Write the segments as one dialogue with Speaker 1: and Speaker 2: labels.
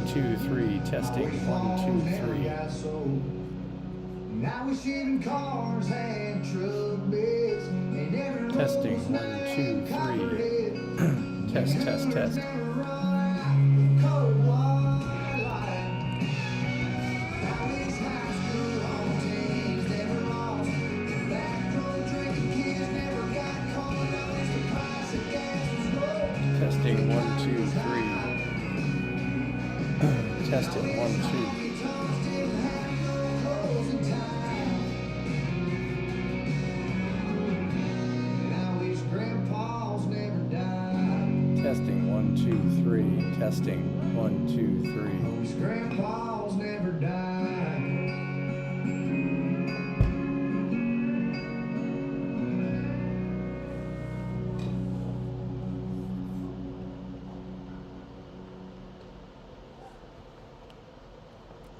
Speaker 1: 1, 2, 3. Testing. 1, 2, 3.
Speaker 2: Now we're shipping cars and truck beds and every
Speaker 1: Testing. 1, 2, 3. Test, test, test. Testing. 1, 2, 3. Testing. 1, 2. Testing. 1, 2, 3. Testing. 1, 2, 3.
Speaker 2: His grandpa's never died.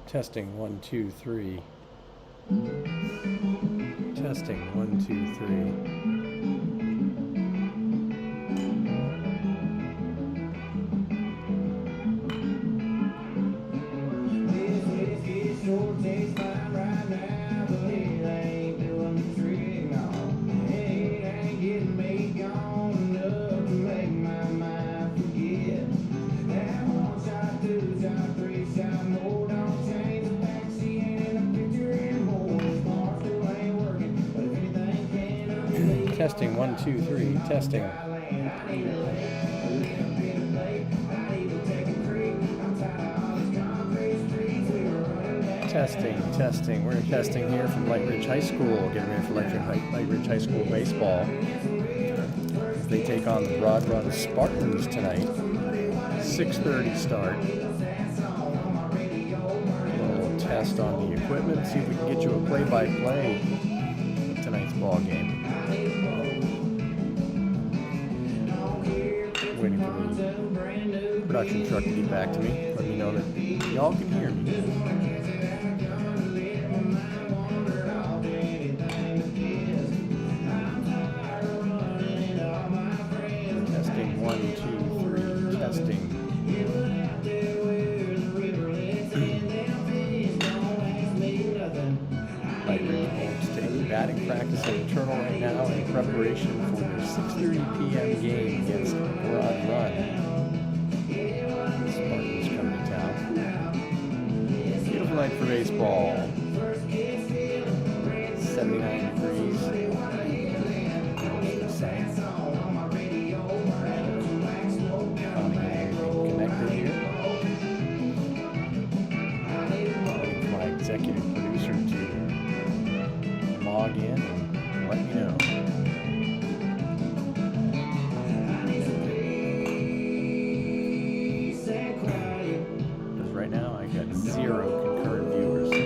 Speaker 1: Testing. 1, 2, 3. Testing. 1, 2, 3. Testing. 1, 2, 3. Testing. Testing. We're testing here from Lightridge High School. Getting ready for Lightridge High School baseball. They take on the Broad Run Spartans tonight. 6:30 start. A little test on the equipment. See if we can get you a play-by-play of tonight's ball game. Waiting for the production truck to get back to me. Let me know that y'all can hear me. Testing. 1, 2, 3. Testing. Lightridge Holmes taking batting practice at Eternal right now in preparation for their 6:30 p.m. game against Broad Run. Spartans coming to town. Beautiful night for baseball. 79 degrees. Connected here. Waiting for my executive producer to log in and let me know. Because right now I got 0 concurrent viewers and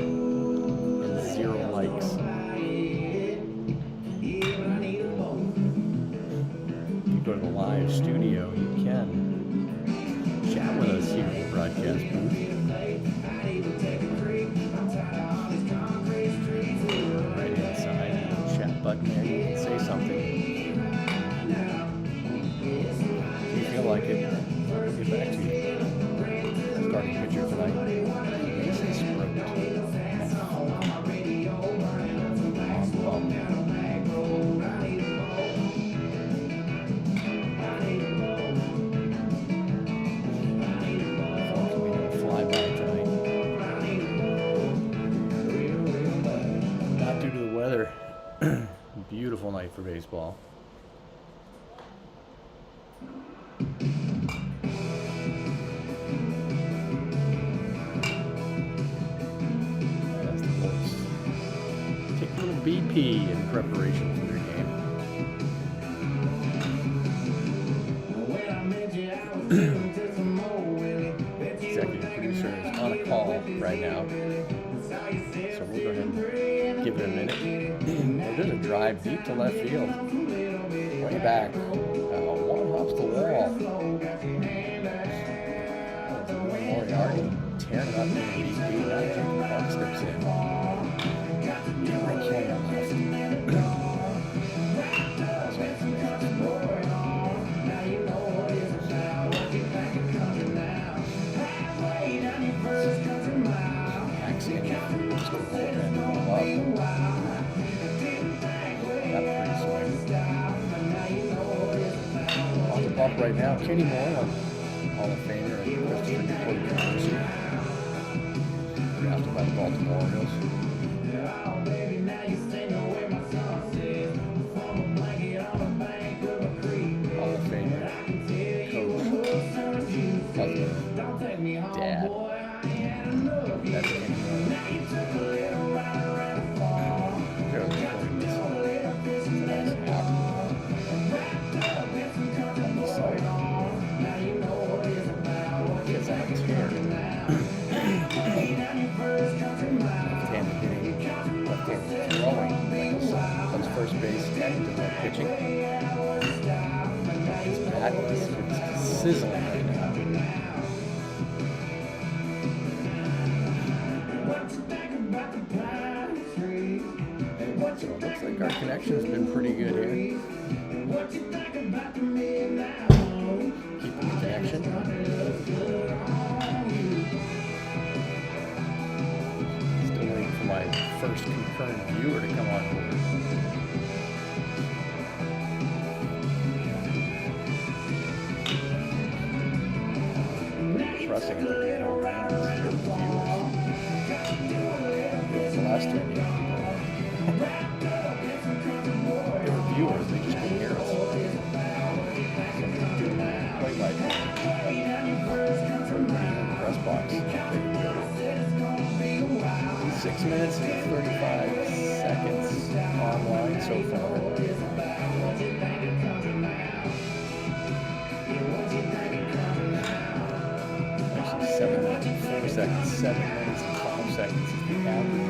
Speaker 1: 0 likes. If you go to the live studio, you can chat with us here in the broadcast booth. Right inside, chat button there, you can say something. If you feel like it, we'll get back to you. Starting pitcher tonight, this is Sprint. On bump. Beautiful night for baseball. That's the boys. Take a little BP in preparation for their game. Executive producer is on a call right now. So we'll go ahead and give it a minute. There's a drive deep to left field. Way back. One hops the wall. Moriarty tearing it up in the deep. Now Jacob Park steps in. Right hand on left. up right now. Kenny Moore, Hall of Famer at Christopher Newport University, drafted by the Baltimore Orioles. Hall of Famer, coach, husband, dad. That's Kenny Moore. Coach, nice hat. Kids on a tear. Left-handed hitting, left-handed throwing. Plays first base, and pitching. His bat is sizzling right now. So it looks like our connection's been pretty good here. Keeping the connection. Still waiting for my first concurrent viewer to come on board. Trusting it to be an old man. The last two. They were viewers, they just couldn't hear us. Quite like press box. 6 minutes and 35 seconds online so far. Actually 7 minutes and 4 seconds, 7 minutes and 5 seconds is the average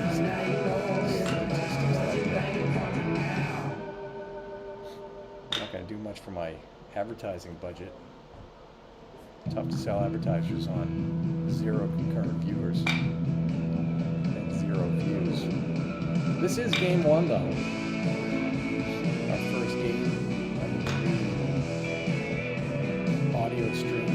Speaker 1: duration. Not going to do much for my advertising budget. Tough to sell advertisers on 0 concurrent viewers and 0 views. This is game 1 though. Our first game of the audio stream.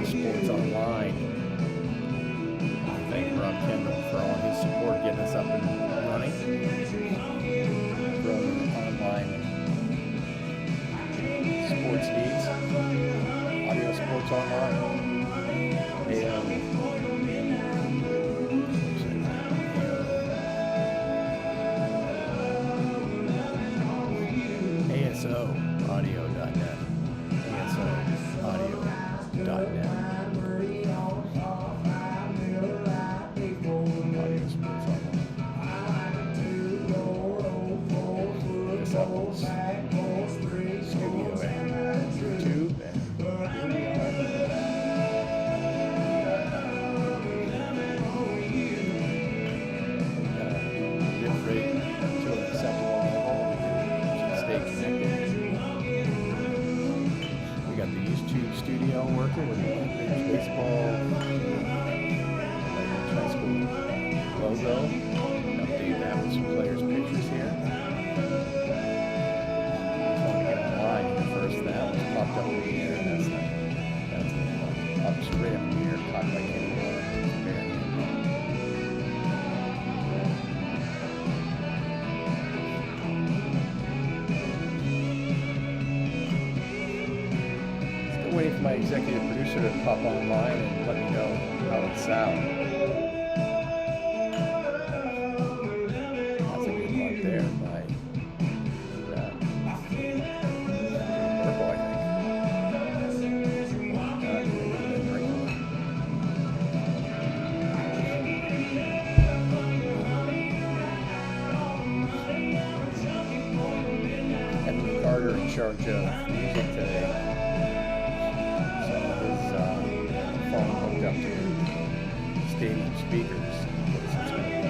Speaker 1: Sports Online. Thank Rob Kendall for all his support getting us up and running. From online sports needs. Audio Sports Online. ASOaudio.net. ASOaudio.net. Studio and YouTube, and here we are. Bit rate to an acceptable level. We can stay connected. We got the YouTube studio working with the Lightridge baseball, Lightridge High School logo. Update that with some players' pictures here. That was popped up in the air, and that's up straight up in the air, caught by Kenny Moore. Still waiting for my executive producer to pop online and let me know how it sounds. That's a good one there by in charge of music today. So his phone hooked up to stadium speakers. So it's going to be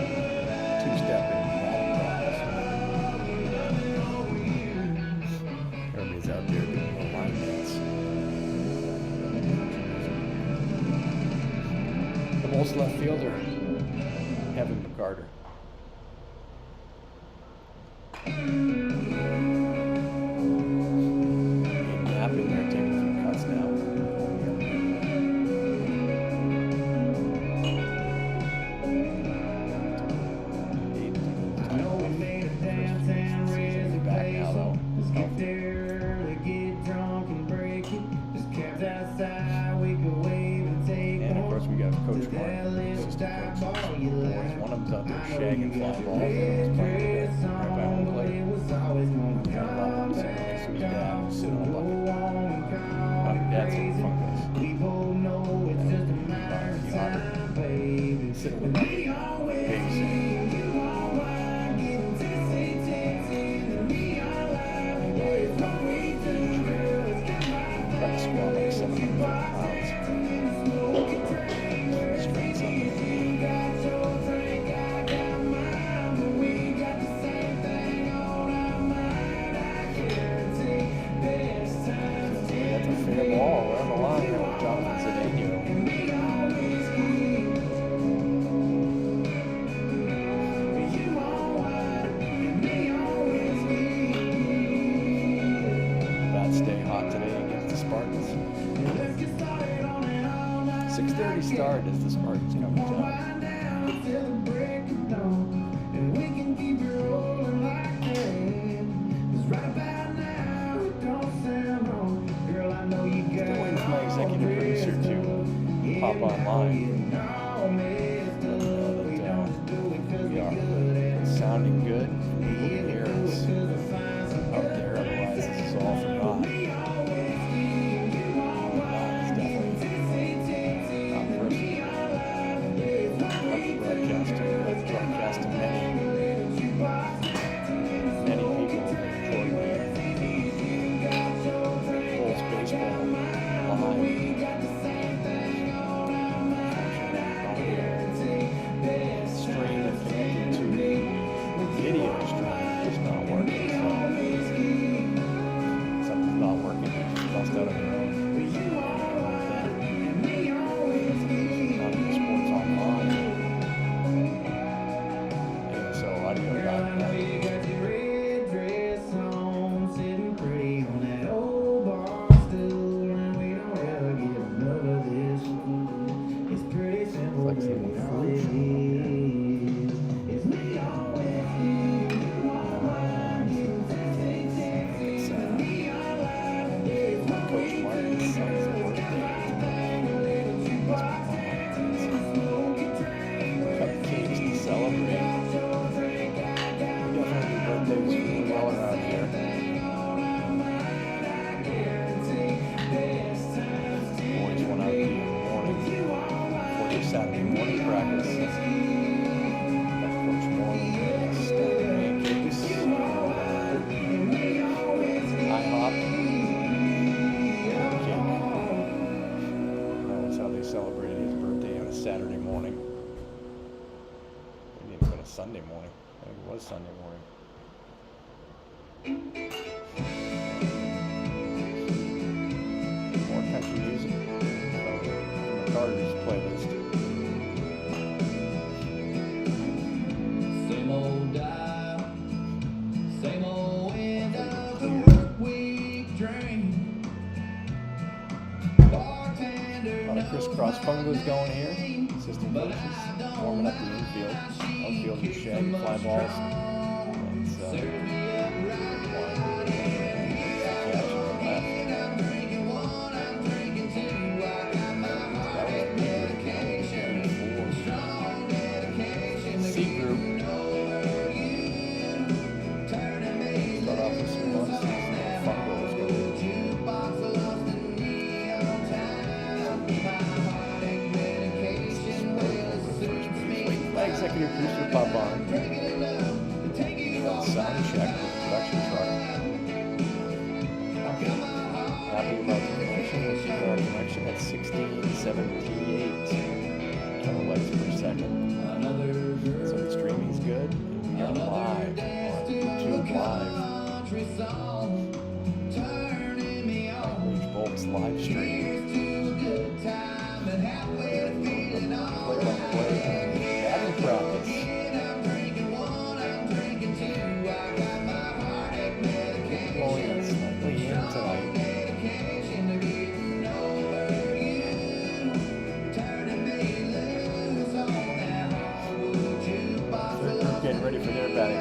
Speaker 1: Bulls left fielder, Kevin McCarter. Napping there, taking a few cuts now. Back now though. And of course we got Coach Martin, assistant coach. Boys, one of them's out there shagging fly balls. The other one's playing today, right by home plate. Got a lot of them sitting next to his dad, who's sitting on a bucket. Dad's in fungus. Sitting on a bucket. Babysitting. Tried to squat like 750 pounds. Straight something. That's a fair ball right on the line there with Jonathan Zidane. Bats stay hot today against the Spartans. 6:30 start as the Spartans come to town. Still waiting for my executive producer to pop online. We are sounding good. People can hear us out there, otherwise this is all for naught. It's definitely not personal. Broadcasting many people enjoy Bulls baseball live. Stream and connected to video stream is not working, so something's not working. Just bust out of your own. Not even sports online. And so audio.net. Like someone fruit. Coach Martin's son's birthday. Cupcakes to celebrate. We definitely do birthdays really well around here. Boys went out in the morning for their Saturday morning practice. Got Coach Morton stack of pancakes. IHOP. That's how they celebrated his birthday on a Saturday morning. Maybe even been a Sunday morning. I think it was Sunday morning. More country music from the Carter's playlist.
Speaker 2: Same old dial, same old end of the work week drain. Bartender,
Speaker 1: A lot of crisscross fungos going here. Assistant coaches warming up the infield. Outfield with shaggy fly balls. It's C group. Start off with some months. Fungos going. My executive producer pop on. Sound check with the production truck. Happy about the connection. We'll keep our connection at 1678 kilobytes per second. So the streaming's good. We are live on YouTube Live. Lightridge Bolts live stream. Play by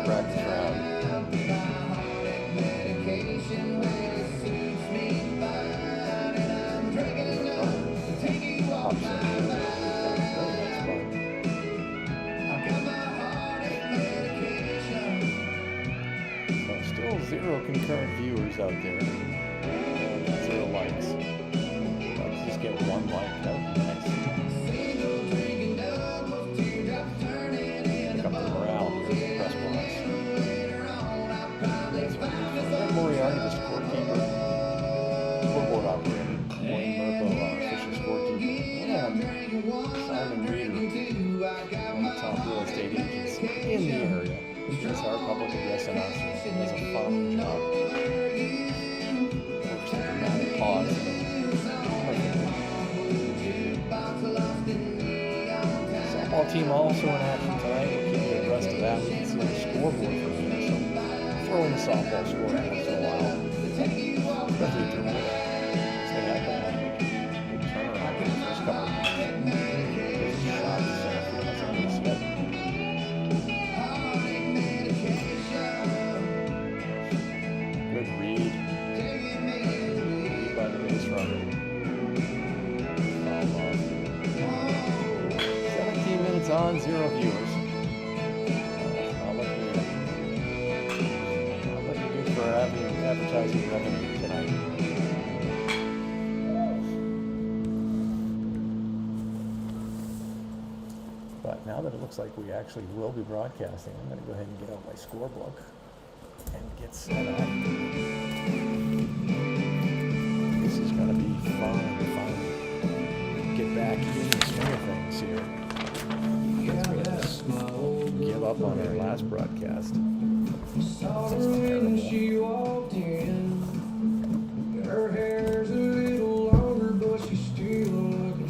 Speaker 1: practice round. So still 0 concurrent viewers out there. 0 likes. Let's just get 1 like. That would be nice. Pick up the morale here in the press box. Moriarty, the scorekeeper. Scoreboard operator. Wayne Merpo, official scorekeeper. And Simon Reeder, one of the top real estate agents in the area. He's our public address announcer. He does a phenomenal job. Works the dramatic pause. Softball team also in action tonight. We'll keep you abreast of that. We can see the scoreboard from here. So throw in the softball score every once in a while. Especially if you're winning. Stay out there. Good turnaround in the first couple of minutes. There's a shot to center field. That's a base hit. Good read. Read by the base runner. Foul ball. 17 minutes on, 0 viewers. Not looking good for advertising revenue tonight. But now that it looks like we actually will be broadcasting, I'm going to go ahead and get out my scorebook and get set up. This is going to be fun to finally get back in the swing of things here. Let's give up on our last broadcast.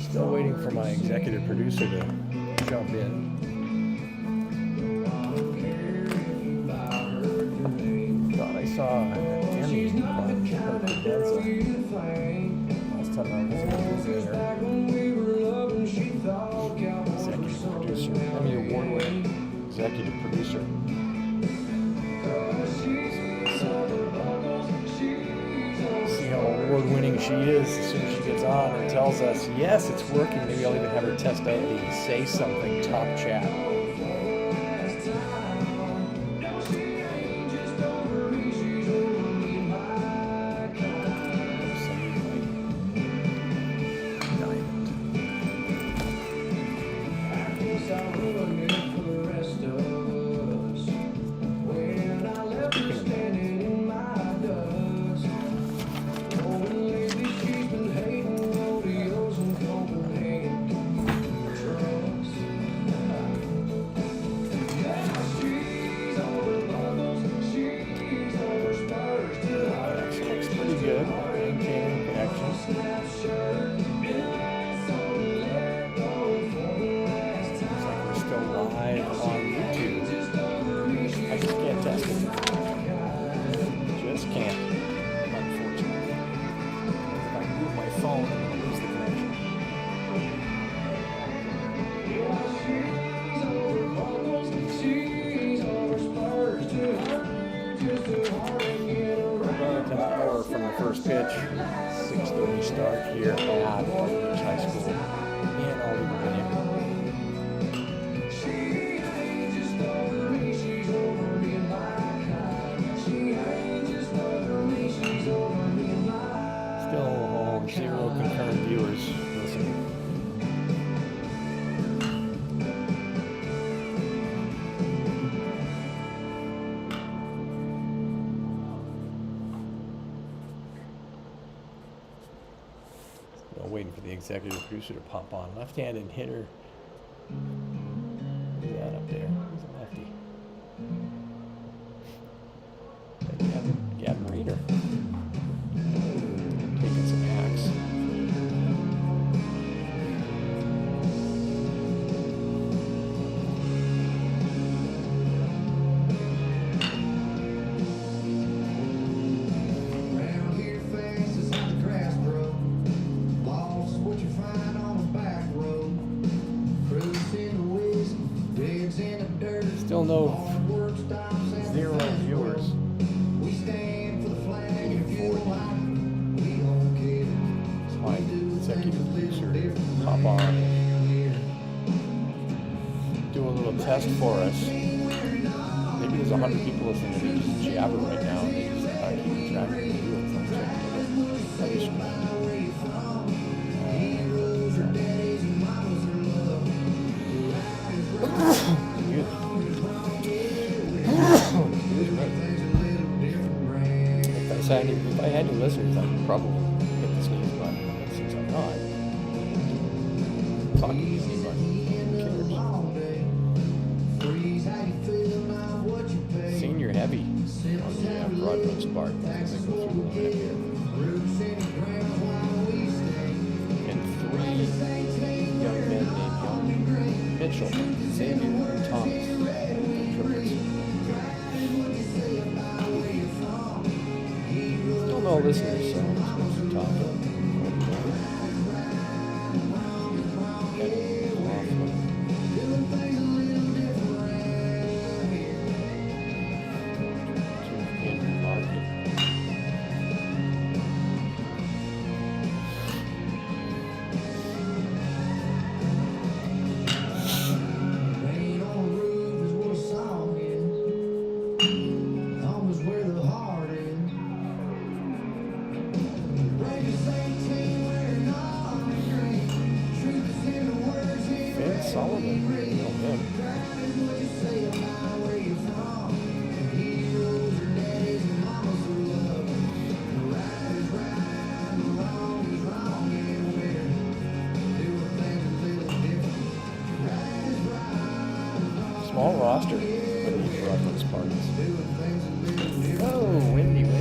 Speaker 1: Still waiting for my executive producer to jump in. Thought I saw Emmy on her cadenza. Last time I was there. Executive producer, Emmy Award-winning executive producer. See how award-winning she is as soon as she gets on and tells us, yes, it's working. Maybe I'll even have her test out the Say Something Top Chat. Pitch, 6:30 start here at Lightridge High School in Albany, Virginia. Still 0 concurrent viewers listening. Waiting for the executive producer to pop on. Left-handed hitter. Who's that up there? Who's a lefty? Gavin Reeder. Taking some hacks. Still no hop on and do a little test for us. Maybe there's 100 people listening to me just jabber right now, and they just aren't keeping track of the viewers. I'm checking the other screen. If I had any listeners, I would probably hit the sneeze button. But since I'm not, talking easy, but who cares? Senior heavy on the broad run Spartans as I go through the limit here. And 3 young men named Mitchell, Xavier, and Thomas. Triplets. Still no listeners, so I'm just going to talk. Small roster, but these Broadway Spartans. Oh, windy there.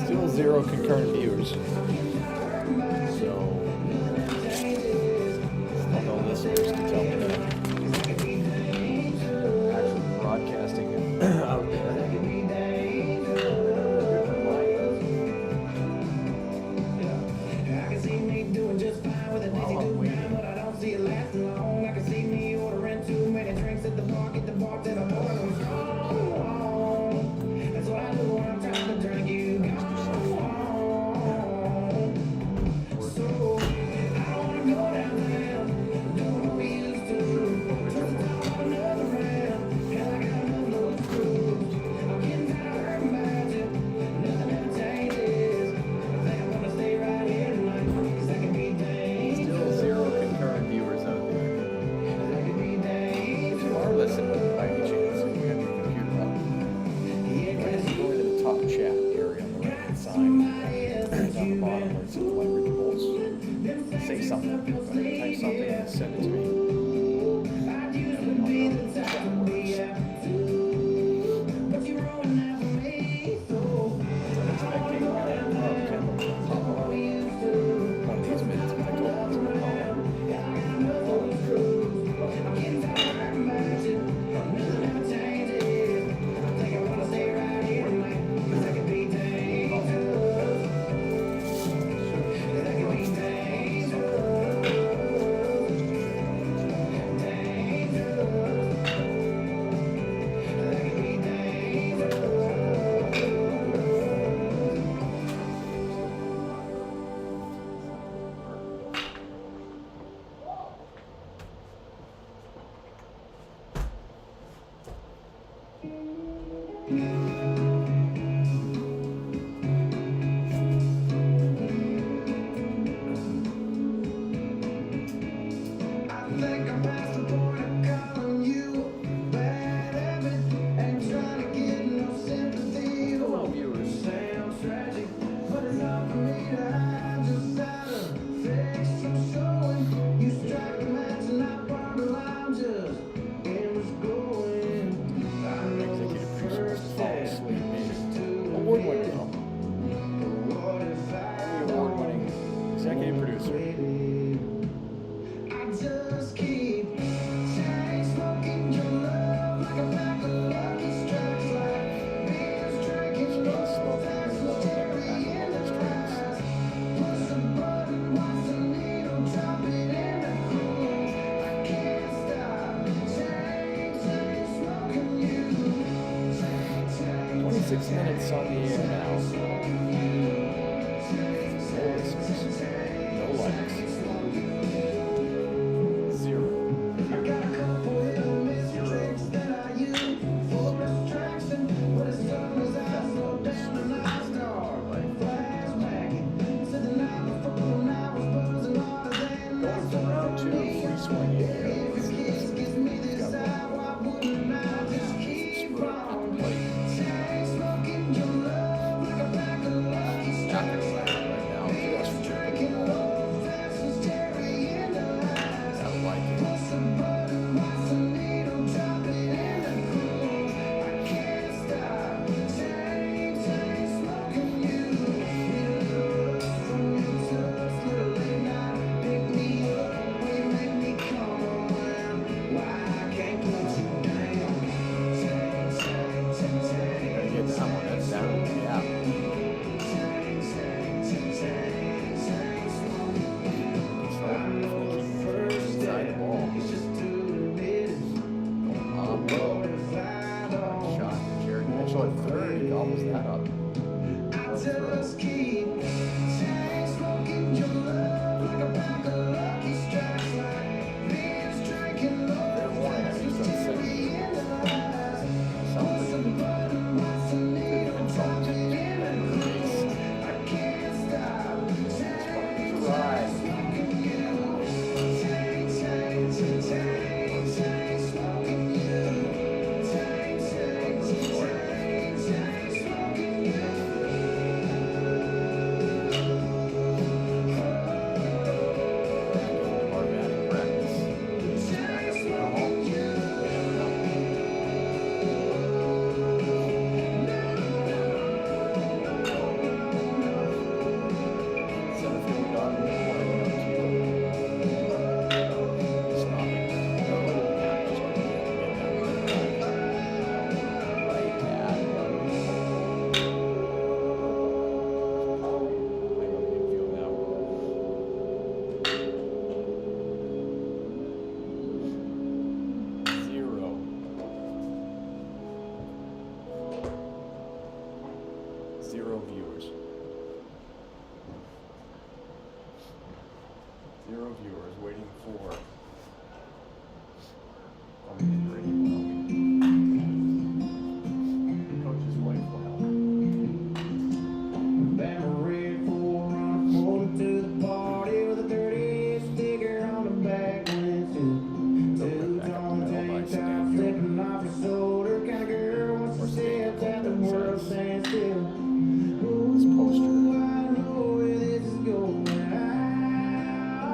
Speaker 1: Still 0 concurrent viewers. So, still no listeners to tell me that actually broadcasting out there. Say something, type something and send it to me.
Speaker 2: think I'm past the point of calling
Speaker 1: minutes on the air now. No listeners. No likes. 0. Going for round 2, free swing here. Almost that up. Just keep smoking your love like a pack of lucky strikes, like beers drinking low. Something I can't stop. Smoking you. Smoking you. Zero viewers. 0 viewers waiting for Coach's wife will help.
Speaker 2: Bama red for run forward to the party with a 30-inch sticker on the back windshield. Dudes on the tank top slipping off your shoulder. Kind of girl wants to step at the world stands still.
Speaker 1: This poster.
Speaker 2: Ooh, I know where this is going. I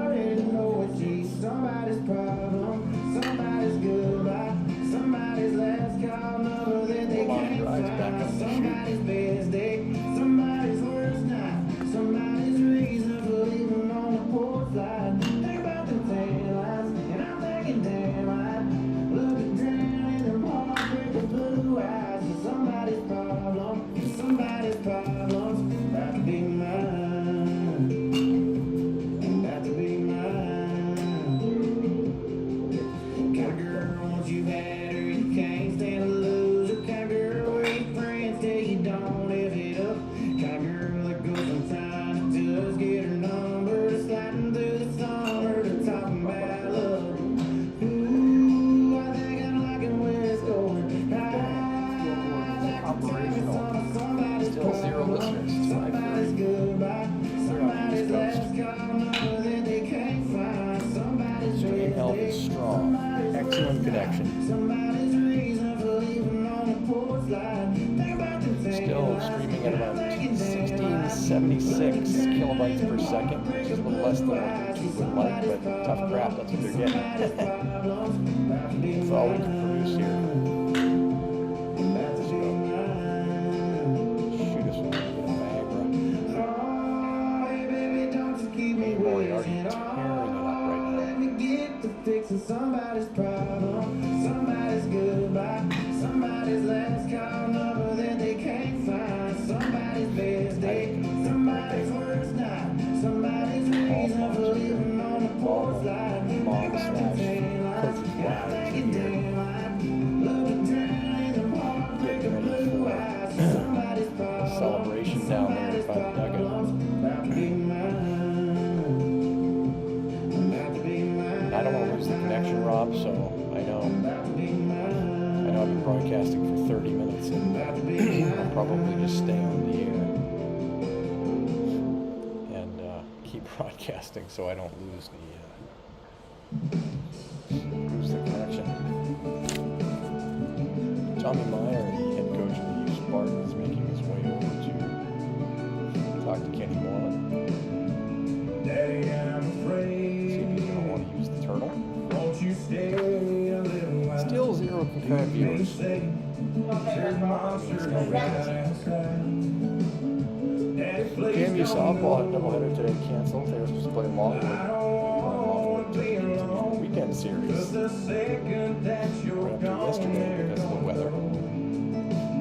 Speaker 2: already know it's somebody's problem, somebody's goodbye, somebody's last call number that they can't find, somebody's best day, somebody's worst night, somebody's reason for leaving on the porch light. Think about the taillights, and I'm thinking, damn, I'd look at down in them heartbreaker blue eyes. Somebody's problems, about to be mine, about to be mine. Kind of girl once you've had her, you can't stand to lose her. Kind of girl where your friends tell you don't live it up. Kind of girl that goes from time to just get her number, to sliding through the summer, to talking about love. Ooh, I think I'm liking where it's going.
Speaker 1: Operational. Still 0 listeners.
Speaker 2: Somebody's goodbye, somebody's last call number that they can't find, somebody's
Speaker 1: Stream health is strong. Excellent connection.
Speaker 2: somebody's reason for leaving on the porch light. Think about the
Speaker 1: Still streaming at about 1676 kilobytes per second, which is a little less than what YouTube would like, but tough crap, that's what they're getting. That's all we can produce here. Shoot us with a Viagra. Boy, already tearing it up right now.
Speaker 2: Let me get to fixing somebody's problem, somebody's goodbye, somebody's last call number that they can't find, somebody's best day, somebody's worst night, somebody's reason for leaving on the porch light.
Speaker 1: Mom slash coach's wife here.
Speaker 2: Look down in the heartbreaker blue eyes. Somebody
Speaker 1: I know. I know I've been broadcasting for 30 minutes and I'll probably just stay on the air and keep broadcasting so I don't lose the connection. Tommy Meyer, the head coach of the U Spartans, making his way over to talk to Kenny Moreland.
Speaker 2: Daddy, I'm afraid.
Speaker 1: See if he's going to want to use the turtle.
Speaker 2: Won't you stay a little while?
Speaker 1: Still 0 concurrent viewers.
Speaker 2: There's monsters right outside. Daddy, please
Speaker 1: JMU
Speaker 2: don't
Speaker 1: softball
Speaker 2: go.
Speaker 1: doubleheader today canceled. They were supposed to play Longwood.
Speaker 2: I don't want to be alone.
Speaker 1: Weekend series.
Speaker 2: 'Cause the second that you're
Speaker 1: Right after
Speaker 2: gone,
Speaker 1: yesterday because of the weather. So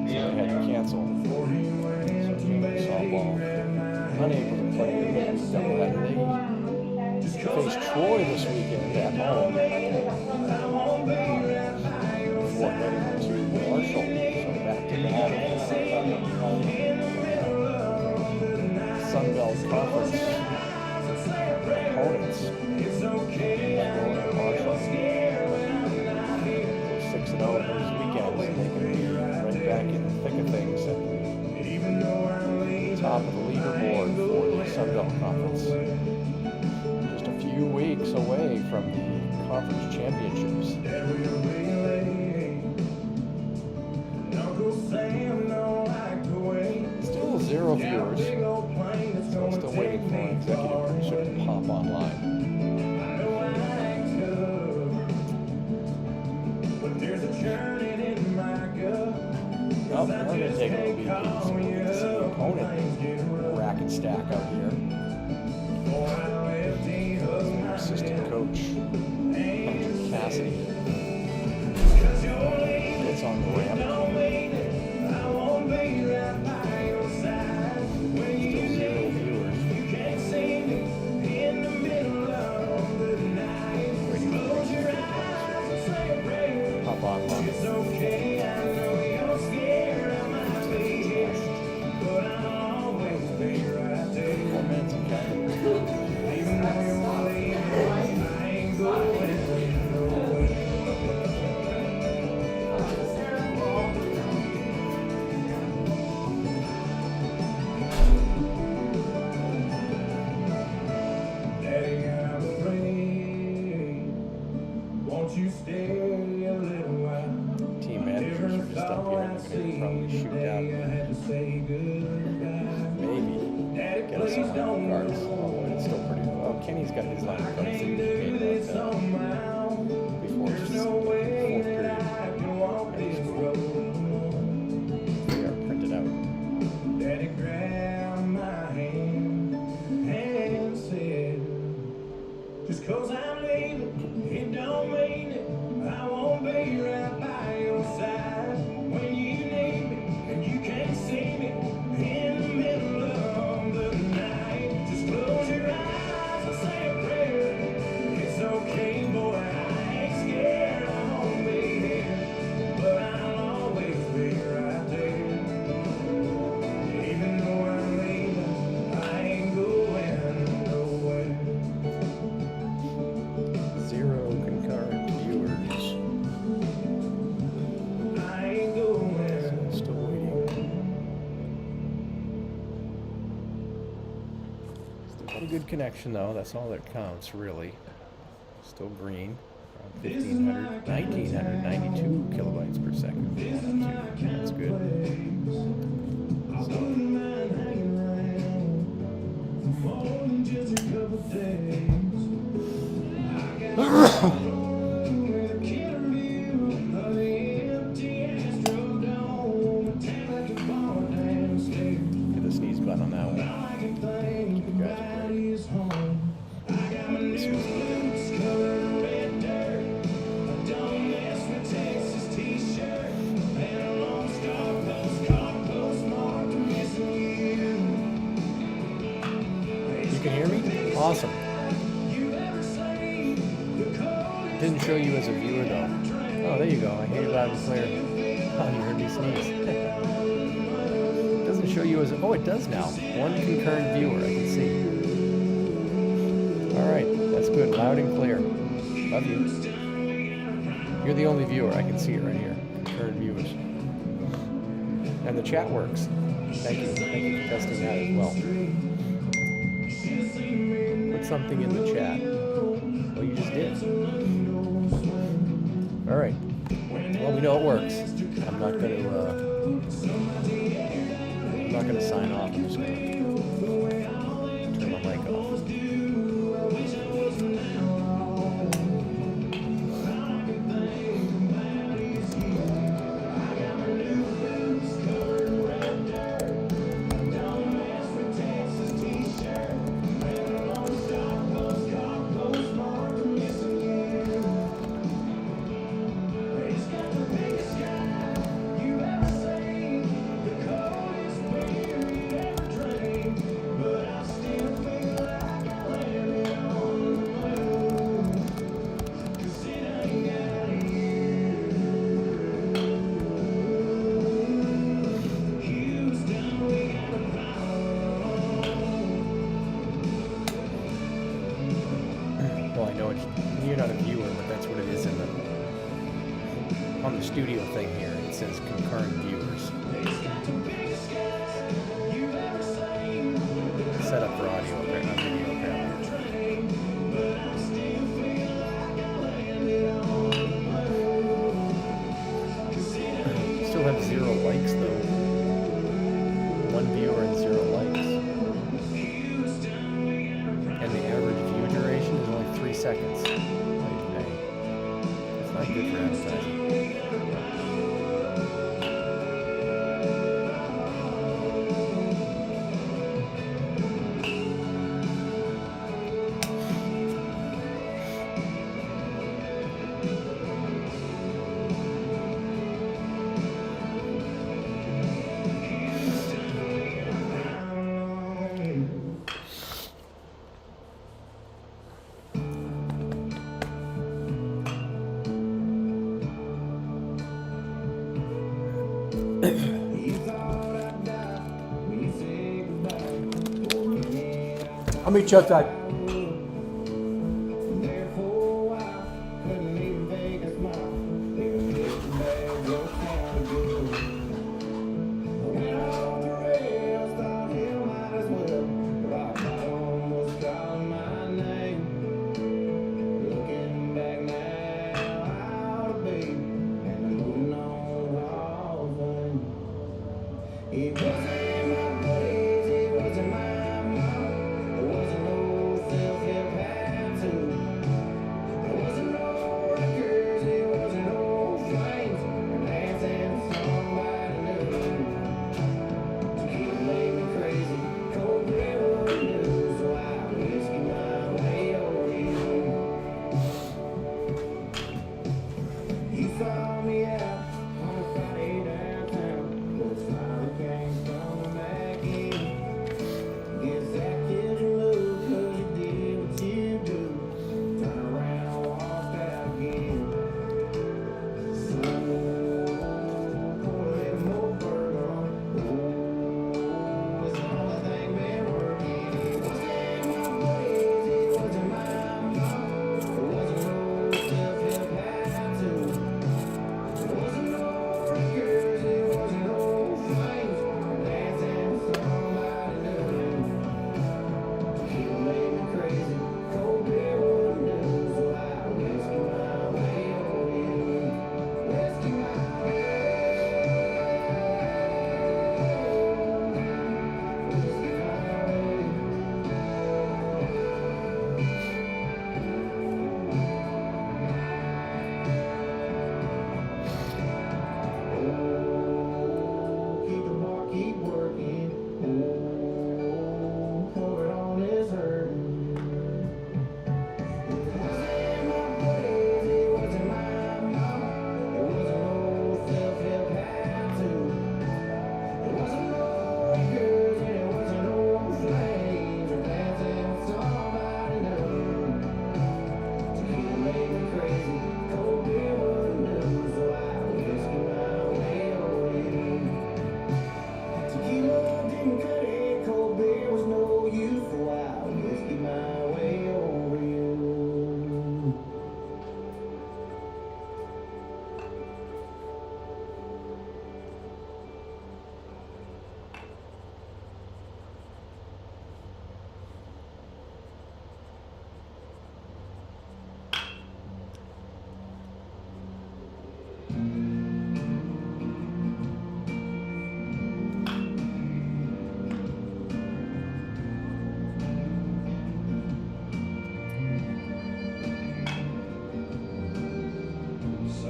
Speaker 1: they had to cancel.
Speaker 2: before he
Speaker 1: So
Speaker 2: went to
Speaker 1: JMU
Speaker 2: bed,
Speaker 1: softball
Speaker 2: grabbed my
Speaker 1: unable to play the doubleheader. They faced Troy this weekend at home. Before heading to Marshall. So back to back. Sun Belt Conference opponents. Marshall. 6-0 in those weekends, and they can be right back in the thick of things at the top of the leaderboard for the Sun Belt Conference. Just a few weeks away from the conference championships. Still 0 viewers. So I'm still waiting for an executive producer to pop online. Oh, we're going to take a little peek. So we'll get to see the opponent racket stack out here. Their assistant coach, Cassidy, gets on the ramp. Still 0 viewers. Waiting for the pop online. 4 minutes and counting.
Speaker 2: Daddy, I'm afraid. Won't you stay a little while?
Speaker 1: Team managers are just up here and they're going to probably shoot down. Maybe get us some lineup cards. Oh, it's still pretty well. Oh, Kenny's got his lineup cards that he made about before the 4th period. They are printed out.
Speaker 2: Daddy grabbed my hand and said, just 'cause I'm leaving, it don't mean it. I won't be right by your side when you need me and you can't see me in the middle of the night. Just close your eyes and say a prayer. It's okay, boy, I ain't scared. I won't be here, but I'll always be right there. Even though I'm leaving, I ain't going nowhere.
Speaker 1: 0 concurrent viewers.
Speaker 2: I ain't going.
Speaker 1: Still waiting. Still got a good connection though. That's all that counts really. Still green. Around 1,500, 1,992 kilobytes per second. That's good. So,
Speaker 2: More than just a couple days.
Speaker 1: get the sneeze button on that one. Give you guys a break. You can hear me? Awesome. Didn't show you as a viewer though. Oh, there you go. I hear you loud and clear. Oh, you heard me sneeze. Doesn't show you as a... Oh, it does now. 1 concurrent viewer. I can see. All right. That's good. Loud and clear. Love you. You're the only viewer. I can see it right here. Current viewers. And the chat works. Thank you. Thank you for testing that as well. Put something in the chat. Well, you just did. All right. Well, we know it works. I'm not going to sign off. I'm just going to turn my mic off. Well, I know you're not a viewer, but that's what it is on the studio thing here. It says concurrent viewers. Set up for audio, not video, apparently. Still have 0 likes though. 1 viewer and 0 likes. And the average view duration is only 3 seconds. Okay. That's not good for advertising.
Speaker 3: I'll meet you outside.
Speaker 2: It wasn't my buddies, it wasn't my mom, it wasn't no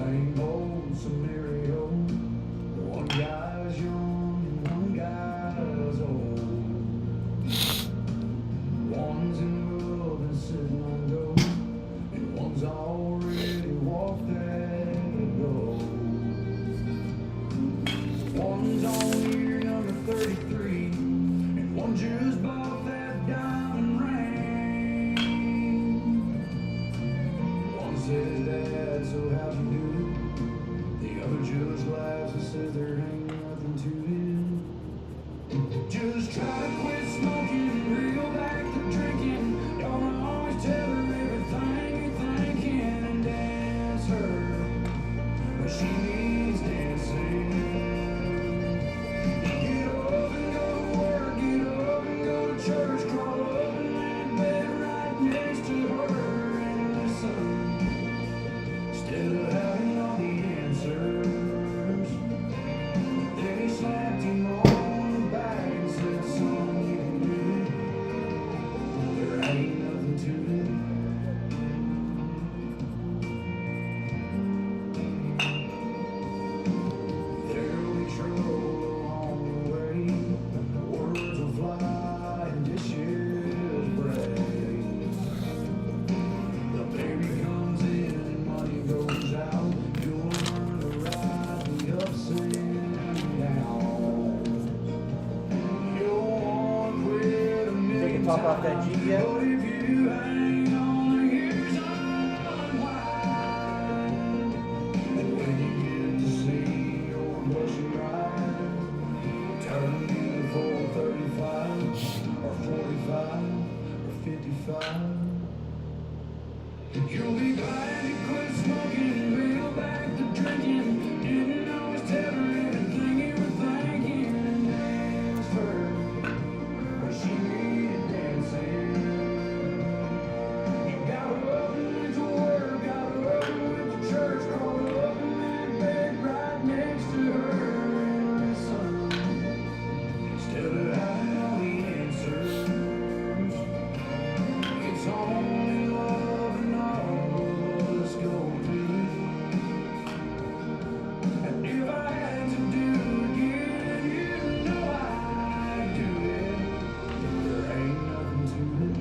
Speaker 2: same old scenario. One guy's young and one guy's old. One's in love and sitting on go, and one's already walked that road. One's on year number 33, and one just bought that diamond ring. One says, Dad, so how'd you do it? The other just laughs and says there ain't nothing to it. Just try to quit smoking, reel back the drinking. Don't always tell her everything you're thinking, and dance her, but she needs dancing. Get up and go to work, get up and go to church, crawl up in that bed right next to her and listen, instead of having all the answers. Then he slapped him on the back and said, son, you can do it. There ain't nothing to it. There'll be trouble along the way. Words will fly and dishes break. The baby comes in and money goes out. You'll learn to ride the ups and downs. You'll want to quit a million
Speaker 3: Top off that
Speaker 2: times,
Speaker 3: G yet?
Speaker 2: but if you hang on, the years unwind. And when you get to see your blushing bride, turn beautiful 35 or 45 or 55. You'll be glad you quit smoking and reel back the drinking. Didn't always tell her everything you were thinking, and danced her, but she needed dancing. You got up and went to work, got up and went to church, crawled up in that bed right next to her and listened, instead of having all the answers. It's only love and all of us go through it. And if I had to do it again, you know I'd do it. There ain't nothing to it.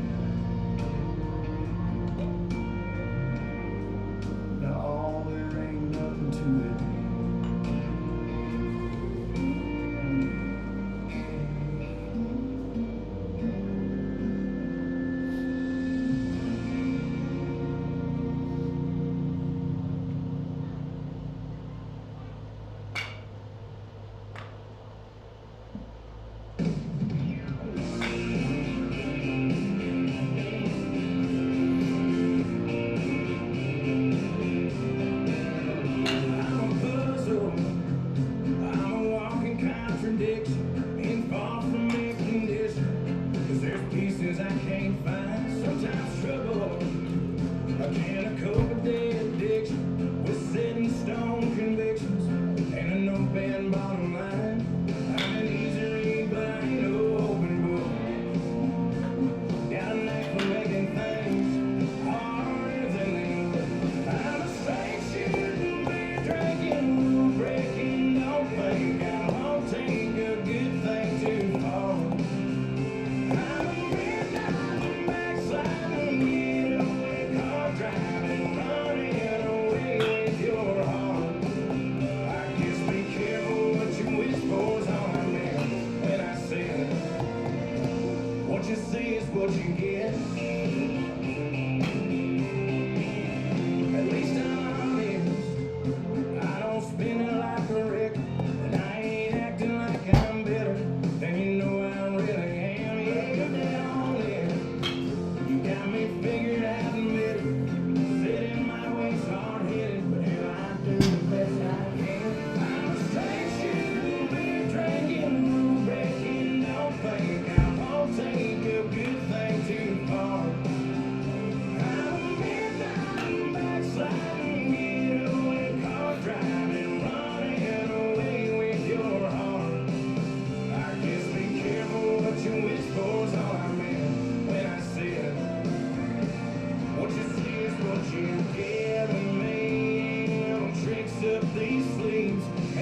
Speaker 2: No, there ain't nothing to it. I'm a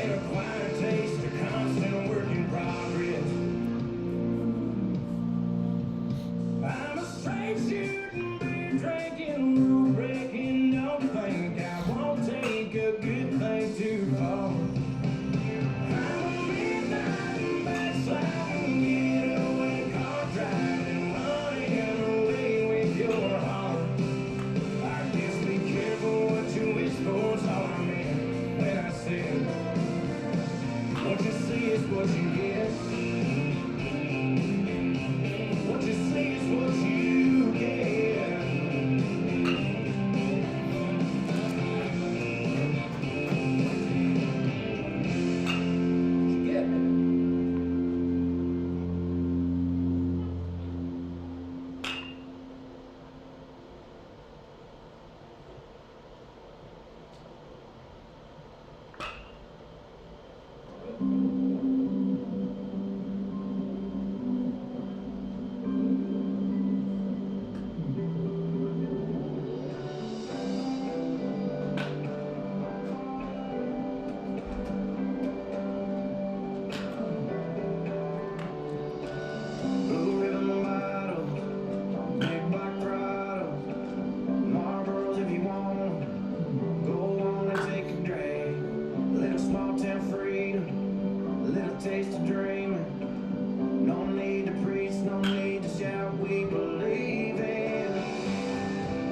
Speaker 2: an acquired taste, a constant work in progress. I'm a straight shooting, beer drinking, rule breaking. Don't think I won't take a good thing too far. I'm a midnight backsliding, getaway car driving, running away with your heart. I guess be careful what you wish for, is all I meant when I said what you see is what you get. What you see is what you get. Yeah. Blue ribbon bottles, big black bottles, Marlboros if you want 'em. Go on and take a drag. Little small town freedom, a little taste of dreaming. No need to preach, no need to shout. We believe in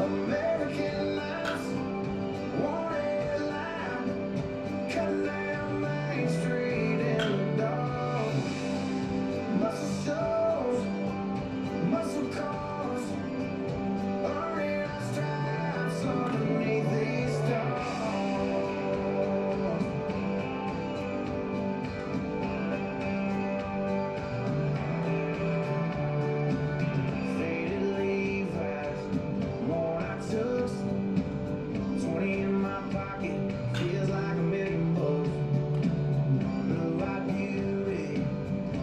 Speaker 2: American lives. One is loud, cutting down Main Street in the dark. Muscle shows, muscle cars, earning our stripes underneath these stars. Faded Levi's, worn out tux, 20 in my pocket, feels like $1,000,000. Blue-eyed beauty,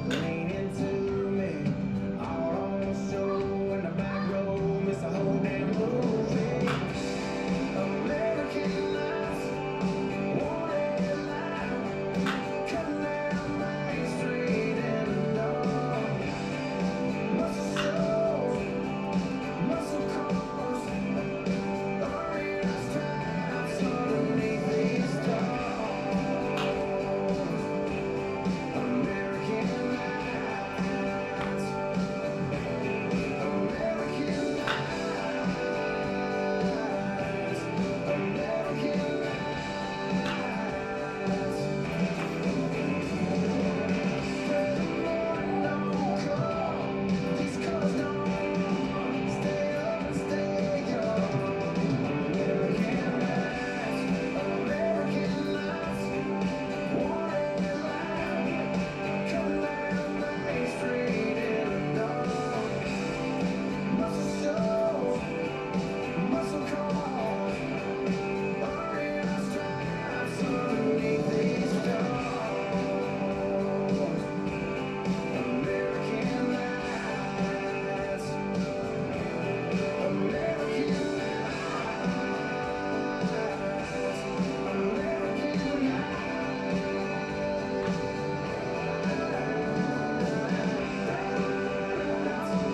Speaker 2: leaning to me, all on the show in the back row, miss the whole damn movie. American lives, one is loud, cutting down Main Street in the dark. Muscle shows, muscle cars, earning our stripes underneath these stars. American lights, American lights, American lights. Spread the morning don't come, these colors don't stay up and stay young. American lights, American lights, one is loud, coming down Main Street in the dark. Muscle shows, muscle cars, earning our stripes underneath these stars. American lights, American lights, American lights.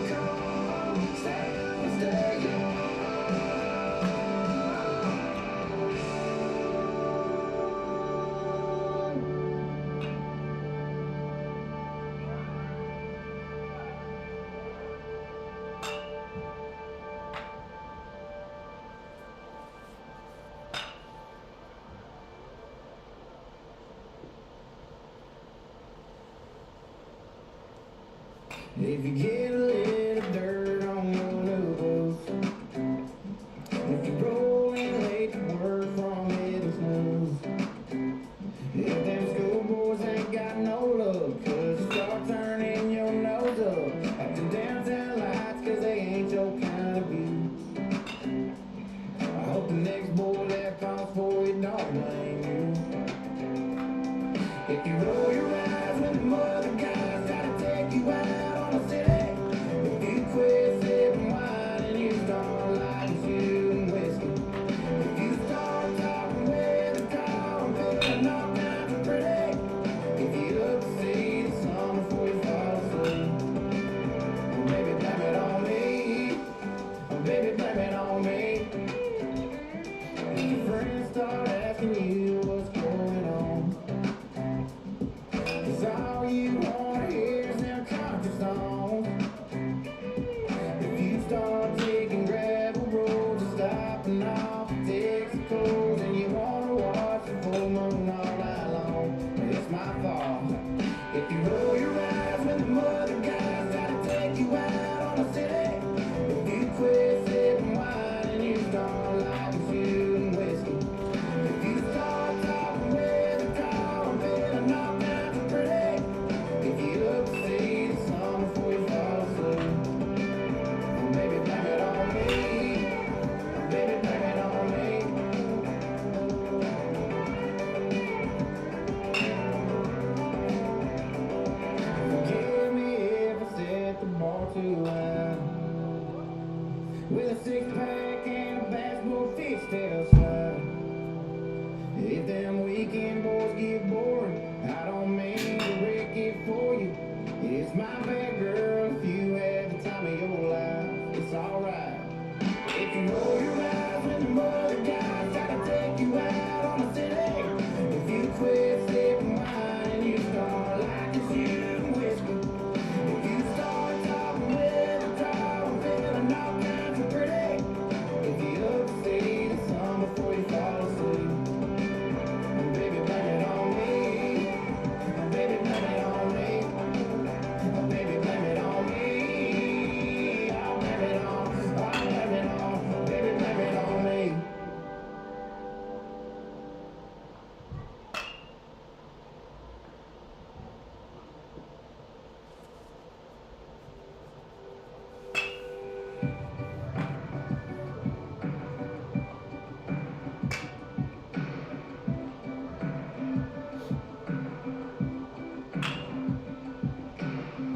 Speaker 2: Come on, stay young. If you get a little dirt on your nose, if you're rolling late to work from heaven snooze, if them schoolboys ain't got no luck, 'cause you start turning your nose up at the downtown lights, 'cause they ain't your kind of view. I hope the next boy that calls for you don't blame you. If you roll your eyes when the mother guys gotta take you out on the city, if you quit sipping wine and you start lighting shooting whiskey, if you start talking with a car and feeling all kinds of pretty, weekend boys get bored. I don't mean to wreck it for you. It's my bad, girl. If you had the time of your life, it's alright. If you roll your eyes when the mother guys try to take you out on the city, if you quit sipping wine and you start liking shooting whiskey, if you start talking with a dog, feeling all kinds of pretty, if you up to see the sun before you fall asleep, baby, blame it on me. Baby, blame it on me. Baby, blame it on me. I'll blame it on. Baby, blame it on me.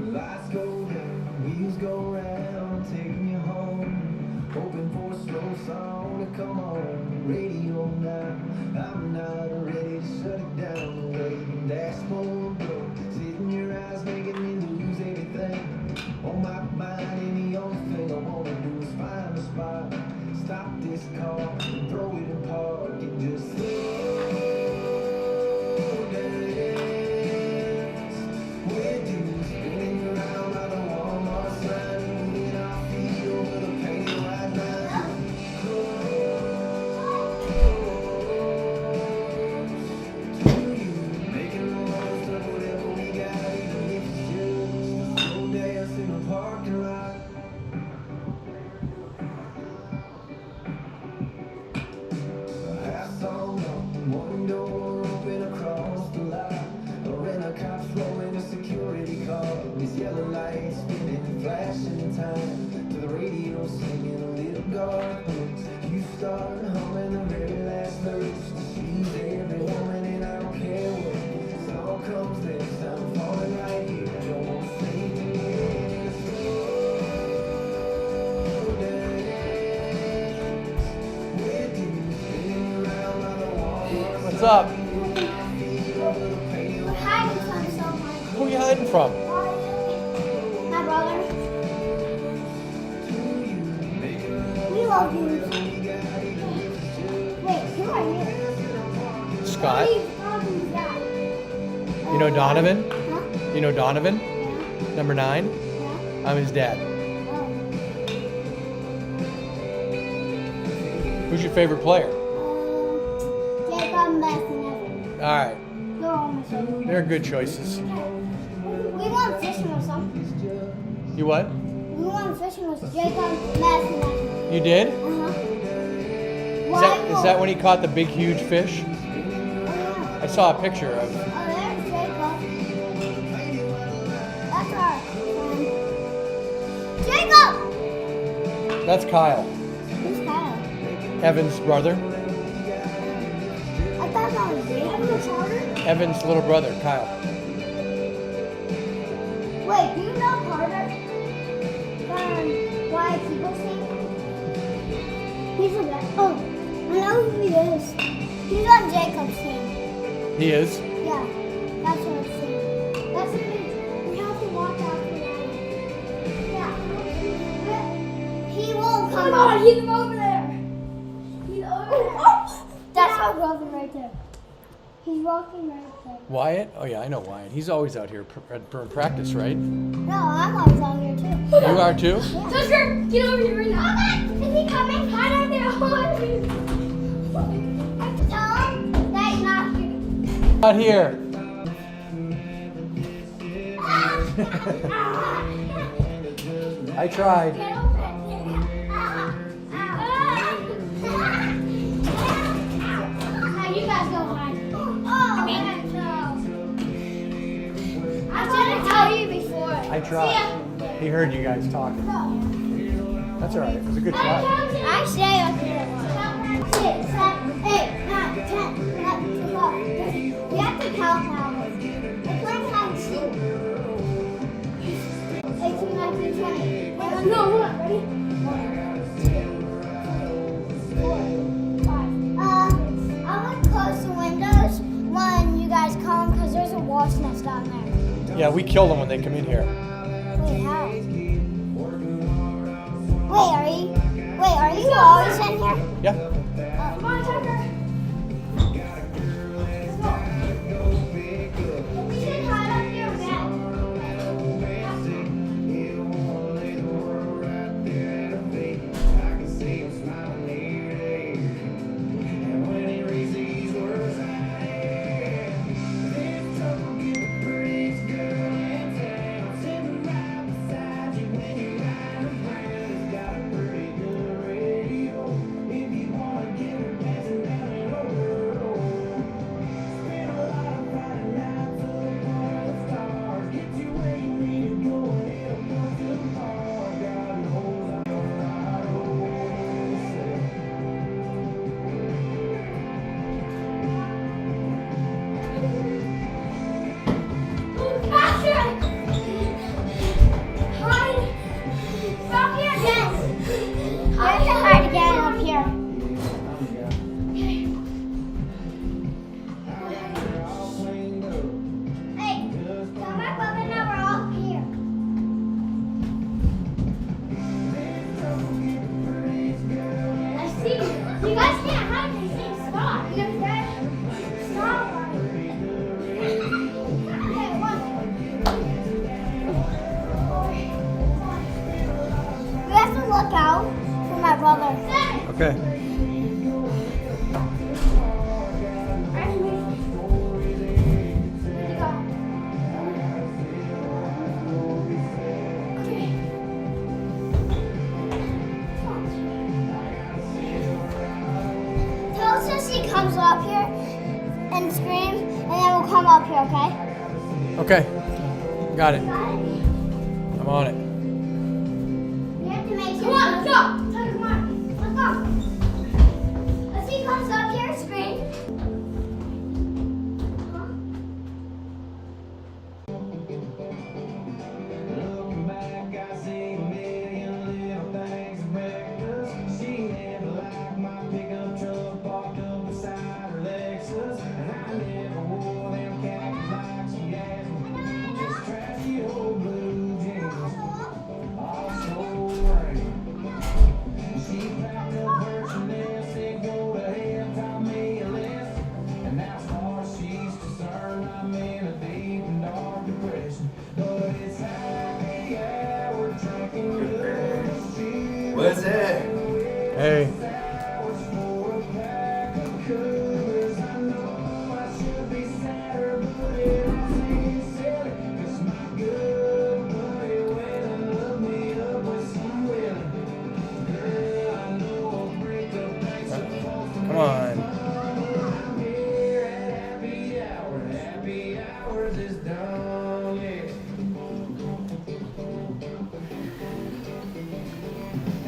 Speaker 2: Lights go down, wheels go round, taking you home. Hoping for a slow song to come on. Radio now, I'm not ready to shut it down. The way the dashboard broke, sitting your eyes making me lose everything. On my mind, and the only thing I wanna do is find a spot, stop this car, and throw it in park, and just slow dance with you. Spinning around by the Walmart sign, moving our feet over the painted white lines. Close to you, making the most of whatever we got, even if it's just a slow dance in the parking lot. House on one door open across the lot. A rent-a-car flowing a security car. These yellow lights spinning, flashing time. To the radio singing a little guard hooks. You start humming the very last verse. She's every woman and I don't care what song comes next. I'm falling right here. I don't want to say anything.
Speaker 1: What's up?
Speaker 3: We're hiding from someone.
Speaker 1: Who are you hiding from?
Speaker 3: My brother. We love you. Wait, who are you?
Speaker 1: Scott.
Speaker 3: Who's that?
Speaker 1: You know Donovan?
Speaker 3: Huh?
Speaker 1: You know Donovan?
Speaker 3: Yeah.
Speaker 1: Number 9?
Speaker 3: Yeah.
Speaker 1: I'm his dad.
Speaker 3: Oh.
Speaker 1: Who's your favorite player?
Speaker 3: Jacob, Beth, and Evan.
Speaker 1: All right.
Speaker 3: They're all my favorite.
Speaker 1: They're good choices.
Speaker 3: We went fishing with them.
Speaker 1: You what?
Speaker 3: We went fishing with Jacob, Beth, and Evan.
Speaker 1: You did? Is that when he caught the big, huge fish?
Speaker 3: Oh, yeah.
Speaker 1: I saw a picture of.
Speaker 3: Oh, there's Jacob. That's our friend. Jacob!
Speaker 1: That's Kyle,
Speaker 3: Who's Kyle?
Speaker 1: Evan's brother.
Speaker 3: I thought that was Jacob.
Speaker 1: Evan's little brother, Kyle.
Speaker 3: Wait, do you know Carter? Why people sing? He's a guy. Oh, I know who he is. He's on Jacob's team.
Speaker 1: He is.
Speaker 3: Yeah, that's what I'm saying. That's what we have to watch out for that. Yeah. He won't come out. He's over there. He's over there. That's our brother right there. He's walking right there.
Speaker 1: Wyatt? Oh yeah, I know Wyatt. He's always out here for practice, right?
Speaker 3: No, I'm always out here too.
Speaker 1: You are too?
Speaker 3: Yeah. Tusker, get over here right now. Is he coming? I don't know. I have to tell him that he's not here.
Speaker 1: Not here. I tried.
Speaker 3: Get over here. Now you guys go hide. I didn't tell you before.
Speaker 1: I tried. He heard you guys talking. That's all right. It was a good try.
Speaker 3: I stay up here. 6, 7, 8, 9, 10, 11, 12, 13. We have to count now. It's like hide and seek. 18, 19, 20. No, what? Ready? 1, 2, 3, 4, 5. I want to close the windows
Speaker 1: Yeah, we kill them when they come in here.
Speaker 3: Wait, how? Wait, are you always in here?
Speaker 1: Yeah.
Speaker 3: Come on, Tucker. We should hide up your bed. You guys can't hide in the same spot. You guys stop. Okay, one. We have to look out for my brother.
Speaker 1: Okay.
Speaker 3: He comes up here and scream, and then we'll come up here, okay?
Speaker 1: Okay. Got it. I'm on it.
Speaker 3: We have to make him. Come on, let's go. Tucker, come on. Let's go. As he comes up here, scream.
Speaker 2: Looking back, I see a million little things that wrecked us. She never liked my pickup truck parked up beside her Lexus, and I never wore them khakis like she asked me. Just trashy old blue jeans, all so rain. She packed up her Chanel, said go to hell, taught me a lesson, and now as far as she's concerned, I'm in a deep and dark depression. But it's happy hour drinking good.
Speaker 4: What's that?
Speaker 1: Hey.
Speaker 2: Hours for a pack of Coors. I know I should be sadder, but it ain't silly. 'Cause my good buddy went and hooked me up with some willing. Girl, I know a breakup ain't supposed to
Speaker 1: Come on.
Speaker 2: I'm here at happy hour. Happy hours is done, yeah.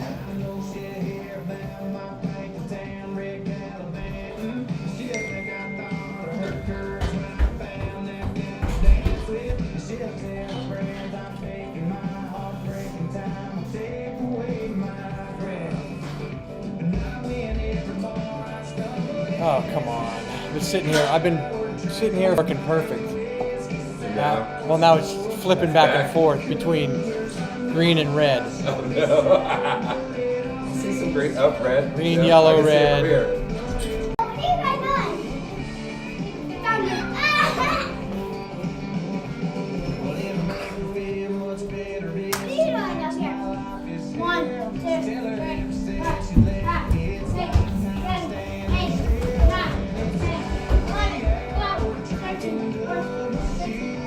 Speaker 2: I know she'll hear about my painted tan red Caliban. She'll think I thought of her curves when I found that guy to dance with. She'll tell friends I'm taking my heartbreaking time to take away my breath. But not in every bar I stumble in.
Speaker 1: Oh, come on. I've been sitting here working perfect. Now it's flipping back and forth between green and red.
Speaker 4: Oh no. I see some green, red.
Speaker 1: Green,
Speaker 4: Yeah,
Speaker 1: yellow,
Speaker 4: I can see it
Speaker 1: red.
Speaker 4: over here.
Speaker 3: What are you guys doing? Found it.
Speaker 2: Well, it made me feel much better.
Speaker 3: What are you doing up here? 1, 2, 3, 4, 5, 6, 7, 8, 9, 10, 11, 12, 13, 14, 15.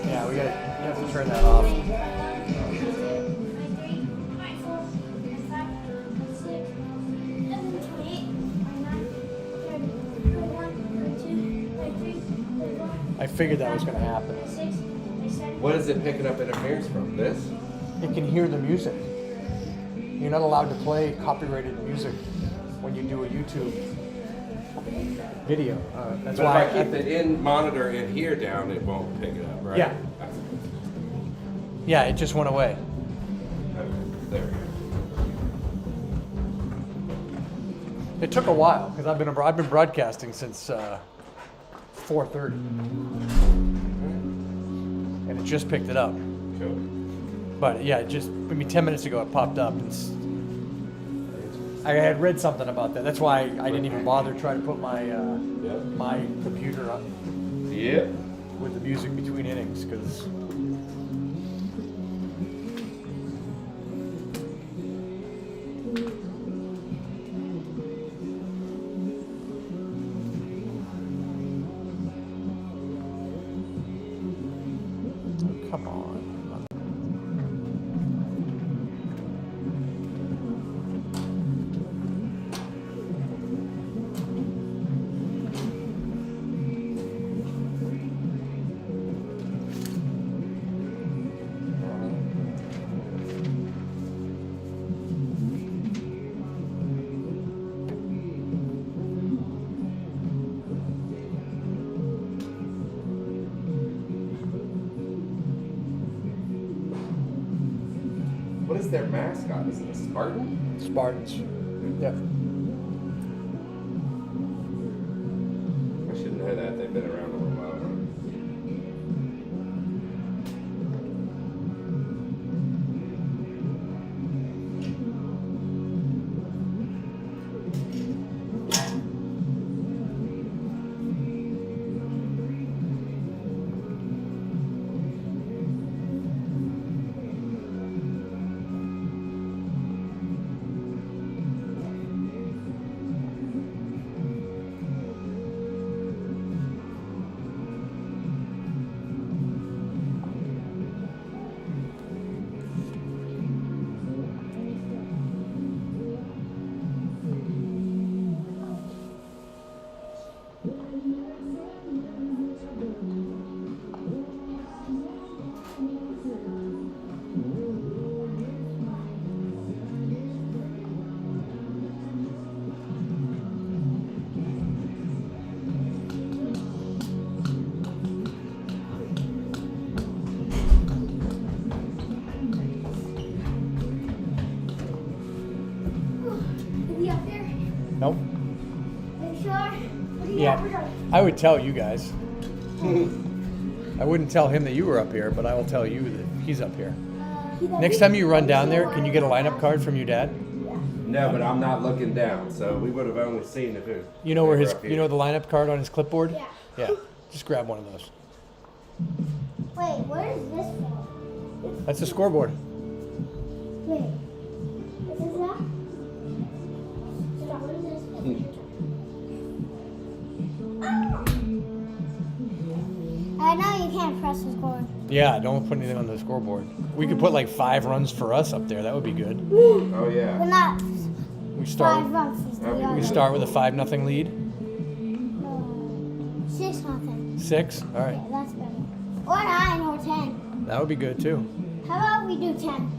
Speaker 1: Yeah, you have to turn that off. I figured that was going to happen.
Speaker 4: What is it picking up interference from? This?
Speaker 1: It can hear the music. You're not allowed to play copyrighted music when you do a YouTube video. That's
Speaker 4: But
Speaker 1: why
Speaker 4: if I keep the in monitor in here down, it won't pick it up, right?
Speaker 1: Yeah. Yeah, it just went away.
Speaker 4: Okay, there we go.
Speaker 1: It took a while because I've been broadcasting since 4:30. and it just picked it up.
Speaker 4: Cool.
Speaker 1: But yeah, just maybe 10 minutes ago it popped up. And I had read something about that. That's why I didn't even bother trying to put my my computer up
Speaker 4: Yep.
Speaker 1: with the music between innings, because come on.
Speaker 4: What is their mascot? Is it a Spartan?
Speaker 1: Spartans. Yep.
Speaker 4: I should know that. They've been around a little while.
Speaker 3: Is he up there?
Speaker 1: Nope.
Speaker 3: Are you sure?
Speaker 1: Yeah. I would tell you guys. I wouldn't tell him that you were up here, but I will tell you that he's up here. Next time you run down there, can you get a lineup card from your dad?
Speaker 4: No, but I'm not looking down, so we would have only seen if it was.
Speaker 1: You know where
Speaker 4: they
Speaker 1: his,
Speaker 4: were up
Speaker 1: you know
Speaker 4: here.
Speaker 1: the lineup card on his clipboard?
Speaker 3: Yeah.
Speaker 1: Yeah. Just grab one of those.
Speaker 3: Wait, what is this for?
Speaker 1: That's the scoreboard.
Speaker 3: Wait. What is that? Stop. What is this? I know you can't press the score.
Speaker 1: Yeah, don't put anything on the scoreboard. We could put like 5 runs for us up there. That would be good.
Speaker 4: Oh
Speaker 3: But
Speaker 4: yeah.
Speaker 3: not
Speaker 1: We
Speaker 3: 5
Speaker 1: start.
Speaker 3: runs. Is the
Speaker 4: We
Speaker 1: We
Speaker 3: other.
Speaker 1: start with a 5-0 lead.
Speaker 3: 6-0.
Speaker 1: 6. All right.
Speaker 3: Yeah, that's better. Or 9 or 10.
Speaker 1: That would be good too.
Speaker 3: How about we do 10?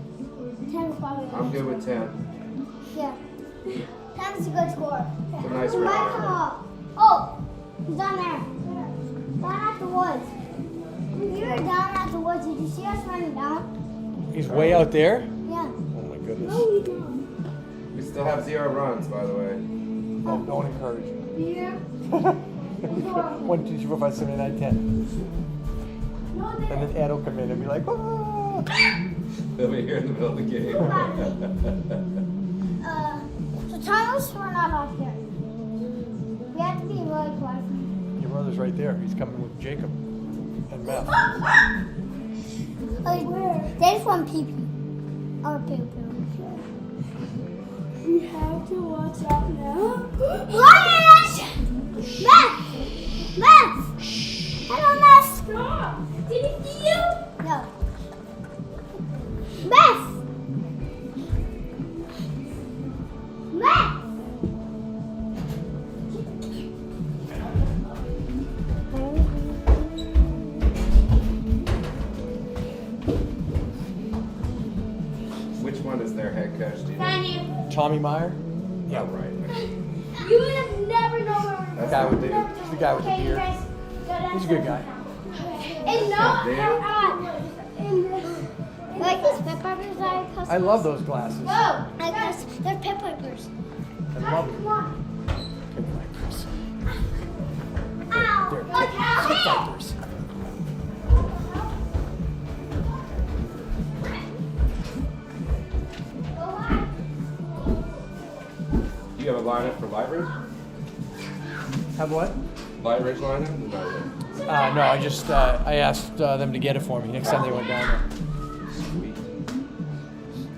Speaker 3: 10 is probably
Speaker 4: I'm good with 10.
Speaker 3: Yeah. 10 is a good score.
Speaker 4: It's a nice
Speaker 3: Who might
Speaker 4: round.
Speaker 3: come up? Oh, he's down there. Down at the woods. We were down at the woods. Did you see us running down?
Speaker 1: He's way out there.
Speaker 3: Yeah.
Speaker 1: Oh my goodness.
Speaker 3: we don't.
Speaker 4: We still have 0 runs, by the way.
Speaker 1: Oh, don't encourage him.
Speaker 3: Yeah.
Speaker 1: 1, 2, 3, 4, 5, 7, 8, 9, 10.
Speaker 3: No,
Speaker 1: And then Ed will come in and be like, "Ah."
Speaker 4: They'll be here in the middle of the game.
Speaker 3: So Thomas, we're not up here. We have to be really quiet.
Speaker 1: Your brother's right there. He's coming with Jacob and Beth.
Speaker 3: They just want pee-pee. Or poo-poo. We have to watch out now. Lions! Beth! Beth! Hello, Beth! Stop! Did he see you? No. Beth! Beth!
Speaker 4: Which one is their head coach? Do you know?
Speaker 3: Tiny.
Speaker 1: Tommy Meyer.
Speaker 4: Yeah, right.
Speaker 3: You would have never known where we were.
Speaker 4: That's
Speaker 1: Guy
Speaker 4: not
Speaker 1: with
Speaker 4: dude.
Speaker 1: He's the guy with the
Speaker 3: Okay, you
Speaker 1: beard.
Speaker 3: guys.
Speaker 1: He's a good guy.
Speaker 3: And
Speaker 4: not
Speaker 3: like these pit vipers that I custom.
Speaker 1: I love those glasses.
Speaker 3: Whoa! Like this, they're pit vipers.
Speaker 1: I love them.
Speaker 3: Come on.
Speaker 1: Pit vipers.
Speaker 3: Ow!
Speaker 1: They're
Speaker 3: Look out!
Speaker 1: pit vipers.
Speaker 4: lineup for Lightridge?
Speaker 1: Have what?
Speaker 4: Lightridge lineup? No.
Speaker 1: No, I just I asked them to get it for me next time they went down there.
Speaker 4: Sweet.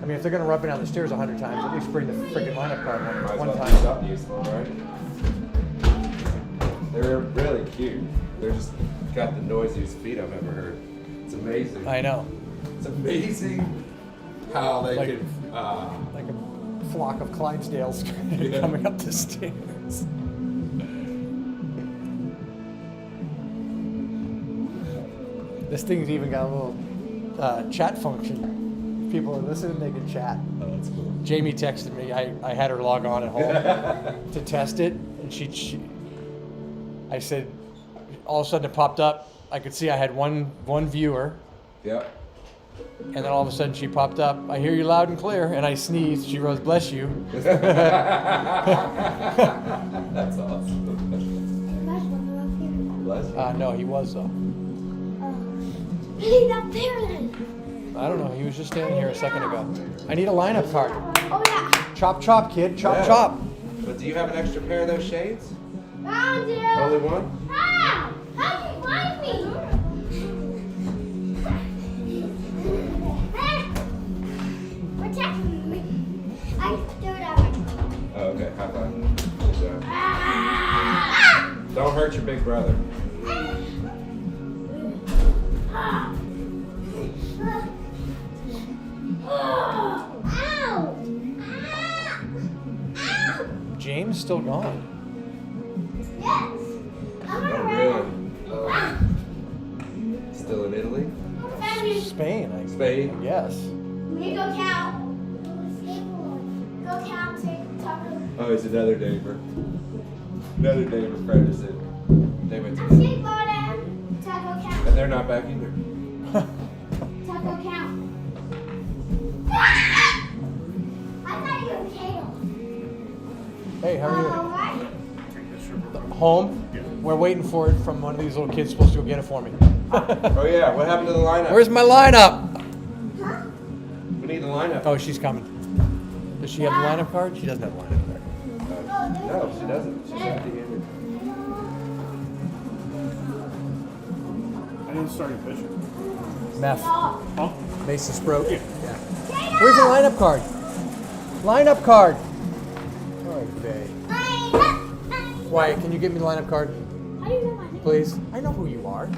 Speaker 1: I mean, if they're gonna run up and down the stairs 100 times, at least bring the freaking lineup card
Speaker 4: Might as
Speaker 1: one
Speaker 4: well do
Speaker 1: time.
Speaker 4: something useful, right? They're really cute. They're just got the noisiest feet I've ever heard. It's amazing.
Speaker 1: I know,
Speaker 4: It's amazing how they
Speaker 1: Like-
Speaker 4: can.
Speaker 1: like a flock of Clydesdales
Speaker 4: Yeah.
Speaker 1: coming up the stairs. This thing's even got a little chat function. If people are listening, they can chat.
Speaker 4: Oh, that's cool.
Speaker 1: Jamie texted me. I had her log on at home to test it, and she I said, all of a sudden it popped up. I could see I had one viewer,
Speaker 4: Yep.
Speaker 1: and then all of a sudden she popped up. I hear you loud and clear, and I sneezed. She wrote, "Bless you."
Speaker 4: That's awesome. Bless you.
Speaker 1: No, he was though.
Speaker 3: He's up there then.
Speaker 1: I don't know. He was just standing here a second ago. I need a lineup card.
Speaker 3: Oh yeah.
Speaker 1: Chop, chop, kid. Chop,
Speaker 4: Yeah.
Speaker 1: chop.
Speaker 4: But do you have an extra pair of those shades?
Speaker 3: Found you.
Speaker 4: Only one?
Speaker 3: How? How'd you find me? Protect me. I threw it out.
Speaker 4: Oh, okay. High five. Good job.
Speaker 3: Ah!
Speaker 4: Don't hurt your big brother.
Speaker 3: Ow! Ow! Ow!
Speaker 1: James still gone.
Speaker 3: Yes. I'm
Speaker 4: Oh,
Speaker 3: around.
Speaker 4: really? Still in Italy?
Speaker 1: Spain, I
Speaker 4: Spain?
Speaker 1: guess.
Speaker 3: We go count. Go count. Take taco.
Speaker 4: Oh, it's another neighbor. Another neighbor friend is in. They went to Italy.
Speaker 3: Skateboard and taco count.
Speaker 4: And they're not back either.
Speaker 3: Taco count. I thought you were Kale.
Speaker 1: Hey, how are you?
Speaker 3: Right?
Speaker 1: Home? We're waiting for it from one of these little kids supposed to go get it for me.
Speaker 4: Oh, yeah. What happened to the lineup?
Speaker 1: Where's my lineup?
Speaker 3: Huh?
Speaker 4: We need the lineup.
Speaker 1: Oh, she's coming. Does she have the lineup card? She doesn't have the lineup card.
Speaker 4: No, she doesn't. She's empty-handed.
Speaker 5: I didn't start fishing.
Speaker 1: Meth.
Speaker 5: Huh?
Speaker 1: Mason Sprout. Yeah. Where's the lineup card? Lineup card. Oh, babe. Wyatt, can you get me the lineup card,
Speaker 3: How do you know my name?
Speaker 1: please? I know who you are.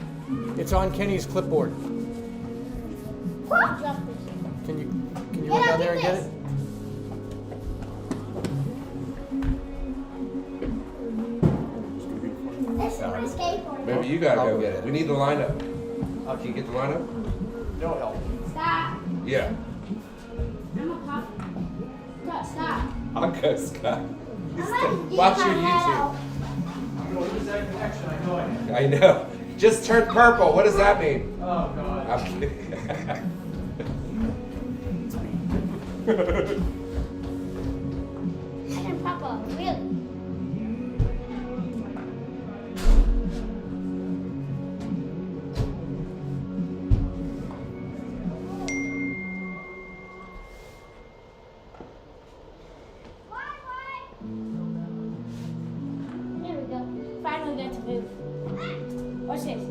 Speaker 1: It's on Kenny's clipboard.
Speaker 3: Drop this.
Speaker 1: Can you run down there and get it?
Speaker 3: This is my skateboard.
Speaker 4: Maybe you gotta
Speaker 1: I'll
Speaker 4: go
Speaker 1: go
Speaker 4: get
Speaker 1: get
Speaker 4: it.
Speaker 1: it.
Speaker 4: We need the lineup. Can you get the lineup?
Speaker 1: No help.
Speaker 3: Stop.
Speaker 4: Yeah.
Speaker 3: I'm a pop. Stop.
Speaker 4: I'll go, Scott.
Speaker 3: I'm gonna
Speaker 4: Watch
Speaker 3: use
Speaker 4: your
Speaker 3: my head
Speaker 4: YouTube.
Speaker 3: out.
Speaker 1: I'm gonna lose that connection. I know I am.
Speaker 4: I know. Just turn purple. What does that mean?
Speaker 1: Oh God.
Speaker 4: I'm kidding.
Speaker 3: I can pop up. Really? There we go. Finally got to move. What's this?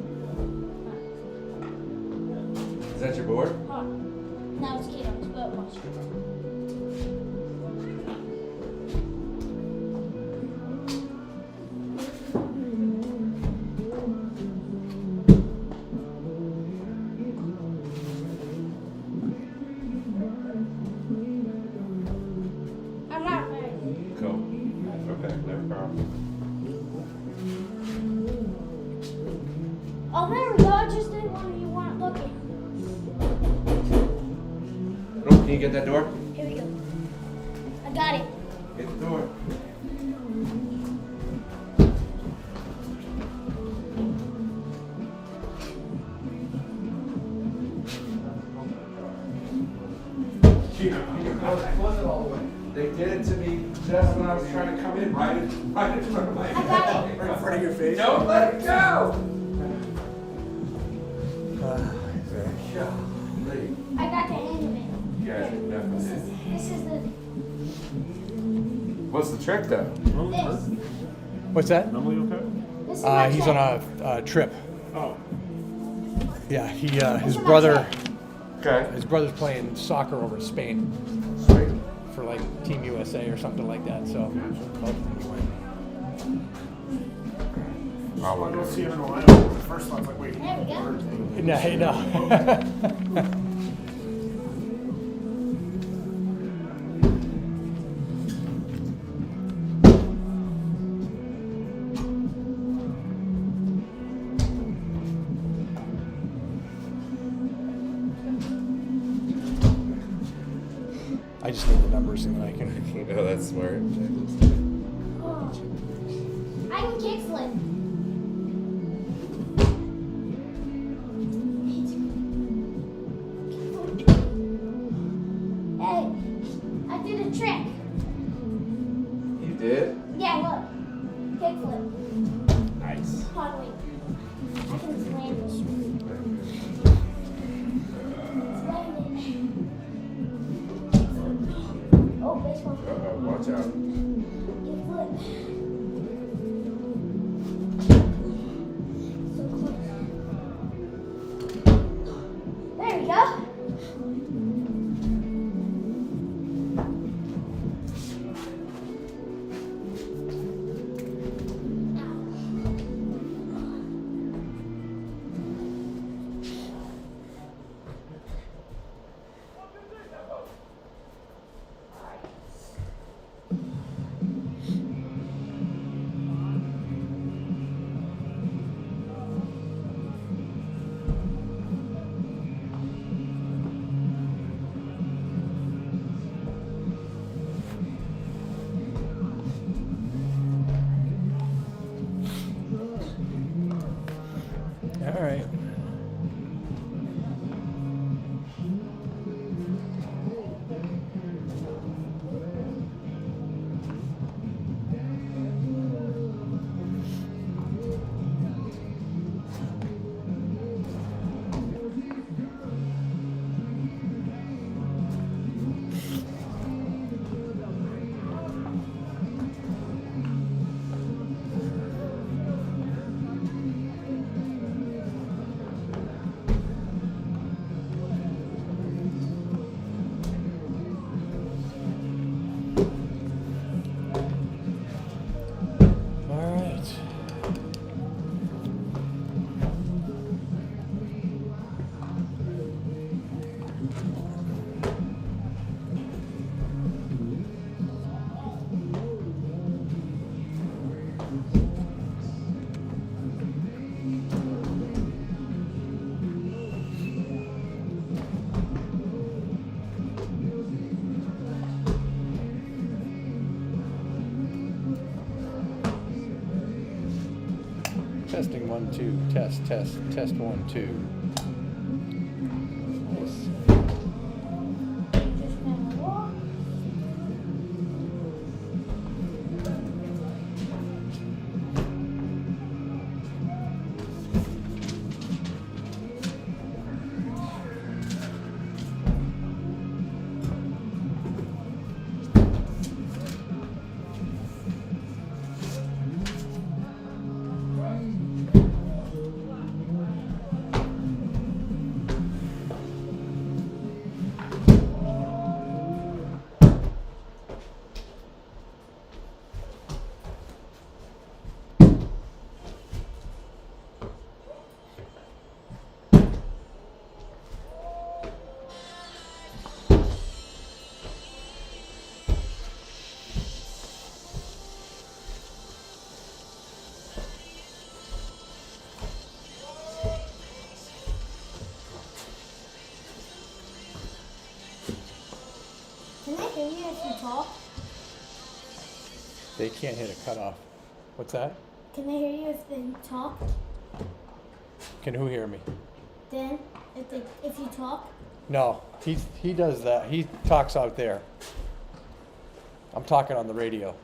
Speaker 4: Is that your board?
Speaker 3: Huh. No, it's Kato's, but watch it. I'm not ready.
Speaker 4: Cool. Okay, no problem.
Speaker 3: Oh, there we go. I just did one you weren't looking.
Speaker 4: Oh, can you get that door?
Speaker 3: Here we go. I got it.
Speaker 4: Get the door. They did it to me just when I was trying to come in, right in front of my
Speaker 3: I got it.
Speaker 1: In front of your face.
Speaker 4: Don't let it go!
Speaker 3: I got the end of it.
Speaker 4: You guys are definitely.
Speaker 3: This is the.
Speaker 4: What's the trick though?
Speaker 3: This.
Speaker 1: What's that?
Speaker 5: Normally okay?
Speaker 3: This is my
Speaker 1: He's
Speaker 3: trick.
Speaker 1: on a trip.
Speaker 5: Oh.
Speaker 1: Yeah, his
Speaker 3: is my
Speaker 1: brother.
Speaker 4: Okay.
Speaker 1: His brother's playing soccer over in Spain
Speaker 4: Sweet.
Speaker 1: for like Team USA or something like that. So both of them went.
Speaker 4: I'll
Speaker 5: Well, I
Speaker 4: look
Speaker 5: don't
Speaker 4: at
Speaker 5: see
Speaker 4: it.
Speaker 5: it in the lineup. The first one's like, wait.
Speaker 3: There we go.
Speaker 1: No, no. I just need the numbers and then I can.
Speaker 4: Oh, that's smart.
Speaker 3: Oh. I can kickflip. Hey, I did a trick.
Speaker 4: You did?
Speaker 3: Yeah, look. Kickflip.
Speaker 4: Nice.
Speaker 3: Hold on, wait. I can just land this. It's landing. Oh, baseball.
Speaker 4: Uh-oh, watch out.
Speaker 3: Kickflip. So close. There we go.
Speaker 1: All right. All right. Testing 1 2. Test 1 2. Nice.
Speaker 3: Just gonna walk. Can I hear you if you talk?
Speaker 1: They can't hit a cutoff. What's that?
Speaker 3: Can I hear you if they talk?
Speaker 1: Can who hear me?
Speaker 3: Then, if you talk?
Speaker 1: No, he does that. He talks out there. I'm talking on the radio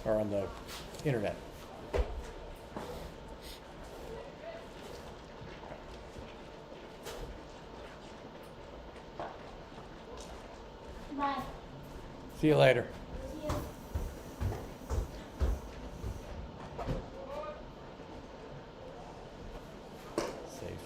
Speaker 1: or on the internet.
Speaker 3: Bye.
Speaker 1: See you later.
Speaker 3: See you.
Speaker 1: Safe.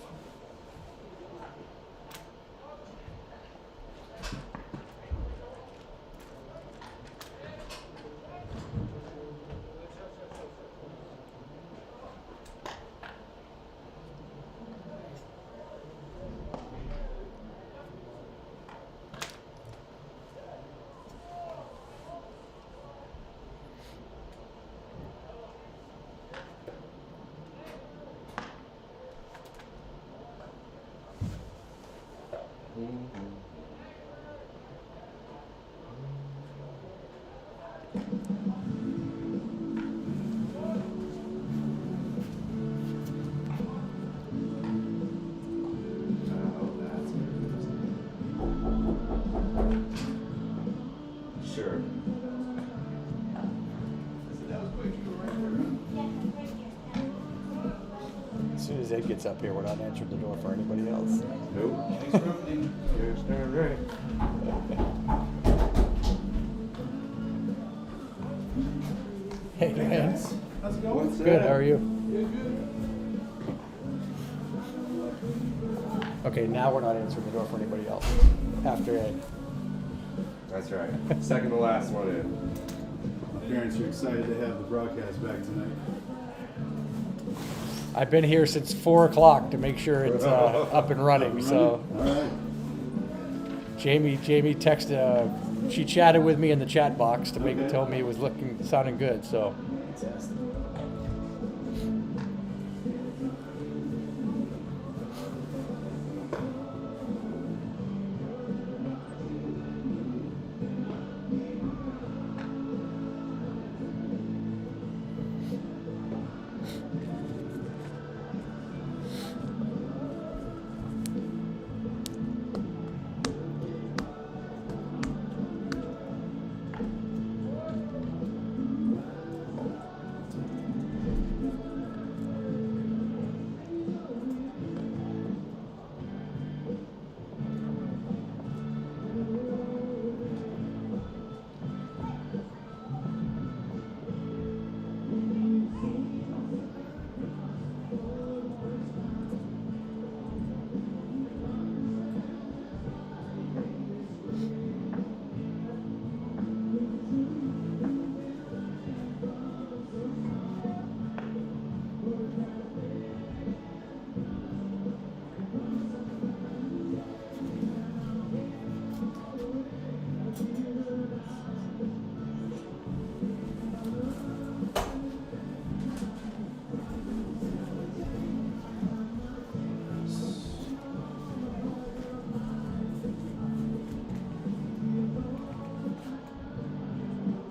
Speaker 4: Sure.
Speaker 1: As soon as Ed gets up here, we're not answering the door for anybody else.
Speaker 4: Nope. You're darn right.
Speaker 1: Hey, man.
Speaker 5: How's it going?
Speaker 4: What's
Speaker 1: Good,
Speaker 4: that?
Speaker 1: how are you?
Speaker 5: Yeah, good.
Speaker 1: Okay, now we're not answering the door for anybody else. After Ed.
Speaker 4: That's right. Second to last one in.
Speaker 5: Parents are excited to have the broadcast back tonight.
Speaker 1: I've been here since 4 o'clock to make sure it's up and running. So
Speaker 5: All right.
Speaker 1: Jamie texted. She chatted with me in the chat box to
Speaker 5: Okay.
Speaker 1: tell me it was sounding good. So
Speaker 5: Fantastic.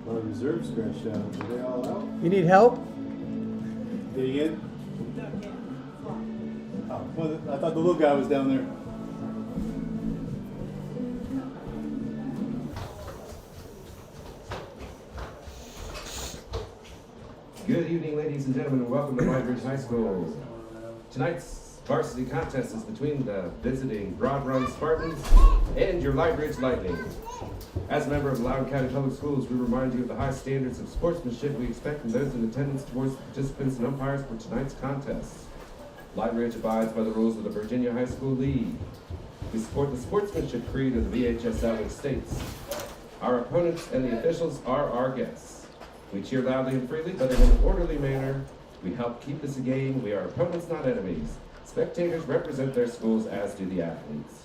Speaker 5: Our reserve scratched out. Are they all out?
Speaker 1: you need help?
Speaker 5: Did he get? Oh, well, I thought the little guy was down there.
Speaker 4: Good evening, ladies and gentlemen, and welcome to Lightridge High School. Tonight's varsity contest is between the visiting Broad Run Spartans and your Lightridge Lightning. As a member of Loudoun County Public Schools, we remind you of the high standards of sportsmanship we expect from those in attendance towards the participants and umpires for tonight's contest. Lightridge abides by the rules of the Virginia High School League. We support the sportsmanship creed of the VHSL, which states, "Our opponents and the officials are our guests. We cheer loudly and freely, but in an orderly manner. We help keep this a game. We are opponents, not enemies. Spectators represent their schools, as do the athletes."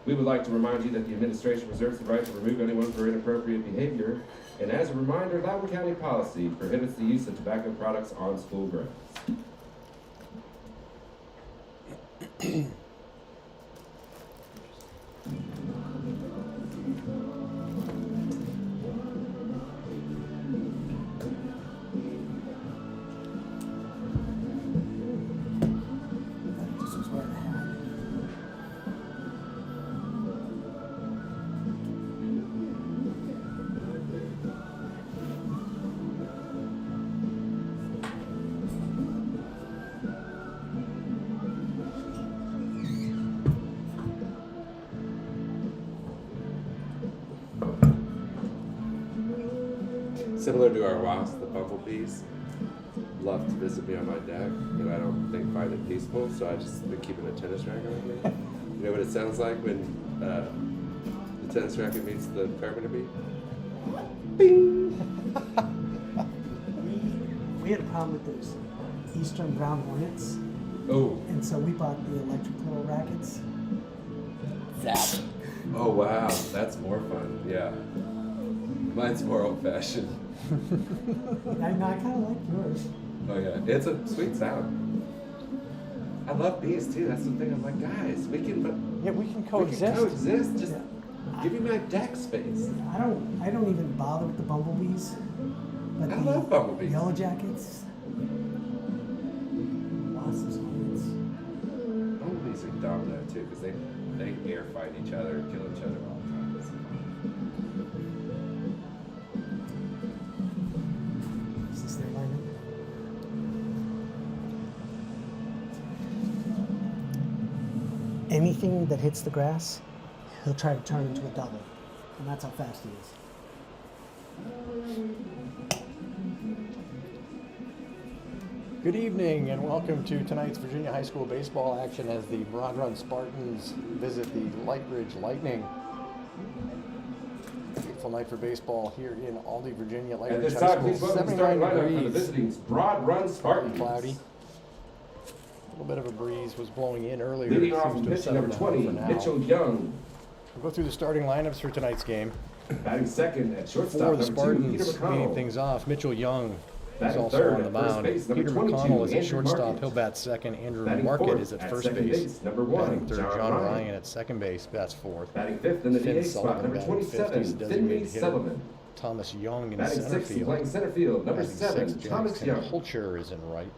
Speaker 4: We would like to remind you that the administration reserves the right to remove anyone for inappropriate behavior, and as a reminder, Loudoun County policy prohibits the use of tobacco products on school grounds. similar to our wasps, the bumblebees love to visit me on my deck, and I don't find it peaceful, so I just been keeping a tennis racket with me. You know what it sounds like when the tennis racket meets the carpenter bee? Bing!
Speaker 6: We had a problem with those Eastern brown hornets,
Speaker 4: Oh.
Speaker 6: and so we bought the electric little rackets.
Speaker 1: Zap.
Speaker 4: Oh wow, that's more fun. Yeah. Mine's more old-fashioned.
Speaker 6: I kind of like yours.
Speaker 4: Oh yeah, it's a sweet sound. I love bees too. That's the thing. I'm like, guys, we can
Speaker 1: coexist.
Speaker 4: coexist. Just
Speaker 6: Yeah.
Speaker 4: give me my deck space.
Speaker 6: I don't even bother with the bumblebees. But
Speaker 4: I
Speaker 6: the
Speaker 4: love bumblebees.
Speaker 6: Yellow jackets, wasps, hornets.
Speaker 4: Bumblebees are dumb though too, because they air fight each other, kill each other all the time. It's
Speaker 6: Is this their lineup? Anything that hits the grass, he'll try to turn into a double, and that's how fast he is.
Speaker 1: Good evening and welcome to tonight's Virginia High School baseball action as the Broad Run Spartans visit the Lightridge Lightning. Beautiful night for baseball here in Aldie, Virginia.
Speaker 4: At
Speaker 1: Lightridge
Speaker 4: this
Speaker 1: High
Speaker 4: time,
Speaker 1: School,
Speaker 4: please welcome the
Speaker 1: 79
Speaker 4: starting lineup for the
Speaker 1: degrees.
Speaker 4: visiting Broad Run Spartans.
Speaker 1: Cloudy. A little bit of a breeze was blowing in earlier.
Speaker 4: Leading
Speaker 1: It
Speaker 4: off
Speaker 1: seems
Speaker 4: in
Speaker 1: to have
Speaker 4: pitching number
Speaker 1: settled
Speaker 4: 20,
Speaker 1: down for now.
Speaker 4: Mitchell Young.
Speaker 1: We'll go through the starting lineups for tonight's game.
Speaker 4: Batting second at shortstop,
Speaker 1: For the
Speaker 4: number 2, Peter
Speaker 1: Spartans, leading
Speaker 4: McConnell.
Speaker 1: things off, Mitchell Young is
Speaker 4: Batting
Speaker 1: also
Speaker 4: third
Speaker 1: on the
Speaker 4: at first
Speaker 1: mound.
Speaker 4: base, number
Speaker 1: Peter
Speaker 4: 22,
Speaker 1: McConnell is at
Speaker 4: Andrew
Speaker 1: shortstop.
Speaker 4: Market.
Speaker 1: He'll bat second. Andrew
Speaker 4: Batting
Speaker 1: Market
Speaker 4: fourth
Speaker 1: is at
Speaker 4: at
Speaker 1: first
Speaker 4: second
Speaker 1: base.
Speaker 4: base, number 1,
Speaker 1: Batting third,
Speaker 4: John
Speaker 1: John
Speaker 4: Ryan.
Speaker 1: Ryan at second base. Bats fourth.
Speaker 4: Batting fifth in the
Speaker 1: Finn
Speaker 4: DH spot,
Speaker 1: Sullivan
Speaker 4: number
Speaker 1: batting fifth.
Speaker 4: 27,
Speaker 1: He's designated
Speaker 4: Finley
Speaker 1: hitter.
Speaker 4: Sullivan.
Speaker 1: Thomas Young in
Speaker 4: Batting
Speaker 1: center
Speaker 4: sixth and
Speaker 1: field.
Speaker 4: playing center field, number
Speaker 1: Batting
Speaker 4: 7,
Speaker 1: sixth,
Speaker 4: Thomas
Speaker 1: Jackson
Speaker 4: Young.
Speaker 1: Holcher is in right.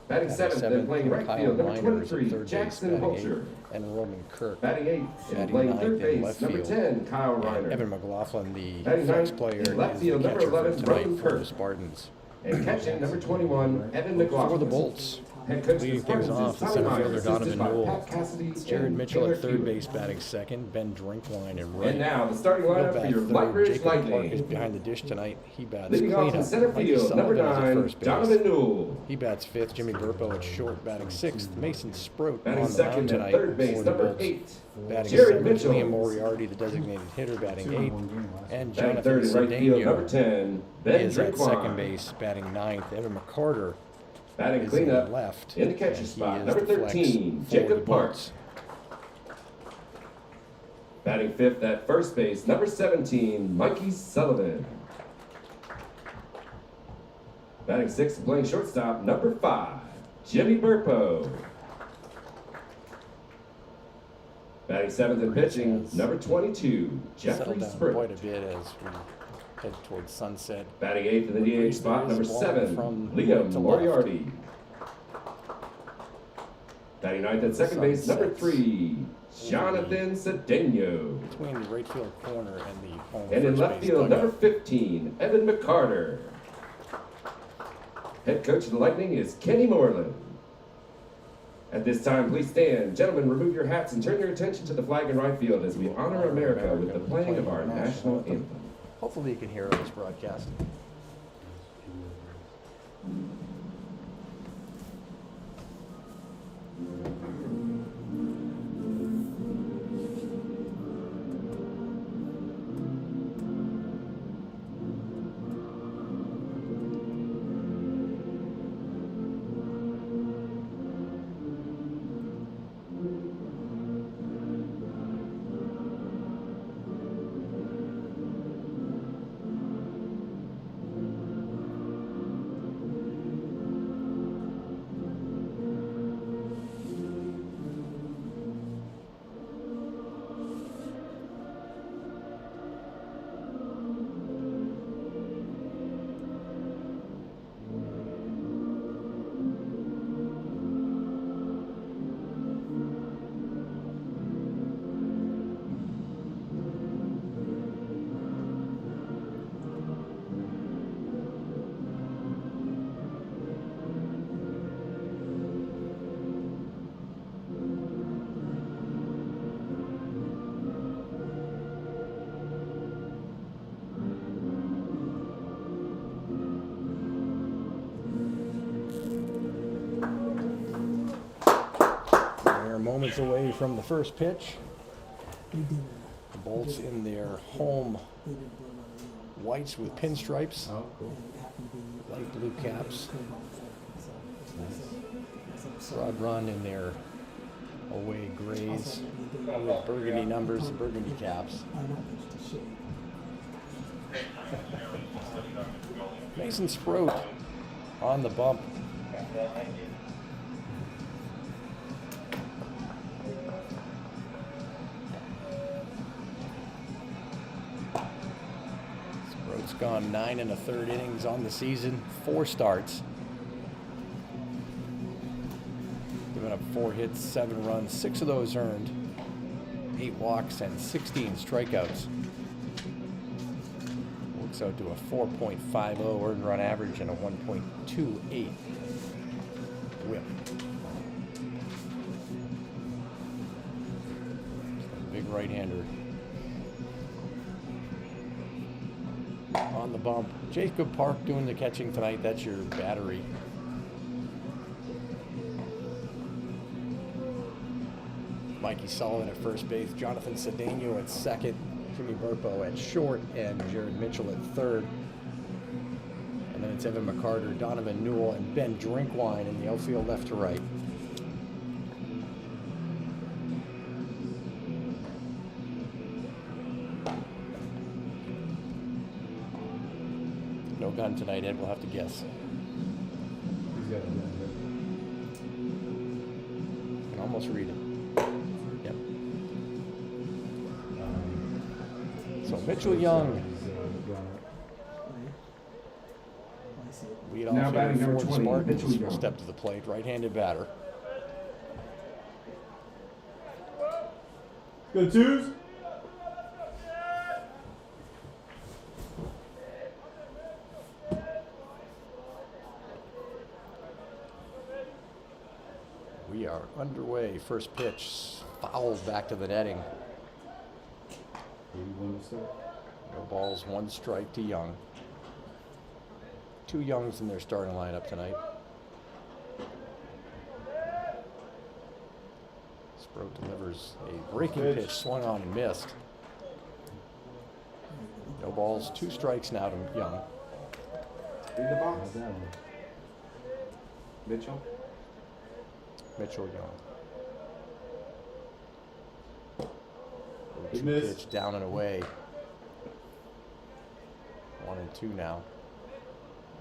Speaker 4: Batting seventh and playing right
Speaker 1: Kyle
Speaker 4: field, number
Speaker 1: Miner is at
Speaker 4: 23,
Speaker 1: third base.
Speaker 4: Jackson
Speaker 1: Batting
Speaker 4: Holcher.
Speaker 1: eighth, and Roman Kirk.
Speaker 4: Batting eighth and
Speaker 1: Batting
Speaker 4: playing
Speaker 1: ninth
Speaker 4: third
Speaker 1: in
Speaker 4: base,
Speaker 1: left
Speaker 4: number
Speaker 1: field.
Speaker 4: 10, Kyle
Speaker 1: And
Speaker 4: Reiner.
Speaker 1: Evan McLaughlin, the
Speaker 4: Batting
Speaker 1: flex
Speaker 4: ninth
Speaker 1: player,
Speaker 4: in left
Speaker 1: is
Speaker 4: field,
Speaker 1: the
Speaker 4: number
Speaker 1: catcher for
Speaker 4: 11,
Speaker 1: tonight
Speaker 4: Roman
Speaker 1: for the
Speaker 4: Kirk.
Speaker 1: Spartans.
Speaker 4: And catching, number 21, Evan McLaughlin.
Speaker 1: For the Bolts,
Speaker 4: Head coach of
Speaker 1: leading
Speaker 4: the
Speaker 1: things
Speaker 4: Spartans
Speaker 1: off,
Speaker 4: is
Speaker 1: the
Speaker 4: Tommy
Speaker 1: center
Speaker 4: Meyer,
Speaker 1: fielder
Speaker 4: assisted
Speaker 1: Donovan
Speaker 4: by
Speaker 1: Newell.
Speaker 4: Pat Cassidy
Speaker 1: Jared
Speaker 4: and
Speaker 1: Mitchell
Speaker 4: Taylor
Speaker 1: at third
Speaker 4: Hewitt.
Speaker 1: base, batting second. Ben Drinkline in right.
Speaker 4: And now the starting
Speaker 1: He'll
Speaker 4: lineup
Speaker 1: bat
Speaker 4: for your
Speaker 1: third.
Speaker 4: Lightridge
Speaker 1: Jacob Clark is
Speaker 4: Lightning.
Speaker 1: behind the dish tonight. He bats
Speaker 4: Leading off in
Speaker 1: cleanup.
Speaker 4: center
Speaker 1: Mikey
Speaker 4: field, number
Speaker 1: Sullivan is at
Speaker 4: 9,
Speaker 1: first base.
Speaker 4: Donovan Newell.
Speaker 1: He bats fifth. Jimmy Burpo at short, batting sixth. Mason Sproat
Speaker 4: Batting
Speaker 1: on the mound
Speaker 4: second at
Speaker 1: tonight
Speaker 4: third
Speaker 1: for
Speaker 4: base,
Speaker 1: the
Speaker 4: number
Speaker 1: Bolts.
Speaker 4: 8,
Speaker 1: Batting
Speaker 4: Jared
Speaker 1: seventh,
Speaker 4: Mitchell.
Speaker 1: Liam Moriarty, the designated hitter, batting eighth. And
Speaker 4: Batting
Speaker 1: Jonathan
Speaker 4: third in right field, number
Speaker 1: Cedeno
Speaker 4: 10, Ben
Speaker 1: is at second
Speaker 4: Drinkline.
Speaker 1: base, batting ninth. Evan McCarter
Speaker 4: Batting
Speaker 1: is
Speaker 4: cleanup
Speaker 1: in left.
Speaker 4: in the catcher's
Speaker 1: and he
Speaker 4: spot,
Speaker 1: is
Speaker 4: number
Speaker 1: the flex
Speaker 4: 13,
Speaker 1: for the
Speaker 4: Jacob Park.
Speaker 1: Bolts.
Speaker 4: Batting fifth at first base, number 17, Mikey Sullivan. Batting sixth and playing shortstop, number 5, Jimmy Burpo. Batting seventh and pitching,
Speaker 1: Has
Speaker 4: number 22, Jeffrey
Speaker 1: Settled down
Speaker 4: Spritt.
Speaker 1: quite a bit as we head towards sunset.
Speaker 4: Batting eighth in the DH spot, number
Speaker 1: Breeze
Speaker 4: 7,
Speaker 1: from
Speaker 4: Liam
Speaker 1: right to
Speaker 4: Moriarty. Batting ninth at second base, number
Speaker 1: Sunsets.
Speaker 4: 3, Jonathan Cedeno.
Speaker 1: Between the right field corner and the home
Speaker 4: And in
Speaker 1: first
Speaker 4: left
Speaker 1: base
Speaker 4: field,
Speaker 1: dugout.
Speaker 4: number 15, Evan McCarter. Head coach of the Lightning is Kenny Moreland. At this time, please stand. Gentlemen, remove your hats and turn your attention to the flag in right field as we honor America with the playing of our national anthem.
Speaker 1: Hopefully you can hear this broadcast. moments away from the first pitch.
Speaker 6: They did.
Speaker 1: The Bolts in their home
Speaker 6: They did blow by the wheel.
Speaker 1: whites with pinstripes,
Speaker 5: Oh, cool.
Speaker 6: And it happened to be
Speaker 1: light blue caps.
Speaker 6: So,
Speaker 1: Broad Run in their away grays
Speaker 6: also,
Speaker 1: with burgundy numbers and burgundy caps.
Speaker 6: not pitched to shade.
Speaker 1: Mason Sproat on the bump. Sproat's gone 9 1/3 innings on the season, 4 starts. Given up 4 hits, 7 runs, 6 of those earned, 8 walks, and 16 strikeouts. Works out to a 4.50 earned run average and a 1.28 whip. Big right-hander. On the bump. Jacob Park doing the catching tonight. That's your battery. Mikey Sullivan at first base, Jonathan Cedeno at second, Jimmy Burpo at short, and Jared Mitchell at third. And then it's Evan McCarter, Donovan Newell, and Ben Drinkwine in the outfield left to right. No gun tonight, Ed. We'll have to guess.
Speaker 5: He's got it down
Speaker 1: You can almost read it. Yep. So Mitchell Young,
Speaker 6: I see it.
Speaker 1: lead
Speaker 4: Now
Speaker 1: off
Speaker 4: batting
Speaker 1: here
Speaker 4: number
Speaker 1: for the
Speaker 4: 20,
Speaker 1: Spartans.
Speaker 4: Mitchell Young.
Speaker 1: Will step to the plate, right-handed batter.
Speaker 5: Go twos.
Speaker 1: We are underway. First pitch, fouled back to the netting.
Speaker 5: 81 to start.
Speaker 1: No balls, 1 strike to Young. 2 Youngs in their starting lineup tonight. Sproat delivers a breaking pitch, swung on and missed. No balls, 2 strikes now to Young.
Speaker 4: In the box.
Speaker 5: How's that one?
Speaker 4: Mitchell.
Speaker 1: Mitchell Young.
Speaker 5: Good
Speaker 1: 2
Speaker 5: miss.
Speaker 1: pitch down and away. 1 and 2 now.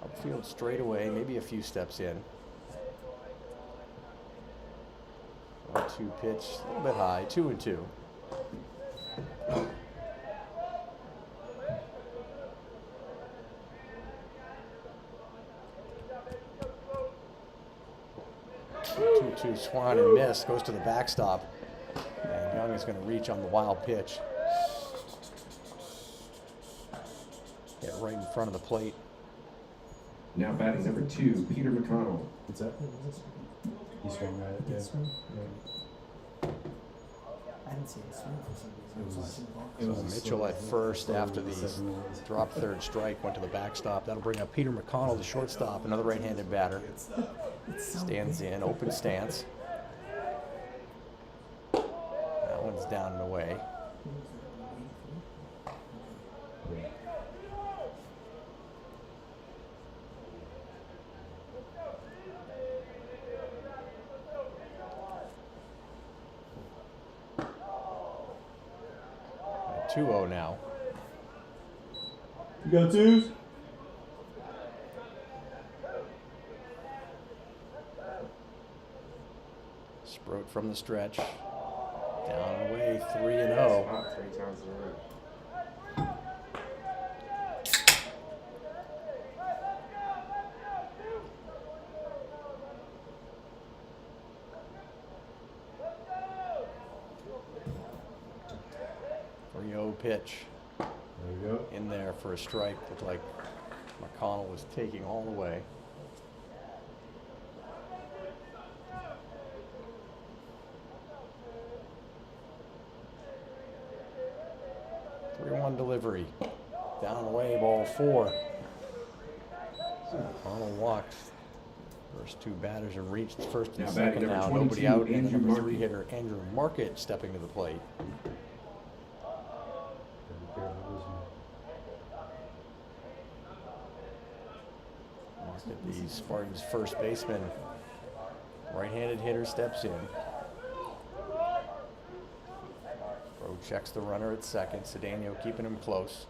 Speaker 1: Upfield straight away, maybe a few steps in. 1-2 pitch, a little bit high, 2 and 2. Two Swan and miss, goes to the backstop. And Young is going to reach on the wild pitch. Get right in front of the plate.
Speaker 4: Now batting number 2, Peter McConnell.
Speaker 5: What's that? He swung right at
Speaker 6: Did
Speaker 5: that.
Speaker 6: swing?
Speaker 5: Yeah.
Speaker 6: I didn't see it swing for some reason. I was
Speaker 5: It was-
Speaker 6: watching the ball.
Speaker 5: It
Speaker 1: So
Speaker 5: was a
Speaker 1: Mitchell
Speaker 5: slow-
Speaker 1: at first
Speaker 5: slow
Speaker 1: after
Speaker 5: one,
Speaker 1: the
Speaker 5: second one was-
Speaker 1: drop third strike, went to the backstop. That'll bring up Peter McConnell, the shortstop, another right-handed batter.
Speaker 6: It's so
Speaker 1: Stands
Speaker 6: big.
Speaker 1: in, open stance. That one's down and away.
Speaker 5: Yeah.
Speaker 1: At 2-0 now.
Speaker 5: You got twos?
Speaker 1: Sproat from the stretch. Down and away, 3-0.
Speaker 4: Spot 3 times in a row.
Speaker 1: Pitch
Speaker 5: There you go.
Speaker 1: in there for a strike. Looked like McConnell was taking all the way. Three-one delivery. Down and away, ball 4. So McConnell walked First two batters have reached first and
Speaker 4: Now
Speaker 1: second
Speaker 4: batting number
Speaker 1: now. Nobody
Speaker 4: 22,
Speaker 1: out. And the
Speaker 4: Andrew
Speaker 1: number 3
Speaker 4: Markey.
Speaker 1: hitter, Andrew Market, stepping to the plate. Market, the Spartans' first baseman. Right-handed hitter steps in. Rowe checks the runner at second. Cedeno keeping him close.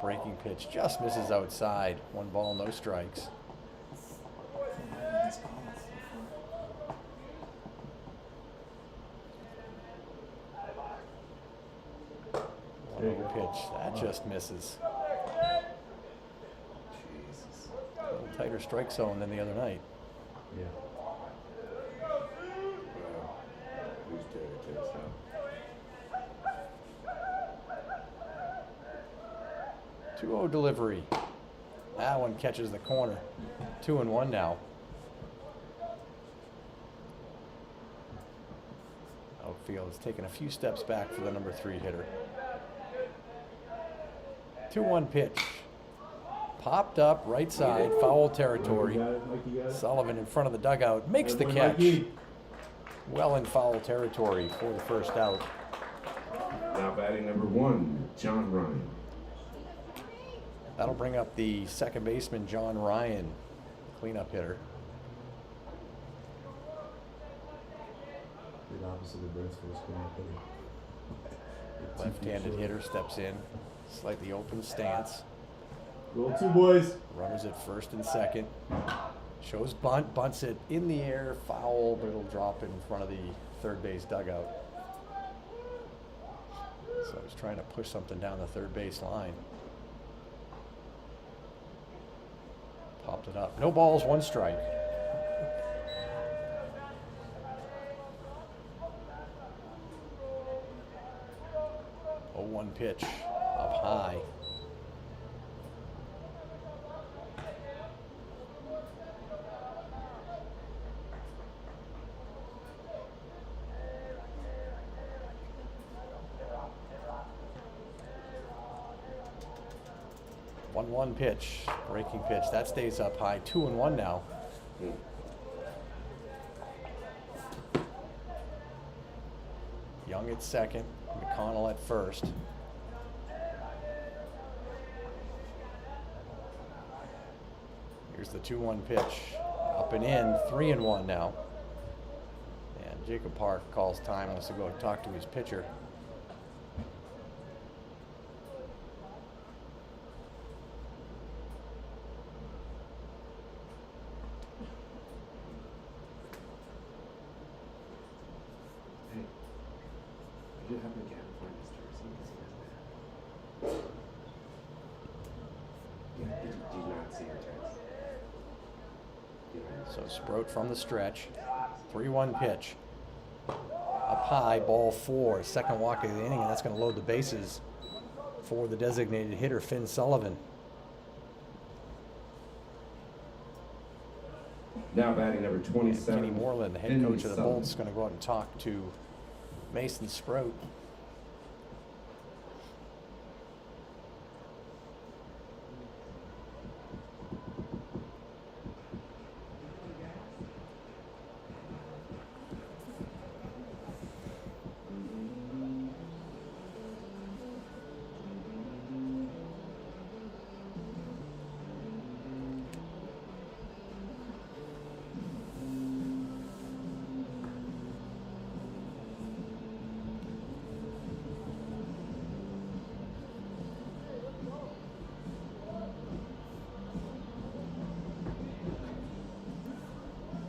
Speaker 1: Breaking pitch just misses outside. 1 ball, no strikes. Pitch. That just misses.
Speaker 4: Jesus.
Speaker 1: A little tighter strike zone than the other night.
Speaker 4: Yeah. Well, who's doing it so?
Speaker 1: 2-0 delivery. That one catches the corner. 2-1 now. Outfield is taking a few steps back for the number 3 hitter. 2-1 pitch. Popped up, right side, foul territory. Sullivan in front of the dugout makes the catch. Well in foul territory for the first out.
Speaker 4: Now batting number 1, John Ryan.
Speaker 1: That'll bring up the second baseman, John Ryan, cleanup hitter.
Speaker 5: The opposite of Brent's first game.
Speaker 1: Left-handed hitter steps in, slightly open stance.
Speaker 5: Roll 2, boys.
Speaker 1: Runners at first and second. Shows bunt, bunts it in the air, foul, but it'll drop in front of the third base dugout. So he's trying to push something down the third base line. Popped it up. No balls, 1 strike. Oh, 1 pitch up high. One pitch, breaking pitch. That stays up high. 2-1 now. Young at second, McConnell at first. Here's the 2-1 pitch. Up and in, 3-1 now. And Jacob Park calls time, wants to go talk to his pitcher.
Speaker 4: You have McGann for this jersey because he has that. Yeah, did you not see her text? Yeah.
Speaker 1: So Sproat from the stretch. 3-1 pitch. Up high, ball 4. Second walk of the inning, and that's going to load the bases for the designated hitter, Finn Sullivan.
Speaker 4: Now batting number 27.
Speaker 1: Kenny Moreland, the head
Speaker 4: Finn
Speaker 1: coach of the
Speaker 4: Sullivan.
Speaker 1: Bolts, is going to go out and talk to Mason Sproat.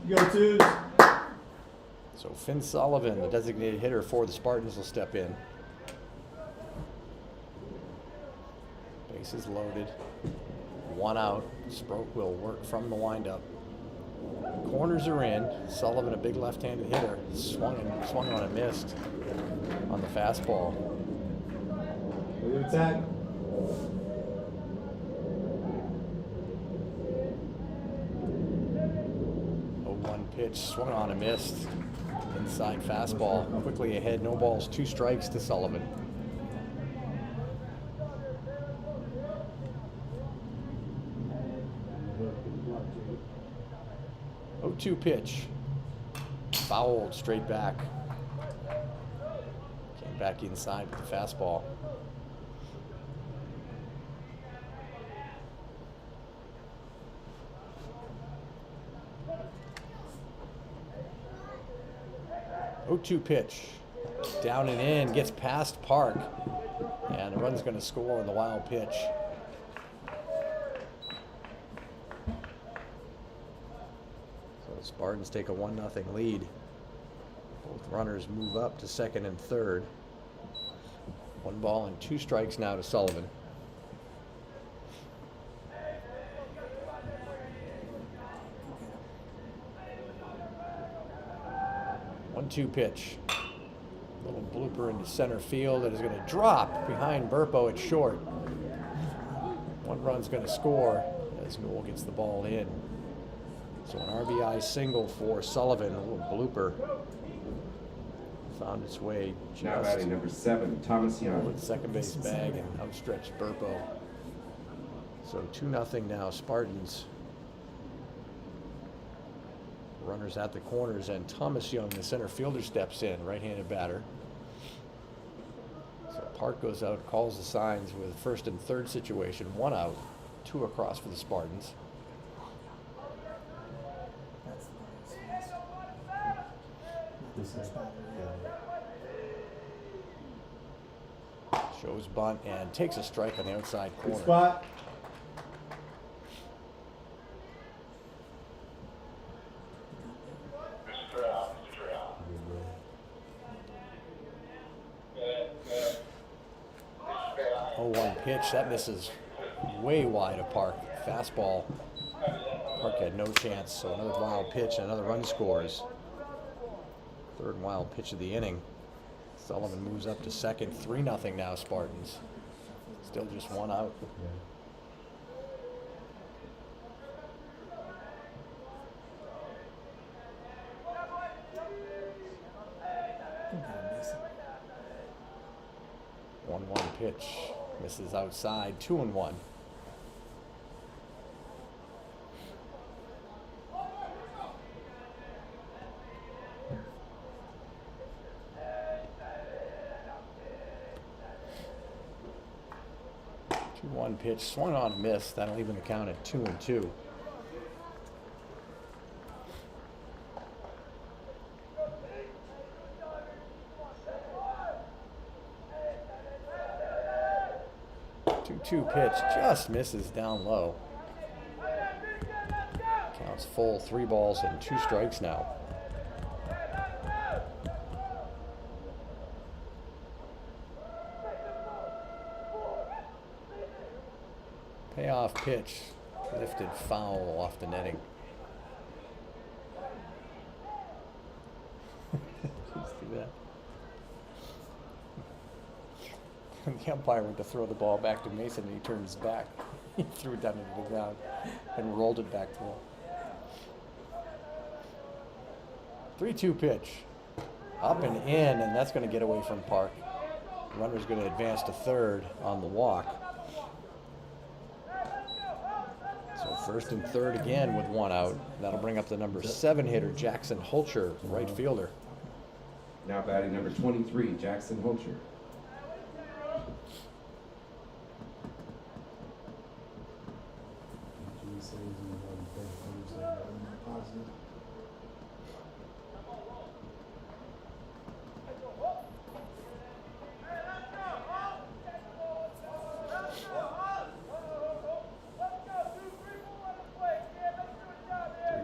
Speaker 5: You go 2.
Speaker 1: So Finn Sullivan, the designated hitter for the Spartans, will step in. Bases loaded. 1 out. Sproat will work from the windup. Corners are in. Sullivan, a big left-handed hitter, swung on and missed on the fastball.
Speaker 5: Ready to attack.
Speaker 1: 0-1 pitch, swung on and missed. Inside fastball, quickly ahead, no balls, 2 strikes to Sullivan. 0-2 pitch. Fouled straight back. Came back inside with the fastball. Oh-2 pitch. Down and in, gets past Park. And the run's going to score on the wild pitch. So the Spartans take a 1-0 lead. Both runners move up to second and third. 1 ball and 2 strikes now to Sullivan. One-two pitch. Little blooper into center field that is going to drop behind Burpo at short. 1 run's going to score as Newell gets the ball in. So an RBI single for Sullivan, a little blooper. Found its way
Speaker 4: Now
Speaker 1: just
Speaker 4: batting number 7, Thomas
Speaker 1: over
Speaker 4: Young.
Speaker 1: the second base bag and outstretched Burpo. So 2-0 now, Spartans. Runners at the corners, and Thomas Young, the center fielder, steps in, right-handed batter. So Park goes out, calls the signs with first and third situation, 1 out, 2 across for the Spartans.
Speaker 6: That's the biggest. Not the first batter.
Speaker 1: Shows bunt and takes a strike on the outside
Speaker 5: Good
Speaker 1: corner.
Speaker 5: spot.
Speaker 1: Oh, 1 pitch, that misses way wide of Park. Fastball. Park had no chance, so another wild pitch, another run scores. Third wild pitch of the inning. Sullivan moves up to second, 3-0 now, Spartans. Still just 1 out.
Speaker 6: Okay, decent.
Speaker 1: 1-1 pitch. Misses outside, 2-1. One pitch, swung on, missed. That'll even count at 2-2. Two pitch, just misses down low. Counts full, 3 balls and 2 strikes now. Payoff pitch, lifted foul off the netting. See that? The umpire went to throw the ball back to Mason and he turned his back. He threw it down into the ground and rolled it back to him. 3-2 pitch. Up and in, and that's going to get away from Park. Runner's going to advance to third on the walk. So first and third again with 1 out. That'll bring up the number 7 hitter, Jackson Hulcher, right fielder.
Speaker 4: Now batting number 23, Jackson Holcher.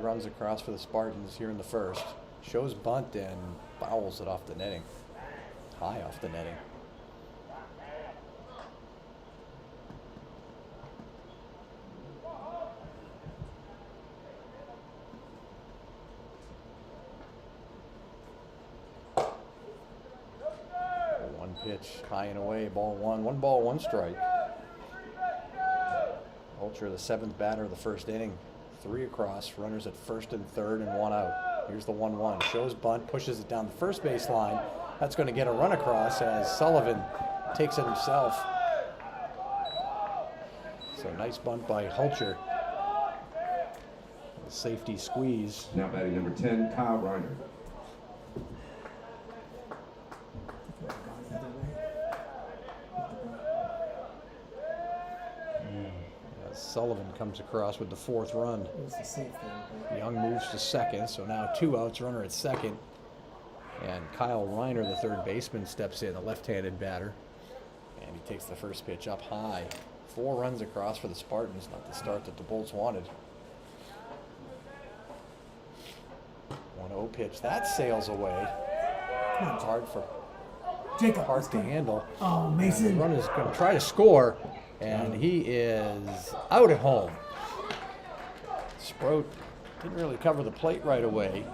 Speaker 1: Runs across for the Spartans here in the first. Shows bunt and fouls it off the netting. High off the netting. One pitch, high and away, ball 1. 1 ball, 1 strike. Ultra, the 7th batter of the first inning. 3 across, runners at first and third and 1 out. Here's the 1-1. Shows bunt, pushes it down the first base line. That's going to get a run across as Sullivan takes it himself. So nice bunt by Hulcher. Safety squeeze.
Speaker 4: Now batting number 10, Kyle Reiner.
Speaker 1: Sullivan comes across with the 4th run.
Speaker 6: It was the safe thing.
Speaker 1: Young moves to second, so now 2 outs, runner at second. And Kyle Reiner, the 3rd baseman, steps in, a left-handed batter. And he takes the first pitch up high. 4 runs across for the Spartans, not the start that the Bolts wanted. 1-0 pitch, that sails away. Hard for
Speaker 6: Jacob.
Speaker 1: Park to handle.
Speaker 6: Oh,
Speaker 1: And
Speaker 6: Mason.
Speaker 1: the runner's going to try to score, and he is out at home. Sproat didn't really cover the plate right away,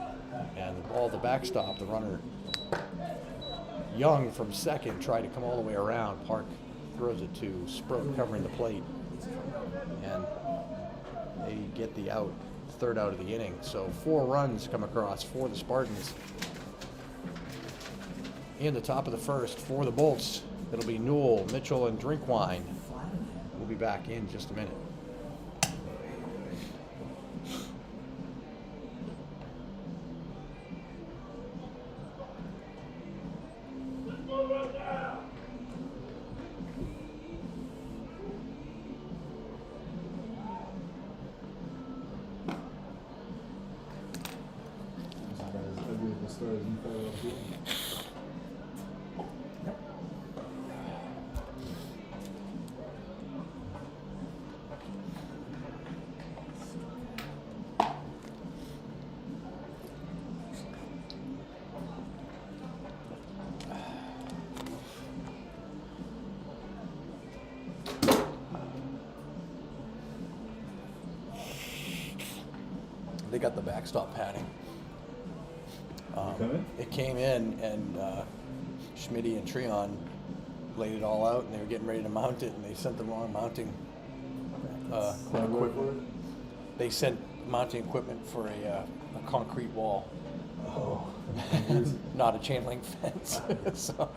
Speaker 1: and the ball, the backstop, the runner Young from second tried to come all the way around. Park throws it to Sproat covering the plate, and they get the out, 3rd out of the inning. So 4 runs come across for the Spartans. In the top of the 1st for the Bolts, it'll be Newell, Mitchell, and Drinkwine. We'll be back in just a minute.
Speaker 5: As ugly of a start as you thought it would be.
Speaker 1: They got the backstop padding.
Speaker 5: Coming?
Speaker 1: It came in, and Schmitty and Treon laid it all out, and they were getting ready to mount it, and they sent the wrong mounting equipment. They sent mounting equipment for a concrete wall,
Speaker 5: Oh.
Speaker 1: not a chain link fence. So,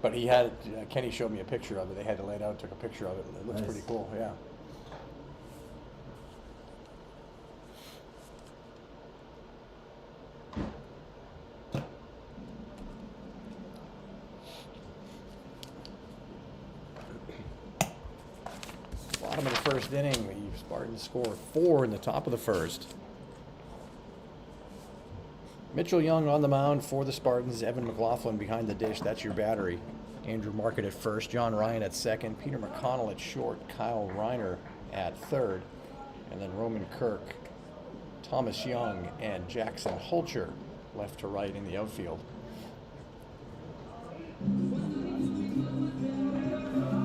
Speaker 1: but he had Kenny showed me a picture of it. They had to lay it out, took a picture of it. It looks
Speaker 5: Nice.
Speaker 1: pretty cool. Yeah. Bottom of the 1st inning, the Spartans score 4 in the top of the 1st. Mitchell Young on the mound for the Spartans. Evan McLaughlin behind the dish. That's your battery. Andrew Market at 1st. John Ryan at 2nd. Peter McConnell at short. Kyle Reiner at 3rd. And then Roman Kirk, Thomas Young, and Jackson Holcher left to right in the outfield.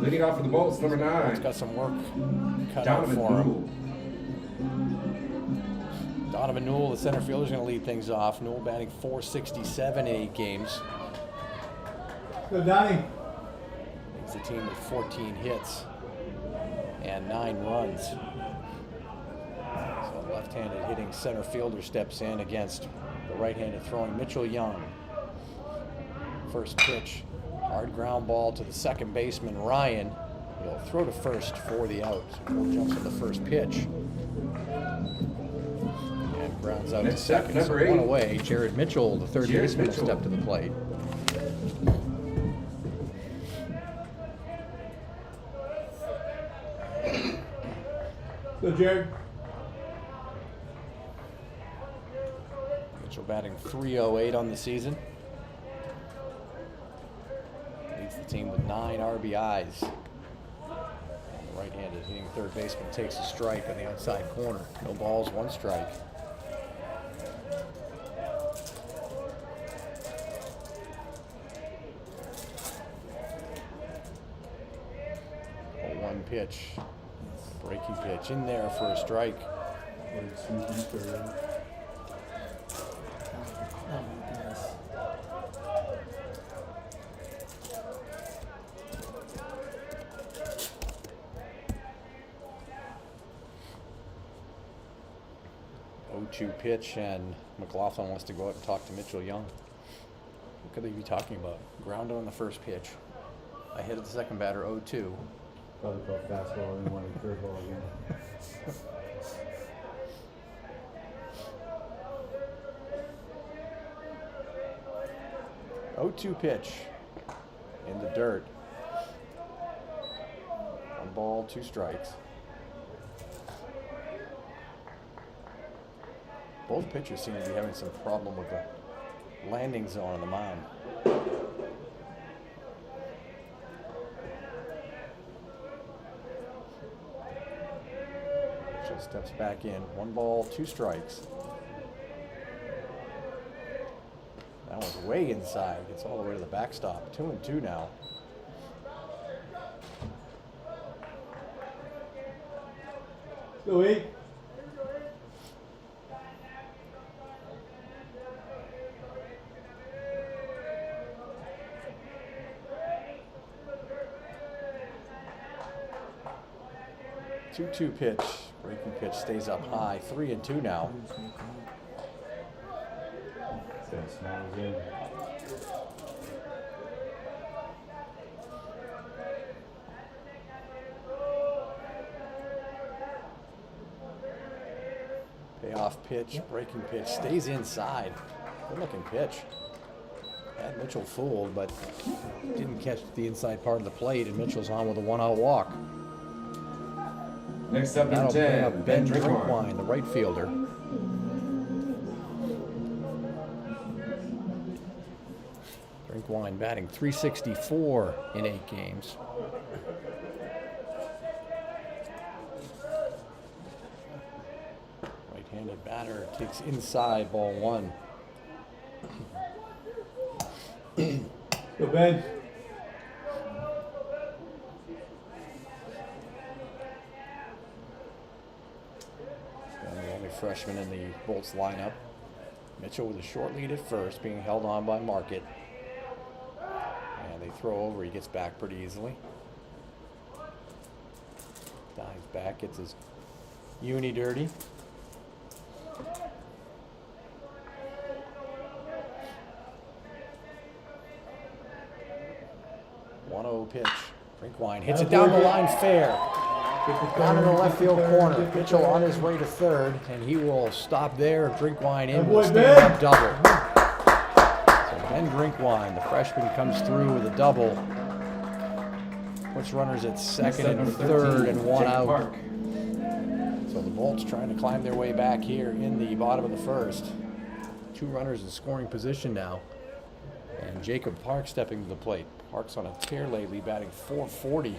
Speaker 4: Leading off for the Bolts, number
Speaker 1: He's
Speaker 4: 9,
Speaker 1: got some work cut out
Speaker 4: Donovan
Speaker 1: for him.
Speaker 4: Newell.
Speaker 1: Donovan Newell, the center fielder, is going to lead things off. Newell batting .467 in 8 games.
Speaker 5: Go, Donnie.
Speaker 1: Leads the team with 14 hits and 9 runs. So the left-handed hitting center fielder steps in against the right-handed throwing Mitchell Young. First pitch, hard ground ball to the second baseman Ryan. He'll throw to first for the out. Newell jumps on the first pitch. And grounds out to
Speaker 4: Next up,
Speaker 1: second. So
Speaker 4: number 8.
Speaker 1: 1 away. Jared Mitchell, the third
Speaker 4: Jared
Speaker 1: baseman, will
Speaker 4: Mitchell.
Speaker 1: step to the plate.
Speaker 5: Go, Jared.
Speaker 1: Mitchell batting .308 on the season. Leads the team with 9 RBIs. And the right-handed hitting third baseman takes a strike on the outside corner. No balls, 1 strike. A 1 pitch. Breaking pitch in there for a strike.
Speaker 5: Or sweeping third.
Speaker 6: Oh my goodness.
Speaker 1: .02 pitch, and McLaughlin wants to go out and talk to Mitchell Young. What could they be talking about? Ground on the first pitch. I hit at the second batter, 0-2.
Speaker 5: Probably called fastball and wanted curveball again.
Speaker 1: 0-2 pitch in the dirt. 1 ball, 2 strikes. Both pitchers seem to be having some problem with the landing zone on the mound. Mitchell steps back in. 1 ball, 2 strikes. That one's way inside. Gets all the way to the backstop. 2-2 now.
Speaker 5: Go eat.
Speaker 1: Two pitch. Breaking pitch stays up high. 3-2 now. Payoff pitch, breaking pitch, stays inside. Good looking pitch. Had Mitchell fooled, but didn't catch the inside part of the plate, and Mitchell's on with a 1-out walk.
Speaker 4: Next up,
Speaker 1: That'll
Speaker 4: number
Speaker 1: bring
Speaker 4: 10,
Speaker 1: up Ben
Speaker 4: Drinkwine.
Speaker 1: Drinkwine, the right fielder. Drinkwine batting .364 in 8 games. Right-handed batter takes inside, ball 1.
Speaker 5: Go Ben.
Speaker 1: And the only freshman in the Bolts lineup. Mitchell with a short lead at first, being held on by Market. And they throw over, he gets back pretty easily. Dives back, gets his uni dirty. Pitch. Drinkwine hits it down the line fair. Down in the left field corner. Mitchell on his way to third, and he will stop there. Drinkwine in with a stand-up double. So Ben Drinkwine, the freshman, comes through with a double. Puts runners at second and third and 1 out. So the Bolts trying to climb their way back here in the bottom of the first. 2 runners in scoring position now. And Jacob Park stepping to the plate. Park's on a tear lately, batting .440.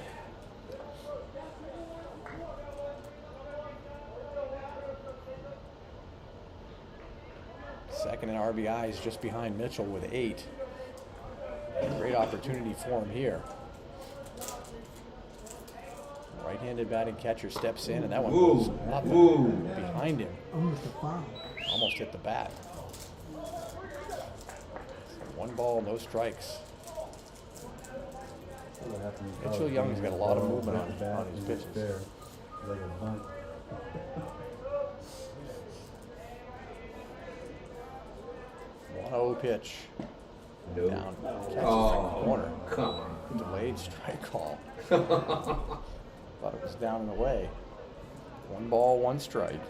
Speaker 1: Second in RBIs, just behind Mitchell with 8. Great opportunity for him here. Right-handed batting catcher steps in, and that one goes up and behind him. Almost hit the bat. So 1 ball, no strikes. Mitchell Young's got a lot of movement on his pitches. 1-0 pitch. Down. Catches the corner.
Speaker 4: Come on.
Speaker 1: Delayed strike call. Thought it was down and away. 1 ball, 1 strike.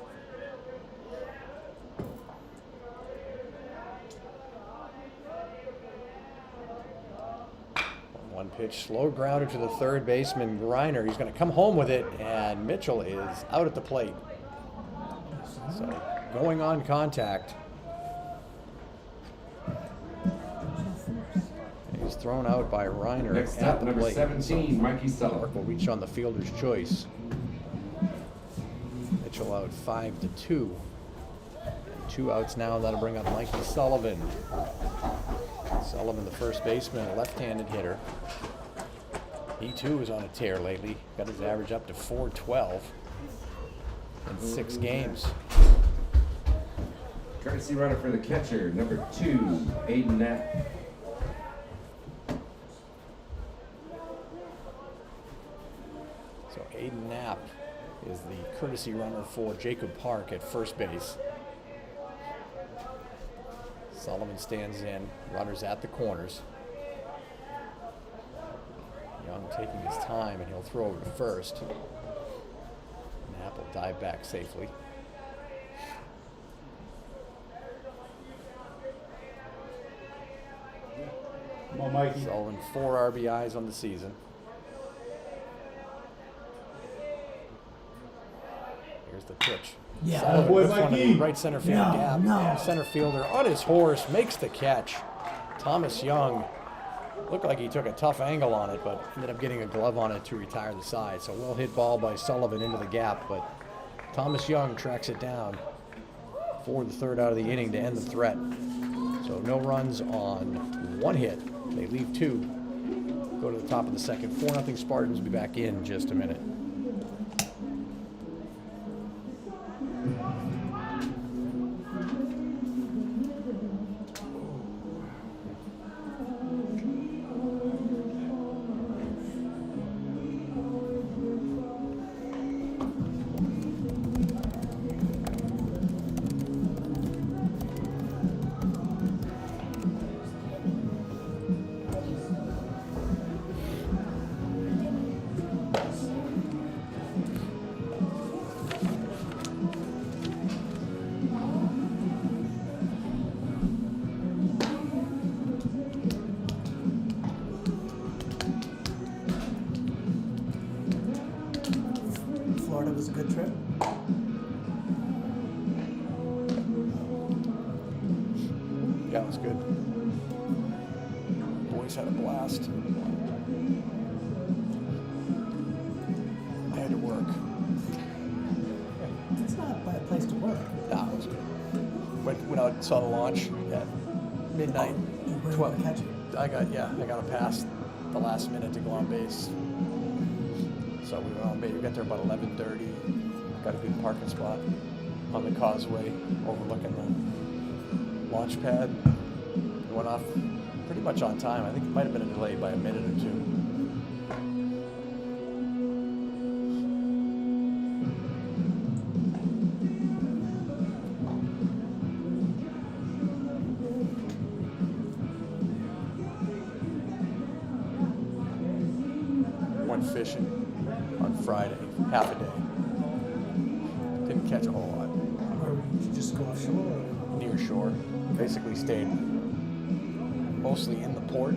Speaker 1: One pitch, slow grounder to the third baseman, Griner. He's going to come home with it, and Mitchell is out at the plate. So, going on contact. He's thrown out by Reiner
Speaker 4: Next
Speaker 1: at
Speaker 4: up,
Speaker 1: the
Speaker 4: number
Speaker 1: plate.
Speaker 4: 17, Mikey
Speaker 1: Park
Speaker 4: Sullivan.
Speaker 1: will reach on the fielder's choice. Mitchell out 5-2. And 2 outs now. That'll bring up Mikey Sullivan. Sullivan, the first baseman, a left-handed hitter. He too is on a tear lately. Got his average up to .412 in 6 games.
Speaker 4: Courtesy runner for the catcher, number 2, Aiden Knapp.
Speaker 1: So Aiden Knapp is the courtesy runner for Jacob Park at first base. Sullivan stands in, runners at the corners. Young taking his time, and he'll throw over to first. Knapp will dive back safely.
Speaker 5: Come on, Mikey.
Speaker 1: Sullivan 4 RBIs on the season. Here's the pitch.
Speaker 6: Yeah.
Speaker 1: Sullivan
Speaker 5: Boy,
Speaker 1: with one in the
Speaker 5: Mikey.
Speaker 1: right center field
Speaker 6: No,
Speaker 1: gap.
Speaker 6: no.
Speaker 1: Center fielder on his horse makes the catch. Thomas Young looked like he took a tough angle on it, but ended up getting a glove on it to retire the side. So well hit ball by Sullivan into the gap, but Thomas Young tracks it down for the third out of the inning to end the threat. So no runs on 1 hit. They leave 2. Go to the top of the second. 4-0 Spartans. Will be back in just a minute.
Speaker 6: Florida was a good trip.
Speaker 1: Yeah, it was good. Boys had a blast. I had to work.
Speaker 6: It's not a bad place to work.
Speaker 1: Nah, it was good. Went out, saw the launch at midnight.
Speaker 6: You were able
Speaker 1: 12.
Speaker 6: to catch it.
Speaker 1: I got a pass the last minute to go on base. So we went on base. We got there about 11:30. Got a good parking spot on the causeway overlooking the launch pad. We went off pretty much on time. I think it might have been a delay by a minute or 2. Went fishing on Friday, half a day. Didn't catch a whole lot.
Speaker 6: Or did you just go offshore? Or?
Speaker 1: Near shore. Basically stayed mostly in the Port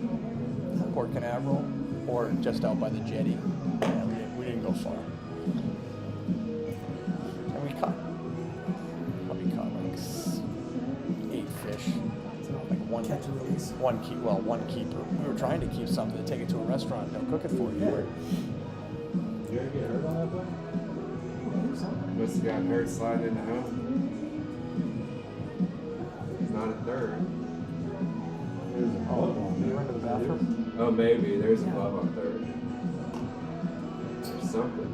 Speaker 1: Canaveral, or just out by the jetty. Yeah, we didn't go far. And we caught like 8 fish. Like one
Speaker 6: Catch and release.
Speaker 1: one keeper. We were trying to keep something to take it to a restaurant. They'll cook it for you.
Speaker 5: You ever get hurt on that play?
Speaker 4: Must have gotten hurt sliding into home. He's not at third.
Speaker 5: There's a glove on
Speaker 1: You
Speaker 5: there.
Speaker 1: went to the bathroom?
Speaker 4: Oh, maybe. There's a glove on third. Or something.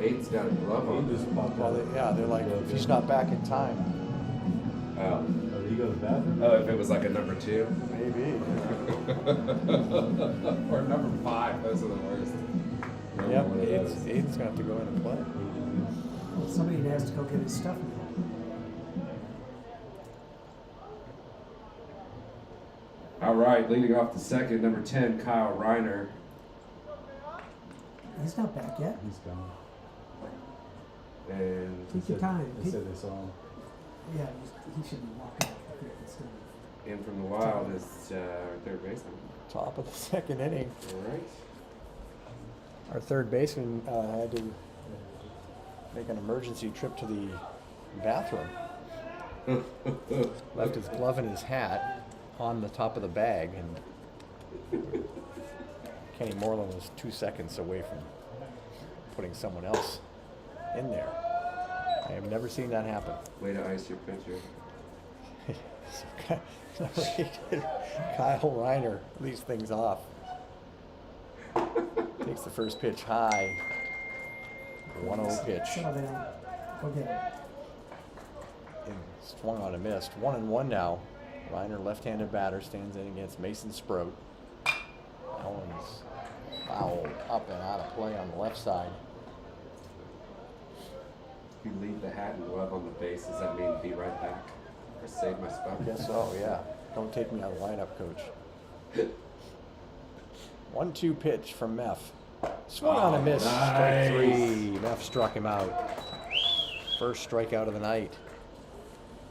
Speaker 4: 8's got a glove
Speaker 5: He
Speaker 4: on.
Speaker 5: just popped
Speaker 1: Well,
Speaker 5: out.
Speaker 1: they're like, if he's not back in time,
Speaker 4: Oh.
Speaker 5: Oh, did he go to the bathroom?
Speaker 4: Oh, if it was like a number 2.
Speaker 1: maybe.
Speaker 4: Or number 5. Those are the worst.
Speaker 1: Yep,
Speaker 4: One of those.
Speaker 1: Aiden's gonna have to go in and play.
Speaker 6: Well, somebody has to go get his stuff now.
Speaker 4: All right, leading off the second, number 10, Kyle Reiner.
Speaker 6: He's not back yet.
Speaker 5: He's gone.
Speaker 4: And
Speaker 6: Take your time.
Speaker 5: They said they saw him.
Speaker 6: Yeah, he should be walking up here instead of.
Speaker 4: in from the Wild is our third baseman.
Speaker 1: Top of the second inning.
Speaker 4: All right.
Speaker 1: Our third baseman had to make an emergency trip to the bathroom. Left his glove and his hat on the top of the bag, and Kenny Moreland was 2 seconds away from putting someone else in there. I have never seen that happen.
Speaker 4: Way to ice your pitcher.
Speaker 1: Kyle Reiner leaves things off. Takes the first pitch high. 1-0 pitch.
Speaker 6: Settle down. Go get it.
Speaker 1: And swung on and missed. 1-1 now. Reiner, left-handed batter, stands in against Mason Sproat. That one's fouled up and out of play on the left side.
Speaker 4: If you leave the hat and glove on the base, does that mean be right back? Or save my spot?
Speaker 1: I guess so, yeah. Don't take me out of the lineup, coach. 1-2 pitch from Meff. Swung on and missed. Strike 3. Meff struck him out. First strikeout of the night.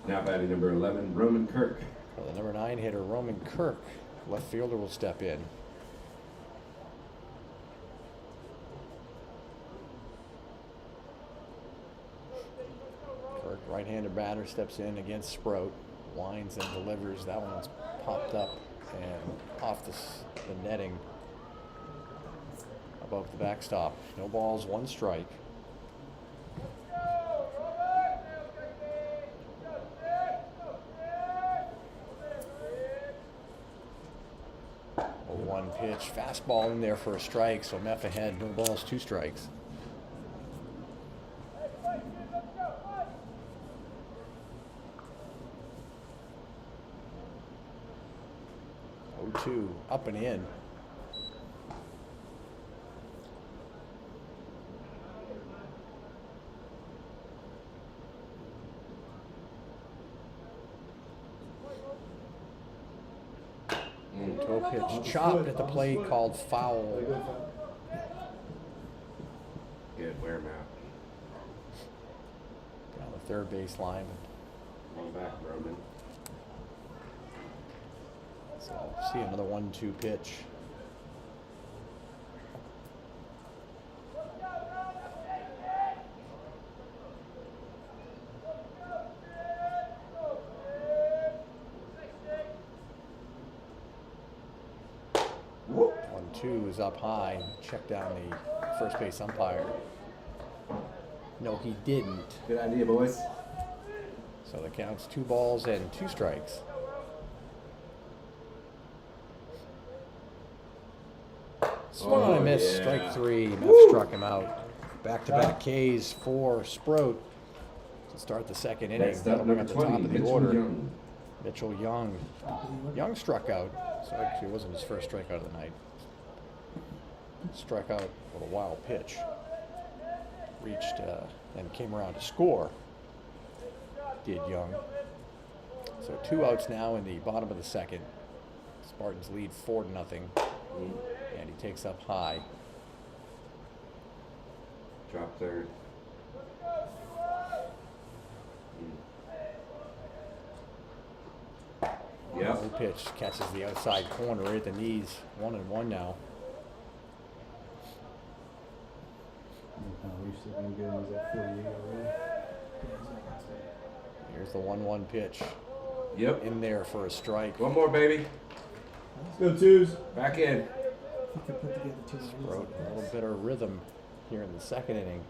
Speaker 4: Now batting number 11, Roman Kirk.
Speaker 1: So the number 9 hitter, Roman Kirk, left fielder, will step in. Kirk, right-handed batter, steps in against Sprout. Winds and delivers. That one's popped up and off the netting above the backstop. No balls, 1 strike. One pitch, fastball in there for a strike, so Meff ahead, no balls, 2 strikes. Oh, 2, up and in. Toe pitch chopped at the plate, called foul.
Speaker 4: Good, wear him out.
Speaker 1: Down the third base line.
Speaker 4: One back, Roman.
Speaker 1: So see another 1-2 pitch.
Speaker 4: Whoop.
Speaker 1: 1-2 is up high. Check down the first base umpire. No, he didn't.
Speaker 4: Good idea, boys.
Speaker 1: So the count's 2 balls and 2 strikes. Swung on a miss,
Speaker 4: yeah.
Speaker 1: strike 3. Meff struck him out. Back-to-back Ks for Sprout to start the second inning.
Speaker 4: Next
Speaker 1: That'll
Speaker 4: up,
Speaker 1: bring
Speaker 4: number
Speaker 1: up the top
Speaker 4: 20,
Speaker 1: of the
Speaker 4: Mitchell
Speaker 1: order.
Speaker 4: Young.
Speaker 1: Mitchell Young. Young struck out. So actually it wasn't his first strikeout of the night. Struck out with a wild pitch. Reached and came around to score. Did Young. So 2 outs now in the bottom of the second. Spartans lead 4-0. And he takes up high.
Speaker 4: Drop third. Yep.
Speaker 1: Low pitch catches the outside corner right at the knees. 1-1 now.
Speaker 5: We should have been good. He's at 48 already.
Speaker 1: Here's the 1-1 pitch.
Speaker 4: Yep.
Speaker 1: In there for a strike.
Speaker 4: One more, baby.
Speaker 5: Let's go, twos.
Speaker 4: Back in.
Speaker 6: If you could put together 2 innings
Speaker 1: Wrote
Speaker 6: like
Speaker 1: a little
Speaker 6: this,
Speaker 1: bit of rhythm here in the second inning.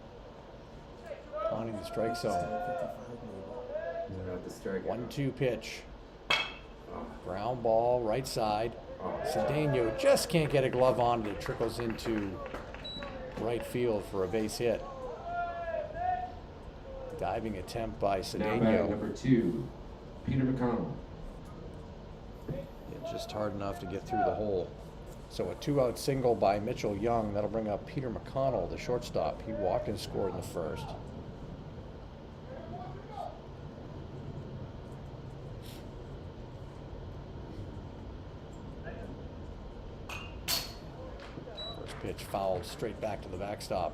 Speaker 1: Haunting the strike
Speaker 6: it's still
Speaker 1: zone.
Speaker 6: 55 maybe.
Speaker 4: They're out the strike.
Speaker 1: 1-2 pitch.
Speaker 4: Oh.
Speaker 1: Ground ball, right side.
Speaker 4: Oh.
Speaker 1: Cedeno just can't get a glove on it. It trickles into right field for a base hit. Diving attempt by
Speaker 4: Now back
Speaker 1: Cedeno.
Speaker 4: number 2, Peter McConnell.
Speaker 1: Yeah, just hard enough to get through the hole. So a 2-out single by Mitchell Young. That'll bring up Peter McConnell, the shortstop. He walked and scored in the first. First pitch fouled straight back to the backstop.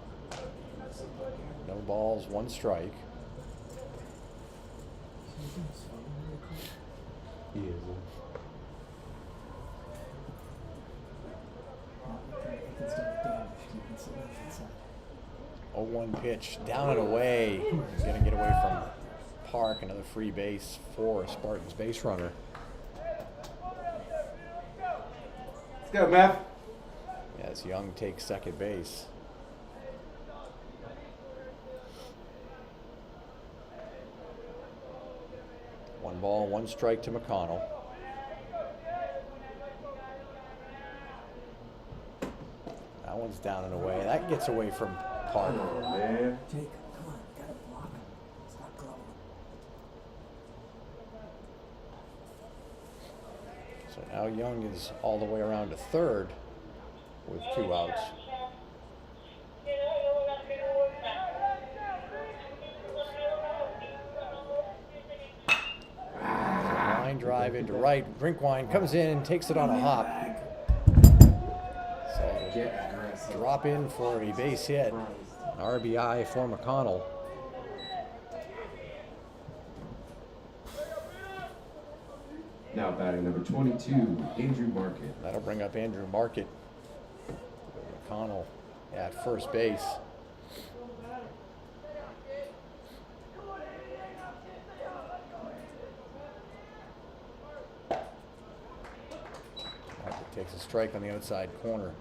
Speaker 1: No balls, 1 strike.
Speaker 5: He is.
Speaker 6: It can still get damaged. You can see that inside.
Speaker 1: 0-1 pitch, down and away. He's going to get away from Park. Another free base for Spartans base runner.
Speaker 4: Let's go, Matt.
Speaker 1: As Young takes second base. One ball, 1 strike to McConnell. That one's down and away. That gets away from Park.
Speaker 4: Oh, man.
Speaker 6: Jake, come on, you gotta block him. Stop glowing.
Speaker 1: So now Young is all the way around to third with 2 outs. Line drive into right. Drinkwine comes in and takes it on a hop. So
Speaker 4: Get aggressive.
Speaker 1: drop in for a base hit. An RBI for McConnell.
Speaker 4: Now batting number 22, Andrew Market.
Speaker 1: That'll bring up Andrew Market. McConnell at first base. Market takes a strike on the outside corner.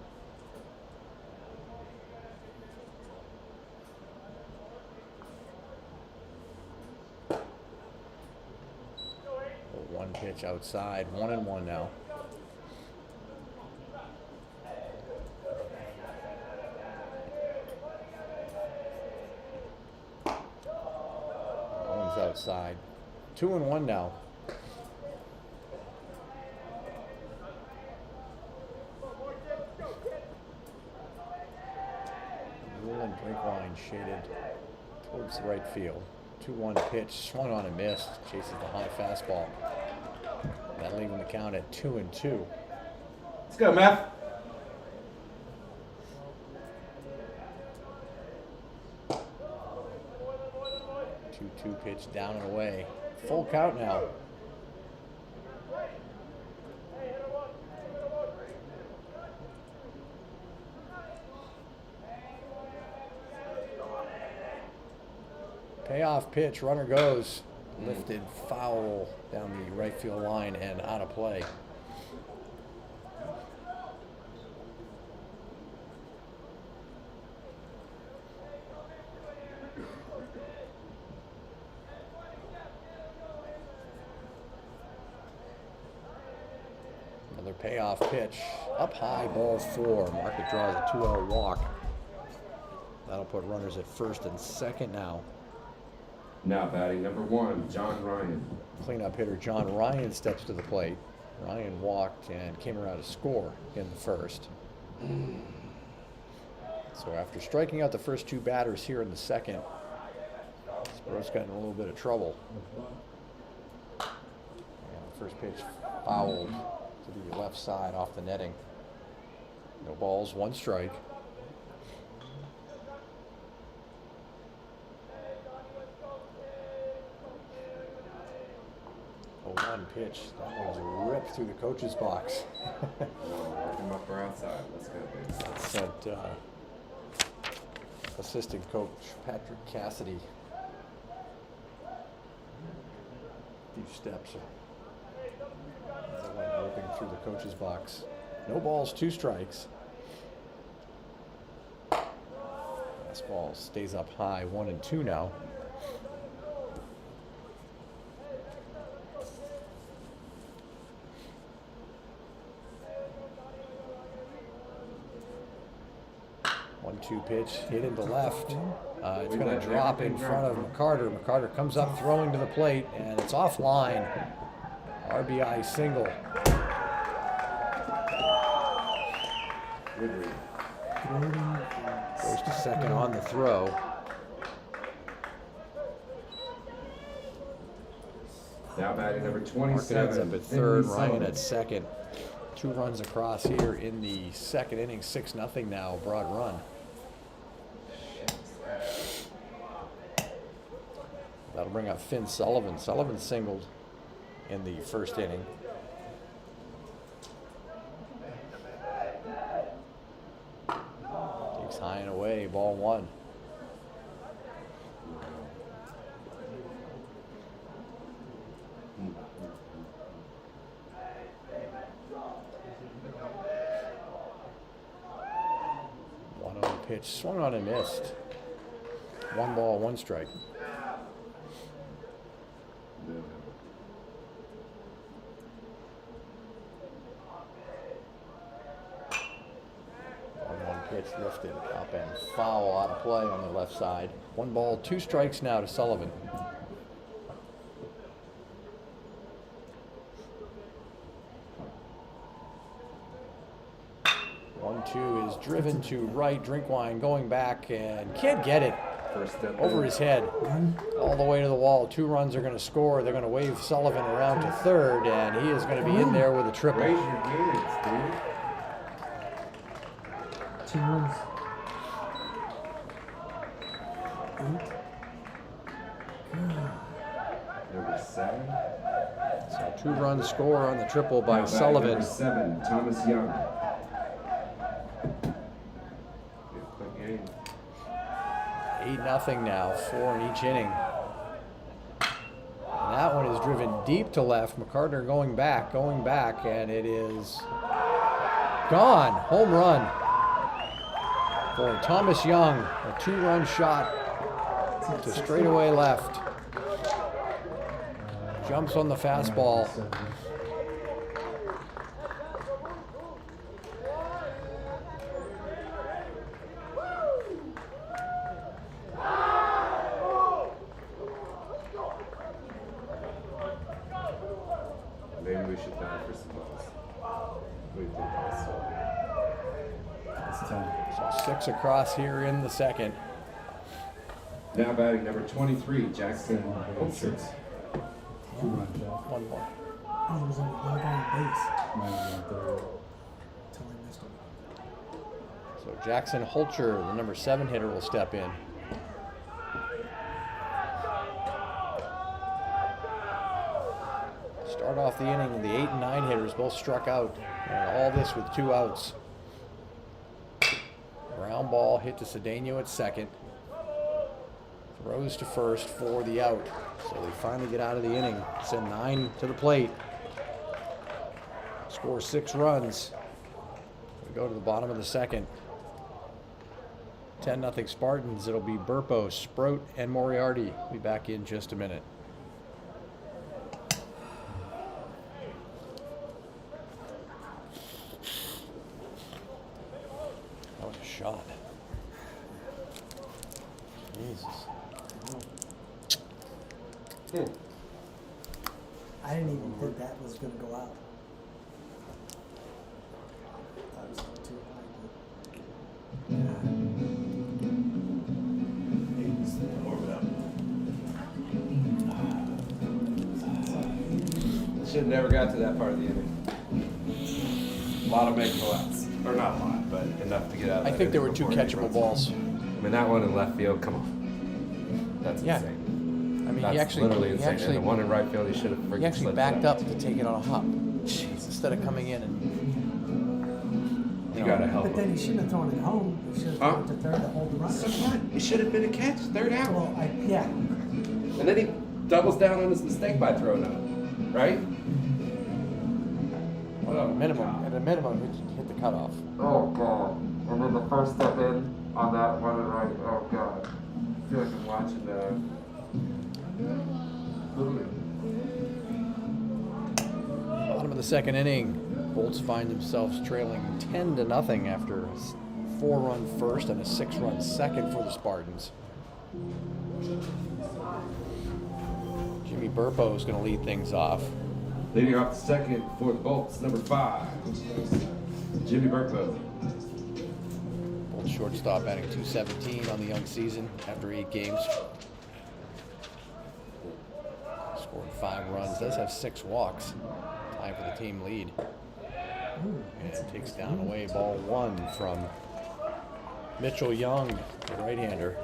Speaker 1: One pitch outside, 1-1 now. Owens outside, 2-1 now. Roland Brinkline shaded towards the right field. 2-1 pitch, swung on and missed. Chases the high fastball. That'll leave the count at 2-2.
Speaker 4: Let's go, Matt.
Speaker 1: Two pitch down and away. Full count now. Payoff pitch, runner goes. Lifted foul down the right field line and out of play. Another payoff pitch. Up high, ball 4. Market draws a 2-0 walk. That'll put runners at first and second now.
Speaker 4: Now batting number 1, John Ryan.
Speaker 1: Cleanup hitter John Ryan steps to the plate. Ryan walked and came around to score in the first. So after striking out the first 2 batters here in the second, Sproat's got in a little bit of trouble. And the first pitch fouled to the left side off the netting. No balls, 1 strike. 0-1 pitch. That one's ripped through the coach's box.
Speaker 4: Work him up or outside. Let's go, baby.
Speaker 1: Sent assistant coach Patrick Cassidy a few steps as I went ripping through the coach's box. No balls, 2 strikes. Fastball stays up high, 1-2 now. One-two pitch hit into left. It's going to drop in front of McCarter. McCarter comes up throwing to the plate, and it's offline. RBI single.
Speaker 4: Good read.
Speaker 1: Goes to second on the throw.
Speaker 4: Now batting number
Speaker 1: Market
Speaker 4: 27.
Speaker 1: ends up at third, Ryan at second. 2 runs across here in the second inning, 6-0 now, broad run. That'll bring up Finn Sullivan. Sullivan singled in the first inning. Takes high and away, ball 1. Pitch swung on and missed. 1 ball, 1 strike. One pitch lifted up and foul out of play on the left side. 1 ball, 2 strikes now to Sullivan. One-two is driven to right. Drinkwine going back and can't get it.
Speaker 4: First step
Speaker 1: Over
Speaker 4: in.
Speaker 1: his head, all the way to the wall. 2 runs are going to score. They're going to wave Sullivan around to third, and he is going to be in there with a triple.
Speaker 4: Raise your hands, dude.
Speaker 6: 2 runs. 8.
Speaker 4: Number 7.
Speaker 1: So 2-run score on the triple by
Speaker 4: Now batting
Speaker 1: Sullivan.
Speaker 4: number 7, Thomas Young. Quick game.
Speaker 1: 8-0 now, 4 in each inning. And that one is driven deep to left. McCartner going back, and it is gone. Home run for Thomas Young. A 2-run shot to straightaway left. Jumps on the fastball.
Speaker 4: Maybe we should die for some balls. We did also.
Speaker 5: It's time.
Speaker 1: So 6 across here in the second.
Speaker 4: Now batting number 23, Jackson Holzer.
Speaker 5: 2-run shot.
Speaker 1: One more.
Speaker 6: Oh, he was on the other guy on base
Speaker 5: Mine was on third.
Speaker 6: until I missed him.
Speaker 1: So Jackson Holcher, the number 7 hitter, will step in. Start off the inning, the 8 and 9 hitters both struck out. And all this with 2 outs. Ground ball hit to Cedeno at second. Throws to first for the out. So they finally get out of the inning. Send 9 to the plate. Score 6 runs. We go to the bottom of the second. 10-0 Spartans. It'll be Burpo, Sproat, and Moriarty. Be back in just a minute. That was a shot. Jesus.
Speaker 6: I didn't even think that was going to go out. That was too
Speaker 4: Should have never got to that part of the inning. A lot of makeable outs. Or not a lot, but enough to get out of
Speaker 1: I
Speaker 4: that
Speaker 1: think there were
Speaker 4: inning
Speaker 1: 2
Speaker 4: before he
Speaker 1: catchable
Speaker 4: runs.
Speaker 1: balls.
Speaker 4: I mean, that one in left field, come on. That's
Speaker 1: Yeah.
Speaker 4: insane.
Speaker 1: I mean,
Speaker 4: That's literally insane. And the one in right field, he should have freaking
Speaker 1: he actually
Speaker 4: slipped
Speaker 1: backed
Speaker 4: it
Speaker 1: up to take it on a hop. Instead of coming in and
Speaker 4: You gotta help
Speaker 6: But then
Speaker 4: him.
Speaker 6: he shouldn't have thrown it home. He should have
Speaker 4: Huh?
Speaker 6: thrown it to third to hold the
Speaker 4: So
Speaker 6: runner.
Speaker 4: what? It should have been a catch, 3rd out.
Speaker 6: Well, yeah.
Speaker 4: And then he doubles down on his mistake by throwing it, right? What a
Speaker 1: minimum, at a minimum, hit the cutoff.
Speaker 4: Oh god. And then the first step in on that one and right. Oh god. I feel like I'm watching
Speaker 1: Bottom of the second inning, Bolts find themselves trailing 10-0 after a 4-run first and a 6-run second for the Spartans. Jimmy Burpo is going to lead things off.
Speaker 4: Leading off the second for the Bolts, number 5, Jimmy Burpo.
Speaker 1: Bolts shortstop batting .217 on the young season after 8 games. Scored 5 runs, does have 6 walks. Time for the team lead. And takes down away ball 1 from Mitchell Young, the right-hander.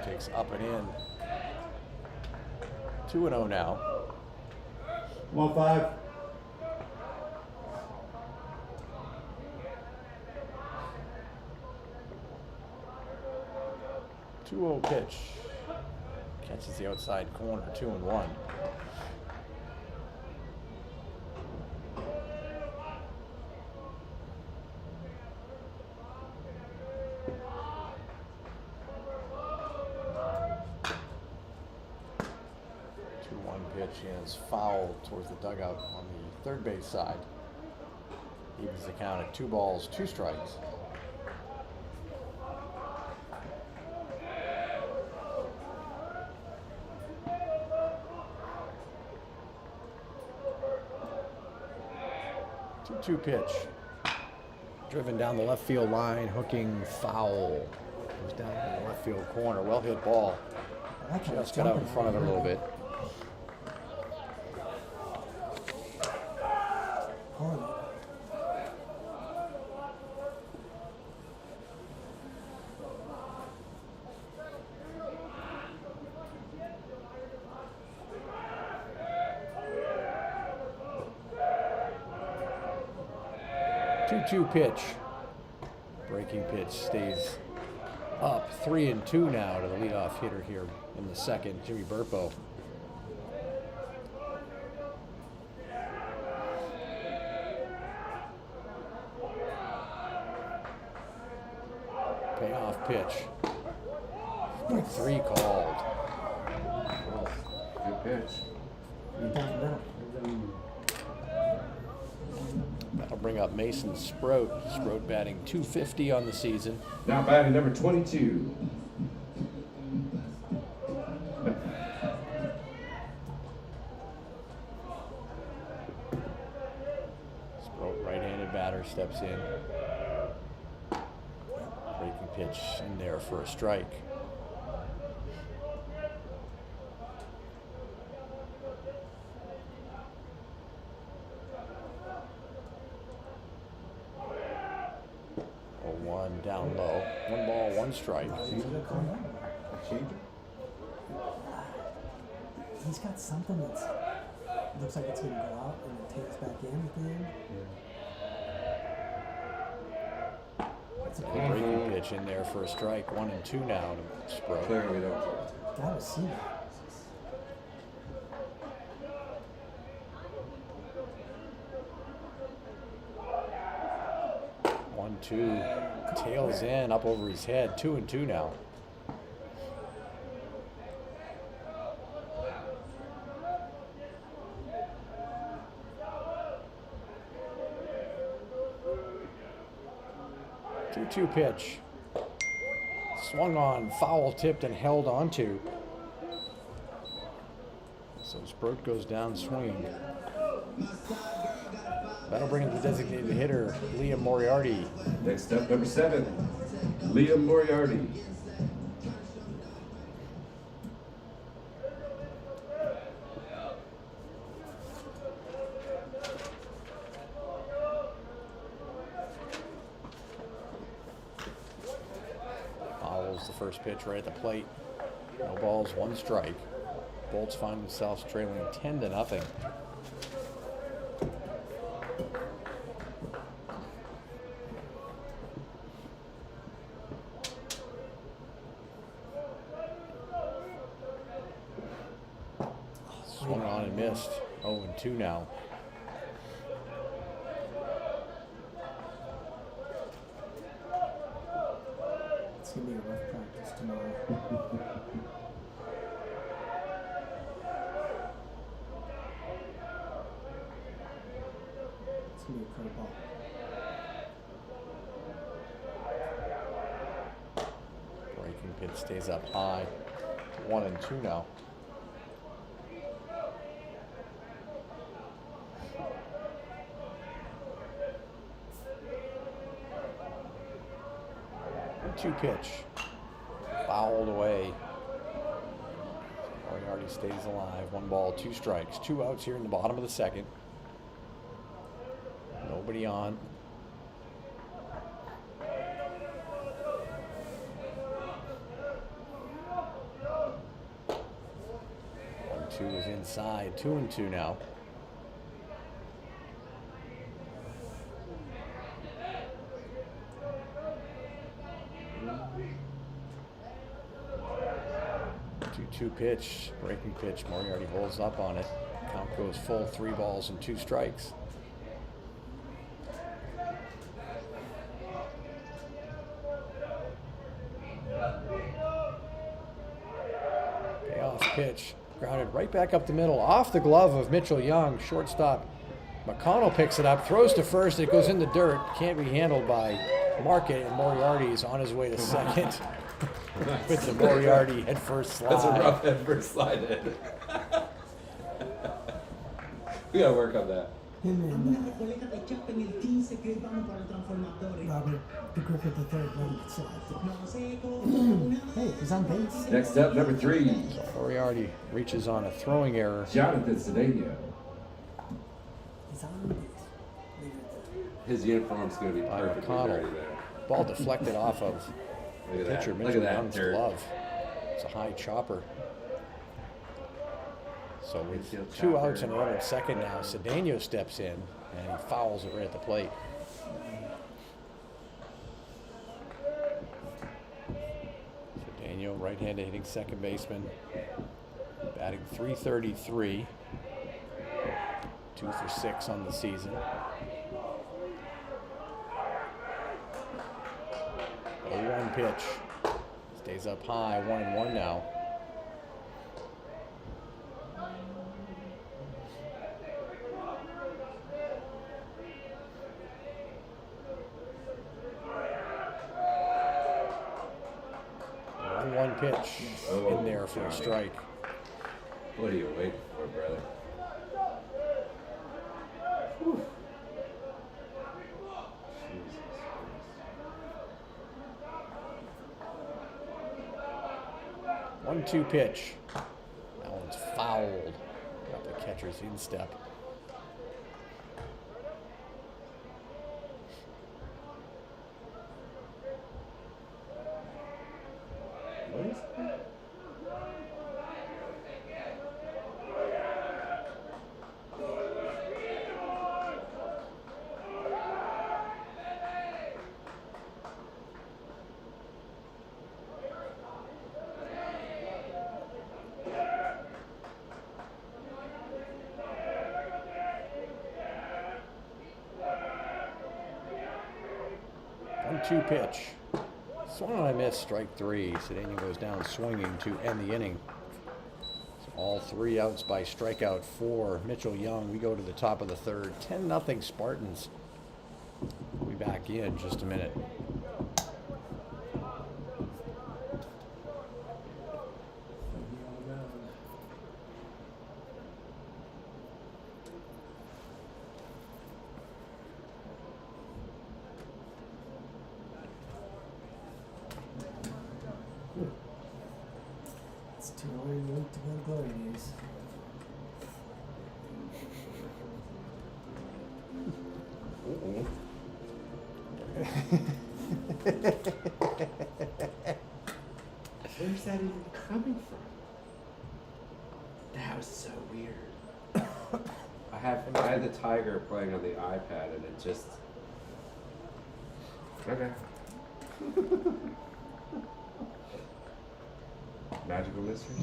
Speaker 1: Takes up and in. 2-0 now.
Speaker 5: 1-5.
Speaker 1: Two-0 pitch. Catches the outside corner, 2-1. Pitch is foul towards the dugout on the third base side. Evens the count at 2 balls, 2 strikes. Two pitch. Driven down the left field line, hooking foul. Goes down in the left field corner. Well hit ball. Just got out in front of it a little bit. 2-2 pitch. Breaking pitch stays up 3-2 now to the leadoff hitter here in the second, Jimmy Burpo. Payoff pitch. Strike 3 called.
Speaker 4: Good pitch.
Speaker 6: You got that.
Speaker 1: That'll bring up Mason Sproat. Sproat batting .250 on the season.
Speaker 4: Now batting number 22.
Speaker 1: Sproat, right-handed batter, steps in. Breaking pitch in there for a strike. One down low. 1 ball, 1 strike.
Speaker 6: He's got something that's looks like it's gonna go out and it takes back in at the end. That's a
Speaker 1: The breaking pitch in there for a strike. 1-2 now to Sproat.
Speaker 4: Clearly don't.
Speaker 6: gotta see that.
Speaker 1: 1-2. Tails in, up over his head. 2-2 now. Two pitch. Swung on, foul tipped and held onto. So Sproat goes down swinging. That'll bring in the designated hitter, Liam Moriarty.
Speaker 4: Next up, number 7, Liam Moriarty.
Speaker 1: Fouls the first pitch right at the plate. No balls, 1 strike. Bolts find themselves trailing 10-0. Swung on and missed. 0-2 now.
Speaker 6: It's gonna be a rough practice tomorrow. It's gonna be a curveball.
Speaker 1: Breaking pitch stays up high. 1-2 now. Two pitch. Fouled away. Moriarty stays alive. 1 ball, 2 strikes. 2 outs here in the bottom of the second. Nobody on. Two is inside. 2-2 now. Two pitch, breaking pitch. Moriarty holds up on it. Count goes full. 3 balls and 2 strikes. Payoff pitch. Grounded right back up the middle, off the glove of Mitchell Young, shortstop. McConnell picks it up, throws to first, it goes in the dirt, can't be handled by Market, and Moriarty is on his way to second. With the Moriarty head first slide.
Speaker 4: That's a rough head first slide in. We gotta work on that.
Speaker 6: Him and Robert the Griffith III running slide. Hey, he's on base.
Speaker 4: Next up, number 3,
Speaker 1: Moriarty reaches on a throwing error.
Speaker 4: Jonathan Cedeno.
Speaker 6: He's on base. Leave it at that.
Speaker 4: His uniform's gonna be
Speaker 1: By
Speaker 4: perfectly
Speaker 1: McConnell.
Speaker 4: dirty there.
Speaker 1: Ball deflected off of
Speaker 4: Look at that.
Speaker 1: pitcher
Speaker 4: Look
Speaker 1: Mitchell
Speaker 4: at that
Speaker 1: Young's
Speaker 4: dirt.
Speaker 1: glove. It's a high chopper. So with
Speaker 4: Infield
Speaker 1: 2
Speaker 4: chopper.
Speaker 1: outs and a runner at second now, Cedeno steps in and he fouls it right at the plate. Daniel, right-handed hitting second baseman, batting .333, 2 for 6 on the season. 0-1 pitch. Stays up high, 1-1 now. One pitch in there for a strike.
Speaker 4: What are you waiting for, brother? Whew. Jesus Christ.
Speaker 1: 1-2 pitch. That one's fouled. Got the catcher's instep.
Speaker 4: What is that?
Speaker 1: One-two pitch. Swung on a miss, strike 3. Cedeno goes down swinging to end the inning. So all 3 outs by strikeout for Mitchell Young. We go to the top of the third. 10-0 Spartans. We'll be back in just a minute.
Speaker 6: It's too early to go to glory days.
Speaker 4: Where's that even coming from? That was so weird. I had the Tiger playing on the iPad and it just. Okay. Magical mystery?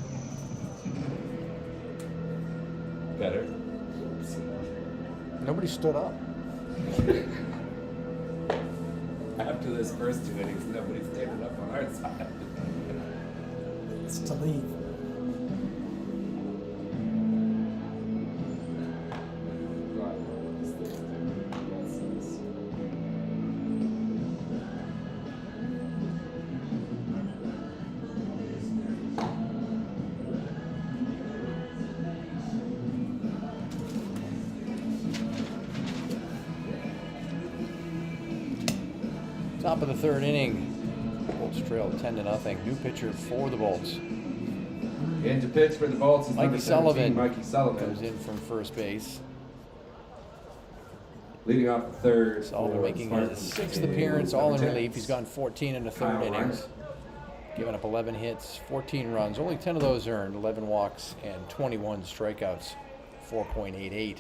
Speaker 4: Better?
Speaker 1: Nobody stood up.
Speaker 4: After this first 2 innings, nobody's standing up on our side.
Speaker 6: It's to leave.
Speaker 1: Top of the third inning. Bolts trail 10-0. New pitcher for the Bolts.
Speaker 4: In to pitch for the Bolts is
Speaker 1: Mikey
Speaker 4: number 17,
Speaker 1: Sullivan
Speaker 4: Mikey Sullivan.
Speaker 1: comes in from first base.
Speaker 4: Leading off the third.
Speaker 1: Sullivan
Speaker 4: for
Speaker 1: making
Speaker 4: Spartans
Speaker 1: his 6th
Speaker 4: is
Speaker 1: appearance, all in
Speaker 4: number 10.
Speaker 1: relief. He's gone 14 in the third
Speaker 4: Kyle
Speaker 1: innings.
Speaker 4: Reiner.
Speaker 1: Giving up 11 hits, 14 runs, only 10 of those earned, 11 walks, and 21 strikeouts, 4.88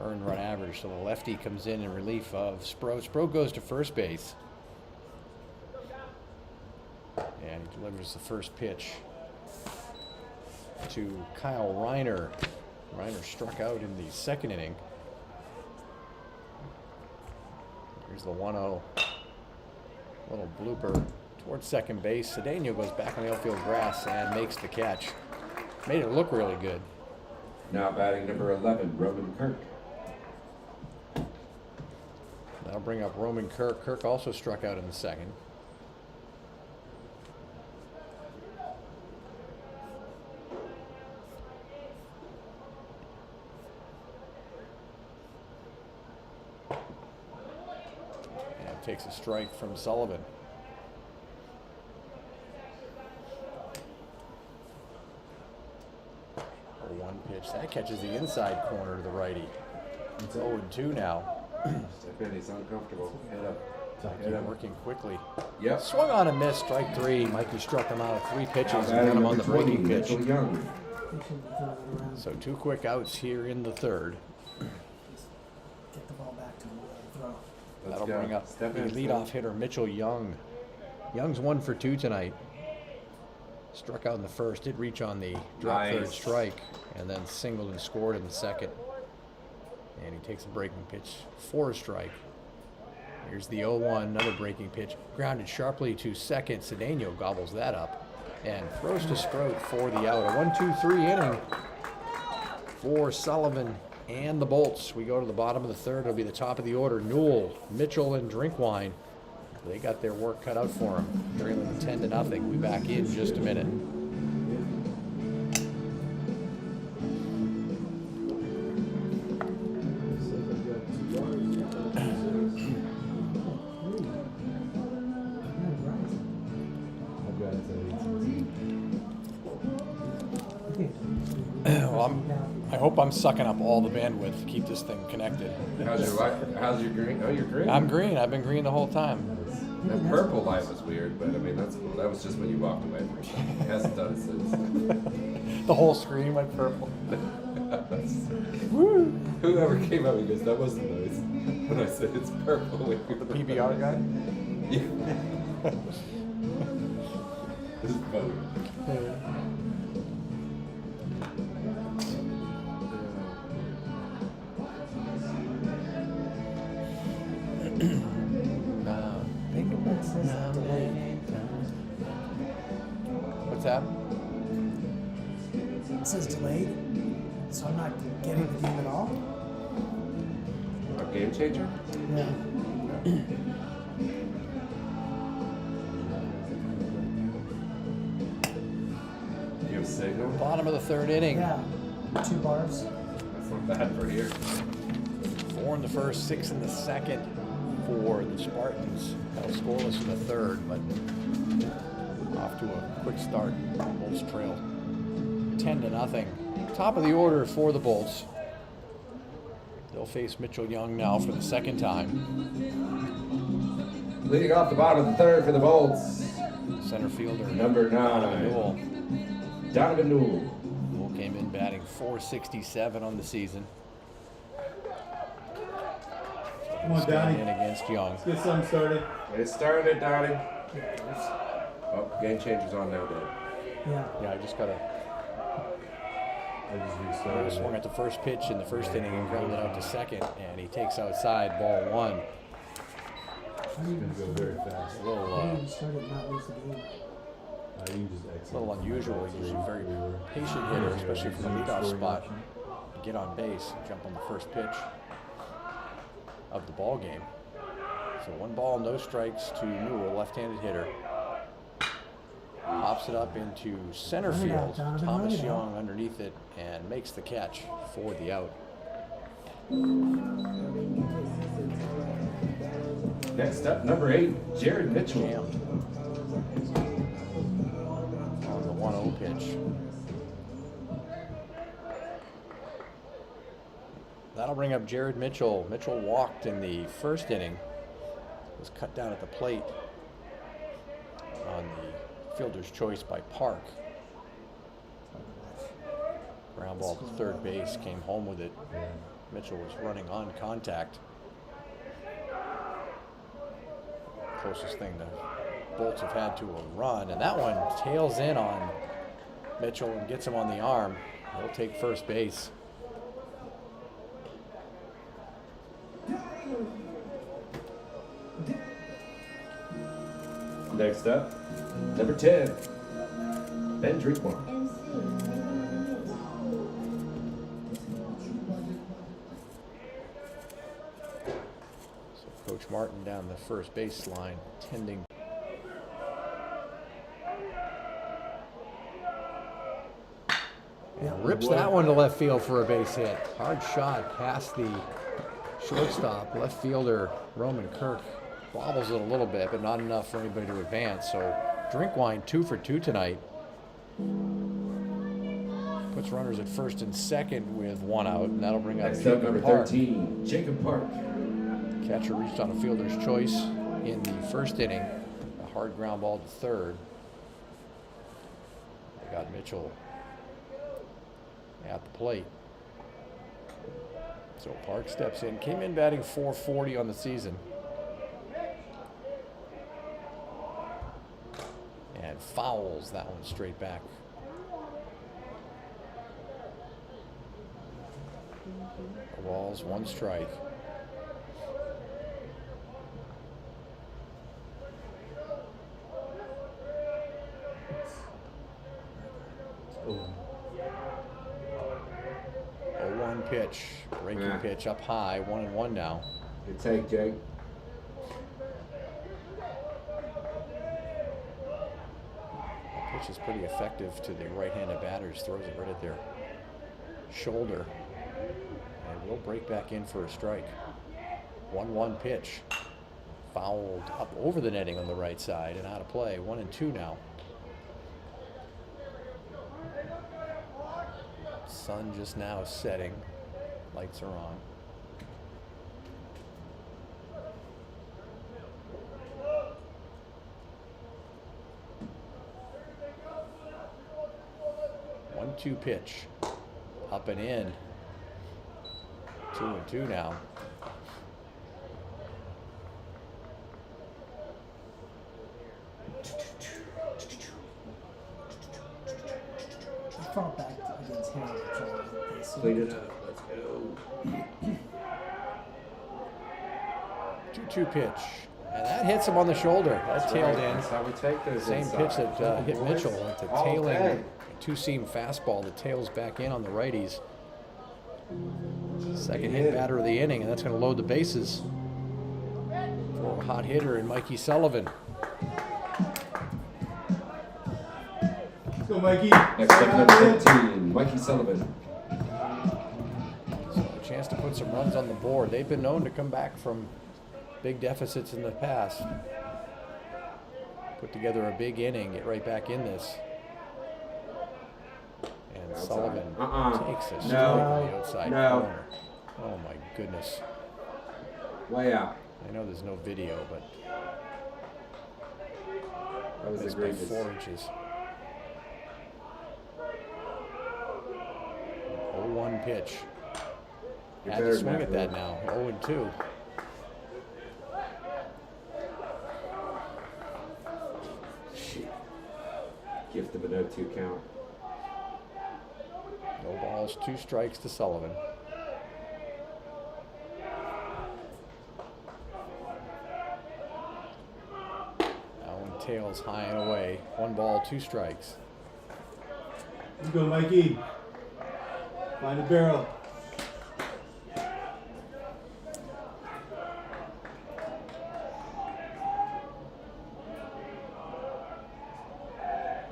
Speaker 1: earned run average. So the lefty comes in relief of Spro. Spro goes to first base. And he delivers the first pitch to Kyle Reiner. Reiner struck out in the second inning. Here's the 1-0. Little blooper towards second base. Cedeno goes back on the outfield grass and makes the catch. Made it look really good.
Speaker 4: Now batting number 11, Roman Kirk.
Speaker 1: That'll bring up Roman Kirk. Kirk also struck out in the second. And takes a strike from Sullivan. A 1 pitch. That catches the inside corner to the righty. It's 0-2 now.
Speaker 4: Step in, he's uncomfortable. Head up.
Speaker 1: Head working quickly.
Speaker 4: Yep.
Speaker 1: Swung on a miss, strike 3. Mikey struck him out of 3 pitches
Speaker 4: Now
Speaker 1: and
Speaker 4: batting
Speaker 1: got him on
Speaker 4: number
Speaker 1: the breaking
Speaker 4: 20,
Speaker 1: pitch.
Speaker 4: Mitchell Young.
Speaker 6: They shouldn't be throwing it around.
Speaker 1: So 2 quick outs here in the third.
Speaker 6: Get the ball back to him and throw.
Speaker 4: Let's
Speaker 1: That'll
Speaker 4: go.
Speaker 1: bring up
Speaker 4: Step
Speaker 1: the
Speaker 4: in,
Speaker 1: leadoff hitter Mitchell Young. Young's 1 for 2 tonight. Struck out in the first, did reach on the drop third
Speaker 4: Nice.
Speaker 1: strike, and then singled and scored in the second. And he takes a breaking pitch for a strike. Here's the 0-1, another breaking pitch. Grounded sharply to second. Cedeno gobbles that up and throws to Sprout for the out. A 1-2-3 inning for Sullivan and the Bolts. We go to the bottom of the third. It'll be the top of the order. Newell, Mitchell, and Drinkwine. They got their work cut out for them. Trailing 10-0. We'll be back in just a minute. Well, I hope I'm sucking up all the bandwidth to keep this thing connected.
Speaker 4: How's your light? How's your green? Oh, you're green.
Speaker 1: I'm green. I've been green the whole time.
Speaker 4: That purple light was weird, but I mean that's cool. That was just when you walked away from it. It hasn't done it since.
Speaker 1: The whole screen went purple.
Speaker 4: Whoever came up with this, that wasn't nice. When I said it's purple.
Speaker 1: The PBR guy?
Speaker 4: Yeah. This is funny.
Speaker 1: What's that?
Speaker 6: It says delayed, so I'm not getting the game at all.
Speaker 4: A game changer?
Speaker 6: Yeah.
Speaker 4: You have signal?
Speaker 1: Bottom of the third inning.
Speaker 6: Yeah. 2 bars.
Speaker 4: That's not bad for here.
Speaker 1: 4 in the first, 6 in the second for the Spartans. Held scoreless in the third, but off to a quick start. Bolts trail 10-0. Top of the order for the Bolts. They'll face Mitchell Young now for the second time.
Speaker 4: Leading off the bottom of the third for the Bolts.
Speaker 1: Center fielder
Speaker 4: Number 9.
Speaker 1: Newell.
Speaker 4: Donovan Newell.
Speaker 1: Newell came in batting .467 on the season.
Speaker 5: Come on,
Speaker 1: Standing
Speaker 5: Donnie.
Speaker 1: in against Young.
Speaker 5: Let's get something started.
Speaker 4: It started, Donnie. Oh, game changer's on now, Dan.
Speaker 6: Yeah.
Speaker 1: Yeah, I just got a
Speaker 5: I just restarted.
Speaker 1: swung at the first pitch in the first inning and grounded out to second, and he takes outside ball 1.
Speaker 5: It's gonna go very fast.
Speaker 1: A little,
Speaker 6: How do you start it, not lose the game?
Speaker 5: You can just exit.
Speaker 1: a little unusual. He's usually a very patient hitter, especially from the leadoff spot. Get on base, jump on the first pitch of the ball game. So 1 ball, no strikes to Newell, left-handed hitter. Pops it up into center
Speaker 6: Run it out,
Speaker 1: field.
Speaker 6: Donovan,
Speaker 1: Thomas
Speaker 6: run it
Speaker 1: Young underneath it and makes the catch for the out.
Speaker 4: Next up, number 8, Jared Mitchell.
Speaker 1: Jammed on the 1-0 pitch. That'll bring up Jared Mitchell. Mitchell walked in the first inning. Was cut down at the plate on the fielder's choice by Park. Ground ball to third base, came home with it. Mitchell was running on contact. Closest thing the Bolts have had to a run, and that one tails in on Mitchell and gets him on the arm. He'll take first base.
Speaker 4: Next up, number 10, Ben Drinkwine.
Speaker 1: So Coach Martin down the first baseline, tending. And rips that one to left field for a base hit. Hard shot past the shortstop. Left fielder Roman Kirk bobbles it a little bit, but not enough for anybody to advance. So Drinkwine 2 for 2 tonight. Puts runners at first and second with 1 out, and that'll bring up
Speaker 4: Next up, number
Speaker 1: Jacob Park.
Speaker 4: 13, Jacob Park.
Speaker 1: Catcher reached on a fielder's choice in the first inning. A hard ground ball to third. They got Mitchell at the plate. So Park steps in. Came in batting .440 on the season. And and fouls that one straight back. The Walls, 1 strike.
Speaker 5: Oh.
Speaker 1: 0-1 pitch, breaking
Speaker 4: Yeah.
Speaker 1: pitch up high, 1-1 now.
Speaker 4: Good take, Jake.
Speaker 1: Pitch is pretty effective to the right-handed batters. Throws it right at their shoulder. And will break back in for a strike. 1-1 pitch. Fouled up over the netting on the right side and out of play. 1-2 now. Sun just now setting. Lights are on. One-two pitch. Up and in. 2-2 now.
Speaker 6: He fought back against him.
Speaker 4: Clean it up. Let's go.
Speaker 1: 2-2 pitch. And that hits him on the shoulder. That tailed in.
Speaker 4: That's how we take those
Speaker 1: Same
Speaker 4: inside.
Speaker 1: pitch that hit
Speaker 4: Boys.
Speaker 1: Mitchell with the
Speaker 4: All day.
Speaker 1: tailing two-seam fastball that tails back in on the righties. Second hit batter of the inning, and that's going to load the bases for a hot hitter in Mikey Sullivan.
Speaker 5: Let's go, Mikey.
Speaker 4: Next up, number 13, Mikey Sullivan.
Speaker 1: So a chance to put some runs on the board. They've been known to come back from big deficits in the past. Put together a big inning, get right back in this. And
Speaker 4: Outside.
Speaker 1: Sullivan takes a strike
Speaker 4: No.
Speaker 1: on the outside
Speaker 4: No.
Speaker 1: corner. Oh my goodness.
Speaker 4: Way out.
Speaker 1: I know there's no video, but
Speaker 4: That was
Speaker 1: missed by
Speaker 4: egregious.
Speaker 1: 4 inches. 0-1 pitch.
Speaker 4: You're
Speaker 1: Had
Speaker 4: better
Speaker 1: to
Speaker 4: than
Speaker 1: swing
Speaker 4: that,
Speaker 1: at that
Speaker 4: Bill.
Speaker 1: now. 0-2.
Speaker 4: Gift of a no-2 count.
Speaker 1: No balls, 2 strikes to Sullivan. That one tails high and away. 1 ball, 2 strikes.
Speaker 5: Let's go, Mikey. Find the barrel.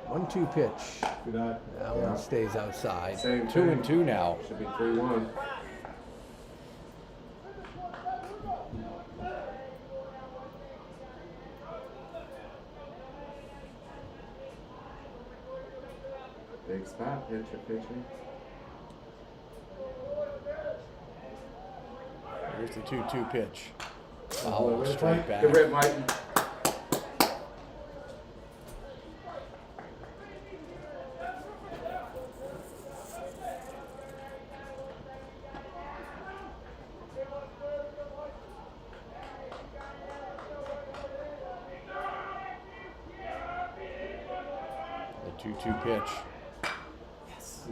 Speaker 1: One-two pitch.
Speaker 5: Good eye.
Speaker 1: That
Speaker 4: Yeah.
Speaker 1: one stays outside.
Speaker 4: Same
Speaker 1: 2-2 now.
Speaker 4: Should be 3-1. Big spot, pitcher.
Speaker 1: Here's the 2-2 pitch.
Speaker 5: boy,
Speaker 1: Foul
Speaker 5: way to
Speaker 1: straight
Speaker 5: fight.
Speaker 1: back.
Speaker 4: Good rip, Mikey.
Speaker 1: The 2-2 pitch.
Speaker 6: Yes.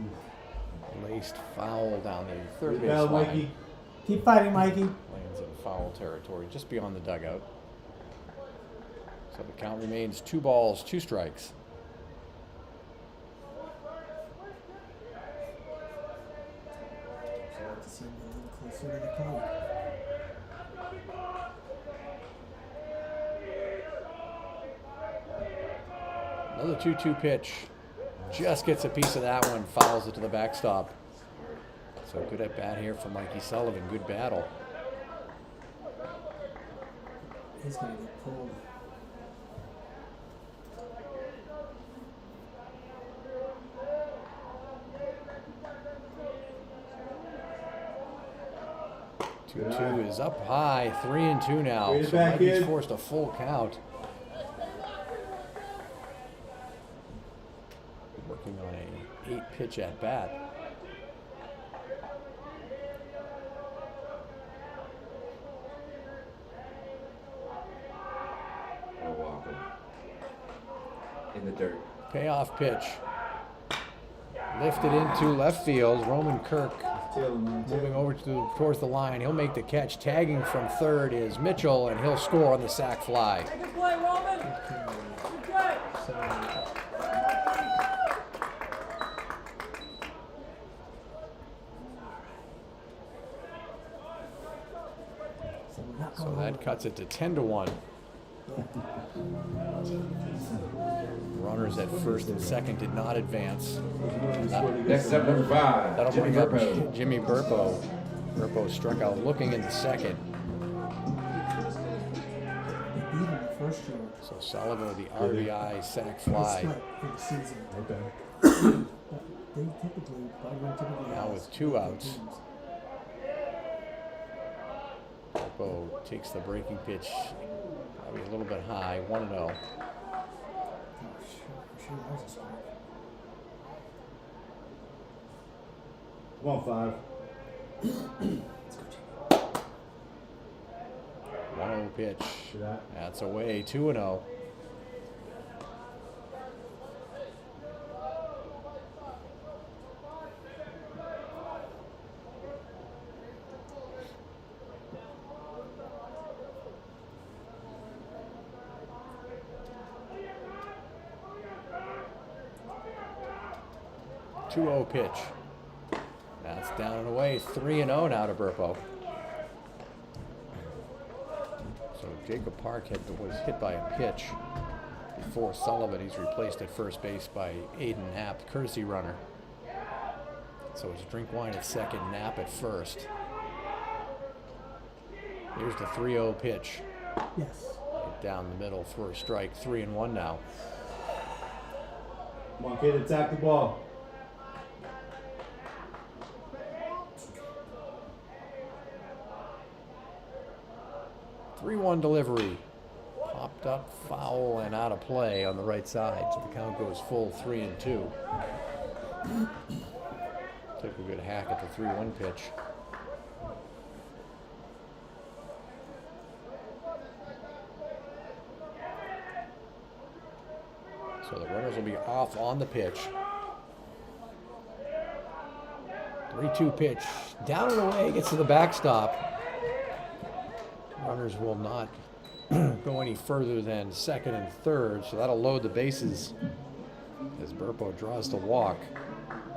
Speaker 1: Laced foul down the third
Speaker 5: Good
Speaker 1: base
Speaker 5: battle,
Speaker 1: line.
Speaker 5: Mikey.
Speaker 6: Keep fighting, Mikey.
Speaker 1: Lands in foul territory, just beyond the dugout. So the count remains 2 balls, 2 strikes.
Speaker 6: I'd like to see him a little closer to the cone.
Speaker 1: Another 2-2 pitch. Just gets a piece of that one, fouls it to the backstop. So good at bat here for Mikey Sullivan. Good battle.
Speaker 6: He's gonna get pulled.
Speaker 5: Good
Speaker 1: 2-2
Speaker 5: eye.
Speaker 1: is up high. 3-2 now.
Speaker 5: Bring it
Speaker 1: So
Speaker 5: back,
Speaker 1: Mikey's
Speaker 5: kid.
Speaker 1: forced a full count. Working on a 8-pitch at bat.
Speaker 4: No walking. in the dirt.
Speaker 1: Payoff pitch. Lifted into left field. Roman Kirk moving over towards the line. He'll make the catch. Tagging from third is Mitchell, and he'll score on the sac fly.
Speaker 7: Good play, Roman. Good play.
Speaker 1: So that cuts it to 10-1. Runners at first and second did not advance.
Speaker 4: Next up, number 5,
Speaker 1: That'll
Speaker 4: Jimmy
Speaker 1: bring up
Speaker 4: Burpo.
Speaker 1: Jimmy Burpo. Burpo struck out looking in the second.
Speaker 6: Even the first year.
Speaker 1: So Sullivan with the RBI sac fly.
Speaker 6: For the season.
Speaker 5: Okay.
Speaker 6: They typically
Speaker 1: Now with 2 outs. Burpo takes the breaking pitch, probably a little bit high, 1-0.
Speaker 5: Come on, 5.
Speaker 1: 1-0 pitch.
Speaker 5: See that?
Speaker 1: That's away, 2-0. Pitch. That's down and away. 3-0 now to Burpo. So Jacob Park was hit by a pitch before Sullivan. He's replaced at first base by Aiden Knapp, courtesy runner. So it's Drinkwine at second, Knapp at first. Here's the 3-0 pitch.
Speaker 6: Yes.
Speaker 1: Hit down the middle for a strike. 3-1 now.
Speaker 5: Come on, kid, attack the ball.
Speaker 1: 3-1 delivery. Popped up, foul, and out of play on the right side. So the count goes full 3-2. Took a good hack at the 3-1 pitch. So the runners will be off on the pitch. 3-2 pitch. Down and away, gets to the backstop. Runners will not go any further than second and third, so that'll load the bases as Burpo draws the walk.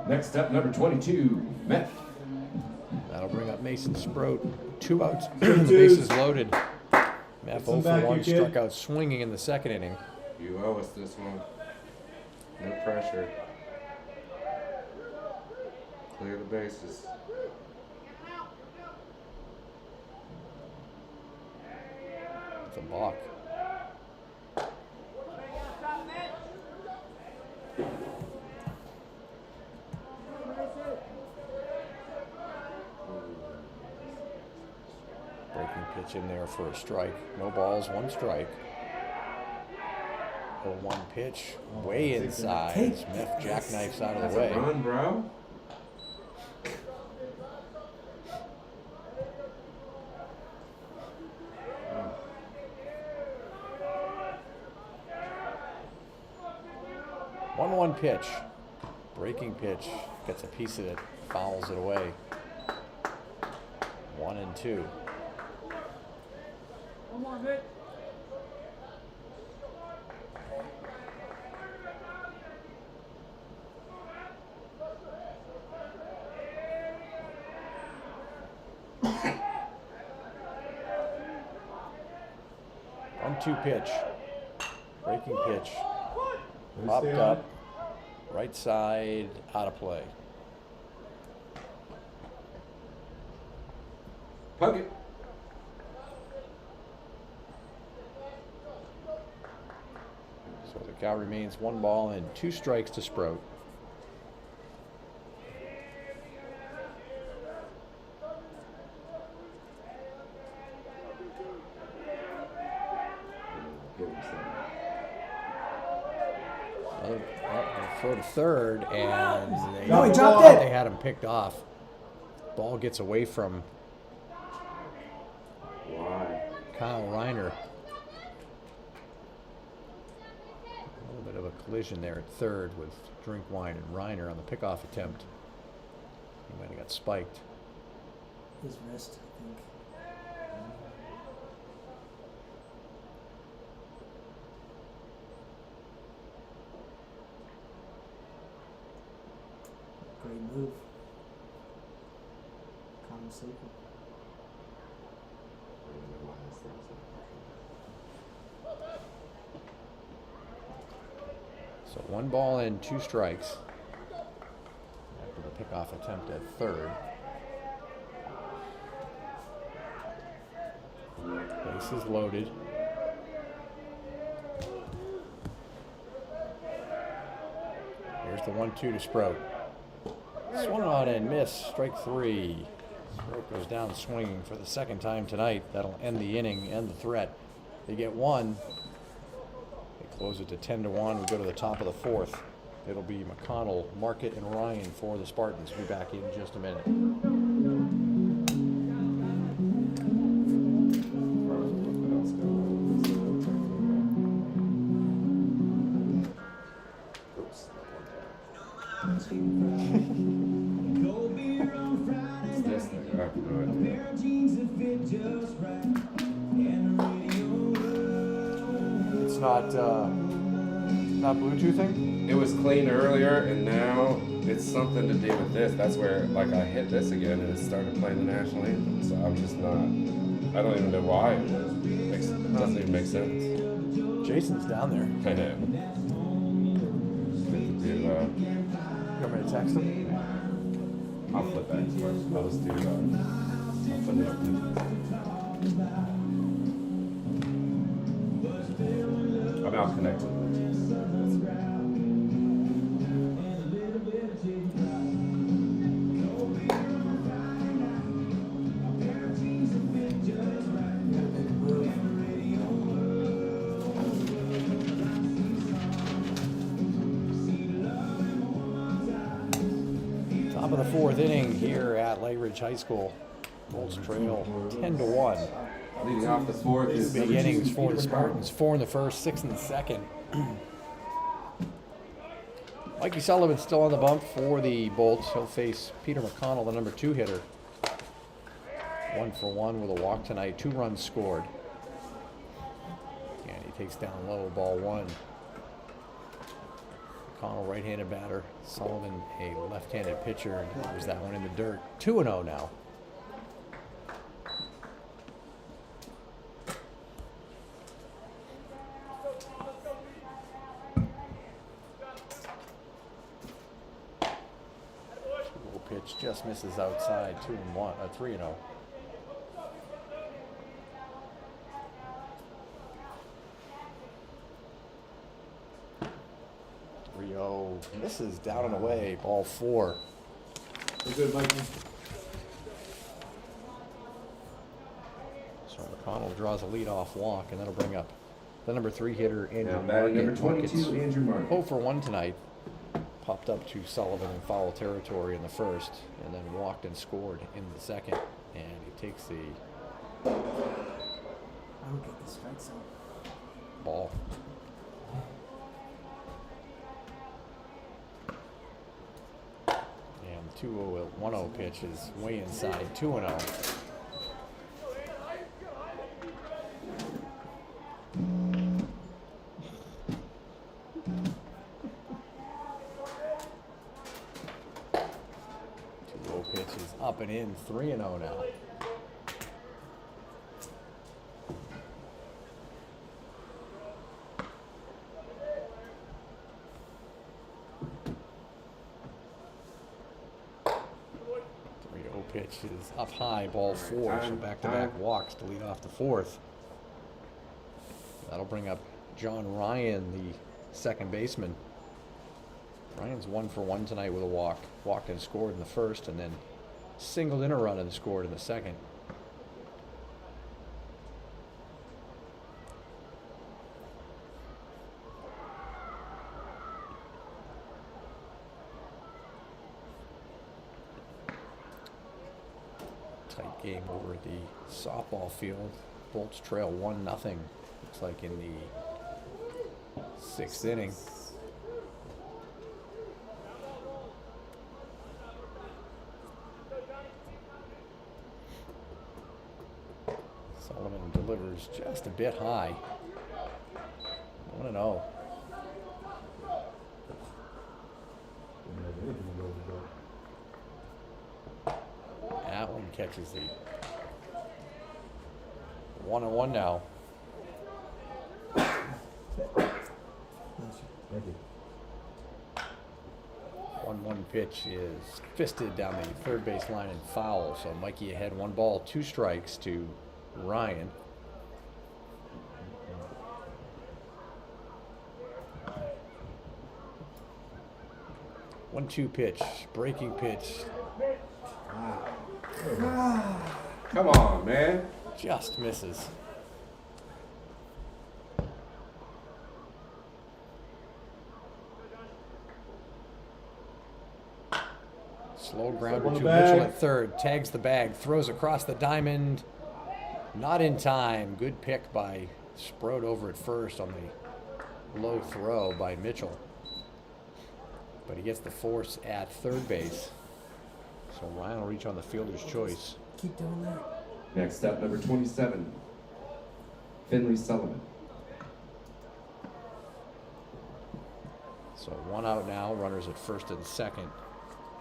Speaker 4: Next up, number 22, Meth.
Speaker 1: That'll bring up Mason Sproat. 2 outs, the bases loaded. Meth 0 for 1, struck out swinging in the second inning.
Speaker 4: You owe us this one. No pressure. Clear the bases.
Speaker 1: It's a balk. Breaking pitch in there for a strike. No balls, 1 strike. 0-1 pitch, way inside. Smith jackknifes out of the way.
Speaker 4: Run, bro.
Speaker 1: One pitch, breaking pitch, gets a piece of it, fouls it away. 1-2.
Speaker 7: One more hit.
Speaker 1: One-two pitch, breaking pitch, popped up, right side, out of play.
Speaker 4: Hug it.
Speaker 1: So the count remains 1 ball and 2 strikes to Sproat. Throw to third, and they,
Speaker 6: No, he dropped it.
Speaker 1: They had him picked off. Ball gets away from Kyle Reiner. A little bit of a collision there at third with Drinkwine and Reiner on the pickoff attempt. He might have got spiked.
Speaker 6: His wrist, I think. Great move. Common sleeper.
Speaker 1: So 1 ball and 2 strikes after the pickoff attempt at third. Bases loaded. Here's the 1-2 to Sprout. Swung on and missed. Strike 3. Sprout goes down swinging for the second time tonight. That'll end the inning and the threat. They get 1. They close it to 10-1. We go to the top of the 4th. It'll be McConnell, Market, and Ryan for the Spartans. We'll be back in just a minute. It's not Bluetoothing?
Speaker 4: It was clean earlier, and now it's something to do with this. That's where, like, I hit this again, and it started playing the national anthem. So I'm just not. I don't even know why it was. It doesn't even make sense.
Speaker 1: Jason's down there.
Speaker 4: I know.
Speaker 1: You want me to text him?
Speaker 4: I'll flip back first. I'll just do. I'll put it up. I'm out connected.
Speaker 1: Top of the 4th inning here at Lightridge High School. Bolts trail 10-1.
Speaker 4: Leading off the 4th is
Speaker 1: Big innings for the Spartans. 4 in the first, 6 in the second. Mikey Sullivan's still on the bump for the Bolts. He'll face Peter McConnell, the number 2 hitter. 1 for 1 with a walk tonight. 2 runs scored. And he takes down low, ball 1. McConnell, right-handed batter. Sullivan, a left-handed pitcher, and delivers that one in the dirt. 2-0 now. Pitch just misses outside. 2-1, 3-0. Misses down and away. Ball 4.
Speaker 5: We're good, Mikey.
Speaker 1: So McConnell draws a leadoff walk, and that'll bring up the number 3 hitter, Andrew
Speaker 4: now batting number
Speaker 1: Market.
Speaker 4: 22, Andrew Market.
Speaker 1: 0 for 1 tonight. Popped up to Sullivan in foul territory in the first, and then walked and scored in the second. And he takes the
Speaker 6: I don't get the strike zone.
Speaker 1: ball. And 2-0 pitch is way inside. 2-0. Pitches up and in. 3-0 now. Pitch is up high, ball 4, so back-to-back walks to lead off the 4th. That'll bring up John Ryan, the second baseman. Ryan's 1 for 1 tonight with a walk. Walked and scored in the first, and then singled in a run and scored in the second. Tight game over at the softball field. Bolts trail 1-0. Looks like in the 6th inning. is just a bit high. 1-0. That one catches the 1-1 now. 1-1 pitch is fisted down the third base line and foul. So Mikey ahead, 1 ball, 2 strikes to Ryan. One-two pitch, breaking pitch,
Speaker 4: Come on, man.
Speaker 1: just misses. Slow grounder
Speaker 5: on
Speaker 1: to
Speaker 5: the
Speaker 1: Mitchell
Speaker 5: bag.
Speaker 1: at third, tags the bag, throws across the diamond. Not in time. Good pick by Sprode over at first on the low throw by Mitchell. But he gets the force at third base. So Ryan will reach on the fielder's choice.
Speaker 6: Keep doing that.
Speaker 4: Next up, number 27, Finley Sullivan.
Speaker 1: So 1 out now, runners at first and second.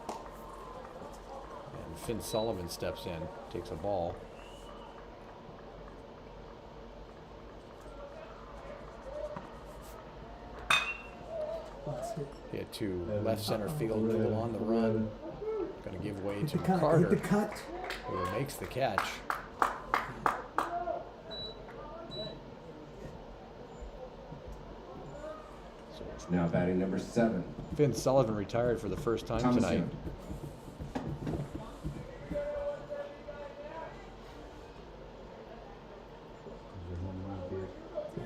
Speaker 1: And Finn Sullivan steps in, takes a ball.
Speaker 6: Last hit.
Speaker 1: Hit to left center field, Newell on the run. Going to give way
Speaker 6: Hit
Speaker 1: to
Speaker 6: the cut. Hit
Speaker 1: Carter,
Speaker 6: the cut.
Speaker 1: who makes the catch. So
Speaker 4: Now batting number 7,
Speaker 1: Finn Sullivan retired for the first time
Speaker 4: Thomas
Speaker 1: tonight.
Speaker 4: Young.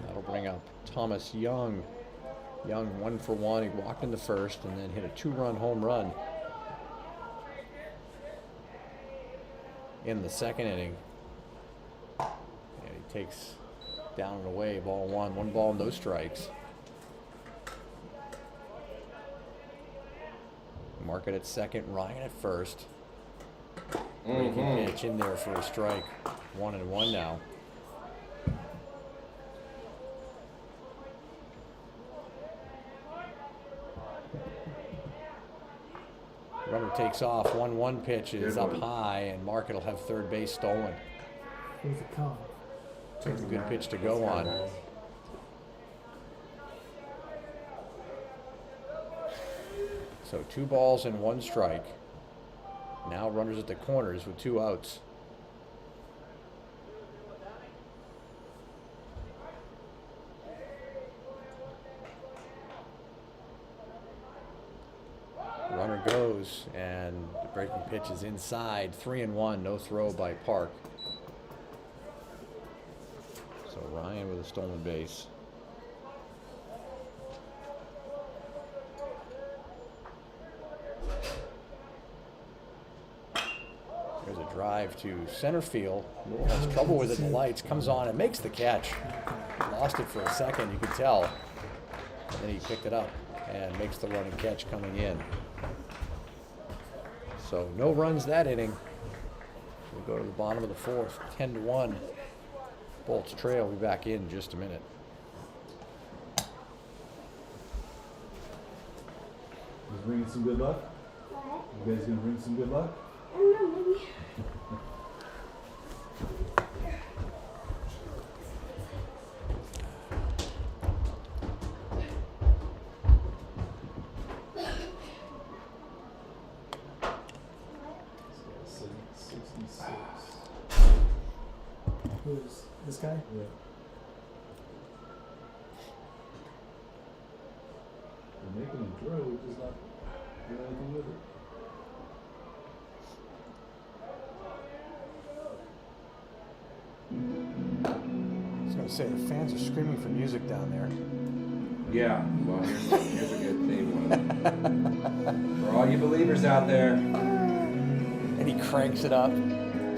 Speaker 1: That'll bring up Thomas Young. Young 1 for 1. He walked in the first and then hit a 2-run home run in the second inning. And he takes down and away, ball 1. 1 ball, no strikes. Market at second, Ryan at first. Breaking pitch in there for a strike. 1-1 now. Runner takes off. 1-1 pitch is
Speaker 4: Good
Speaker 1: up
Speaker 4: one.
Speaker 1: high, and Market will have third base stolen.
Speaker 6: Here's the call.
Speaker 1: It's a good pitch to go on. So 2 balls and 1 strike. Now runners at the corners with 2 outs. Runner goes, and the breaking pitch is inside. 3-1, no throw by Park. So Ryan with a stolen base. There's a drive to center field. Newell has trouble with it in the lights. Comes on and makes the catch. Lost it for a second, you could tell. And then he picked it up and makes the running catch coming in. So no runs that inning. We go to the bottom of the 4th, 10-1. Bolts trail. We'll be back in just a minute.
Speaker 5: He's bringing some good luck.
Speaker 3: What?
Speaker 5: You guys gonna bring some good luck?
Speaker 3: I don't know, maybe.
Speaker 6: Who's this guy?
Speaker 5: Yeah. We're making a drill, we're just not doing anything with it.
Speaker 1: I was going to say, the fans are screaming for music down there.
Speaker 4: Yeah, well, here's a good theme one. For all you believers out there,
Speaker 1: And he cranks it up.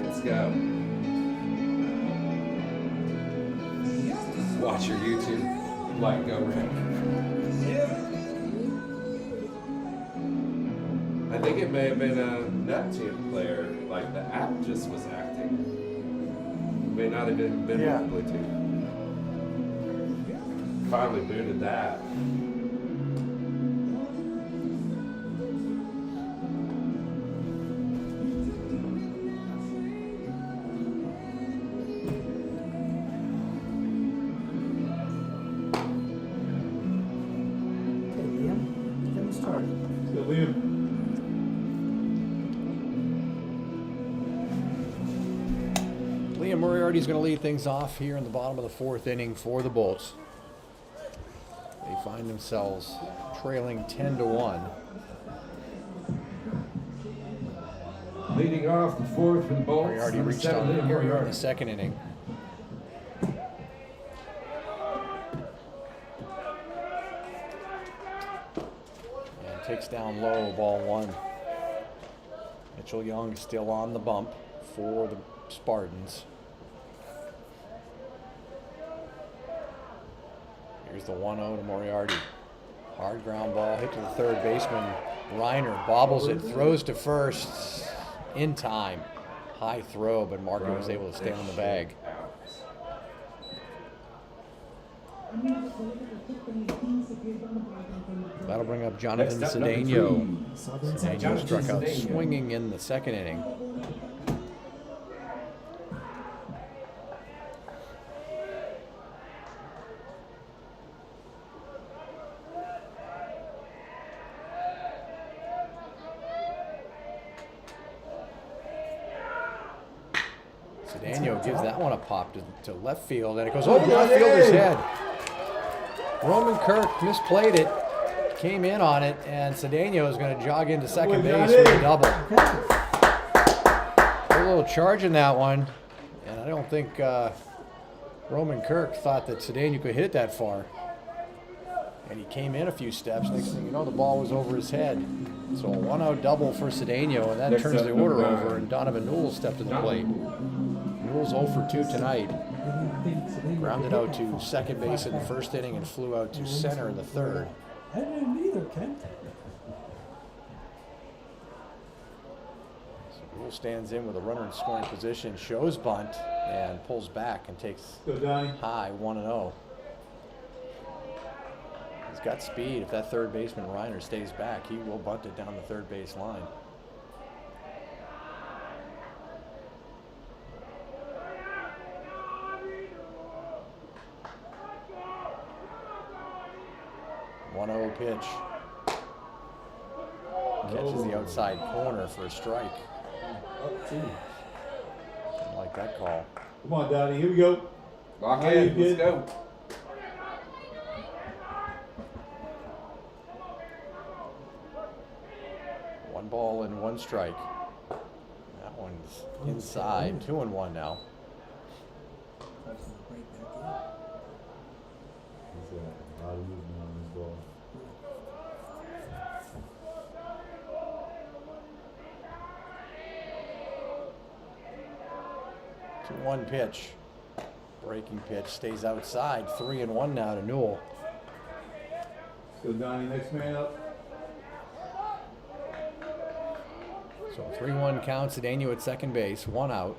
Speaker 4: let's go. Watch your YouTube light go red. I think it may have been a Neptune player, like the app just was acting. may not have even been
Speaker 1: Yeah.
Speaker 4: on Bluetooth. Finally booted that.
Speaker 6: Okay, Liam, get him started.
Speaker 5: So Liam,
Speaker 1: Liam Moriarty's going to lead things off here in the bottom of the fourth inning for the Bolts. They find themselves trailing 10-1.
Speaker 4: Leading off the fourth for the Bolts.
Speaker 1: Moriarty
Speaker 4: number
Speaker 1: reached
Speaker 4: 7,
Speaker 1: on
Speaker 4: Liam
Speaker 1: here in the
Speaker 4: Moriarty.
Speaker 1: second inning. And takes down low, ball one. Mitchell Young still on the bump for the Spartans. Here's the 1-0 to Moriarty. Hard ground ball hit to the third baseman. Reiner bobbles it, throws to first in time. High throw, but Markin was able to stay on the bag. That'll bring up Jonathan
Speaker 4: Next up, number
Speaker 1: Cedeno.
Speaker 4: three.
Speaker 1: Cedeno struck out
Speaker 4: Cedeno.
Speaker 1: swinging in the second inning. Cedeno gives that one a pop to left field, and it goes over the left fielder's head. Roman Kirk misplayed it, came in on it, and Cedeno is going to jog into second base with a double. A little charge in that one, and I don't think Roman Kirk thought that Cedeno could hit it that far. And he came in a few steps. Next thing you know, the ball was over his head. So a 1-0 double for Cedeno, and that
Speaker 4: Next
Speaker 1: turns
Speaker 4: up,
Speaker 1: the order
Speaker 4: number
Speaker 1: over,
Speaker 4: 9.
Speaker 1: and Donovan Newell stepped to the plate. Newell's 0 for 2 tonight. Grounded out to second base in the first inning and flew out to center in the third.
Speaker 6: I didn't either, Kent.
Speaker 1: So Newell stands in with a runner in scoring position, shows bunt, and pulls back and takes
Speaker 5: go Donnie.
Speaker 1: high 1-0. He's got speed. If that third baseman Reiner stays back, he will bunt it down the third base line. Pitch. Catches the outside corner for a strike. Didn't like that call.
Speaker 5: Come on, Donnie. Here we go.
Speaker 4: Lock
Speaker 5: How
Speaker 4: in.
Speaker 5: you
Speaker 4: Let's
Speaker 5: did.
Speaker 4: go.
Speaker 1: One ball and one strike. That one's inside. 2-1 now.
Speaker 5: He's got a lot of movement on this ball.
Speaker 1: 2-1 pitch. Breaking pitch stays outside. 3-1 now to Newell.
Speaker 5: Let's go Donnie. Next man up.
Speaker 1: So 3-1 count. Cedeno at second base. 1 out.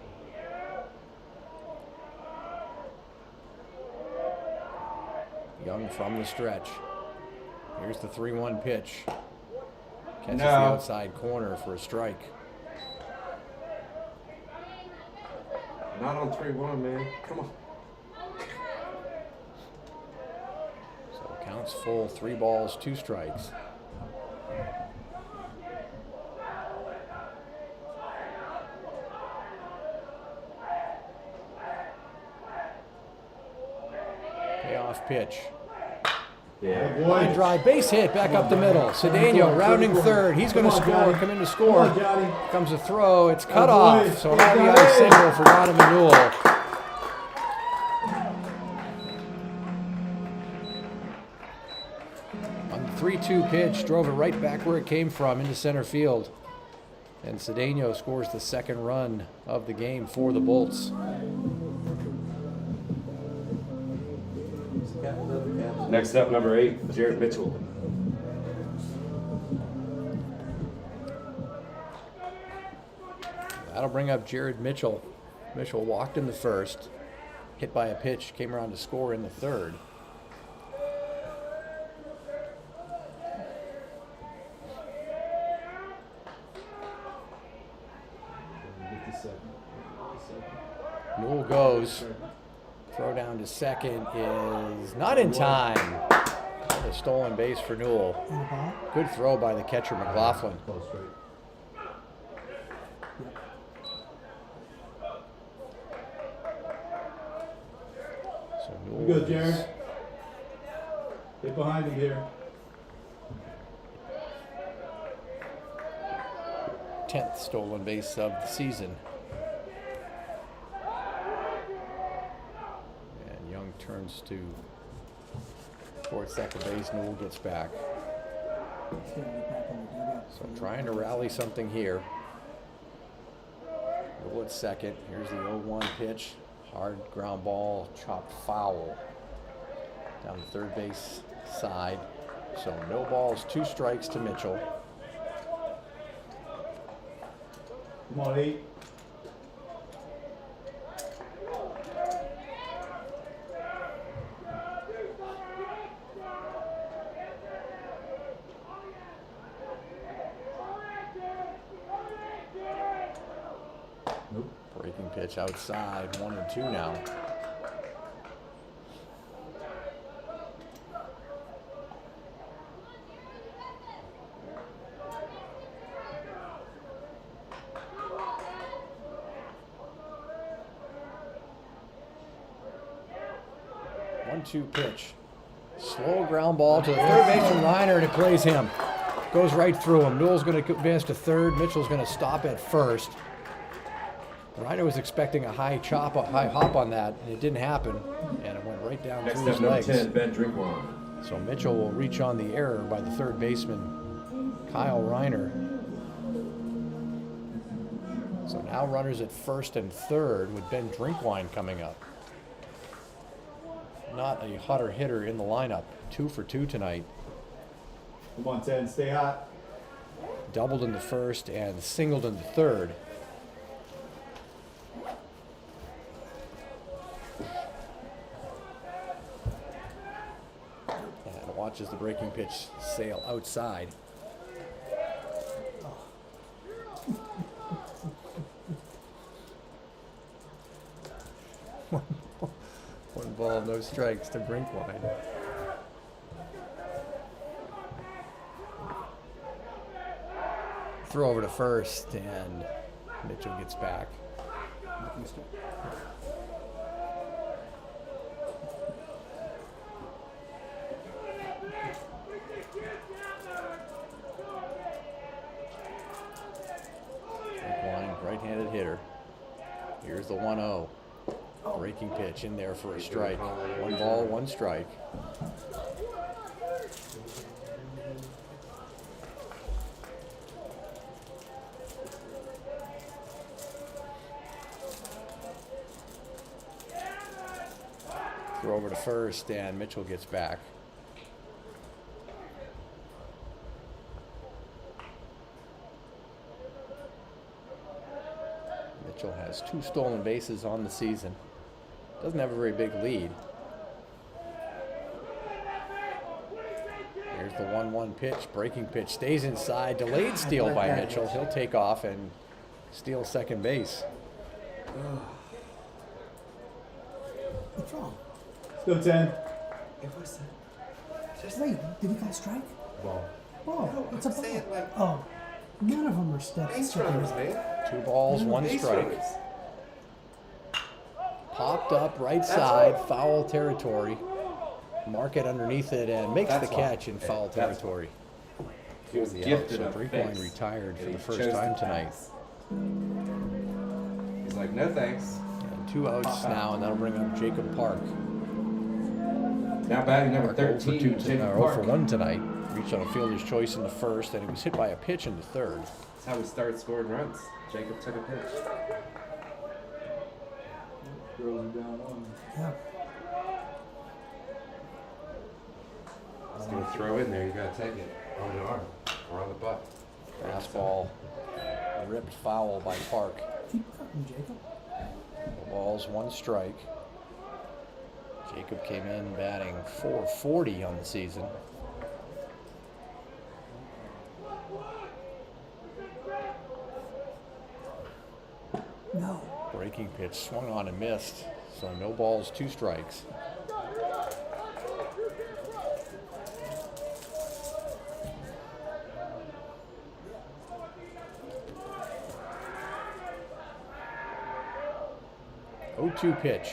Speaker 1: Young from the stretch. Here's the 3-1 pitch. Catches the
Speaker 4: No.
Speaker 1: outside corner for a strike.
Speaker 4: Not on 3-1, man. Come on.
Speaker 1: So counts full. 3 balls, 2 strikes. Payoff pitch.
Speaker 4: Yeah.
Speaker 1: Line drive, base hit, back up the middle. Cedeno rounding third. He's going to score, come in to
Speaker 5: Come
Speaker 1: score.
Speaker 5: on, Johnny.
Speaker 1: Comes a throw, it's cut
Speaker 5: boy.
Speaker 1: off. So an
Speaker 5: Good
Speaker 1: RBI
Speaker 5: Johnny.
Speaker 1: single for Donovan Newell. On the 3-2 pitch, drove it right back where it came from into center field. And Cedeno scores the second run of the game for the Bolts.
Speaker 4: Next up, number 8, Jared Mitchell.
Speaker 1: That'll bring up Jared Mitchell. Mitchell walked in the first, hit by a pitch, came around to score in the third.
Speaker 5: Get the second.
Speaker 1: Newell goes. Throw down to second is not in time. A stolen base for Newell.
Speaker 6: And a ball.
Speaker 1: Good throw by the catcher, McLaughlin.
Speaker 5: Close straight.
Speaker 1: So
Speaker 5: You
Speaker 1: Newell
Speaker 5: go,
Speaker 1: is
Speaker 5: Jared. Get behind him here.
Speaker 1: 10th stolen base of the season. And Young turns to towards second base. Newell gets back.
Speaker 6: He's gonna get back in the dugout.
Speaker 1: So trying to rally something here. Newell at second. Here's the 0-1 pitch. Hard ground ball, chopped foul. Down the third base side. So no balls, 2 strikes to Mitchell.
Speaker 5: Come on, 8. Nope.
Speaker 1: Breaking pitch outside, 1-2 now. One-two pitch. Slow ground ball to the third baseman liner, and it plays him. Goes right through him. Newell's going to advance to third. Mitchell's going to stop at first. Reiner was expecting a high hop on that, and it didn't happen, and it went right down
Speaker 4: Next
Speaker 1: through
Speaker 4: up,
Speaker 1: his
Speaker 4: number
Speaker 1: legs.
Speaker 4: 10, Ben Drinkwine.
Speaker 1: So Mitchell will reach on the error by the third baseman, Kyle Reiner. So now runners at first and third with Ben Drinkwine coming up. Not a hotter hitter in the lineup. 2 for 2 tonight.
Speaker 5: Come on, 10. Stay hot.
Speaker 1: Doubled in the first and singled in the third. And watches the breaking pitch sail outside. One ball, no strikes to Drinkwine. Throw over to first, and Mitchell gets back. Drinkwine, right-handed hitter. Here's the 1-0. Breaking pitch in there for a strike. 1 ball, 1 strike. Throw over to first, and Mitchell gets back. Mitchell has 2 stolen bases on the season. Doesn't have a very big lead. Here's the 1-1 pitch, breaking pitch, stays inside, delayed steal by Mitchell. He'll take off and steal second base.
Speaker 6: What's wrong?
Speaker 5: Let's go, 10.
Speaker 6: Wait, did he call strike?
Speaker 5: Ball.
Speaker 6: Oh, it's a ball.
Speaker 8: saying, like,
Speaker 6: Oh, none of them are steps.
Speaker 8: base runners, man.
Speaker 1: 2 balls, 1
Speaker 8: Base
Speaker 1: strike.
Speaker 8: runners.
Speaker 1: Popped up right side, foul territory. Mark it underneath it and makes the
Speaker 4: That's why.
Speaker 1: catch in foul
Speaker 4: That's
Speaker 1: territory.
Speaker 4: He was
Speaker 1: The out,
Speaker 4: gifted
Speaker 1: so
Speaker 4: a
Speaker 1: Drinkwine
Speaker 4: base,
Speaker 1: retired for
Speaker 4: and
Speaker 1: the
Speaker 4: he
Speaker 1: first
Speaker 4: chose
Speaker 1: time
Speaker 4: to
Speaker 1: tonight.
Speaker 4: pass. He's like, no thanks.
Speaker 1: And 2 outs now, and that'll bring up Jacob Park.
Speaker 4: Now batting number
Speaker 1: Park 0 for
Speaker 4: 13,
Speaker 1: 2
Speaker 4: Jacob
Speaker 1: 0
Speaker 4: Park.
Speaker 1: for 1 tonight. Reached on a fielder's choice in the first, and he was hit by a pitch in the third.
Speaker 4: That's how we started scoring runs. Jacob took a pitch.
Speaker 5: Throws him down 1.
Speaker 6: Yeah.
Speaker 4: He's going to throw in there. You got to take it on the arm or on the butt.
Speaker 1: Fastball ripped foul by Park.
Speaker 6: Keep cutting, Jacob.
Speaker 1: balls, 1 strike. Jacob came in batting .440 on the season.
Speaker 6: No.
Speaker 1: Breaking pitch swung on and missed. So no balls, 2 strikes. Oh-2 pitch.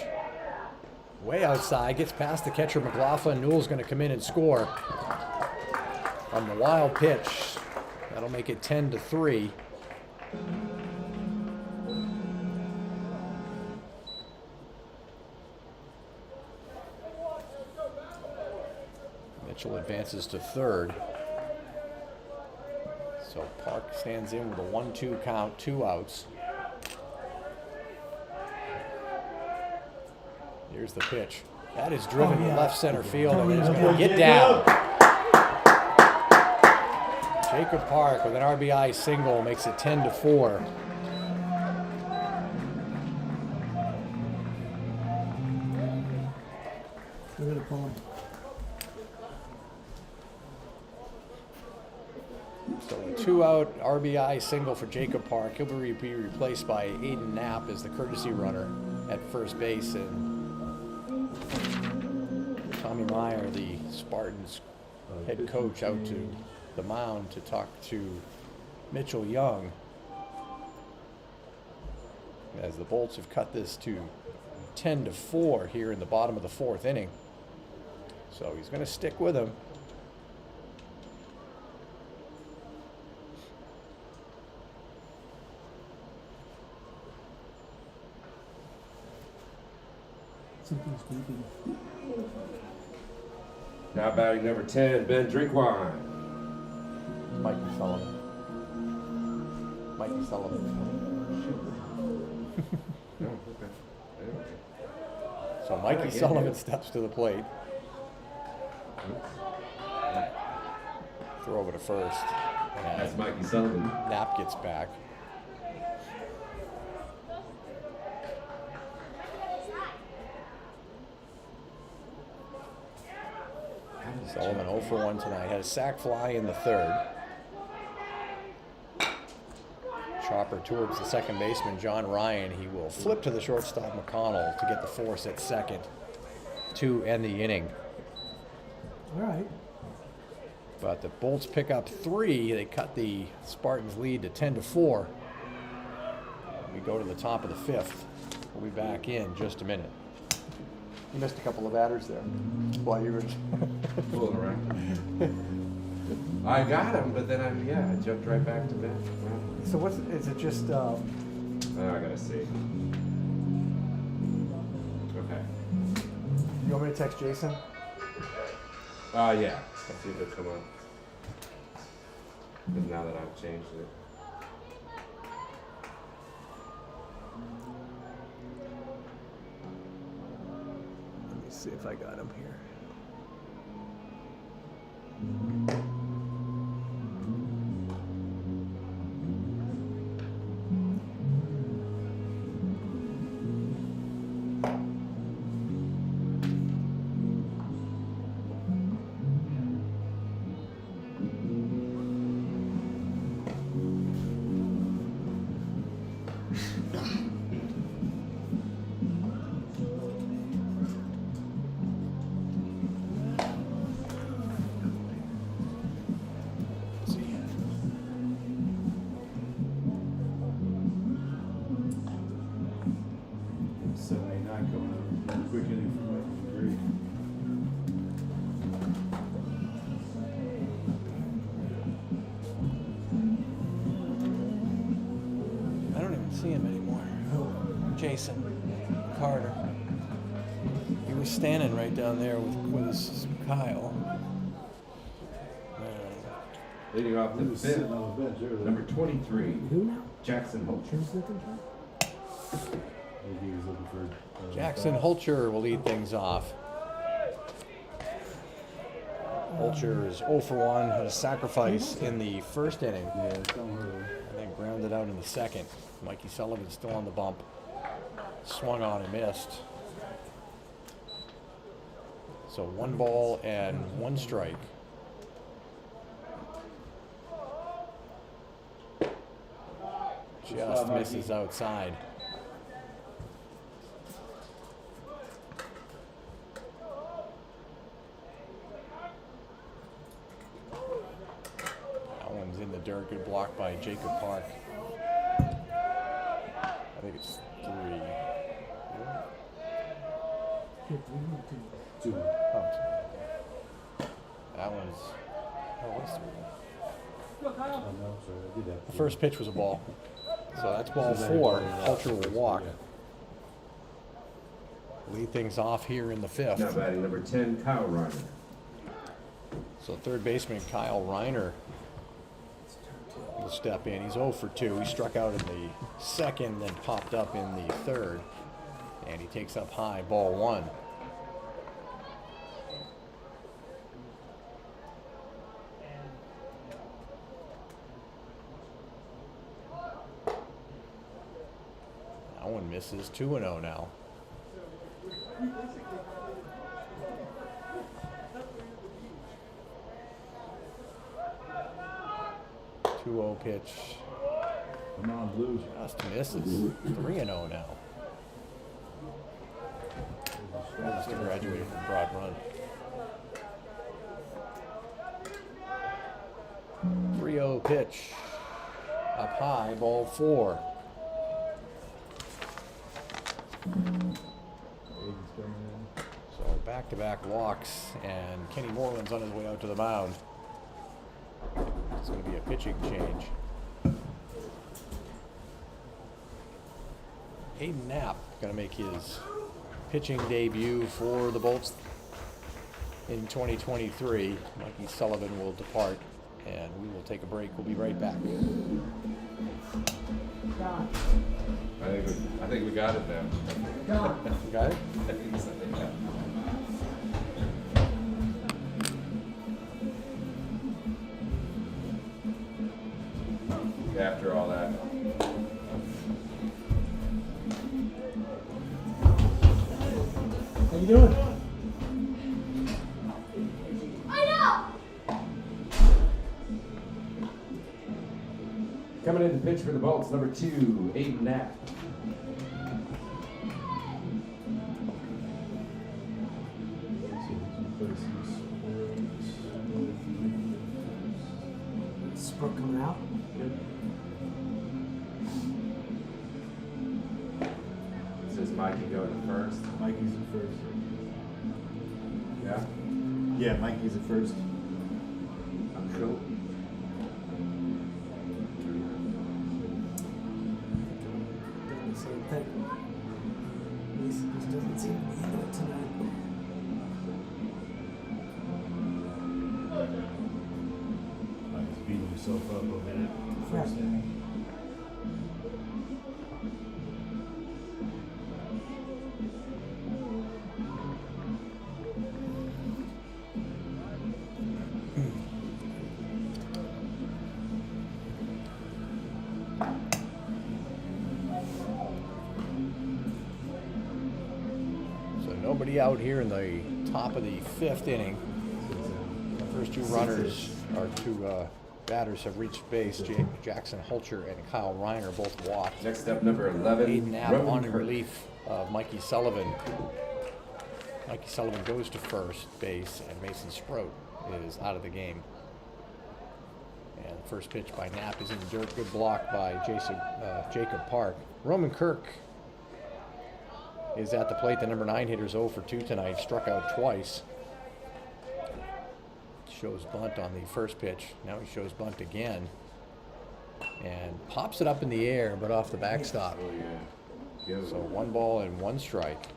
Speaker 1: Way outside, gets past the catcher McLaughlin. Newell's going to come in and score on the wild pitch. That'll make it 10-3. Mitchell advances to third. So Park stands in with a 1-2 count, 2 outs. Here's the pitch. That is driven to left center field, and it's going to get down. Jacob Park with an RBI single makes it 10-4.
Speaker 6: We're gonna pull him.
Speaker 1: So a 2-out RBI single for Jacob Park. He'll be replaced by Aiden Knapp as the courtesy runner at first base, and Tommy Meyer, the Spartans head coach, out to the mound to talk to Mitchell Young, as the Bolts have cut this to 10-4 here in the bottom of the 4th inning. So he's going to stick with him.
Speaker 6: Something's beeping.
Speaker 4: Now batting number 10, Ben Drinkwine.
Speaker 1: Mikey Sullivan. Mikey Sullivan.
Speaker 4: No, okay.
Speaker 1: So Mikey Sullivan steps to the plate. Throw over to first.
Speaker 4: That's
Speaker 1: And
Speaker 4: Mikey Sullivan.
Speaker 1: Knapp gets back. Sullivan 0 for 1 tonight. Had a sac fly in the 3rd. Chopper towards the second baseman, John Ryan. He will flip to the shortstop, McConnell, to get the force at second to end the inning.
Speaker 6: All right.
Speaker 1: But the Bolts pick up 3. They cut the Spartans' lead to 10-4. We go to the top of the 5th. We'll be back in just a minute. You missed a couple of batters there while you were
Speaker 4: Fooling around. I got him, but then I jumped right back to Ben.
Speaker 1: So what's is it just
Speaker 4: Oh, I gotta see. Okay.
Speaker 1: you want me to text Jason?
Speaker 4: Yeah. Let's see if it'll come up. Because now that I've changed it.
Speaker 1: Let me see if I got him here. Jason Carter. He was standing right down there with his Kyle.
Speaker 4: Leading off the
Speaker 5: He was sitting
Speaker 4: 5th,
Speaker 5: on the bench earlier.
Speaker 4: number 23,
Speaker 6: Who now?
Speaker 4: Jackson Holcher.
Speaker 6: Who's looking for?
Speaker 5: Maybe he was looking for.
Speaker 1: Jackson Holcher will lead things off. Holcher is 0 for 1, had a sacrifice in the 1st inning,
Speaker 5: Yeah, somewhere.
Speaker 1: and then grounded out in the 2nd. Mikey Sullivan still on the bump. Swung on and missed. So 1 ball and 1 strike. Just misses outside. That one's in the dirt. Good block by Jacob Park. I think it's 3.
Speaker 5: Two.
Speaker 1: Oh. That one's. Oh, what's 3?
Speaker 7: Go, Kyle.
Speaker 5: Oh, no, sorry, I did that.
Speaker 1: The first pitch was a ball. So that's ball
Speaker 5: So
Speaker 1: 4.
Speaker 5: then-
Speaker 1: Culture will walk.
Speaker 5: Yeah.
Speaker 1: Lead things off here in the 5th.
Speaker 4: Now batting number 10, Kyle Reiner.
Speaker 1: So third baseman Kyle Reiner will step in. He's 0 for 2. He struck out in the 2nd, then popped up in the 3rd. And he takes up high, ball 1. That one misses. 2-0 now. 2-0 pitch.
Speaker 5: Come on, Blues.
Speaker 1: Just misses. 3-0 now. Just graduated from Broad Run. 3-0 pitch. Up high, ball 4. So back-to-back walks, and Kenny Moreland's on his way out to the mound. It's going to be a pitching change. Hayden Knapp going to make his pitching debut for the Bolts in 2023. Mikey Sullivan will depart, and we will take a break. We'll be right back.
Speaker 4: I think we got it now.
Speaker 1: You got it?
Speaker 4: I think so, yeah. After all that.
Speaker 6: How you doing?
Speaker 3: I know.
Speaker 4: Coming in to pitch for the Bolts, number 2, Aiden Knapp.
Speaker 6: Sprout coming out.
Speaker 4: Says Mikey going to first.
Speaker 5: Mikey's at first.
Speaker 4: Yeah?
Speaker 5: Yeah, Mikey's at first.
Speaker 4: Cool.
Speaker 6: Doing the same thing. He just doesn't seem to be into it tonight.
Speaker 5: Mikey's beating himself up a minute. First
Speaker 6: Yeah.
Speaker 5: inning.
Speaker 1: So nobody out here in the top of the 5th inning. The first 2 runners, or 2 batters have reached base. Jackson Hulcher and Kyle Reiner both walked.
Speaker 4: Next up, number 11,
Speaker 1: Aiden Knapp
Speaker 4: Roman
Speaker 1: on in
Speaker 4: Kirk.
Speaker 1: relief of Mikey Sullivan. Mikey Sullivan goes to first base, and Mason Sprout is out of the game. And the first pitch by Knapp is in the dirt. Good block by Jacob Park. Roman Kirk is at the plate. The number 9 hitter's 0 for 2 tonight. Struck out twice. Shows bunt on the first pitch. Now he shows bunt again. And pops it up in the air, but off the backstop.
Speaker 4: Oh, yeah.
Speaker 1: So 1 ball and 1 strike.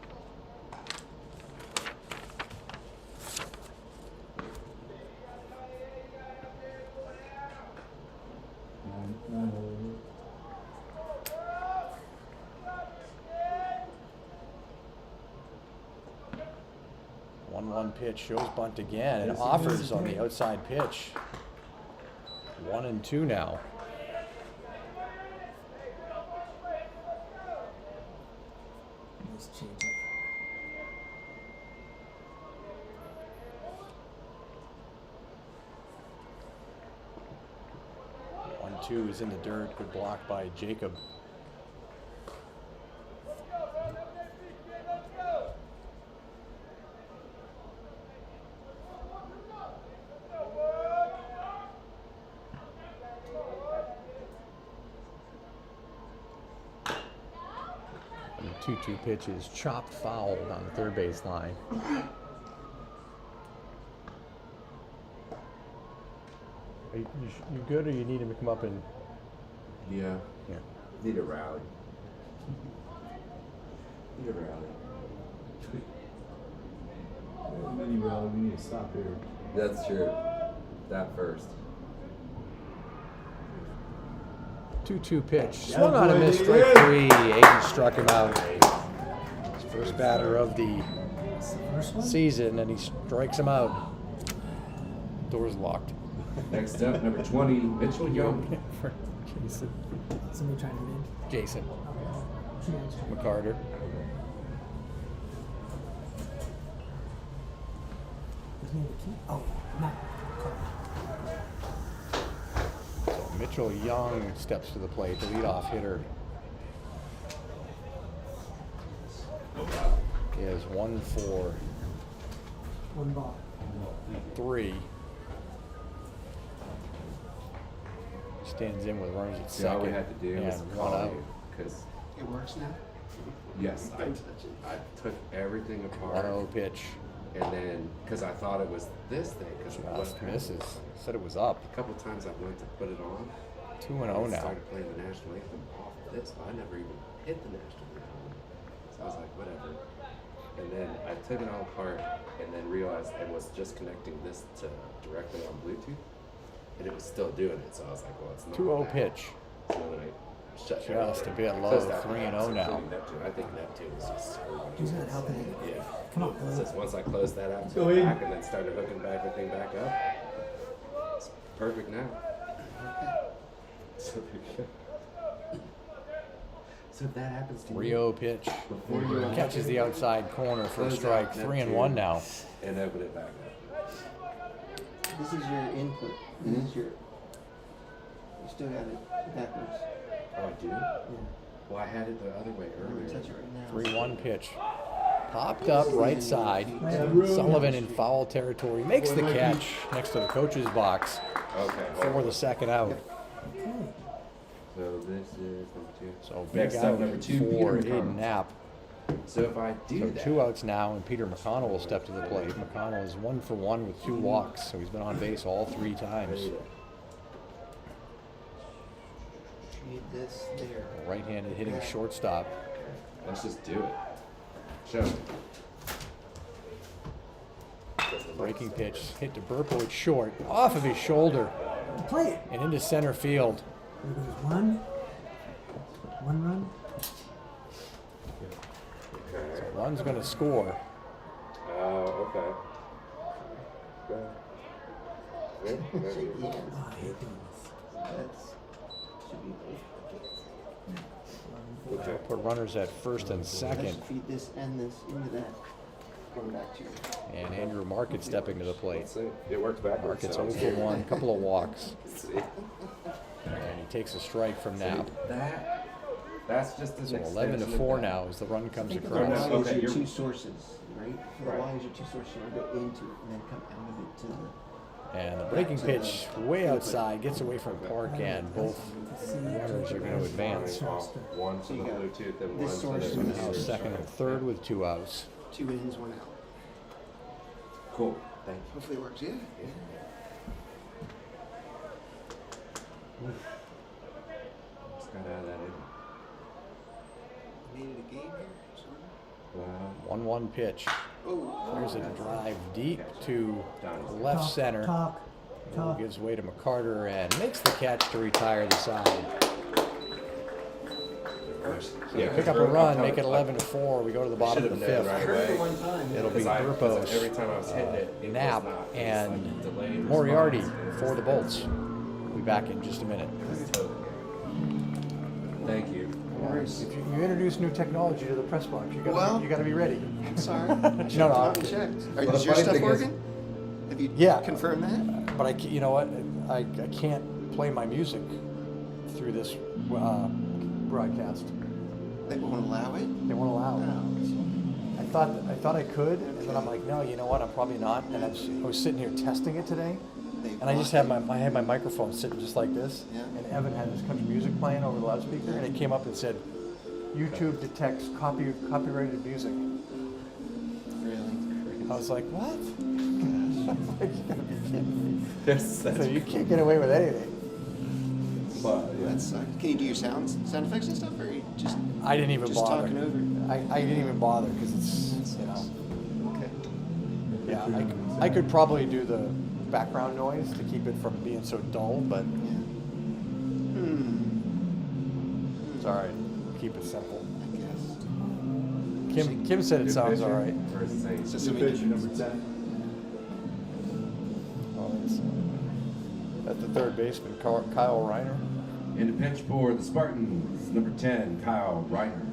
Speaker 1: One pitch, shows bunt again, and offers on the outside pitch. 1-2 now. 2 is in the dirt. Good block by Jacob. And the 2-2 pitch is chopped foul on the third base line. Are you good, or you need him to come up and?
Speaker 4: Yeah.
Speaker 1: Yeah.
Speaker 4: Need a rally. Need a rally.
Speaker 5: Mini rally, we need to stop here.
Speaker 4: That's true. That first.
Speaker 1: 2-2 pitch.
Speaker 5: Yeah,
Speaker 1: Swung on and
Speaker 5: boy,
Speaker 1: missed.
Speaker 5: he
Speaker 1: Strike
Speaker 5: is.
Speaker 1: 3. Aiden struck him out. His first batter of the
Speaker 6: That's the first one?
Speaker 1: season, and he strikes him out. Door's locked.
Speaker 4: Next up, number 20, Mitchell Young.
Speaker 1: For Jason.
Speaker 6: Somebody trying to get in?
Speaker 1: Jason
Speaker 6: Yeah.
Speaker 1: McCarter.
Speaker 6: His name is Keith? Oh, not
Speaker 1: So Mitchell Young steps to the plate, the leadoff hitter. He has 1 for
Speaker 6: one ball.
Speaker 1: 3. Stands in with runners at
Speaker 4: See, all
Speaker 1: second.
Speaker 4: we had to do
Speaker 1: and
Speaker 4: was
Speaker 1: 1
Speaker 4: call
Speaker 1: out.
Speaker 4: you, because,
Speaker 8: It works now?
Speaker 4: yes, I took everything apart.
Speaker 1: 1-0 pitch.
Speaker 4: And then, because I thought it was this thing, because
Speaker 1: Just misses. Said it was up.
Speaker 4: a couple times I went to put it on.
Speaker 1: 2-0
Speaker 4: I
Speaker 1: now.
Speaker 4: started playing the national anthem off of this, but I never even hit the national anthem. So I was like, whatever. And then I took it all apart and then realized I was just connecting this to directly on Bluetooth. And it was still doing it, so I was like, well, it's not
Speaker 1: 2-0
Speaker 4: that.
Speaker 1: pitch.
Speaker 4: So then I shut
Speaker 1: Just
Speaker 4: everything.
Speaker 1: a bit low,
Speaker 4: Closed out the
Speaker 1: 3-0
Speaker 4: apps,
Speaker 1: now.
Speaker 4: including Neptune. I think Neptune is just screwed.
Speaker 6: He's not helping it.
Speaker 4: Yeah.
Speaker 6: Come on,
Speaker 4: It
Speaker 6: bro.
Speaker 4: says once I closed that out,
Speaker 5: Go
Speaker 4: took it
Speaker 5: in.
Speaker 4: back, and then started hooking everything back up. It's perfect now. So there you go. So if that happens to
Speaker 1: 3-0 pitch.
Speaker 4: before you
Speaker 1: Catches the outside corner for a
Speaker 4: close
Speaker 1: strike.
Speaker 4: out
Speaker 1: 3-1 now.
Speaker 4: and open it back up.
Speaker 8: This is your input. This is your. You still got it backwards.
Speaker 4: Oh, I do?
Speaker 8: Yeah.
Speaker 4: Well, I had it the other way
Speaker 8: I'm gonna
Speaker 4: earlier.
Speaker 8: touch it right now.
Speaker 1: 3-1 pitch. Popped up right side.
Speaker 5: Yeah.
Speaker 1: Sullivan in foul territory. Makes the catch next to the coach's box
Speaker 4: Okay.
Speaker 1: for the second out.
Speaker 6: Okay.
Speaker 4: So this is number 2.
Speaker 1: So big
Speaker 4: Next up,
Speaker 1: out
Speaker 4: number 2,
Speaker 1: for
Speaker 4: Peter
Speaker 1: Aiden
Speaker 4: McConnell.
Speaker 1: Knapp.
Speaker 4: So if I do
Speaker 1: So
Speaker 4: that,
Speaker 1: 2 outs now, and Peter McConnell will step to the plate. McConnell is 1 for 1 with 2 walks, so he's been on base all 3 times.
Speaker 8: Need this there.
Speaker 1: Right-handed hitting shortstop.
Speaker 4: let's just do it. Show me.
Speaker 1: Breaking pitch hit to Burpo short, off of his shoulder
Speaker 6: Play it.
Speaker 1: and into center field.
Speaker 6: There goes one. One run.
Speaker 4: Okay.
Speaker 1: Run's going to score.
Speaker 4: Oh, okay.
Speaker 8: Yeah.
Speaker 6: Oh, I hate doing this.
Speaker 8: That's should be both.
Speaker 4: Okay.
Speaker 1: Put runners at first and
Speaker 8: I
Speaker 1: second.
Speaker 8: should feed this and this into that. Going back to you.
Speaker 1: And Andrew Market stepping to the plate.
Speaker 4: Let's see. It worked backwards.
Speaker 1: Market's
Speaker 4: so
Speaker 1: 0 for 1, couple of walks.
Speaker 4: let's see.
Speaker 1: And he takes a strike from Knapp.
Speaker 4: That's just an
Speaker 1: So
Speaker 4: extension
Speaker 1: 11 to
Speaker 4: of
Speaker 1: 4
Speaker 4: that.
Speaker 1: now as the run comes
Speaker 8: Think of
Speaker 4: Right
Speaker 8: the
Speaker 1: across.
Speaker 4: now,
Speaker 8: Y
Speaker 4: okay,
Speaker 8: as your
Speaker 4: you're-
Speaker 8: 2 sources, right? The
Speaker 4: Right.
Speaker 8: Y is your 2 sources. You want to go into it and then come out of it to the.
Speaker 1: And the breaking pitch way outside, gets away from Park, and both runners are going to advance.
Speaker 4: One for the
Speaker 8: You got
Speaker 4: Bluetooth and
Speaker 8: this
Speaker 4: one
Speaker 8: source
Speaker 4: for the
Speaker 8: and
Speaker 1: Now
Speaker 8: this
Speaker 1: second and third with 2 outs.
Speaker 8: 2 ins, 1 out.
Speaker 4: Cool. Thank you.
Speaker 8: Hopefully it works. Yeah.
Speaker 4: Just got out of that in.
Speaker 8: Made it a game here.
Speaker 4: Wow.
Speaker 1: 1-1 pitch.
Speaker 8: Oh.
Speaker 1: There's a drive deep to left center.
Speaker 6: Talk.
Speaker 1: Gives way to McCarter and makes the catch to retire the side.
Speaker 4: Yeah,
Speaker 1: Pick up a run, make it 11 to 4. We go to the bottom of the
Speaker 4: Should've known
Speaker 1: fifth.
Speaker 4: right
Speaker 8: Heard it
Speaker 4: away.
Speaker 8: one time.
Speaker 1: It'll be
Speaker 4: Because
Speaker 1: Burpo's,
Speaker 4: every time I was hitting it, it
Speaker 1: Knapp,
Speaker 4: was not, it was
Speaker 1: and
Speaker 4: like delayed
Speaker 1: Moriarty
Speaker 4: response.
Speaker 1: for the Bolts. We'll be back in just a minute.
Speaker 4: Thank you.
Speaker 1: If you introduce new technology to the press box,
Speaker 8: Well-
Speaker 1: you got to be ready.
Speaker 8: Sorry.
Speaker 1: No, no.
Speaker 8: Checked.
Speaker 4: Well,
Speaker 8: Is
Speaker 4: the
Speaker 8: your
Speaker 4: funny
Speaker 8: stuff
Speaker 4: thing is-
Speaker 8: working? Have you
Speaker 1: Yeah.
Speaker 8: confirmed that?
Speaker 1: But you know what? I can't play my music through this broadcast.
Speaker 8: They won't allow it?
Speaker 1: They won't allow it.
Speaker 8: No.
Speaker 1: I thought I could, and then I'm like, no, you know what? I'm probably not. And I was sitting here testing it today, and I just had my microphone sitting just like this,
Speaker 8: Yeah.
Speaker 1: and Evan had his country music playing over the loudspeaker, and it came up and said, YouTube detects copyrighted music.
Speaker 8: Really?
Speaker 1: I was like, what? Like, you gotta be kidding me.
Speaker 4: That's
Speaker 1: So you can't get away with anything.
Speaker 4: But, yeah.
Speaker 8: That sucks. Can you do your sound effects and stuff, or you just
Speaker 1: I didn't even
Speaker 8: just
Speaker 1: bother.
Speaker 8: talking over?
Speaker 1: I didn't even bother because it's, you know.
Speaker 8: Okay.
Speaker 1: Yeah, I could probably do the background noise to keep it from being so dull, but
Speaker 8: Yeah.
Speaker 1: it's all right. Keep it simple.
Speaker 8: I guess.
Speaker 1: Kim said it
Speaker 4: Good
Speaker 1: sounds
Speaker 4: pitcher
Speaker 1: all right.
Speaker 4: versus Saint.
Speaker 8: So
Speaker 5: Good
Speaker 8: somebody
Speaker 5: pitcher, number 10.
Speaker 1: Well, that's the third baseman, Kyle Reiner.
Speaker 4: In the pitch for the Spartans, number 10, Kyle Reiner.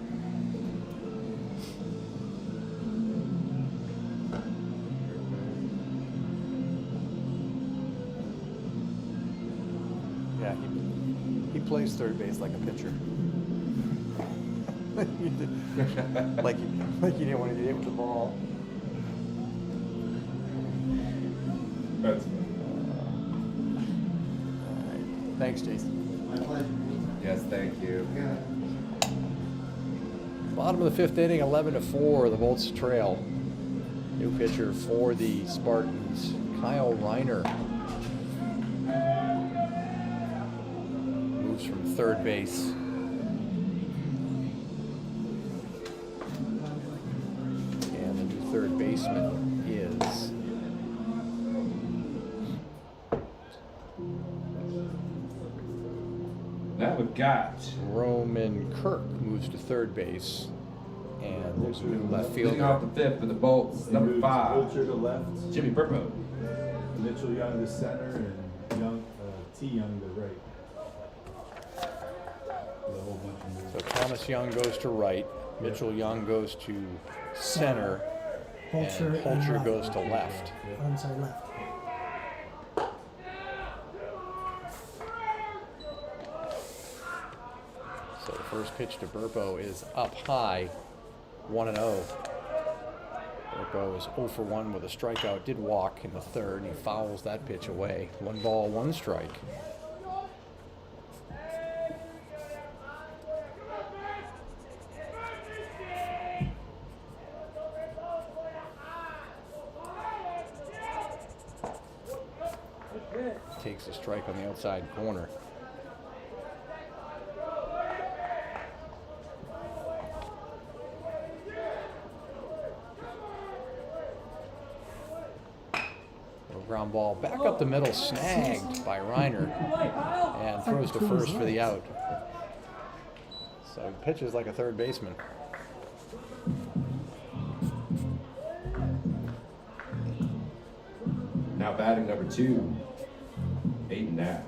Speaker 1: Yeah, he plays third base like a pitcher. like you didn't want to get hit with the ball.
Speaker 4: That's good.
Speaker 1: All right. Thanks, Jason.
Speaker 8: My pleasure.
Speaker 4: Yes, thank you.
Speaker 8: Yeah.
Speaker 1: Bottom of the fifth inning, 11-4, the Volts trail. New pitcher for the Spartans, Kyle Reiner. Moves from third base. And the new third baseman is
Speaker 4: Now we've got
Speaker 1: Roman Kirk, moves to third base. And there's a new left
Speaker 4: leading off
Speaker 1: fielder.
Speaker 4: the fifth for the Bolts, number
Speaker 5: Moved
Speaker 4: 5,
Speaker 5: Wiltshire to left,
Speaker 4: Jimmy Burpo.
Speaker 5: Mitchell Young to center, and T Young to right. With a whole bunch of moves.
Speaker 1: So Thomas Young goes to right, Mitchell Young goes to center,
Speaker 6: Holcher
Speaker 1: and Holcher
Speaker 6: right.
Speaker 1: goes to left.
Speaker 6: I'm sorry, left.
Speaker 1: So the first pitch to Burpo is up high, 1-0. Burpo is 0 for 1 with a strikeout, did walk in the third, he fouls that pitch away. 1 ball, 1 strike. Takes a strike on the outside corner. Little ground ball back up the middle, snagged by Reiner, and throws to first for the out. So he pitches like a third baseman.
Speaker 4: Now batting number 2, Aiden Knapp.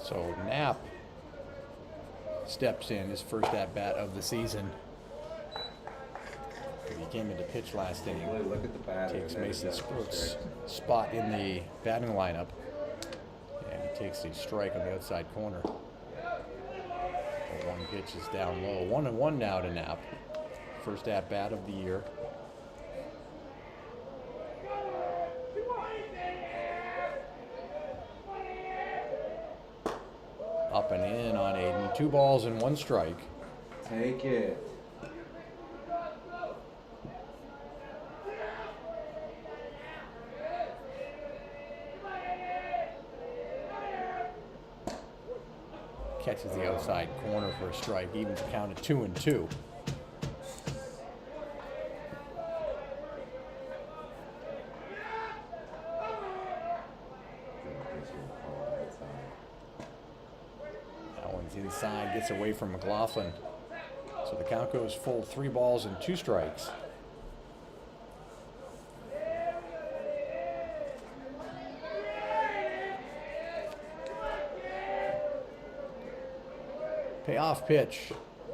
Speaker 1: So Knapp steps in, his first at-bat of the season. He came into pitch last inning.
Speaker 4: Really look at the batter.
Speaker 1: Takes
Speaker 4: and then
Speaker 1: Mason
Speaker 4: it's got a
Speaker 1: Sproat's
Speaker 4: strike.
Speaker 1: spot in the batting lineup. And he takes the strike on the outside corner. The one pitch is down low. 1-1 now to Knapp. First at-bat of the year. Up and in on Aiden. 2 balls and 1 strike.
Speaker 4: Take it.
Speaker 1: Catches the outside corner for a strike, even to count at 2-2. That one's inside, gets away from McLaughlin. So the count goes full, 3 balls and 2 strikes. Payoff pitch,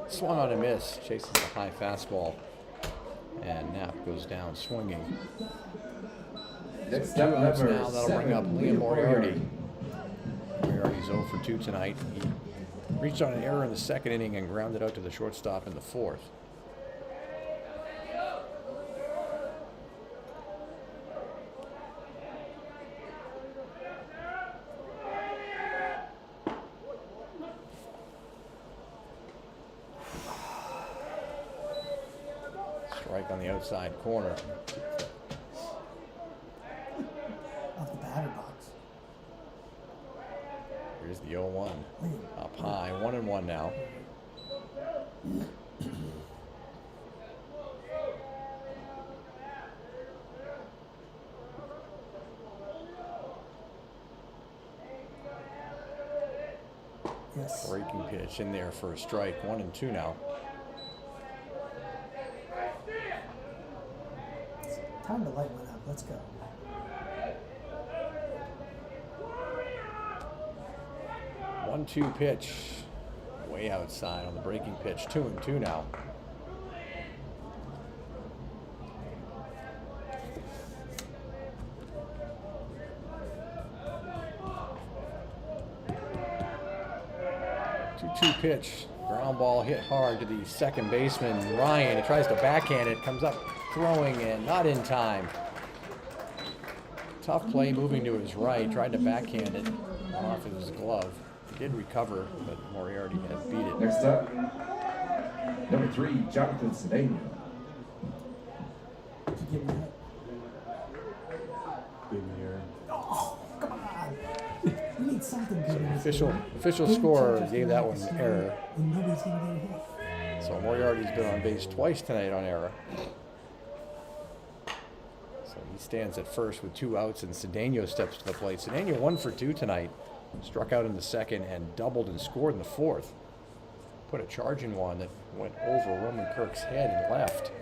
Speaker 1: swung on a miss, chases a high fastball, and Knapp goes down swinging.
Speaker 4: Next
Speaker 1: Two
Speaker 4: up,
Speaker 1: outs
Speaker 4: number
Speaker 1: now. That'll bring up
Speaker 4: 7,
Speaker 1: Liam Moriarty. Moriarty's 0 for 2 tonight. He reached on an error in the second inning and grounded out to the shortstop in the fourth. Strike on the outside corner.
Speaker 6: Off the batter box.
Speaker 1: Here's the 0-1.
Speaker 6: Liam.
Speaker 1: Up high, 1-1 now.
Speaker 6: Yes.
Speaker 1: Breaking pitch in there for a strike. 1-2 now.
Speaker 6: Time to light one up. Let's go.
Speaker 1: One-two pitch. Way outside on the breaking pitch. 2-2 now. Two pitch. Ground ball hit hard to the second baseman, Ryan. He tries to backhand it. Comes up throwing and not in time. Tough play moving to his right. Tried to backhand it off of his glove. Did recover, but Moriarty had beat it.
Speaker 4: Next up, number 3, Jonathan Cedeno.
Speaker 6: Did you give me that?
Speaker 5: Give me your.
Speaker 6: Oh, come on. We need something good in this game.
Speaker 1: Official scorer gave that one an error.
Speaker 6: And nobody's going to get a hit.
Speaker 1: So Moriarty's been on base twice tonight on error. So he stands at first with 2 outs, and Cedeno steps to the plate. Cedeno 1 for 2 tonight. Struck out in the second and doubled and scored in the fourth. Put a charging one that went over Roman Kirk's head and left.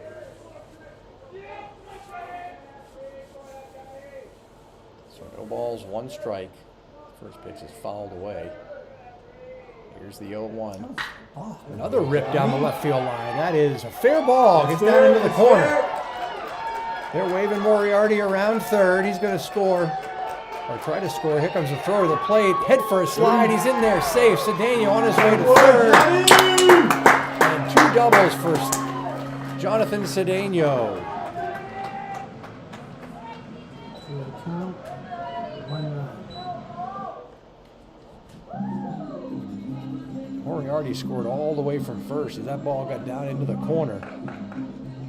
Speaker 1: So no balls, 1 strike. First pitch is fouled away. Here's the 0-1.
Speaker 6: Oh,
Speaker 1: Another rip down the left field line. That is a fair ball. Gets down into the corner. They're waving Moriarty around third. He's going to score. Or try to score. Here comes the throw to the plate. Head for a slide. He's in there. Safe. Cedeno on his way to third. And 2 doubles for Jonathan Cedeno.
Speaker 6: to the count. 1 run.
Speaker 1: Moriarty scored all the way from first as that ball got down into the corner.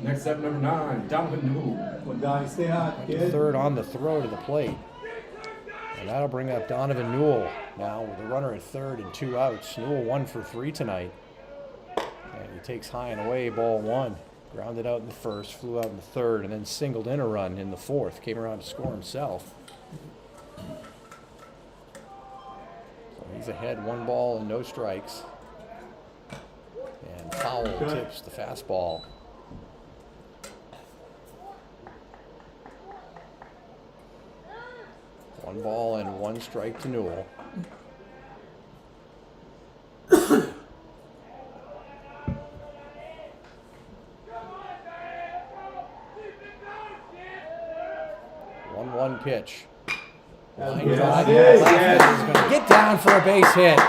Speaker 4: Next up, number 9, Donovan Newell.
Speaker 5: Well, Donnie, stay hot, kid.
Speaker 1: Third on the throw to the plate. And that'll bring up Donovan Newell now with a runner at third and 2 outs. Newell 1 for 3 tonight. And he takes high and away, ball 1. Grounded out in the first, flew out in the third, and then singled in a run in the fourth. Came around to score himself. So he's ahead, 1 ball and no strikes. And foul tips the fastball. One ball and 1 strike to Newell. One pitch. Line drive. He's going to get down for a base hit.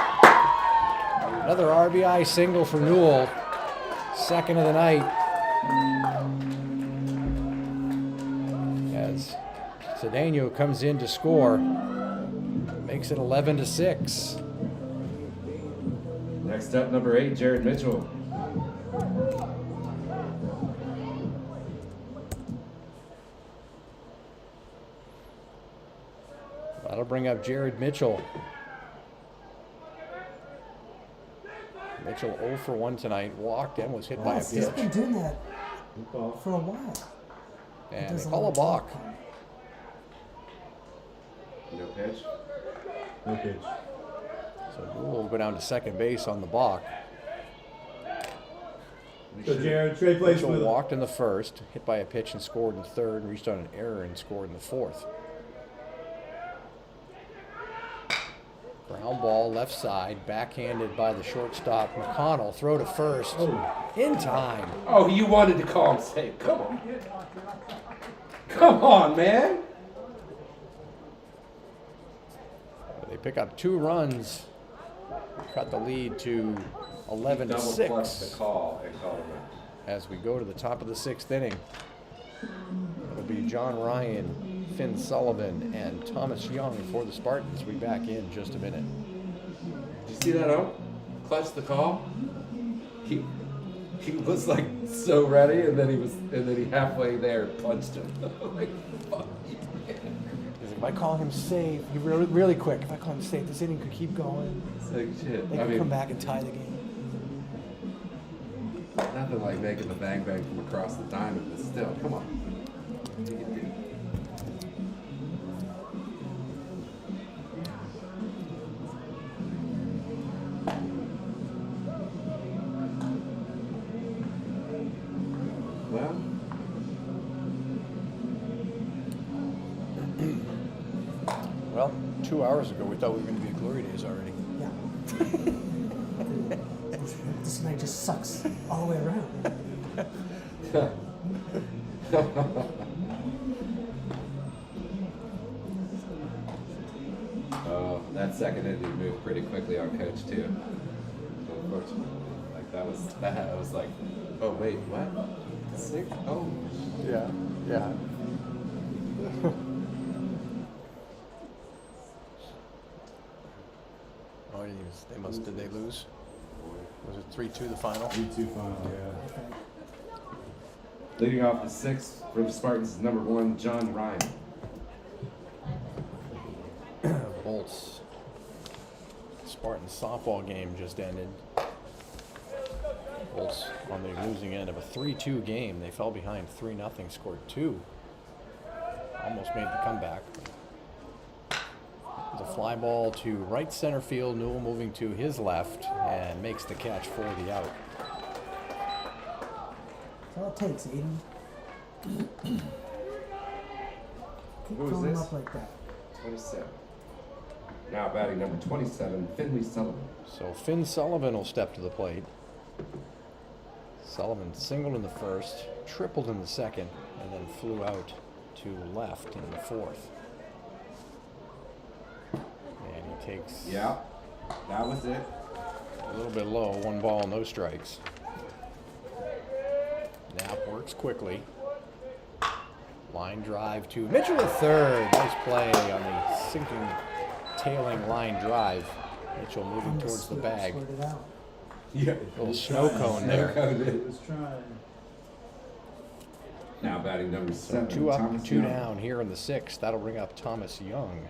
Speaker 1: Another RBI single for Newell. Second of the night. As Cedeno comes in to score. Makes it 11-6.
Speaker 4: Next up, number 8, Jared Mitchell.
Speaker 1: That'll bring up Jared Mitchell. Mitchell 0 for 1 tonight. Walked and was hit by a
Speaker 6: Yes, he's been
Speaker 1: pitch.
Speaker 6: doing that for a while.
Speaker 1: And they call a balk.
Speaker 4: No pitch.
Speaker 5: No pitch.
Speaker 1: So Newell will go down to second base on the balk.
Speaker 5: So Jared, trade place
Speaker 1: Mitchell
Speaker 5: with him.
Speaker 1: walked in the first, hit by a pitch and scored in third, and reached on an error and scored in the fourth. Ground ball left side, backhanded by the shortstop McConnell. Throw to first. In time.
Speaker 4: Oh, you wanted to call him safe. Come on. Come on, man.
Speaker 1: They pick up 2 runs, cut the lead to
Speaker 4: Double clutched the
Speaker 1: 11-6
Speaker 4: call and called him out.
Speaker 1: as we go to the top of the 6th inning. It'll be John Ryan, Finn Sullivan, and Thomas Young for the Spartans. We'll be back in just a minute.
Speaker 4: Did you see that out? Clutched the call. He was like so ready, and then he halfway there punched him. Like, fuck.
Speaker 1: He's like, if I call him safe, he really quick. If I call him safe, this inning could keep going.
Speaker 4: It's like shit.
Speaker 1: They could come back and tie the game.
Speaker 4: Nothing like making the bang bang from across the diamond, but still, come on. Well,
Speaker 1: Well, 2 hours ago, we thought we were going to be at Glory Days already.
Speaker 6: Yeah. This night just sucks all the way around.
Speaker 4: oh, that second inning moved pretty quickly on coach too. Unfortunately, like that was I was like, oh wait, what? 6? Oh,
Speaker 1: Yeah, yeah. Oh, did they lose? Was it 3-2 the final?
Speaker 5: 3-2 final, yeah.
Speaker 6: Okay.
Speaker 4: leading off the 6th for the Spartans is number 1, John Ryan.
Speaker 1: Bolts. Spartan softball game just ended. Bolts on the losing end of a 3-2 game. They fell behind 3-0, scored 2. Almost made the comeback. The fly ball to right center field. Newell moving to his left and makes the catch for the out.
Speaker 6: That's all it takes, Aiden. Keep
Speaker 4: Who is
Speaker 6: throwing
Speaker 4: this?
Speaker 6: up like that.
Speaker 4: 27. Now batting number 27, Finley Sullivan.
Speaker 1: So Finn Sullivan will step to the plate. Sullivan singled in the first, tripled in the second, and then flew out to left in the fourth. And he takes
Speaker 4: Yeah, that was it.
Speaker 1: a little bit low, 1 ball, no strikes. Knapp works quickly. Line drive to Mitchell at third. Nice play on the sinking, tailing line drive. Mitchell moving towards the bag.
Speaker 6: Sort it out.
Speaker 4: Yeah.
Speaker 1: Little snow cone there.
Speaker 5: It was trying.
Speaker 4: Now batting number 7,
Speaker 1: Two up,
Speaker 4: Thomas
Speaker 1: 2
Speaker 4: Young.
Speaker 1: down here in the 6th. That'll bring up Thomas Young.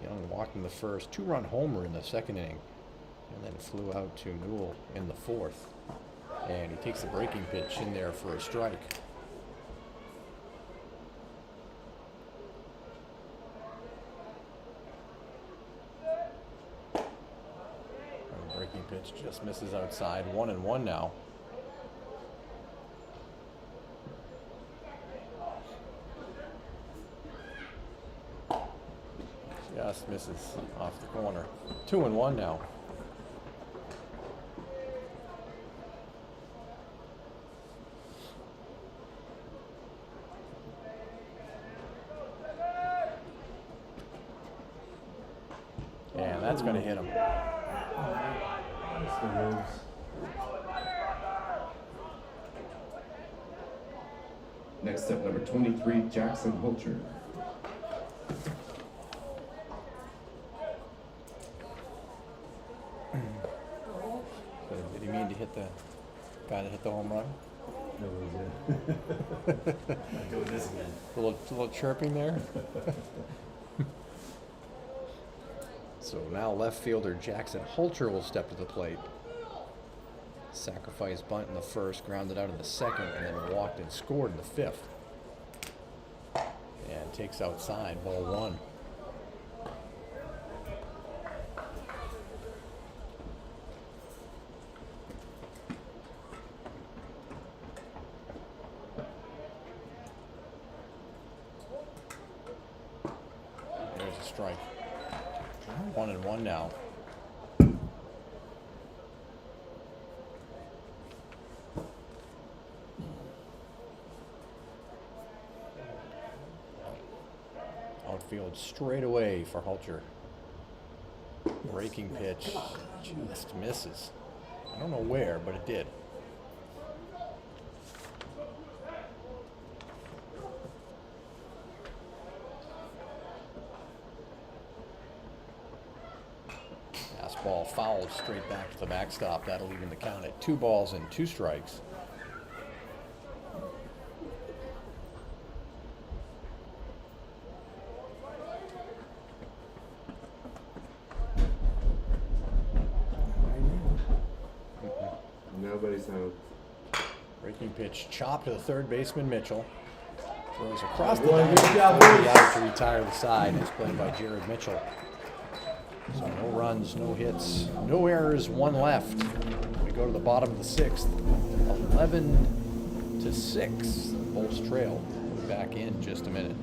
Speaker 1: Young walked in the first, 2-run homer in the second inning, and then flew out to Newell in the fourth. And he takes the breaking pitch in there for a strike. And the breaking pitch just misses outside. 1-1 now. Just misses off the corner. 2-1 now. And that's going to hit him.
Speaker 5: That's the Wolves.
Speaker 4: Next up, number 23, Jackson Holcher.
Speaker 1: Did he mean to hit the guy that hit the home run?
Speaker 5: That was it. Not doing this again.
Speaker 1: A little chirping there. So now left fielder Jackson Holcher will step to the plate. Sacrifice bunt in the first, grounded out in the second, and then walked and scored in the fifth. And takes outside, ball 1. There's a strike. 1-1 now. Outfield straight away for Holcher. Breaking pitch just misses. I don't know where, but it did. Fastball fouled straight back to the backstop. That'll even the count at 2 balls and 2 strikes.
Speaker 4: Nobody's home.
Speaker 1: Breaking pitch chopped to the third baseman Mitchell. Throws across the
Speaker 5: Boy,
Speaker 1: line.
Speaker 5: good job,
Speaker 1: Out
Speaker 5: boys.
Speaker 1: to retire the side. It's played by Jared Mitchell. So no runs, no hits, no errors, 1 left. We go to the bottom of the 6th. 11-6. The Bolts trail. We'll be back in just a minute.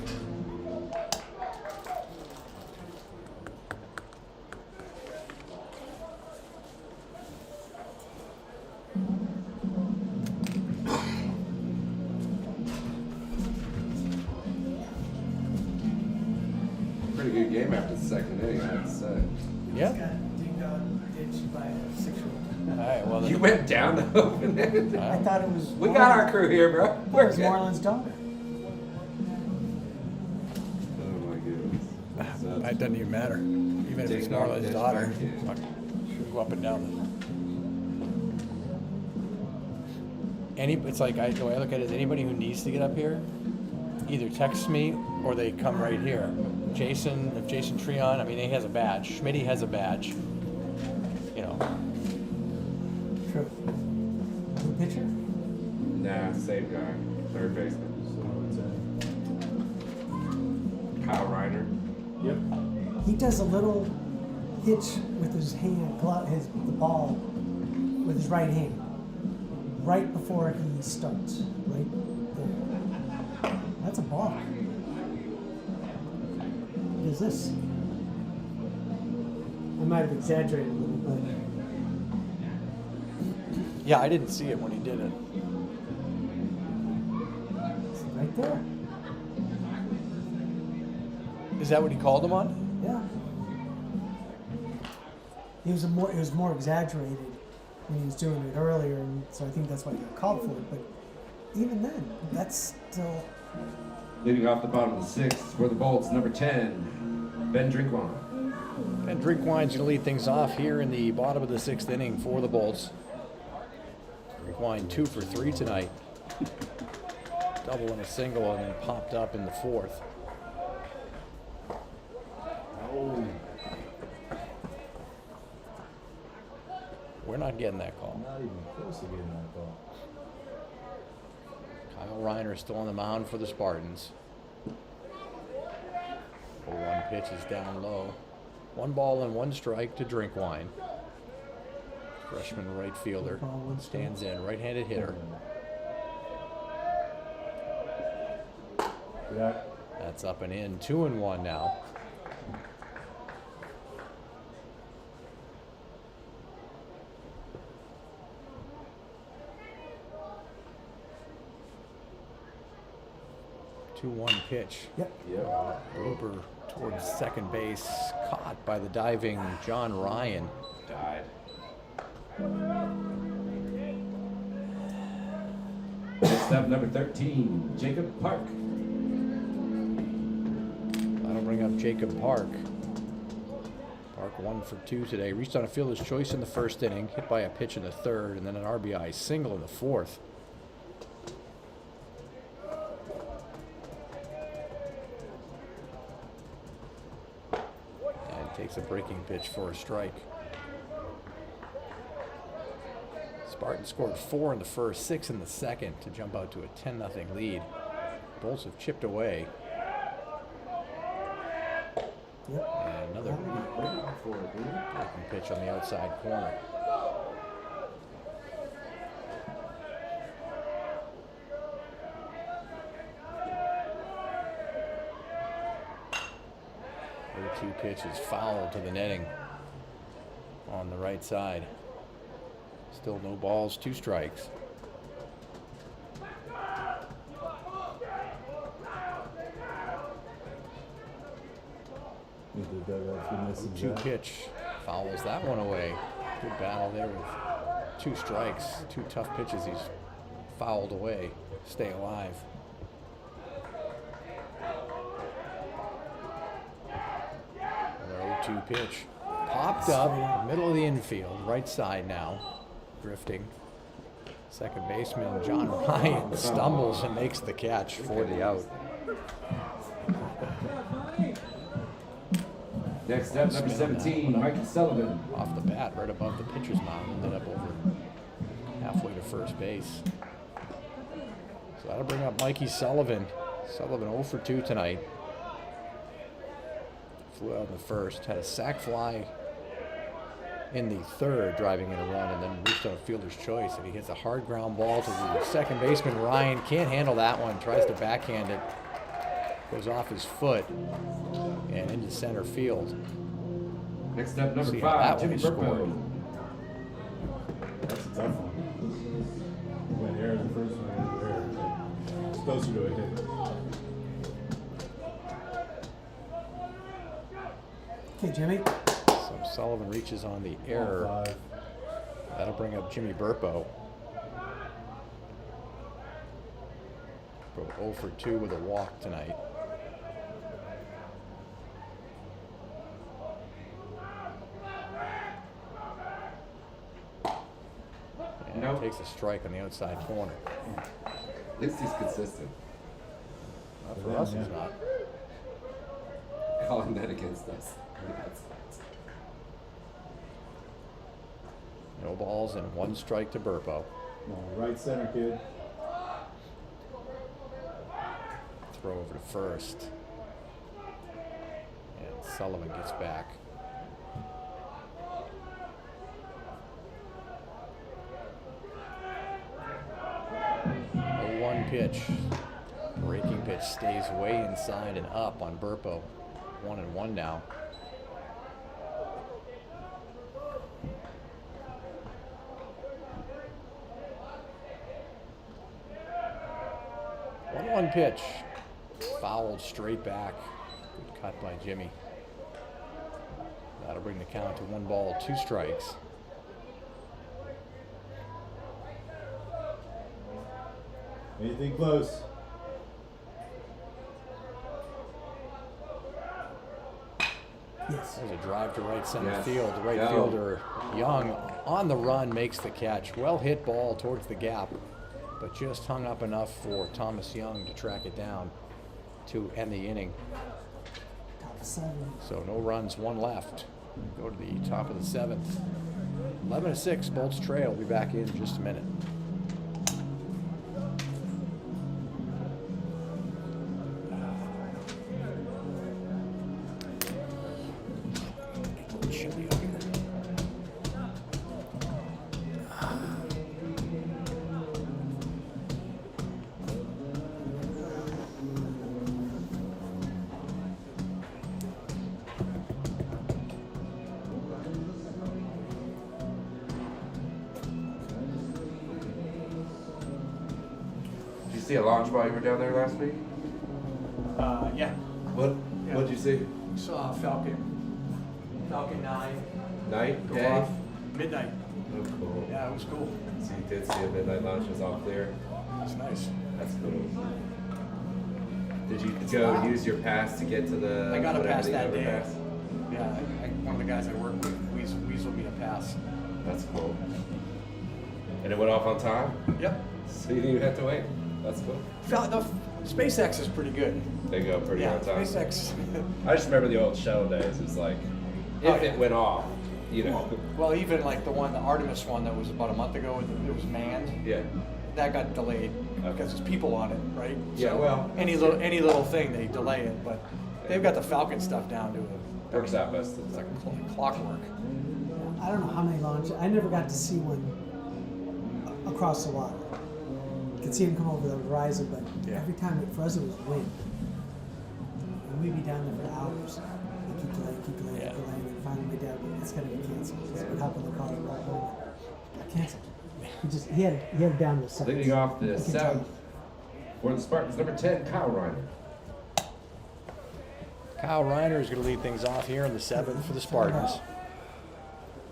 Speaker 4: Pretty good game after the second inning, I'd say.
Speaker 1: Yeah.
Speaker 6: Got dinged out, ditched by a 6-year-old.
Speaker 1: All right. Well, then,
Speaker 4: You went down to open it.
Speaker 6: I thought it was.
Speaker 4: We got our crew here, bro.
Speaker 6: It
Speaker 4: We're
Speaker 6: was
Speaker 4: good.
Speaker 6: Marlon's daughter.
Speaker 4: Oh my goodness.
Speaker 1: it doesn't even matter. Even if it's
Speaker 4: Taking off
Speaker 1: Marlon's
Speaker 4: pitch
Speaker 1: daughter,
Speaker 4: back in.
Speaker 1: she'll go up and down. It's like the way I look at it is anybody who needs to get up here, either text me or they come right here. Jason, if Jason Treon, I mean, he has a badge. Schmitty has a badge. You know,
Speaker 6: True. New pitcher?
Speaker 4: Nah, same guy. Third baseman.
Speaker 5: So
Speaker 4: Kyle Reiner.
Speaker 5: Yep.
Speaker 6: He does a little hitch with his hand, the ball with his right hand, right before he starts. Right there. That's a ball. What is this? I might have exaggerated a little bit.
Speaker 1: yeah, I didn't see it when he did it.
Speaker 6: It's right there.
Speaker 1: Is that what he called him on?
Speaker 6: Yeah. It was more exaggerated when he was doing it earlier, and so I think that's why he got called for it. But even then, that's still.
Speaker 4: Leading off the bottom of the 6th for the Bolts, number 10, Ben Drinkwine.
Speaker 1: And Drinkwine's going to lead things off here in the bottom of the 6th inning for the Bolts. Drinkwine 2 for 3 tonight. Double and a single, and then popped up in the 4th.
Speaker 5: Oh.
Speaker 1: We're not getting that call.
Speaker 5: Not even close to getting that ball.
Speaker 1: Kyle Reiner still on the mound for the Spartans. 0-1 pitch is down low. 1 ball and 1 strike to Drinkwine. Freshman right fielder stands in, right-handed hitter.
Speaker 5: Yeah.
Speaker 1: That's up and in. 2-1 now. Two-one pitch.
Speaker 6: Yep.
Speaker 5: Yep.
Speaker 1: Roper towards second base, caught by the diving John Ryan.
Speaker 4: Died. Next up, number 13, Jacob Park.
Speaker 1: That'll bring up Jacob Park. Park 1 for 2 today. Reached on a fielder's choice in the 1st inning, hit by a pitch in the 3rd, and then an RBI single in the 4th. And takes a breaking pitch for a strike. Spartans scored 4 in the 1st, 6 in the 2nd to jump out to a 10-0 lead. Bolts have chipped away.
Speaker 6: Yep.
Speaker 1: And another breaking pitch on the outside corner. The 2 pitches foul to the netting on the right side. Still no balls, 2 strikes.
Speaker 5: Need the dugout, he misses
Speaker 1: 2
Speaker 5: that.
Speaker 1: pitch Fouls that one away. Good battle there with 2 strikes, 2 tough pitches he's fouled away. Stay alive. Another 0-2 pitch. Popped up, middle of the infield, right side now, drifting. Second baseman John Ryan stumbles and makes the catch for the out.
Speaker 4: Next up, number 17, Mikey Sullivan.
Speaker 1: Off the bat, right above the pitcher's mound, ended up over halfway to first base. So that'll bring up Mikey Sullivan. Sullivan 0 for 2 tonight. Flew out in the first, had a sac fly in the third, driving in a run, and then reached on a fielder's choice, and he hits a hard ground ball to the second baseman. Ryan can't handle that one, tries to backhand it, goes off his foot and into center field.
Speaker 4: Next up, number
Speaker 1: See how
Speaker 4: 5,
Speaker 1: that
Speaker 4: Jimmy
Speaker 1: one scored.
Speaker 4: Burpo.
Speaker 5: That's a tough one. Went air the first one, air. It's closer to a hit.
Speaker 6: Okay, Jimmy.
Speaker 1: So Sullivan reaches on the error.
Speaker 5: Ball 5.
Speaker 1: That'll bring up Jimmy Burpo. 0 for 2 with a walk tonight. And
Speaker 4: Nope.
Speaker 1: takes a strike on the outside corner.
Speaker 4: At least he's consistent.
Speaker 1: Not for us, he's not.
Speaker 4: Calling that against us.
Speaker 1: No balls and 1 strike to Burpo.
Speaker 5: Right center, kid.
Speaker 1: Throw over to first. And Sullivan gets back. A 1 pitch. Breaking pitch stays way inside and up on Burpo. 1-1 now. One pitch, fouled straight back. Good cut by Jimmy. That'll bring the count to 1 ball, 2 strikes.
Speaker 5: Anything close?
Speaker 6: Yes.
Speaker 1: There's a drive to right center
Speaker 4: Yes.
Speaker 1: field. The right
Speaker 4: Go.
Speaker 1: fielder, Young, on the run, makes the catch. Well hit ball towards the gap, but just hung up enough for Thomas Young to track it down to end the inning.
Speaker 6: Top of 7.
Speaker 1: So no runs, 1 left. Go to the top of the 7th. 11-6, Bolts trail. We'll be back in just a minute. Chilly up here.
Speaker 4: Did you see a launch while you were down there last week?
Speaker 1: Yeah.
Speaker 4: What'd you see?
Speaker 1: Saw Falcon 9
Speaker 4: Night?
Speaker 1: go
Speaker 4: Day?
Speaker 1: off midnight.
Speaker 4: Oh, cool.
Speaker 1: Yeah, it was cool.
Speaker 4: So you did see a midnight launch, it was all clear.
Speaker 1: It's nice.
Speaker 4: That's cool. Did you go use your pass to get to the?
Speaker 1: I got a
Speaker 4: whatever
Speaker 1: pass
Speaker 4: the
Speaker 1: that day.
Speaker 4: overpass?
Speaker 1: Yeah, one of the guys I work with weaseled me a pass.
Speaker 4: That's cool. And it went off on time?
Speaker 1: Yep.
Speaker 4: So you didn't even have to wait? That's cool.
Speaker 1: SpaceX is pretty good.
Speaker 4: They go pretty
Speaker 1: Yeah,
Speaker 4: on time.
Speaker 1: SpaceX.
Speaker 4: I just remember the old shuttle days. It was like, if
Speaker 1: Oh, yeah.
Speaker 4: it went off, you know.
Speaker 1: Well, even like the Artemis one that was about a month ago, it was manned.
Speaker 4: Yeah.
Speaker 1: That got delayed because there's people on it, right?
Speaker 4: Yeah, well,
Speaker 1: any little thing they delay it, but they've got the Falcon stuff down to it.
Speaker 4: Works out best.
Speaker 1: It's like clockwork.
Speaker 6: I don't know how many launches. I never got to see one across the water. You could see them come over the horizon, but
Speaker 1: Yeah.
Speaker 6: every time for us it was wind. And we'd be down there for hours. They keep delaying,
Speaker 1: Yeah.
Speaker 6: and finally my dad went, it's gotta be canceled. He said, what happened to call it? Got canceled. He had it down to 7.
Speaker 4: Leading off the
Speaker 6: I can tell
Speaker 4: 7th for the Spartans, number 10, Kyle Reiner.
Speaker 1: Kyle Reiner is going to lead things off here in the 7th for the Spartans.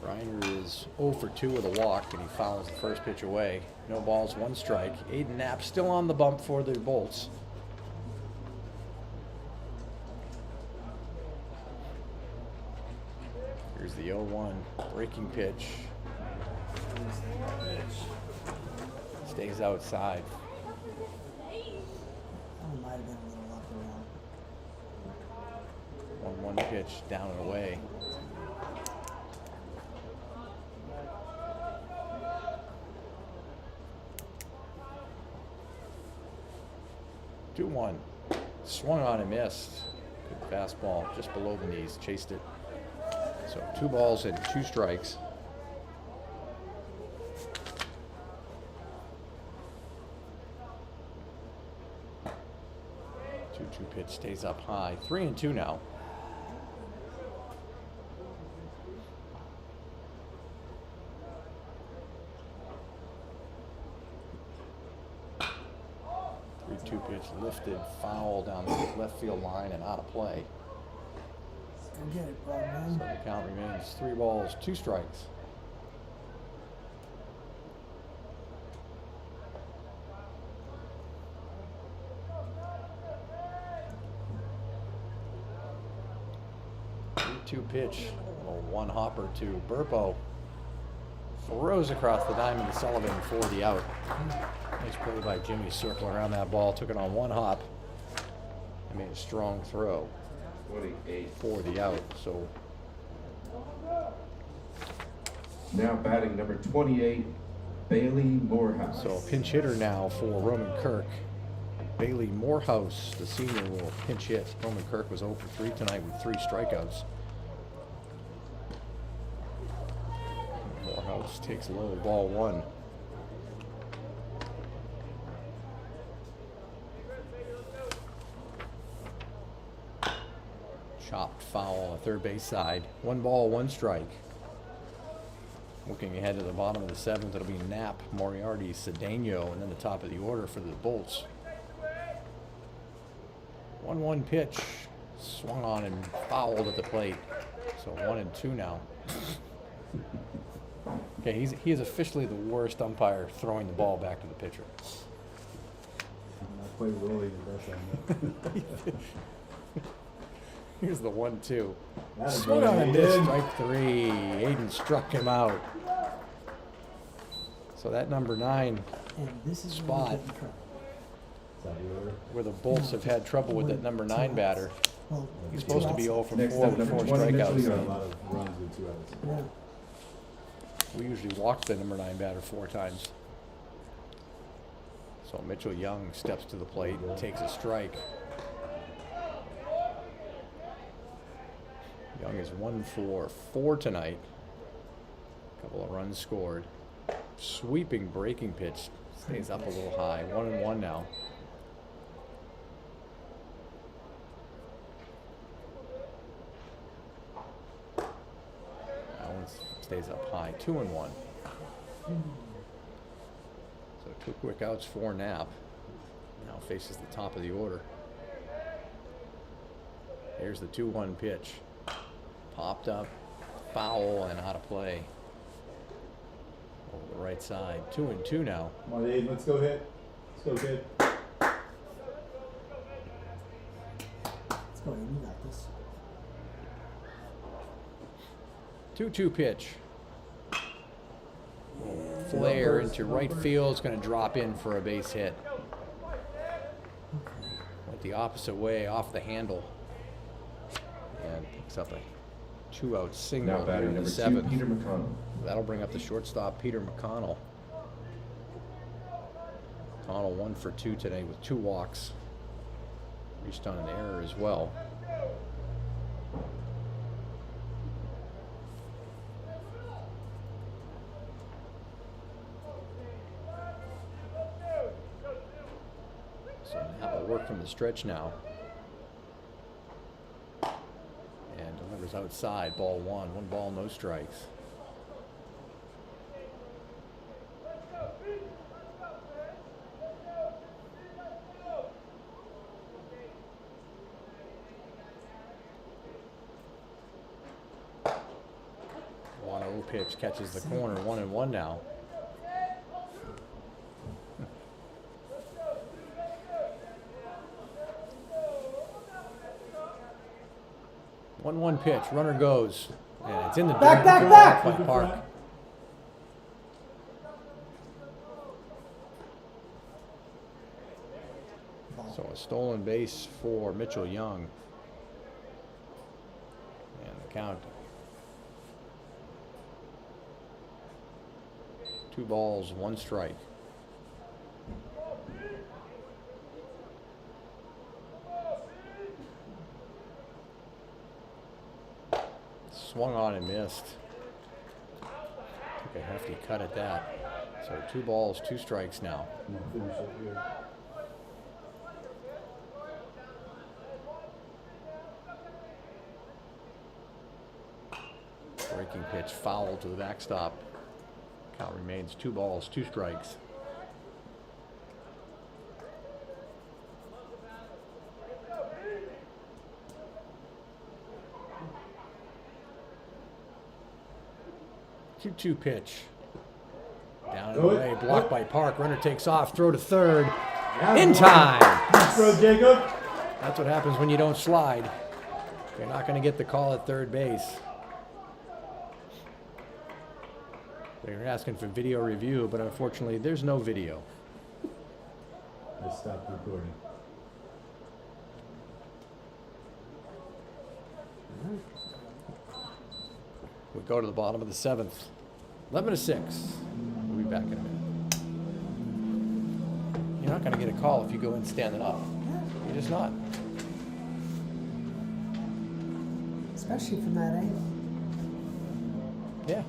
Speaker 1: Reiner is 0 for 2 with a walk, and he fouls the first pitch away. No balls, 1 strike. Aiden Knapp still on the bump for the Bolts. Here's the 0-1 breaking pitch. Stays outside.
Speaker 6: That might have been a little up and out.
Speaker 1: 1-1 pitch down and away. Two one, swung on and missed. Good fastball, just below the knees, chased it. So 2 balls and 2 strikes. 2-2 pitch stays up high. 3-2 now. Two pitch lifted, foul down the left field line and out of play.
Speaker 6: Go get it, bro,
Speaker 1: So
Speaker 6: man.
Speaker 1: the count remains 3 balls, 2 strikes. Two pitch, a 1 hopper to Burpo. Throws across the diamond to Sullivan for the out. Nice play by Jimmy, circle around that ball, took it on 1 hop, and made a strong throw
Speaker 4: 28.
Speaker 1: for the out. So
Speaker 4: Now batting number 28, Bailey Morehouse.
Speaker 1: So pinch hitter now for Roman Kirk. Bailey Morehouse, the senior, will pinch hit. Roman Kirk was 0 for 3 tonight with 3 strikeouts. Morehouse takes low, ball 1. Chopped foul on the third base side. 1 ball, 1 strike. Looking ahead to the bottom of the 7th, it'll be Knapp, Moriarty, Cedeno, and then the top of the order for the Bolts. 1-1 pitch, swung on and fouled at the plate. So 1-2 now. Okay, he is officially the worst umpire throwing the ball back to the pitcher.
Speaker 5: I play Willie the best I know.
Speaker 1: Here's the 1-2.
Speaker 5: That's
Speaker 1: Swung on and missed,
Speaker 5: Aiden.
Speaker 1: strike 3. Aiden struck him out. So that number 9,
Speaker 6: And this is
Speaker 1: Spot.
Speaker 6: where we get in trouble.
Speaker 5: Is that the order?
Speaker 1: where the Bolts have had trouble with that number 9 batter.
Speaker 6: Well,
Speaker 1: He's
Speaker 6: two
Speaker 1: supposed to be
Speaker 6: outs.
Speaker 1: 0 for
Speaker 4: Next
Speaker 1: 4
Speaker 4: up,
Speaker 1: with
Speaker 4: number
Speaker 1: 4
Speaker 4: 20, Mitchell
Speaker 5: We got a
Speaker 1: strikeouts.
Speaker 5: lot of runs with 2 outs.
Speaker 6: Yeah.
Speaker 1: We usually walk the number 9 batter 4 times. So Mitchell Young steps to the plate, takes a strike. Young is 1 for 4 tonight. Couple of runs scored. Sweeping breaking pitch, stays up a little high. 1-1 now. That one stays up high. 2-1. So 2 quick outs for Knapp. Now faces the top of the order. Here's the 2-1 pitch. Popped up, foul, and out of play. Over the right side. 2-2 now.
Speaker 5: Come on, Aiden, let's go hit. Let's go, kid.
Speaker 6: Let's go ahead. You got this.
Speaker 1: 2-2 pitch. Flare into right field. It's going to drop in for a base hit. Went the opposite way, off the handle. And picks up a 2-out single
Speaker 4: Now
Speaker 1: here
Speaker 4: batting
Speaker 1: in the
Speaker 4: number 2,
Speaker 1: 7th.
Speaker 4: Peter McConnell.
Speaker 1: That'll bring up the shortstop, Peter McConnell. McConnell 1 for 2 today with 2 walks. Reached on an error as well. So Knapp will work from the stretch now. And delivers outside, ball 1. 1 ball, no strikes. pitch catches the corner. 1-1 now. 1-1 pitch. Runner goes. And it's in the
Speaker 6: Back,
Speaker 1: dirt.
Speaker 6: back,
Speaker 1: By Park. So a stolen base for Mitchell Young. And the count. 2 balls, 1 strike. Swung on and missed. Took a hefty cut at that. So 2 balls, 2 strikes now.
Speaker 5: Finish up here.
Speaker 1: Breaking pitch foul to the backstop. Count remains 2 balls, 2 strikes. Two pitch. Down and away, blocked by Park. Runner takes off, throw to third. In time.
Speaker 5: Throw, Jacob.
Speaker 1: That's what happens when you don't slide. You're not going to get the call at third base. They're asking for video review, but unfortunately, there's no video.
Speaker 5: I stopped recording.
Speaker 1: We go to the bottom of the 7th. 11-6. We'll be back in a minute. You're not going to get a call if you go in standing up. You're just not.
Speaker 6: Especially from that angle.
Speaker 1: Yeah.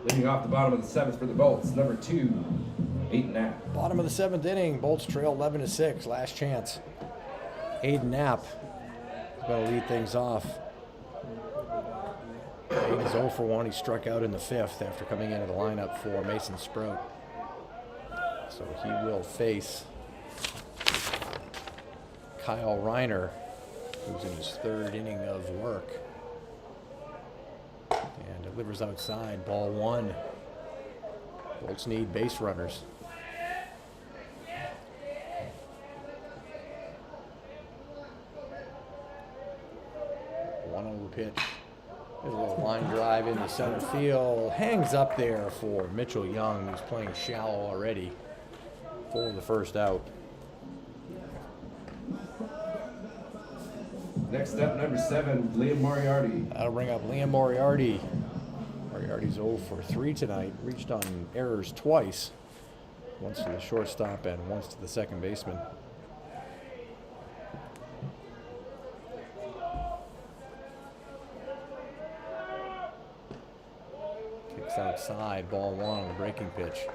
Speaker 4: Leading off the bottom of the 7th for the Bolts, number 2, 8 Knapp.
Speaker 1: Bottom of the 7th inning. Bolts trail 11-6. Last chance. Aiden Knapp is going to lead things off. Aiden is 0 for 1. He struck out in the 5th after coming into the lineup for Mason Sprout. So he will face Kyle Reiner, who's in his 3rd inning of work. And delivers outside, ball 1. Bolts need base runners. 1-0 pitch. There's a little line drive into center field. Hangs up there for Mitchell Young, who's playing shallow already for the first out.
Speaker 4: Next up, number 7, Liam Moriarty.
Speaker 1: That'll bring up Liam Moriarty. Moriarty's 0 for 3 tonight. Reached on errors twice. Once to the shortstop and once to the second baseman. Kicks outside, ball 1 on the breaking pitch.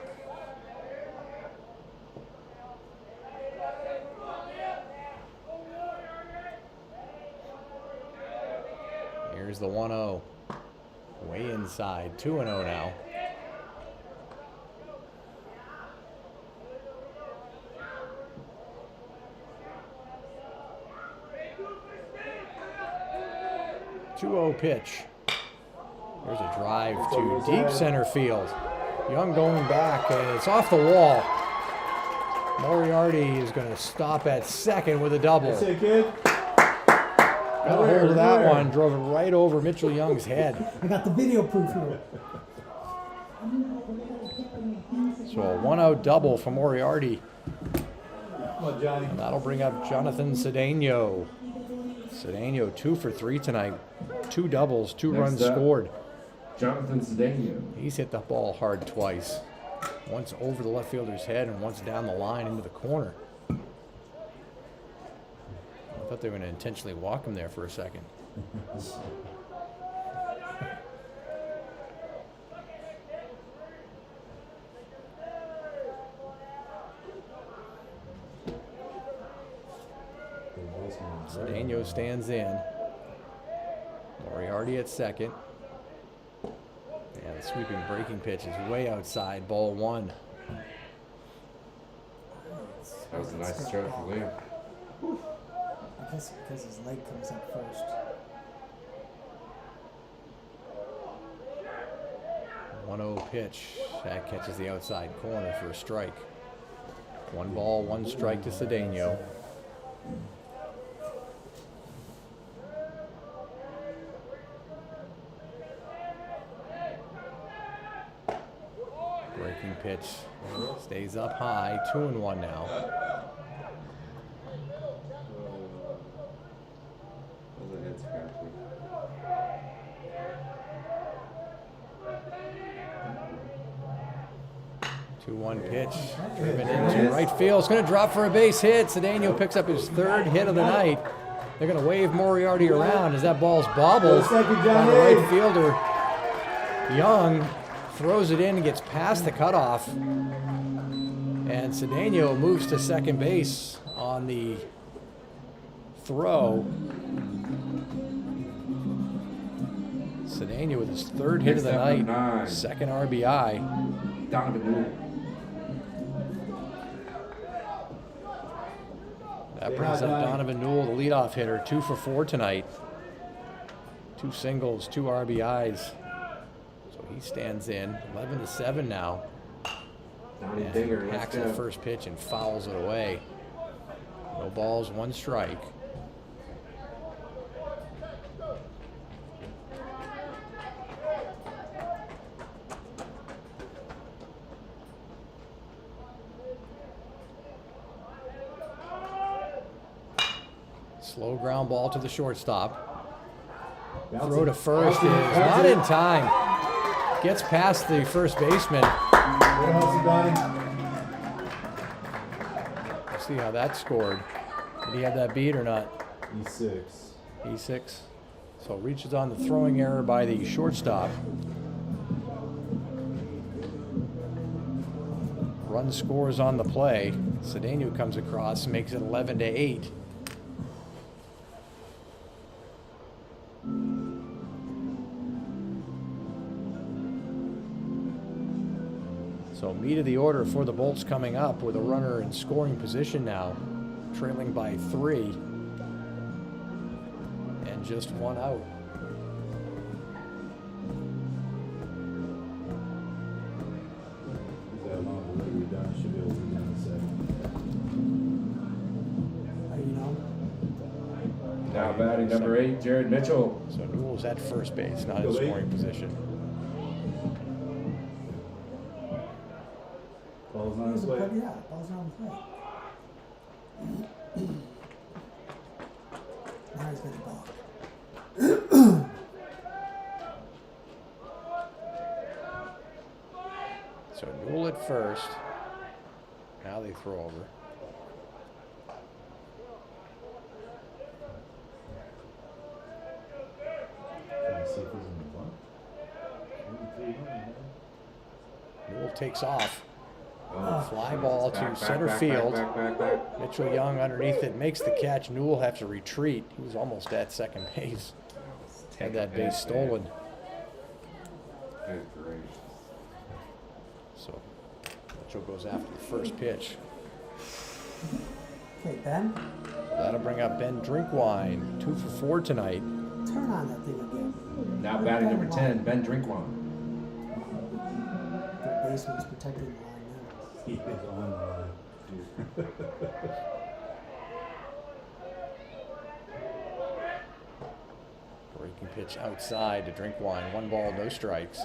Speaker 1: Here's the 1-0. Way inside. 2-0 now. Two-0 pitch. There's a drive to deep center field. Young going back, and it's off the wall. Moriarty is going to stop at second with a double.
Speaker 5: That's it, kid.
Speaker 1: Got a hold of that one, drove it right over Mitchell Young's head.
Speaker 6: I got the video proof here.
Speaker 1: So a 1-out double for Moriarty.
Speaker 5: Come on, Johnny.
Speaker 1: And that'll bring up Jonathan Cedeno. Cedeno 2 for 3 tonight. 2 doubles, 2
Speaker 4: Next
Speaker 1: runs
Speaker 4: up.
Speaker 1: scored.
Speaker 4: Jonathan Cedeno.
Speaker 1: He's hit the ball hard twice. Once over the left fielder's head and once down the line into the corner. I thought they were going to intentionally walk him there for a second. Cedeno stands in. Moriarty at second. Yeah, the sweeping breaking pitch is way outside, ball 1.
Speaker 4: That was a nice stroke for Liam.
Speaker 6: I guess because his leg comes up first.
Speaker 1: 1-0 pitch. That catches the outside corner for a strike. 1 ball, 1 strike to Cedeno. Breaking pitch stays up high. 2-1 now.
Speaker 4: Those are hits, Crabtree.
Speaker 1: 2-1 pitch. Driven into right field. It's going to drop for a base hit. Cedeno picks up his 3rd hit of the night. They're going to wave Moriarty around as that ball's bobbled by the right fielder. Young throws it in and gets past the cutoff. And Cedeno moves to second base on the throw. Cedeno with his 3rd hit of the night. 2nd RBI.
Speaker 4: Donovan Newell.
Speaker 1: That brings up Donovan Newell, the leadoff hitter, 2 for 4 tonight. 2 singles, 2 RBIs. So he stands in, 11-7 now.
Speaker 4: Donnie
Speaker 1: And
Speaker 4: Dinger, let's
Speaker 1: hacks the
Speaker 4: go.
Speaker 1: first pitch and fouls it away. No balls, 1 strike. Slow ground ball to the shortstop. Throw to first is not in time. Gets past the first baseman. See how that scored. Did he have that beat or not?
Speaker 5: E6.
Speaker 1: E6. So reaches on the throwing error by the shortstop. Run scores on the play. Cedeno comes across, makes it 11-8. So meat of the order for the Bolts coming up with a runner in scoring position now, trailing by 3 and just 1 out.
Speaker 5: He's that long delivery down. Should be able to get down to 7.
Speaker 6: You know?
Speaker 4: Now batting number 8, Jared Mitchell.
Speaker 1: So Newell's at first base, not in scoring position.
Speaker 5: Ball's on his way.
Speaker 6: Yeah, ball's on his way. Now he's got the ball.
Speaker 1: So Newell at first. Now they throw over.
Speaker 5: Trying to see if he's in the bunt. 3-1, man.
Speaker 1: Newell takes off.
Speaker 4: Oh,
Speaker 1: Fly ball to center field.
Speaker 4: Back.
Speaker 1: Mitchell Young underneath it makes the catch. Newell has to retreat. He was almost at second base. Had that base stolen.
Speaker 4: Good grief.
Speaker 1: So Mitchell goes after the first pitch.
Speaker 6: Okay, Ben,
Speaker 1: That'll bring up Ben Drinkwine, 2 for 4 tonight.
Speaker 6: turn on that thing again.
Speaker 4: Now batting number 10, Ben Drinkwine.
Speaker 6: The baseman's protecting the line
Speaker 5: He is on the line.
Speaker 1: Breaking pitch outside to Drinkwine. 1 ball, no strikes.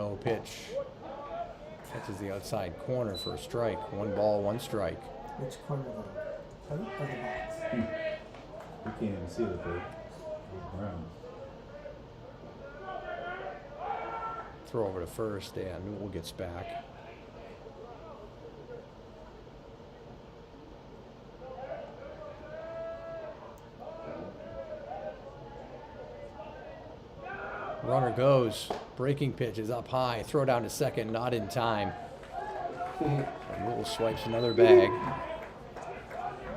Speaker 1: 1-0 pitch. Catches the outside corner for a strike. 1 ball, 1 strike.
Speaker 6: Which corner though? Right or the box?
Speaker 5: You can't even see the plate. Ground.
Speaker 1: Throw over to first, and Newell gets back. Runner goes. Breaking pitch is up high. Throw down to second, not in time. And Newell swipes another bag.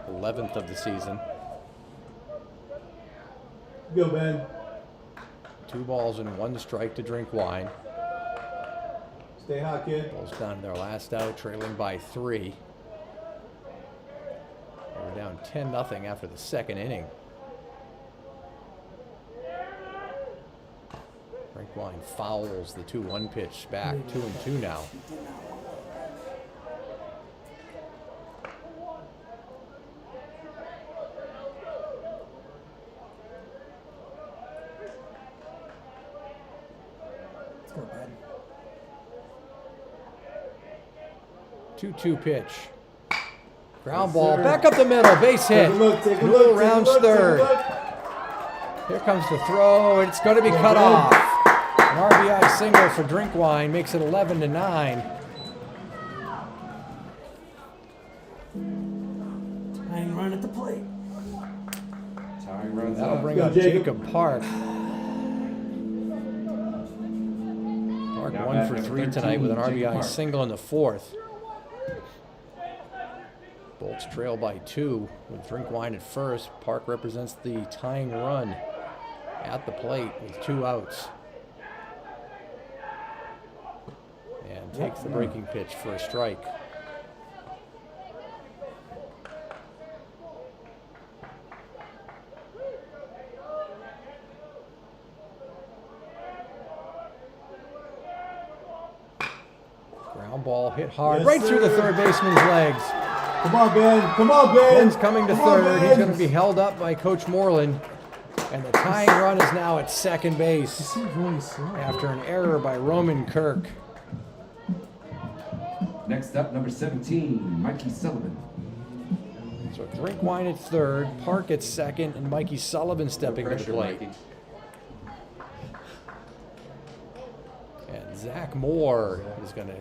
Speaker 1: 11th of the season.
Speaker 5: Go, Ben.
Speaker 1: 2 balls and 1 strike to Drink Wine.
Speaker 5: Stay hot, kid.
Speaker 1: Bulls down to their last out, trailing by 3. They were down 10-0 after the second inning. Drinkwine fouls the 2-1 pitch back, 2-2 now.
Speaker 6: Let's go, Ben.
Speaker 1: 2-2 pitch. Ground
Speaker 5: Yes,
Speaker 1: ball,
Speaker 5: sir.
Speaker 1: back up the middle, base hit.
Speaker 5: Take a look, take a
Speaker 1: Newell
Speaker 5: look,
Speaker 1: rounds
Speaker 5: take a look,
Speaker 1: third.
Speaker 5: take a look.
Speaker 1: Here comes the throw, and it's going to be cut
Speaker 5: Ben.
Speaker 1: off. An RBI single for Drinkwine makes it 11-9.
Speaker 6: Tying run at the plate.
Speaker 4: Tying runs
Speaker 1: That'll
Speaker 4: up.
Speaker 1: bring
Speaker 5: Go,
Speaker 1: up
Speaker 5: Jacob.
Speaker 1: Jacob Park. Park
Speaker 4: Now
Speaker 1: 1
Speaker 4: back
Speaker 1: for
Speaker 4: at
Speaker 1: 3
Speaker 4: 13,
Speaker 1: tonight with an
Speaker 4: Jacob
Speaker 1: RBI
Speaker 4: Park.
Speaker 1: single in the 4th. Bolts trail by 2 with Drinkwine at first. Park represents the tying run at the plate with 2 outs. And takes the breaking pitch for a strike. Ground ball hit hard
Speaker 5: Yes,
Speaker 1: right through the
Speaker 5: sir.
Speaker 1: third baseman's legs.
Speaker 5: Come on, Ben. Come on, Ben.
Speaker 1: Ben's coming to
Speaker 5: Come on,
Speaker 1: third. He's
Speaker 5: Ben.
Speaker 1: going to be held up by Coach Moreland. And the tying run is now at second
Speaker 6: You
Speaker 1: base
Speaker 6: seem really slow.
Speaker 1: after an error by Roman Kirk.
Speaker 4: Next up, number 17, Mikey Sullivan.
Speaker 1: So Drinkwine at third, Park at second, and Mikey Sullivan stepping to the
Speaker 4: Pressure,
Speaker 1: plate.
Speaker 4: Mikey.
Speaker 1: And Zach Moore is going to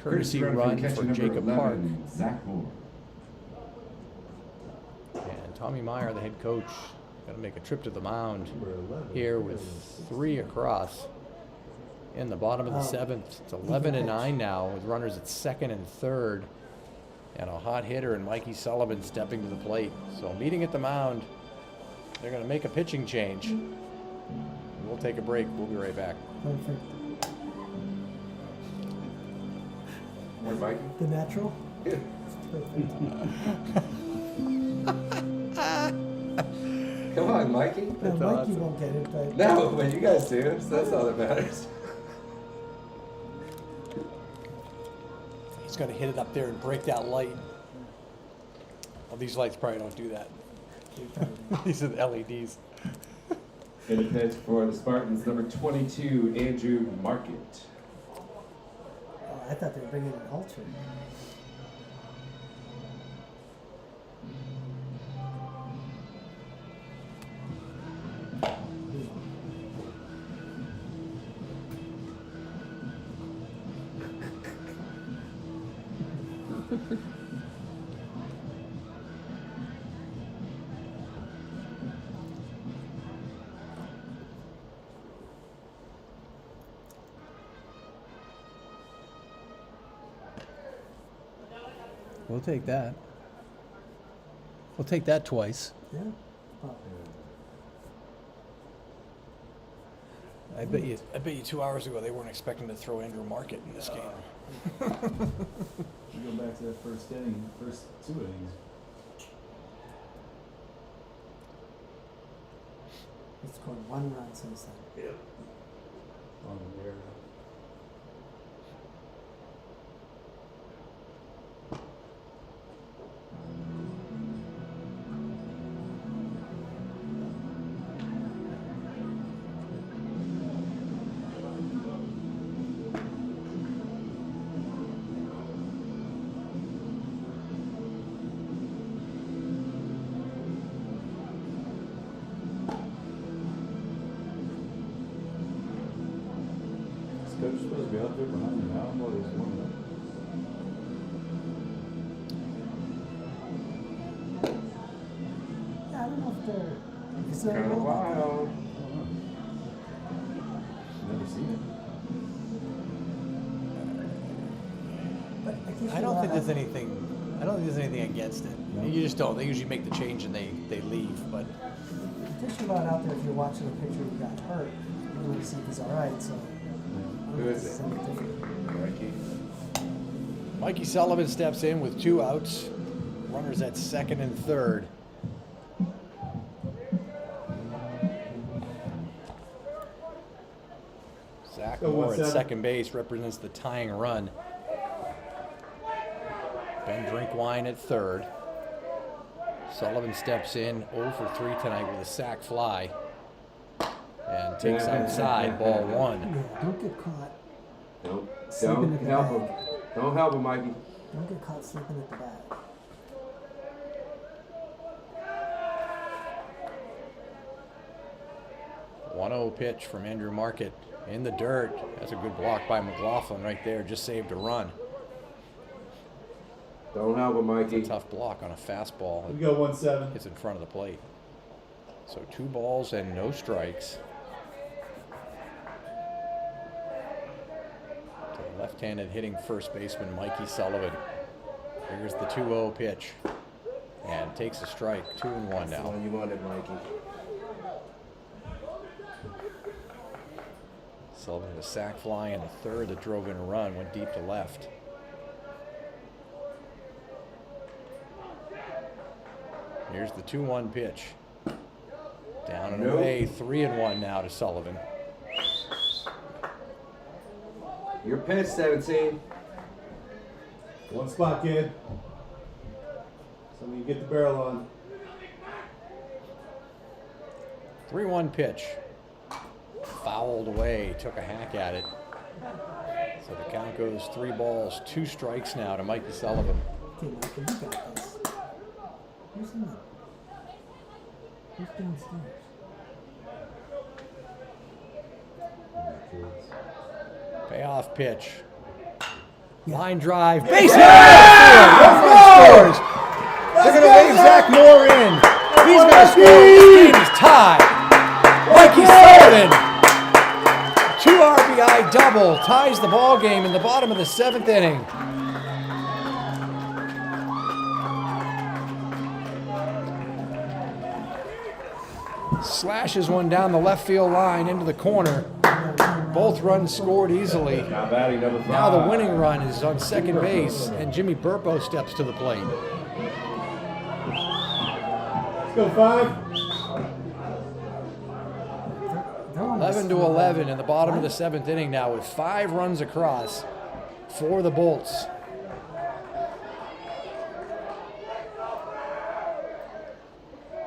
Speaker 1: courtesy
Speaker 4: from
Speaker 1: run
Speaker 4: catcher
Speaker 1: for
Speaker 4: number
Speaker 1: Jacob
Speaker 4: 11,
Speaker 1: Park.
Speaker 4: Zach Moore.
Speaker 1: And Tommy Meyer, the head coach, going to make a trip to the mound
Speaker 5: Number 11.
Speaker 1: here with 3 across. In the bottom of the 7th, it's 11-9 now with runners at second and third. And a hot hitter and Mikey Sullivan stepping to the plate. So meeting at the mound, they're going to make a pitching change. We'll take a break. We'll be right back.
Speaker 6: Perfect.
Speaker 4: Where's Mikey?
Speaker 6: The natural.
Speaker 4: Come on, Mikey.
Speaker 6: No,
Speaker 1: That's
Speaker 6: Mikey
Speaker 1: awesome.
Speaker 6: won't get it, but
Speaker 4: No, but you guys do, so that's all that matters.
Speaker 1: He's going to hit it up there and break that light. Well, these lights probably don't do that. These are the LEDs.
Speaker 4: In the pitch for the Spartans, number 22, Andrew Market.
Speaker 6: oh, I thought they were bringing an ultra.
Speaker 1: We'll take that. We'll take that twice.
Speaker 6: Yeah. Oh,
Speaker 1: I bet you 2 hours ago they weren't expecting to throw Andrew Market in this game.
Speaker 5: We go back to that first inning, first 2 innings.
Speaker 6: he scored 1 run since then.
Speaker 5: On there. coach supposed to be out there behind the mound while he's warming up?
Speaker 6: Yeah, I don't know if they're. Is there a
Speaker 4: Kind of
Speaker 6: rule about that?
Speaker 4: wild.
Speaker 5: Never seen it.
Speaker 6: But I guess
Speaker 1: I
Speaker 6: you're
Speaker 1: don't think
Speaker 6: allowed-
Speaker 1: there's anything. I don't think there's anything against it.
Speaker 5: No.
Speaker 1: You just don't. They usually make the change and they leave. But
Speaker 6: I guess you're allowed out there if you're watching a picture who got hurt. You want to see if he's all right. So.
Speaker 4: Who is it?
Speaker 5: Mikey.
Speaker 1: Mikey Sullivan steps in with 2 outs. Runners at second and third. Zach
Speaker 5: Go
Speaker 1: Moore at
Speaker 5: 1-7.
Speaker 1: second base represents the tying run. Ben Drinkwine at third. Sullivan steps in 0 for 3 tonight with a sac fly. And takes outside, ball 1.
Speaker 6: Yeah, don't get caught.
Speaker 4: Don't
Speaker 6: Sleeping at the
Speaker 4: help
Speaker 6: bag.
Speaker 4: him. Don't help him, Mikey.
Speaker 6: Don't get caught sleeping at the bat.
Speaker 1: One-zero pitch from Andrew Market in the dirt. That's a good block by McLaughlin right there. Just saved a run.
Speaker 4: Don't help him,
Speaker 1: It's a
Speaker 4: Mikey.
Speaker 1: tough block on a fastball.
Speaker 5: We go 1-7.
Speaker 1: It's in front of the plate. So 2 balls and no strikes. To the left-handed hitting first baseman Mikey Sullivan. Here's the 2-0 pitch. And takes a strike. 2-1
Speaker 4: That's the
Speaker 1: now.
Speaker 4: one you wanted, Mikey.
Speaker 1: Sullivan had a sac fly in the third that drove in a run. Went deep to left. Here's the 2-1 pitch. Down and
Speaker 4: Nope.
Speaker 1: away. 3-1 now to Sullivan.
Speaker 4: Your pitch, 17.
Speaker 5: One spot, kid. Something you get the barrel on.
Speaker 1: 3-1 pitch. Fouled away. Took a hack at it. So the count goes 3 balls, 2 strikes now to Mikey Sullivan.
Speaker 6: Okay, Michael, you got this. Who's in there? Who's downstairs?
Speaker 1: Payoff pitch.
Speaker 6: Yeah.
Speaker 1: Line drive. Base hit! Scores! They're going to wave Zach Moore in. He's going to score. This game is tied. Mikey Sullivan, 2 RBI double, ties the ball game in the bottom of the 7th inning. Slashes one down the left field line into the corner. Both runs scored easily.
Speaker 4: Now batting number 5.
Speaker 1: Now the winning run is on second base, and Jimmy Burpo steps to the plate.
Speaker 5: Let's go 5.
Speaker 6: They're on
Speaker 1: 11 to 11 in the bottom of the 7th inning now with 5 runs across for the Bolts.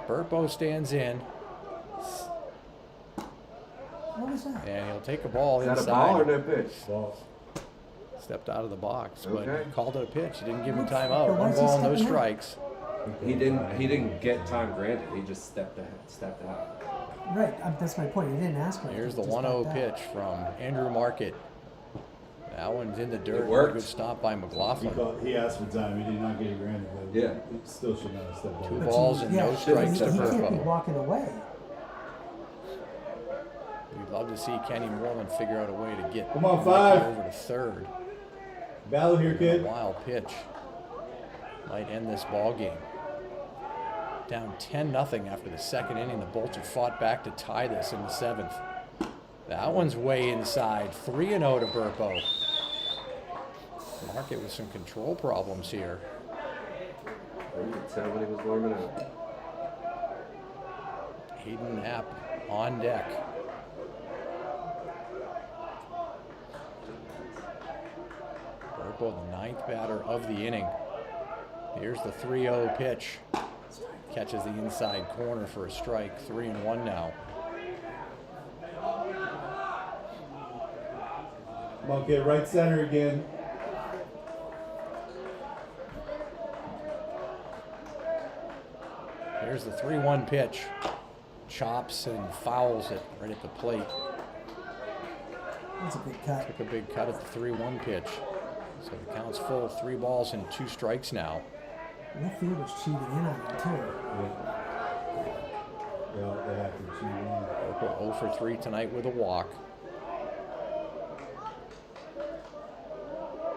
Speaker 1: Burpo stands in,
Speaker 6: What was that?
Speaker 1: and he'll take a ball
Speaker 4: Is that a ball or
Speaker 1: inside.
Speaker 4: no pitch?
Speaker 5: Ball.
Speaker 1: Stepped out of the box,
Speaker 4: Okay.
Speaker 1: but called it a pitch. He didn't give him time
Speaker 6: But
Speaker 1: out.
Speaker 6: why
Speaker 1: 1
Speaker 6: is he
Speaker 1: ball, no
Speaker 6: stepping out?
Speaker 1: strikes.
Speaker 4: He didn't get time granted. He just stepped out.
Speaker 6: Right, that's my point. I didn't ask him.
Speaker 1: Here's the
Speaker 6: Just
Speaker 1: 1-0
Speaker 6: backed out.
Speaker 1: pitch from Andrew Market. That one's in the dirt.
Speaker 4: worked.
Speaker 1: Good stop by McLaughlin.
Speaker 5: He asked for time. He did not get it granted. But
Speaker 4: Yeah.
Speaker 5: He still should not have stepped
Speaker 1: Two
Speaker 5: out.
Speaker 6: But
Speaker 1: balls
Speaker 6: you-
Speaker 1: and
Speaker 6: yeah,
Speaker 1: no strikes to
Speaker 6: he can't be
Speaker 1: Burpo.
Speaker 6: walking away.
Speaker 1: We'd love to see Kenny Moreland figure out a way to get
Speaker 5: Come on,
Speaker 1: Mikey
Speaker 5: 5.
Speaker 1: over to third.
Speaker 5: Battle here,
Speaker 1: A
Speaker 5: kid.
Speaker 1: wild pitch might end this ball game. Down 10-0 after the 2nd inning. The Bolts have fought back to tie this in the 7th. That one's way inside. 3-0 to Burpo. Market with some control problems here.
Speaker 4: You could tell when he was warming up.
Speaker 1: Hayden Knapp on deck. Burpo, the 9th batter of the inning. Here's the 3-0 pitch. Catches the inside corner for a strike. 3-1 now.
Speaker 5: Come on, kid. Right center again.
Speaker 1: Here's the 3-1 pitch. Chops and fouls it right at the plate.
Speaker 6: That's a good cut.
Speaker 1: Took a big cut at the 3-1 pitch. So the count's full, 3 balls and 2 strikes now.
Speaker 6: Left fielder's cheating in on him too.
Speaker 5: Yeah, they have to cheat in.
Speaker 1: Local 0 for 3 tonight with a walk.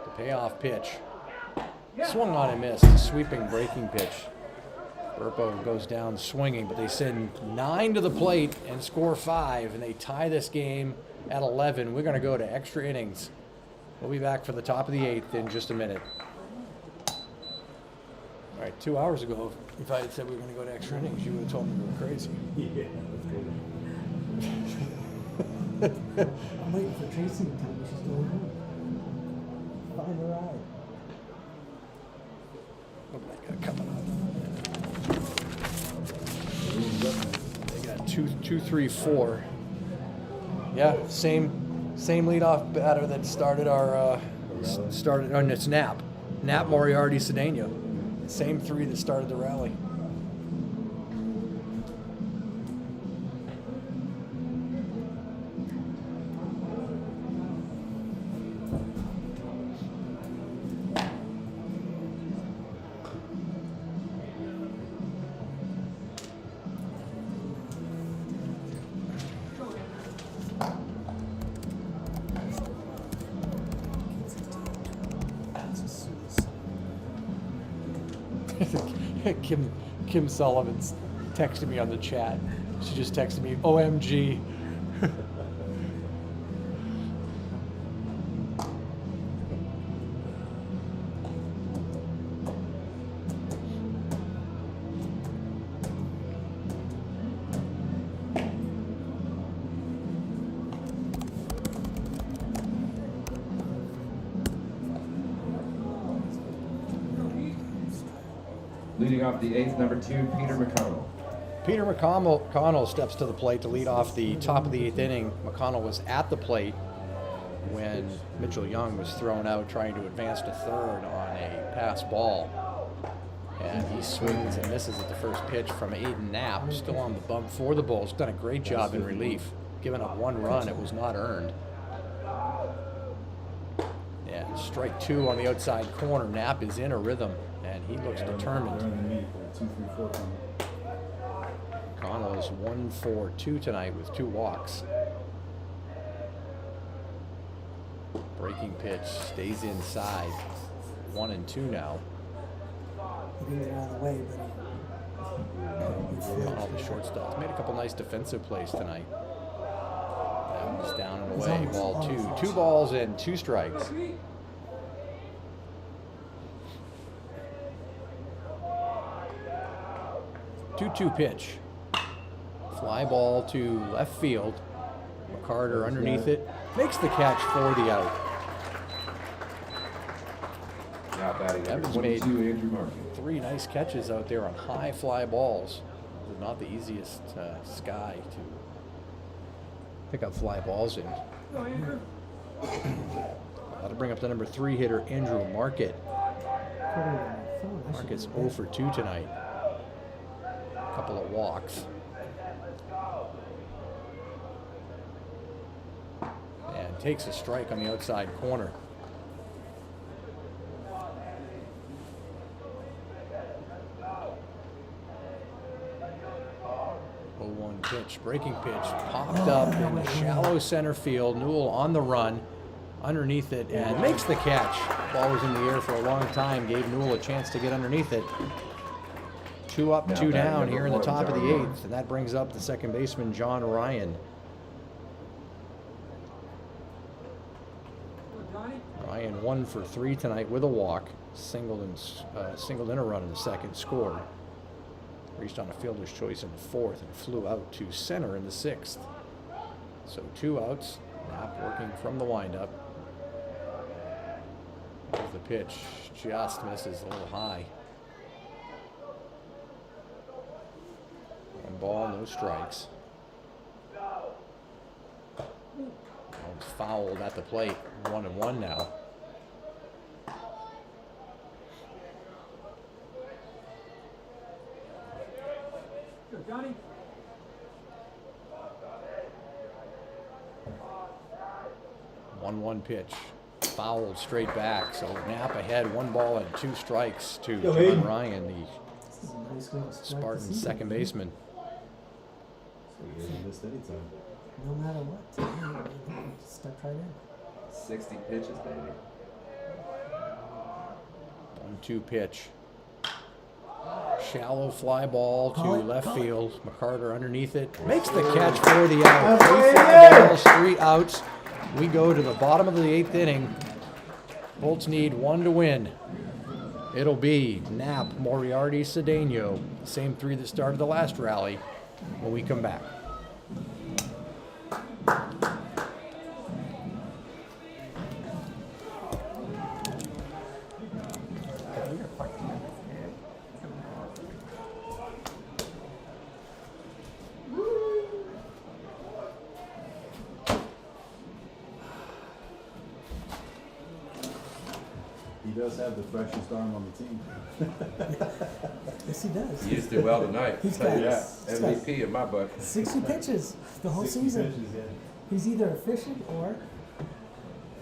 Speaker 1: The payoff pitch. Swung on and missed. A sweeping breaking pitch. Burpo goes down swinging, but they send 9 to the plate and score 5, and they tie this game at 11. We're going to go to extra innings. We'll be back for the top of the 8th in just a minute. All right, 2 hours ago, if I had said we were going to go to extra innings, you would have told me we were crazy.
Speaker 5: Yeah, that's good.
Speaker 6: I'm waiting for Tracy to tell me she's going home. Find a ride.
Speaker 1: What do they got coming up? They got 2, 3, 4. Yeah, same leadoff batter that started our and it's Knapp, Moriarty, Cedeno. Same 3 that started the rally. Kim Sullivan's texted me on the chat. She just texted me, OMG.
Speaker 4: Leading off the 8th, number 2, Peter McConnell.
Speaker 1: Peter McConnell steps to the plate to lead off the top of the 8th inning. McConnell was at the plate when Mitchell Young was thrown out trying to advance to third on a pass ball. And he swings and misses at the first pitch from Aiden Knapp, still on the bump for the Bulls. Done a great job in relief. Giving up 1 run, it was not earned. Yeah, strike 2 on the outside corner. Knapp is in a rhythm, and he looks determined.
Speaker 5: 2, 3, 4.
Speaker 1: Connell is 1 for 2 tonight with 2 walks. Breaking pitch stays inside. 1 and 2 now.
Speaker 6: He didn't get out of the way, but
Speaker 1: Connell, the shortstop, made a couple nice defensive plays tonight. That one's down and away. Ball 2. 2 balls and 2 strikes. Two-two pitch. Fly ball to left field. McCarter underneath it. Makes the catch for the out.
Speaker 4: Now batting number
Speaker 1: Evans
Speaker 4: 22,
Speaker 1: made
Speaker 4: Andrew Markey.
Speaker 1: 3 nice catches out there on high fly balls. It's not the easiest sky to pick up fly balls in. That'll bring up the number 3 hitter, Andrew Markett. Markett's 0 for 2 tonight. Couple of walks. And takes a strike on the outside corner. Pitch, breaking pitch, popped up in shallow center field. Newell on the run, underneath it, and makes the catch. Ball was in the air for a long time, gave Newell a chance to get underneath it. 2 up, 2 down here in the top of the 8th, and that brings up the second baseman, John Ryan. Ryan 1 for 3 tonight with a walk, singled in a run in the second, scored. Reached on a fielder's choice in the 4th and flew out to center in the 6th. So 2 outs. Knapp working from the windup. There's the pitch. Just misses a little high. 1 ball, no strikes. One's fouled at the plate. 1-1 now.
Speaker 7: Johnny.
Speaker 1: 1-1 pitch. Fouled straight back. So Knapp ahead, 1 ball and 2 strikes to
Speaker 5: Go,
Speaker 1: John
Speaker 5: Aiden.
Speaker 1: Ryan, the
Speaker 6: This is a nice way to start the
Speaker 1: Spartans'
Speaker 6: season.
Speaker 1: second baseman.
Speaker 5: So you haven't missed any time.
Speaker 6: No matter what. Step right in.
Speaker 4: 60 pitches, baby.
Speaker 1: 1-2 pitch. Shallow fly ball to
Speaker 6: Call it,
Speaker 1: left
Speaker 6: call it.
Speaker 1: field. McCarter underneath it. Makes the catch for the out.
Speaker 5: That's
Speaker 1: 3
Speaker 5: right
Speaker 1: fly
Speaker 5: there.
Speaker 1: balls, 3 outs. We go to the bottom of the 8th inning. Bolts need 1 to win. It'll be Knapp, Moriarty, Cedeno. Same 3 that started the last rally when we come back.
Speaker 5: He does have the freshest arm on the team.
Speaker 6: Yes, he does.
Speaker 4: He used to do well tonight.
Speaker 6: He's got
Speaker 5: Yeah.
Speaker 4: MVP in my book.
Speaker 6: 60 pitches the whole
Speaker 5: 60
Speaker 6: season.
Speaker 5: pitches, yeah.
Speaker 6: He's either efficient or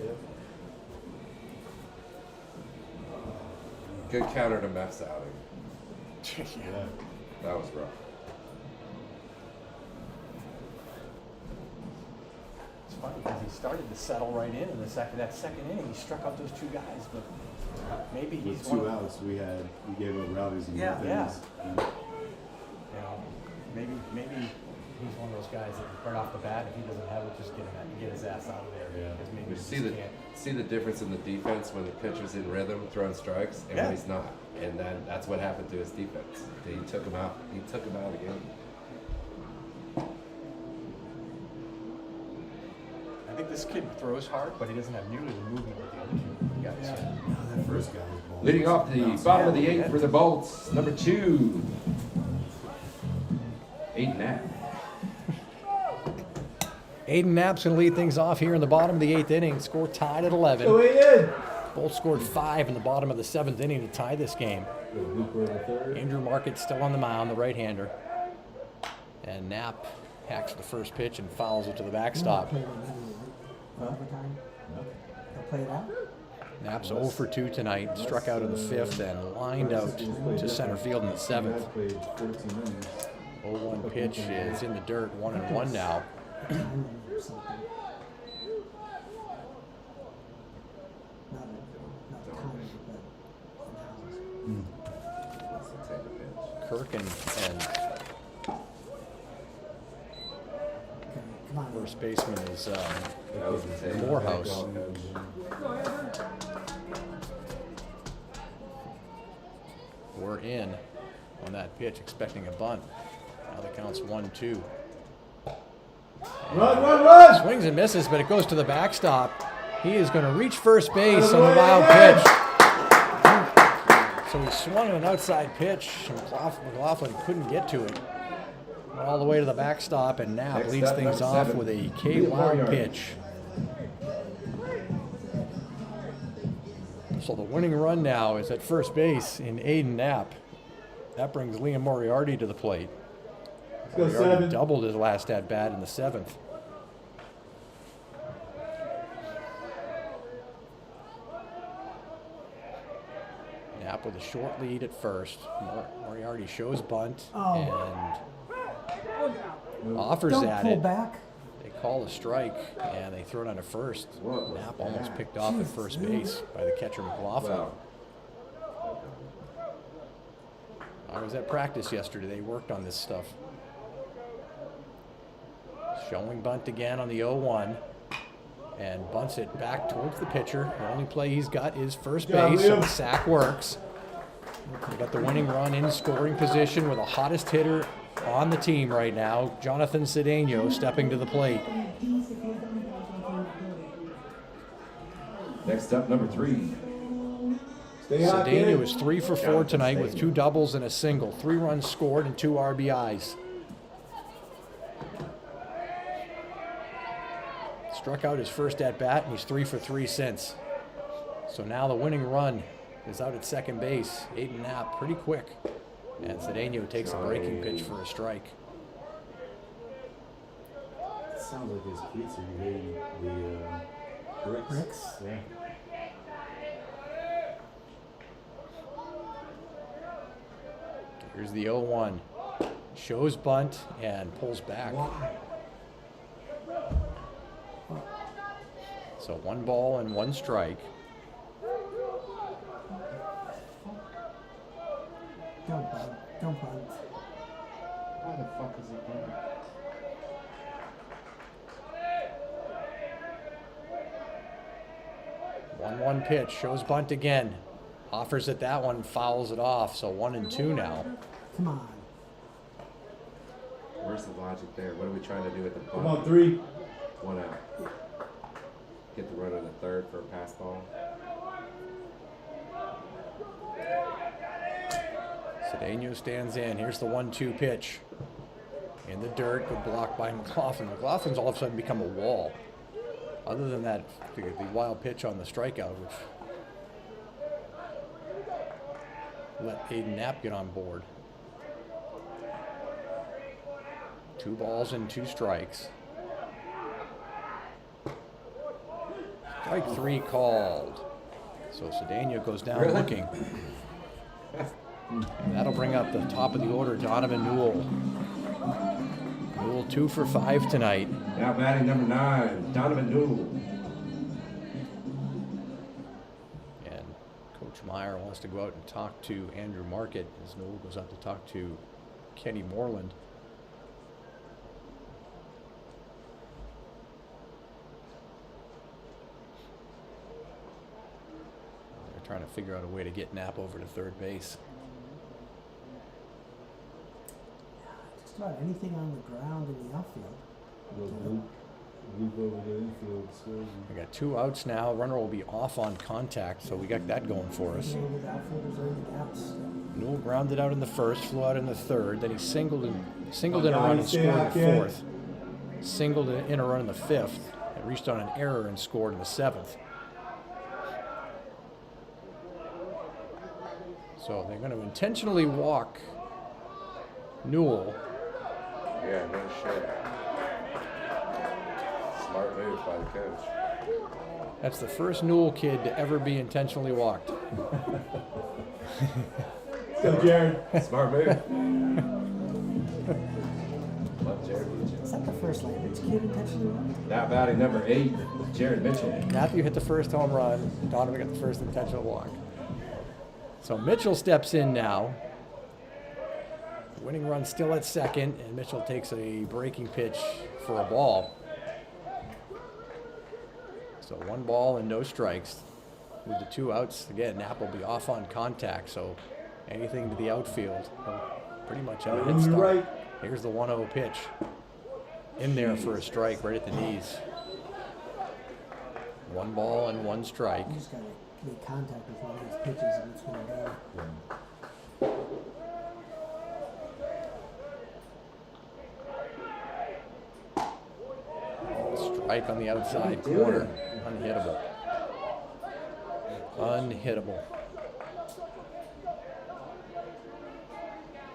Speaker 5: Yep.
Speaker 4: Good counter to Mets outing.
Speaker 5: Yeah.
Speaker 4: That was rough.
Speaker 1: It's funny because he started to settle right in the second inning. He struck out those 2 guys, but maybe he's
Speaker 5: With
Speaker 1: one
Speaker 5: 2
Speaker 1: of,
Speaker 5: outs, we gave up rallies in
Speaker 1: Yeah,
Speaker 5: both
Speaker 1: yeah.
Speaker 5: innings. And
Speaker 1: you know, maybe he's one of those guys that right off the bat, if he doesn't have it, just get his ass out of there.
Speaker 5: Yeah.
Speaker 1: Because maybe
Speaker 4: We
Speaker 1: he
Speaker 4: see
Speaker 1: just
Speaker 4: the
Speaker 1: can't.
Speaker 4: see the difference in the defense when the pitcher's in rhythm, throwing strikes, and
Speaker 1: Yeah.
Speaker 4: when he's not. And then that's what happened to his defense. He took him out. He took him out again.
Speaker 1: I think this kid throws hard, but he doesn't have nearly the movement that the other 2 guys.
Speaker 6: Yeah.
Speaker 5: that first guy was balling.
Speaker 4: Leading off the bottom of the 8th for the Bolts, number 2, Aiden Knapp.
Speaker 1: Aiden Knapp's going to lead things off here in the bottom of the 8th inning. Score tied at 11.
Speaker 5: Go in!
Speaker 1: Bolts scored 5 in the bottom of the 7th inning to tie this game.
Speaker 5: Go Hooper in the third.
Speaker 1: Andrew Markett still on the mound, the right-hander. And Knapp hacks the first pitch and fouls it to the backstop.
Speaker 6: Play it immediately, right? Overtime.
Speaker 5: No.
Speaker 6: They'll play it out.
Speaker 1: Knapp's 0 for 2 tonight, struck out in the 5th and lined out to center field in the 7th.
Speaker 5: I've played 14 innings.
Speaker 1: 0-1 pitch is in the dirt, 1-1 now.
Speaker 6: Timing or something. Not timing, but in-house.
Speaker 4: That's the type of pitch.
Speaker 1: Kirk and
Speaker 6: Okay, come on.
Speaker 1: first baseman is
Speaker 4: That was the take.
Speaker 1: Morehouse. We're in on that pitch, expecting a bunt. Now the count's 1-2.
Speaker 5: Run!
Speaker 1: Swings and misses, but it goes to the backstop. He is going to reach first base on the wild pitch. So he swung an outside pitch. McLaughlin couldn't get to it. Went all the way to the backstop, and Knapp
Speaker 4: Next
Speaker 1: leads
Speaker 4: up,
Speaker 1: things
Speaker 4: number
Speaker 1: off
Speaker 4: 7,
Speaker 1: with a
Speaker 4: Liam
Speaker 1: K-Wild
Speaker 4: Moriarty.
Speaker 1: pitch. So the winning run now is at first base in Aiden Knapp. That brings Liam Moriarty to the plate.
Speaker 5: Let's go
Speaker 1: Moriarty
Speaker 5: 7.
Speaker 1: doubled his last at bat in the 7th. Knapp with a short lead at first. Moriarty shows bunt and offers
Speaker 6: Don't
Speaker 1: at
Speaker 6: pull
Speaker 1: it.
Speaker 6: back.
Speaker 1: They call a strike and they throw it on to first.
Speaker 4: What was
Speaker 1: Knapp almost
Speaker 4: that?
Speaker 1: picked off at
Speaker 6: Jesus,
Speaker 1: first
Speaker 6: man.
Speaker 1: base by the catcher McLaughlin.
Speaker 4: Wow.
Speaker 1: I was at practice yesterday. They worked on this stuff. Showing bunt again on the 0-1 and bunts it back towards the pitcher. The only play he's got is first
Speaker 5: Good job,
Speaker 1: base, so
Speaker 5: Liam.
Speaker 1: the sack works. They got the winning run in scoring position with the hottest hitter on the team right now, Jonathan Cedeno, stepping to the plate.
Speaker 4: Next up, number 3,
Speaker 5: Stay hot, kid.
Speaker 1: Cedeno is 3 for 4 tonight with 2 doubles and a single. 3 runs scored and 2 RBIs. Struck out his first at bat and he's 3 for 3 since. So now the winning run is out at second base. Aiden Knapp pretty quick. And Cedeno takes a breaking pitch for a strike.
Speaker 5: It sounds like his cleats are hitting the
Speaker 6: Bricks.
Speaker 5: Yeah.
Speaker 1: Here's the 0-1. Shows bunt and pulls back. So 1 ball and 1 strike.
Speaker 6: Don't bunt. Don't bunt.
Speaker 4: Why the fuck is he doing?
Speaker 1: 1-1 pitch. Shows bunt again. Offers it that one. Fouls it off. So 1-2 now.
Speaker 6: Come on.
Speaker 4: Where's the logic there? What are we trying to do at the
Speaker 5: Come
Speaker 4: bunt?
Speaker 5: on, 3.
Speaker 4: 1 out. Get the runner to third for a pass ball.
Speaker 1: Cedeno stands in. Here's the 1-2 pitch. In the dirt. Good block by McLaughlin. McLaughlin's all of a sudden become a wall. Other than that, the wild pitch on the strikeout, which let Aiden Knapp get on board. 2 balls and 2 strikes. Strike 3 called. So Cedeno goes down
Speaker 4: Really?
Speaker 1: looking. And that'll bring up the top of the order, Donovan Newell. Newell 2 for 5 tonight.
Speaker 4: Now batting number 9, Donovan Newell.
Speaker 1: And Coach Meyer wants to go out and talk to Andrew Market as Newell goes out to talk to Kenny Moreland. They're trying to figure out a way to get Knapp over to third base.
Speaker 6: Just about anything on the ground in the outfield.
Speaker 5: Loop over the infield.
Speaker 1: We got 2 outs now. Runner will be off on contact, so we got that going for us.
Speaker 6: Anything over the outfielders or anything else.
Speaker 1: Newell grounded out in the first, flew out in the third, then he singled in a
Speaker 5: Oh,
Speaker 1: run and
Speaker 5: nice.
Speaker 1: scored in
Speaker 5: Yeah,
Speaker 1: the
Speaker 5: yeah.
Speaker 1: fourth. Singled in a run in the fifth, and reached on an error and scored in the seventh. So they're going to intentionally walk Newell.
Speaker 4: Yeah, no shit. Smart move by the coach.
Speaker 1: That's the first Newell kid to ever be intentionally walked.
Speaker 5: Go, Jared.
Speaker 4: Smart move. Love Jared Mitchell.
Speaker 6: Is that the first Lightridge kid intentionally won?
Speaker 4: Now batting number 8, Jared Mitchell.
Speaker 1: Matthew hit the first home run. Donovan got the first intentional walk. So Mitchell steps in now. Winning run still at second, and Mitchell takes a breaking pitch for a ball. So 1 ball and no strikes. With the 2 outs, again, Knapp will be off on contact, so anything to the outfield, he'll pretty much have a hit start.
Speaker 5: Right.
Speaker 1: Here's the 1-0 pitch. In there for a strike right at the knees. 1 ball and 1 strike.
Speaker 6: You just gotta make contact with one of these pitches and it's gonna go.
Speaker 1: Strike on the outside corner. Unhittable. Unhittable.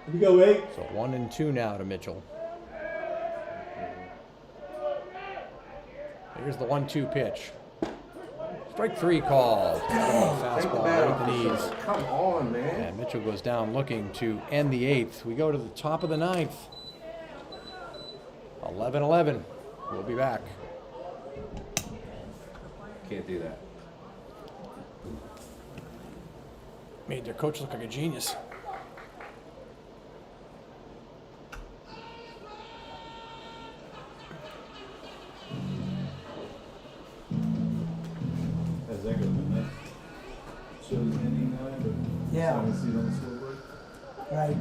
Speaker 5: Here we go, 8.
Speaker 1: So 1-2 now to Mitchell. Here's the 1-2 pitch. Strike 3 called. Fastball right at the knees.
Speaker 4: Come on, man.
Speaker 1: And Mitchell goes down looking to end the 8th. We go to the top of the 9th. 11-11. We'll be back.
Speaker 4: Can't do that.
Speaker 1: Made their coach look like a genius.
Speaker 5: How's that going? That shows inning now, but
Speaker 6: Yeah.
Speaker 5: I see it on the scoreboard.
Speaker 6: Right.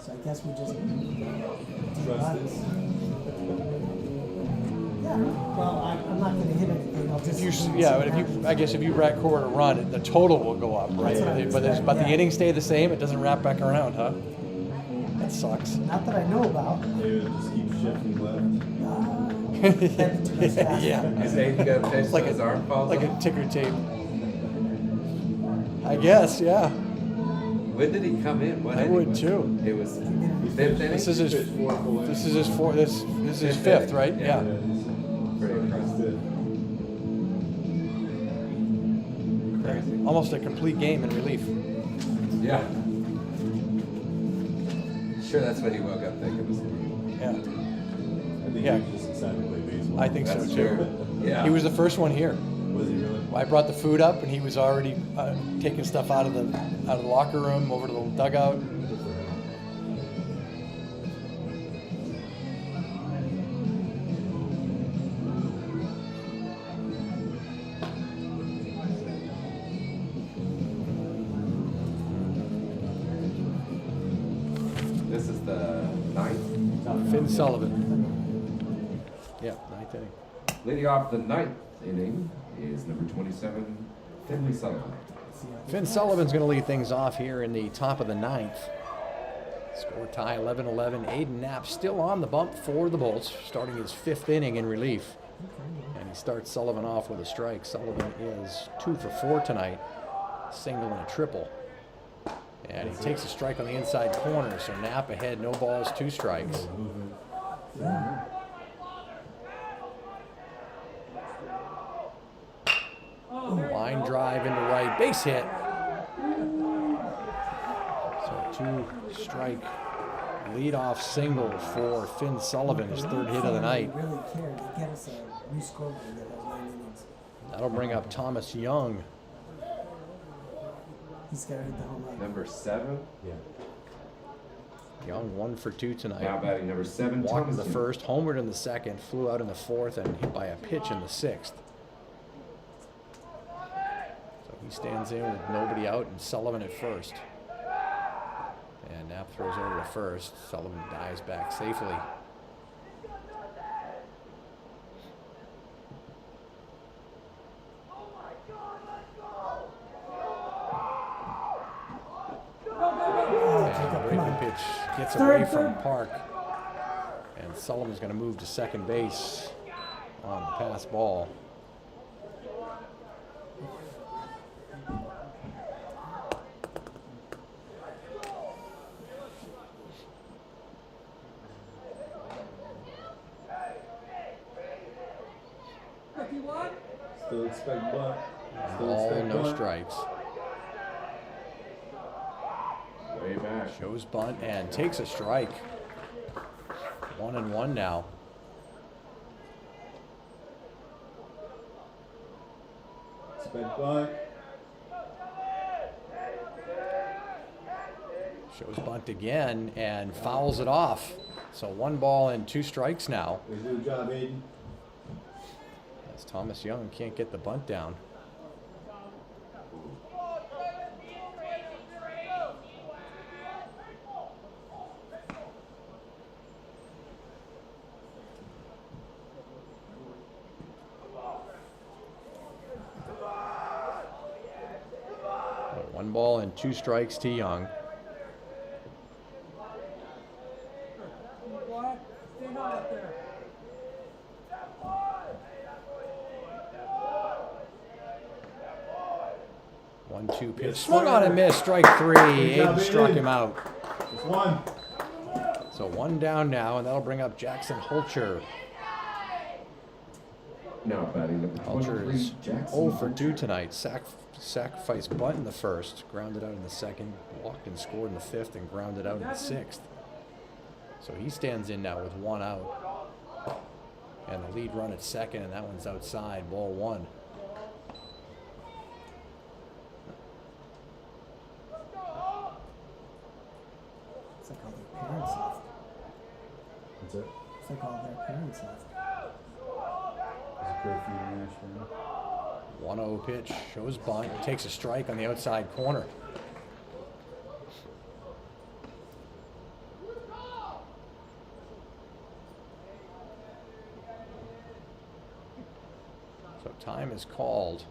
Speaker 6: So I guess we just
Speaker 5: Trust this.
Speaker 6: Yeah. Well, I'm not gonna hit anything. I'll just.
Speaker 1: I guess if you record a run, the total will go up, right?
Speaker 6: That's what I'm
Speaker 1: But the
Speaker 6: saying, yeah.
Speaker 1: innings stay the same. It doesn't wrap back around, huh? That sucks.
Speaker 6: Not that I know about.
Speaker 5: Maybe it'll just keep shifting left.
Speaker 6: That'd be too much faster.
Speaker 1: Yeah.
Speaker 4: Is Aiden gonna pitch
Speaker 1: It's like
Speaker 4: till his arm falls
Speaker 1: like
Speaker 4: off?
Speaker 1: a ticker tape. I guess, yeah.
Speaker 4: When did he come in? What
Speaker 1: I
Speaker 4: inning
Speaker 1: would
Speaker 4: was
Speaker 1: too.
Speaker 4: It was 5th inning?
Speaker 1: This is his
Speaker 5: Pitch 4 full
Speaker 1: this
Speaker 5: innings.
Speaker 1: is his 4th. This is his 5th, right? Yeah.
Speaker 4: Pretty impressive. crazy.
Speaker 1: Almost a complete game in relief.
Speaker 4: Yeah. Sure, that's what he woke up thinking was the game.
Speaker 1: Yeah,
Speaker 5: I think
Speaker 1: Yeah.
Speaker 5: he was just excited to play baseball.
Speaker 1: I think
Speaker 4: That's
Speaker 1: so too.
Speaker 4: true. Yeah.
Speaker 1: He was the first one here.
Speaker 5: Was he really?
Speaker 1: I brought the food up, and he was already taking stuff out of the locker room over to the dugout.
Speaker 5: Good for him.
Speaker 4: This is the ninth.
Speaker 1: Finn Sullivan. Yeah, ninth inning.
Speaker 4: Leading off the ninth inning is number 27, Finley Sullivan.
Speaker 1: Finn Sullivan's going to lead things off here in the top of the ninth. Score tie 11-11. Aiden Knapp still on the bump for the Bolts, starting his fifth inning in relief. And he starts Sullivan off with a strike. Sullivan is 2 for 4 tonight, single and a triple. And he takes a strike on the inside corner, so Knapp ahead, no balls, 2 strikes. Line drive into right, base hit. So 2-strike leadoff single for Finn Sullivan, his third hit of the night.
Speaker 6: Really cared to get us a new scoreboard that has 9 innings.
Speaker 1: That'll bring up Thomas Young.
Speaker 6: He's got to hit the home run.
Speaker 4: Number 7.
Speaker 5: Yeah.
Speaker 1: Young 1 for 2
Speaker 4: Now
Speaker 1: tonight.
Speaker 4: batting number 7,
Speaker 1: Walked in
Speaker 4: Thomas
Speaker 1: the
Speaker 4: Young.
Speaker 1: first, homered in the second, flew out in the fourth, and hit by a pitch in the sixth. So he stands in with nobody out and Sullivan at first. And Knapp throws over to first. Sullivan dives back safely. And breaking pitch gets away from Park. And Sullivan's going to move to second base on the pass ball.
Speaker 5: Still expect bunt. Still
Speaker 1: All
Speaker 5: expect
Speaker 1: no
Speaker 5: bunt.
Speaker 1: strikes.
Speaker 4: Way back.
Speaker 1: Shows bunt and takes a strike. 1-1 now.
Speaker 5: Expect bunt.
Speaker 1: Shows bunt again and fouls it off. So 1 ball and 2 strikes now.
Speaker 5: Way to do the job, Aiden.
Speaker 1: As Thomas Young can't get the bunt down. So 1 ball and 2 strikes to Young.
Speaker 7: Stand out there.
Speaker 1: 1-2 pitch. Swung on and missed. Strike 3. Aiden struck him out.
Speaker 5: Just 1.
Speaker 1: So 1 down now, and that'll bring up Jackson Holcher.
Speaker 4: Now batting number
Speaker 1: Holcher
Speaker 4: 23,
Speaker 1: is
Speaker 4: Jackson.
Speaker 1: 0 for 2 tonight. Sacrifice bunt in the first, grounded out in the second, walked and scored in the fifth, and grounded out in the sixth. So he stands in now with 1 out. And the lead run at second, and that one's outside, ball 1.
Speaker 6: It's like all their parents left.
Speaker 5: What's it?
Speaker 6: It's like all their parents left.
Speaker 5: There's a curfew in Nashville.
Speaker 1: 1-0 pitch, shows bunt, takes a strike on the outside corner. So time is called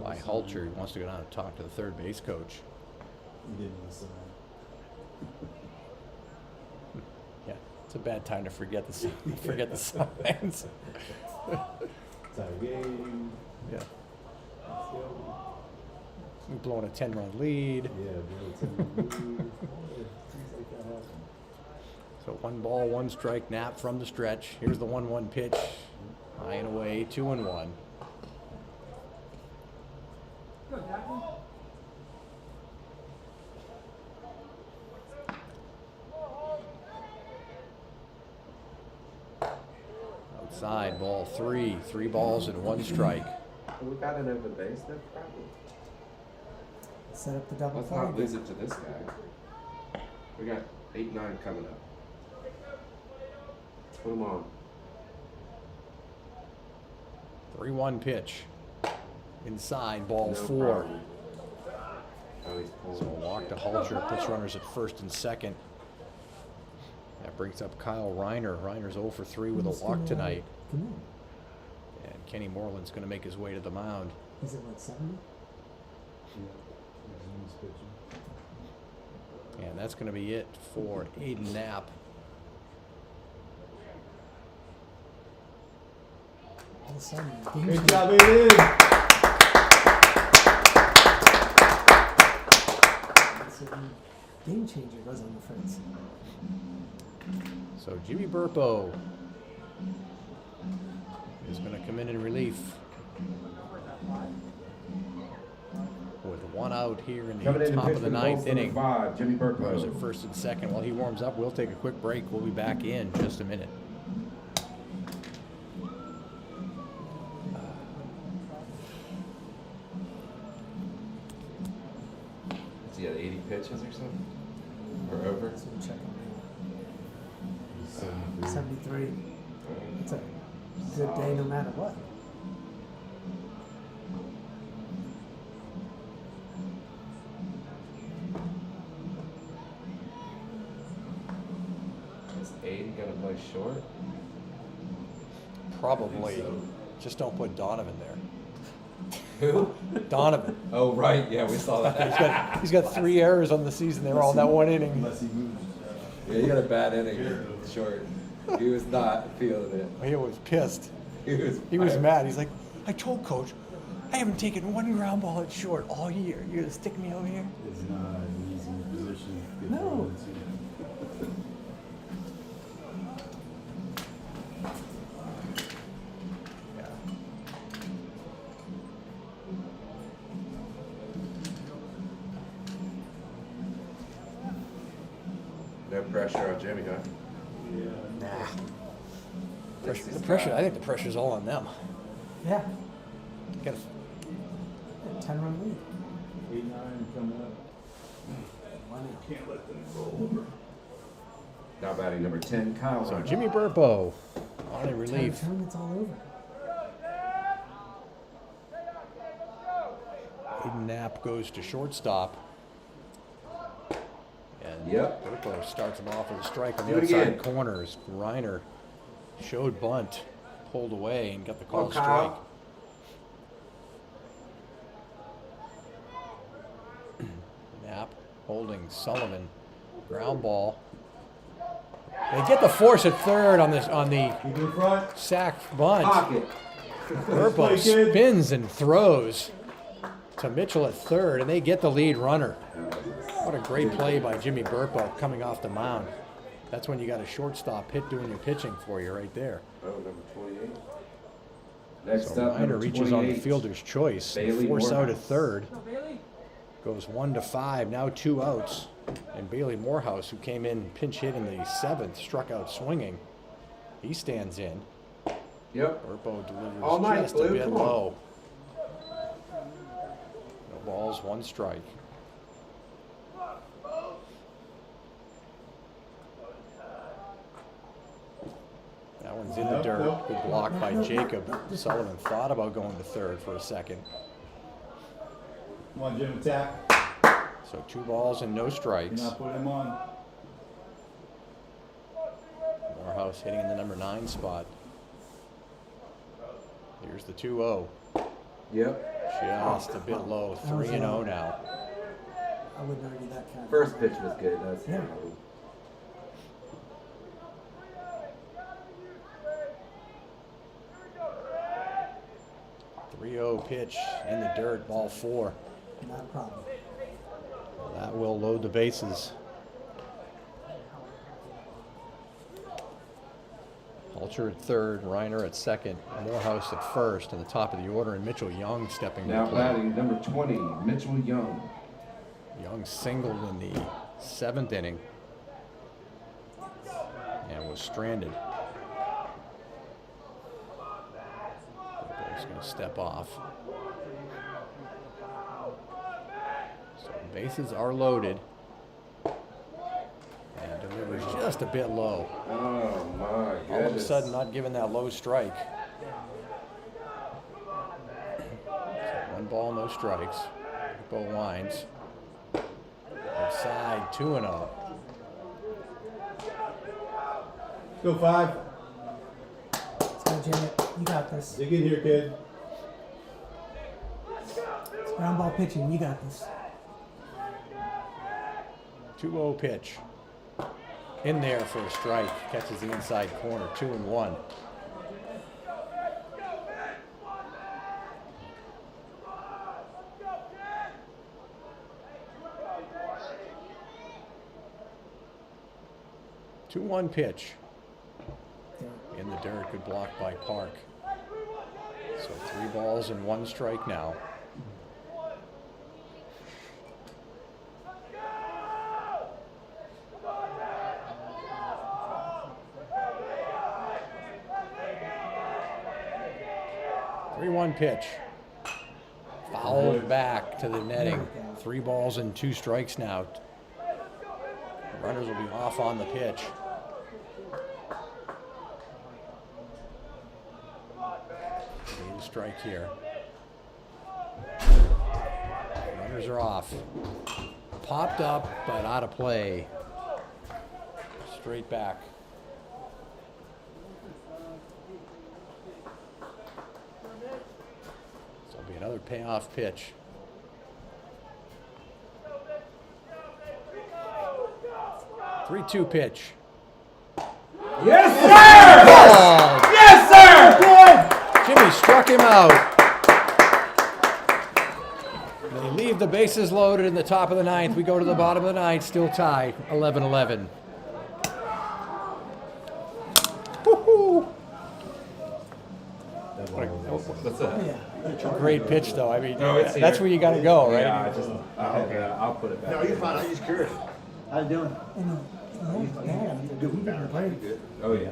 Speaker 1: by Holcher. He wants to go down and talk to the third base coach.
Speaker 5: He didn't listen.
Speaker 1: Yeah, it's a bad time to forget the signs.
Speaker 5: Tie game.
Speaker 1: Yeah,
Speaker 5: Let's go.
Speaker 1: we're blowing a 10-run lead.
Speaker 5: Yeah, bro. Things like that happen.
Speaker 1: So 1 ball, 1 strike, Knapp from the stretch. Here's the 1-1 pitch. High and away, 2-1.
Speaker 7: Good, Jackie.
Speaker 1: Outside, ball 3. 3 balls and 1 strike.
Speaker 4: We got an open base, no problem.
Speaker 6: Set up the double
Speaker 4: Let's
Speaker 6: play.
Speaker 4: not lose it to this guy. We got 8-9 coming up. Put him on.
Speaker 1: 3-1 pitch. Inside, ball
Speaker 4: No
Speaker 1: 4.
Speaker 4: problem. Oh, he's pulling.
Speaker 1: So a walk to Hulger, puts runners at first and second. That brings up Kyle Reiner. Reiner's 0 for 3 with a walk tonight.
Speaker 6: Come on.
Speaker 1: And Kenny Moreland's going to make his way to the mound.
Speaker 6: He's at what, 70?
Speaker 1: And that's going to be it for Aiden Knapp.
Speaker 6: All of a sudden,
Speaker 5: Good job, Aiden.
Speaker 6: game changer goes on the fritz.
Speaker 1: So Jimmy Burpo is going to come in relief with 1 out here in the
Speaker 4: Coming in to
Speaker 1: top
Speaker 4: pitch
Speaker 1: of
Speaker 4: for
Speaker 1: the
Speaker 4: the
Speaker 1: 9th
Speaker 4: Bulls,
Speaker 1: inning.
Speaker 4: number 5, Jimmy
Speaker 1: Runners at
Speaker 4: Burpo.
Speaker 1: first and second. While he warms up, we'll take a quick break. We'll be back in just a minute.
Speaker 4: Is he at 80 pitches or something? Or over?
Speaker 6: So we'll check him out. 73. It's a good day no matter what.
Speaker 4: Is Aiden gonna play short?
Speaker 1: Probably. Just don't put Donovan there.
Speaker 4: Who?
Speaker 1: Donovan.
Speaker 4: Oh, right. Yeah, we saw that.
Speaker 1: He's got 3 errors on the season. They were all in that 1 inning.
Speaker 5: Unless he moves.
Speaker 4: Yeah, he got a bad inning. Short. He was not feeling it.
Speaker 1: He was pissed.
Speaker 4: He
Speaker 1: He was mad. He's like, I told coach, I haven't taken 1 ground ball at short all year. You're gonna stick me over here?
Speaker 5: It's not an easy position to get
Speaker 6: No.
Speaker 5: thrown into.
Speaker 4: No pressure on Jimmy, huh?
Speaker 1: Nah. The pressure. I think the pressure's all on them.
Speaker 6: Yeah.
Speaker 1: Got
Speaker 6: 10-run lead.
Speaker 5: 8-9 coming up. Can't let them roll over.
Speaker 4: Now batting number 10, Kyle
Speaker 1: So
Speaker 4: Reiner.
Speaker 1: Jimmy Burpo on in relief.
Speaker 6: Turn, it's all over.
Speaker 1: Aiden Knapp goes to shortstop. And
Speaker 4: Yep.
Speaker 1: Burpo starts him off with a strike on
Speaker 4: Do
Speaker 1: the
Speaker 4: it
Speaker 1: outside
Speaker 4: again.
Speaker 1: corners. Reiner showed bunt, pulled away, and got the call
Speaker 4: Oh,
Speaker 1: strike.
Speaker 4: Kyle.
Speaker 1: Knapp holding Sullivan. Ground ball. They get the force at third on this on the
Speaker 5: Keep in front.
Speaker 1: sack bunt.
Speaker 4: Pocket.
Speaker 1: Burpo
Speaker 5: play, kid.
Speaker 1: spins and throws to Mitchell at third, and they get the lead runner. What a great play by Jimmy Burpo coming off the mound. That's when you got a shortstop hit doing your pitching for you right there.
Speaker 4: Oh, number 28. Next
Speaker 1: So
Speaker 4: up, number
Speaker 1: Reiner reaches on the
Speaker 4: 28.
Speaker 1: fielder's choice.
Speaker 4: Bailey
Speaker 1: Force out at
Speaker 4: Morehouse.
Speaker 1: third.
Speaker 7: Go, Bailey.
Speaker 1: Goes 1 to 5. Now 2 outs. And Bailey Morehouse, who came in pinch hit in the 7th, struck out swinging. He stands in.
Speaker 4: Yep.
Speaker 1: Burpo delivers
Speaker 4: All night,
Speaker 1: just a
Speaker 4: Blue.
Speaker 1: bit
Speaker 4: Come on.
Speaker 1: low. No balls, 1 strike. That one's in the dirt. Good block by Jacob. Sullivan thought about going to third for a second.
Speaker 5: Come on, Jim, attack.
Speaker 1: So 2 balls and no
Speaker 5: You're
Speaker 1: strikes.
Speaker 5: not putting him on.
Speaker 1: Morehouse hitting in the number 9 spot. Here's the 2-0.
Speaker 4: Yep.
Speaker 1: Just a bit low. 3-0 now.
Speaker 6: I wouldn't argue that kind of.
Speaker 4: First pitch was good. That's
Speaker 6: Yeah.
Speaker 1: 3-0 pitch in the dirt, ball 4.
Speaker 6: Not a problem.
Speaker 1: That will load the bases. Ulcher at third, Reiner at second, Morehouse at first, and the top of the order, and Mitchell Young stepping
Speaker 4: Now
Speaker 1: to play.
Speaker 4: batting number 20, Mitchell Young.
Speaker 1: Young singled in the 7th inning and was stranded. He's going to step off. So bases are loaded. And delivers just a bit low.
Speaker 4: Oh my goodness.
Speaker 1: All of a sudden, not giving that low strike. So 1 ball, no strikes. Bo winds. Outside, 2-0.
Speaker 5: Go 5.
Speaker 6: Let's go, Janet. You got this.
Speaker 5: Dig in here, kid.
Speaker 6: It's ground ball pitching. You got this.
Speaker 1: 2-0 pitch. In there for a strike. Catches the inside corner. 2-1. Two-one pitch. In the dirt, good block by Park. So 3 balls and 1 strike now. Three-one pitch. Fouled back to the netting. 3 balls and 2 strikes now. Runners will be off on the pitch. Need a strike here. Runners are off. Popped up, but out of play. Straight back. This will be another payoff pitch. Three-two pitch.
Speaker 4: Yes, sir!
Speaker 1: Ball.
Speaker 4: Yes, sir!
Speaker 1: Jimmy struck him out. They leave the bases loaded in the top of the 9th. We go to the bottom of the 9th, still tie, 11-11. Woo-hoo.
Speaker 4: What's that?
Speaker 6: Yeah.
Speaker 1: Great pitch, though. I mean,
Speaker 4: No, it's
Speaker 1: that's
Speaker 4: here.
Speaker 1: where you got to go, right?
Speaker 4: Yeah, I just, I'll put it back.
Speaker 8: No, you're fine. I'm just curious. How you doing?
Speaker 6: And he didn't break.
Speaker 4: Oh, yeah.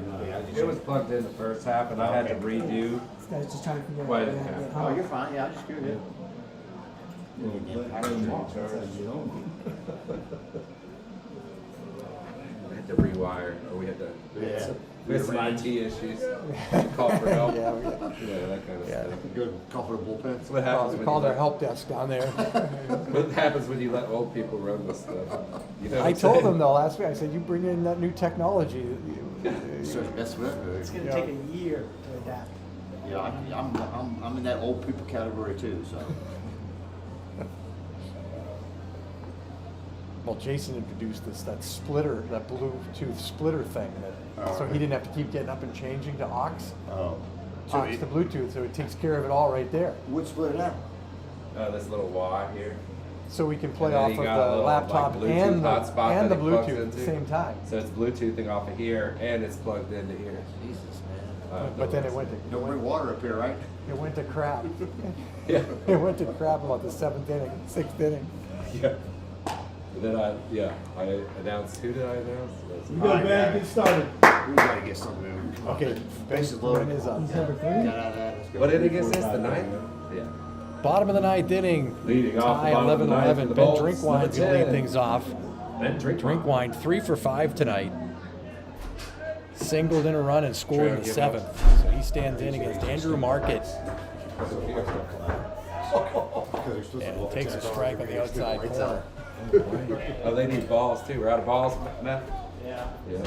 Speaker 4: It was plugged in the first half, and I had to redo.
Speaker 6: This guy's just trying to figure out
Speaker 4: Why
Speaker 6: how
Speaker 4: did
Speaker 6: to
Speaker 4: it
Speaker 6: get
Speaker 4: happen?
Speaker 8: Oh,
Speaker 6: home.
Speaker 8: you're fine. Yeah, I'm just curious.
Speaker 4: I had to rewire, or we had to. We had some IT issues. Call for help.
Speaker 1: Yeah,
Speaker 4: Yeah, that kind of
Speaker 1: Yeah.
Speaker 4: stuff.
Speaker 8: Good, couple of bullpens.
Speaker 4: That's what happens
Speaker 1: we
Speaker 4: when
Speaker 1: called
Speaker 4: you
Speaker 1: our
Speaker 4: let,
Speaker 1: help desk down there.
Speaker 4: what happens when you let old people run this stuff. You know what
Speaker 1: I
Speaker 4: I'm
Speaker 1: told
Speaker 4: saying?
Speaker 1: them, though, last week, I said, you bring in that new technology.
Speaker 8: So that's what.
Speaker 6: It's going to take a year to adapt.
Speaker 8: Yeah, I'm in that old people category too. So.
Speaker 1: Well, Jason introduced that splitter, that Bluetooth splitter thing, so he didn't have to keep getting up and changing to aux.
Speaker 8: Oh.
Speaker 1: Aux to Bluetooth, so it takes care of it all right there.
Speaker 8: Would split it out.
Speaker 4: This little Y here.
Speaker 1: So we can play
Speaker 4: And then
Speaker 1: off
Speaker 4: you
Speaker 1: of
Speaker 4: got a
Speaker 1: the
Speaker 4: little,
Speaker 1: laptop
Speaker 4: like, Bluetooth
Speaker 1: and the
Speaker 4: hotspot that it plugs
Speaker 1: Bluetooth at the
Speaker 4: into.
Speaker 1: same time.
Speaker 4: So it's Bluetoothing off of here, and it's plugged into here.
Speaker 8: Jesus, man.
Speaker 1: But then it went
Speaker 8: Don't bring water up here, right?
Speaker 1: to crap.
Speaker 4: Yeah.
Speaker 1: It went to crap about the 7th inning, 6th inning.
Speaker 4: Yeah. And then I announced. Who did I announce?
Speaker 5: You go, man. Get started.
Speaker 8: We gotta get something moving. Come on.
Speaker 1: Okay,
Speaker 8: Bases loaded.
Speaker 1: Ben is up.
Speaker 6: He's number 3.
Speaker 8: Got out of that. Let's go.
Speaker 4: What inning is this? The 9th? Yeah.
Speaker 1: Bottom of the 9th inning.
Speaker 4: Leading off the
Speaker 1: Tie
Speaker 4: bottom of the
Speaker 1: 11-11.
Speaker 4: ninth for the
Speaker 1: Ben
Speaker 4: Bolts,
Speaker 1: Drinkwine's
Speaker 4: number
Speaker 1: going to lead
Speaker 4: 10.
Speaker 1: things off.
Speaker 4: Ben
Speaker 1: Drinkwine 3 for 5 tonight. Singled in a run and scored in the
Speaker 4: Trying to give
Speaker 1: 7th. So he stands in against Andrew Market and takes a strike on the outside corner.
Speaker 4: Oh, they need balls too. We're out of balls, Matt?
Speaker 7: Yeah.
Speaker 4: Yeah.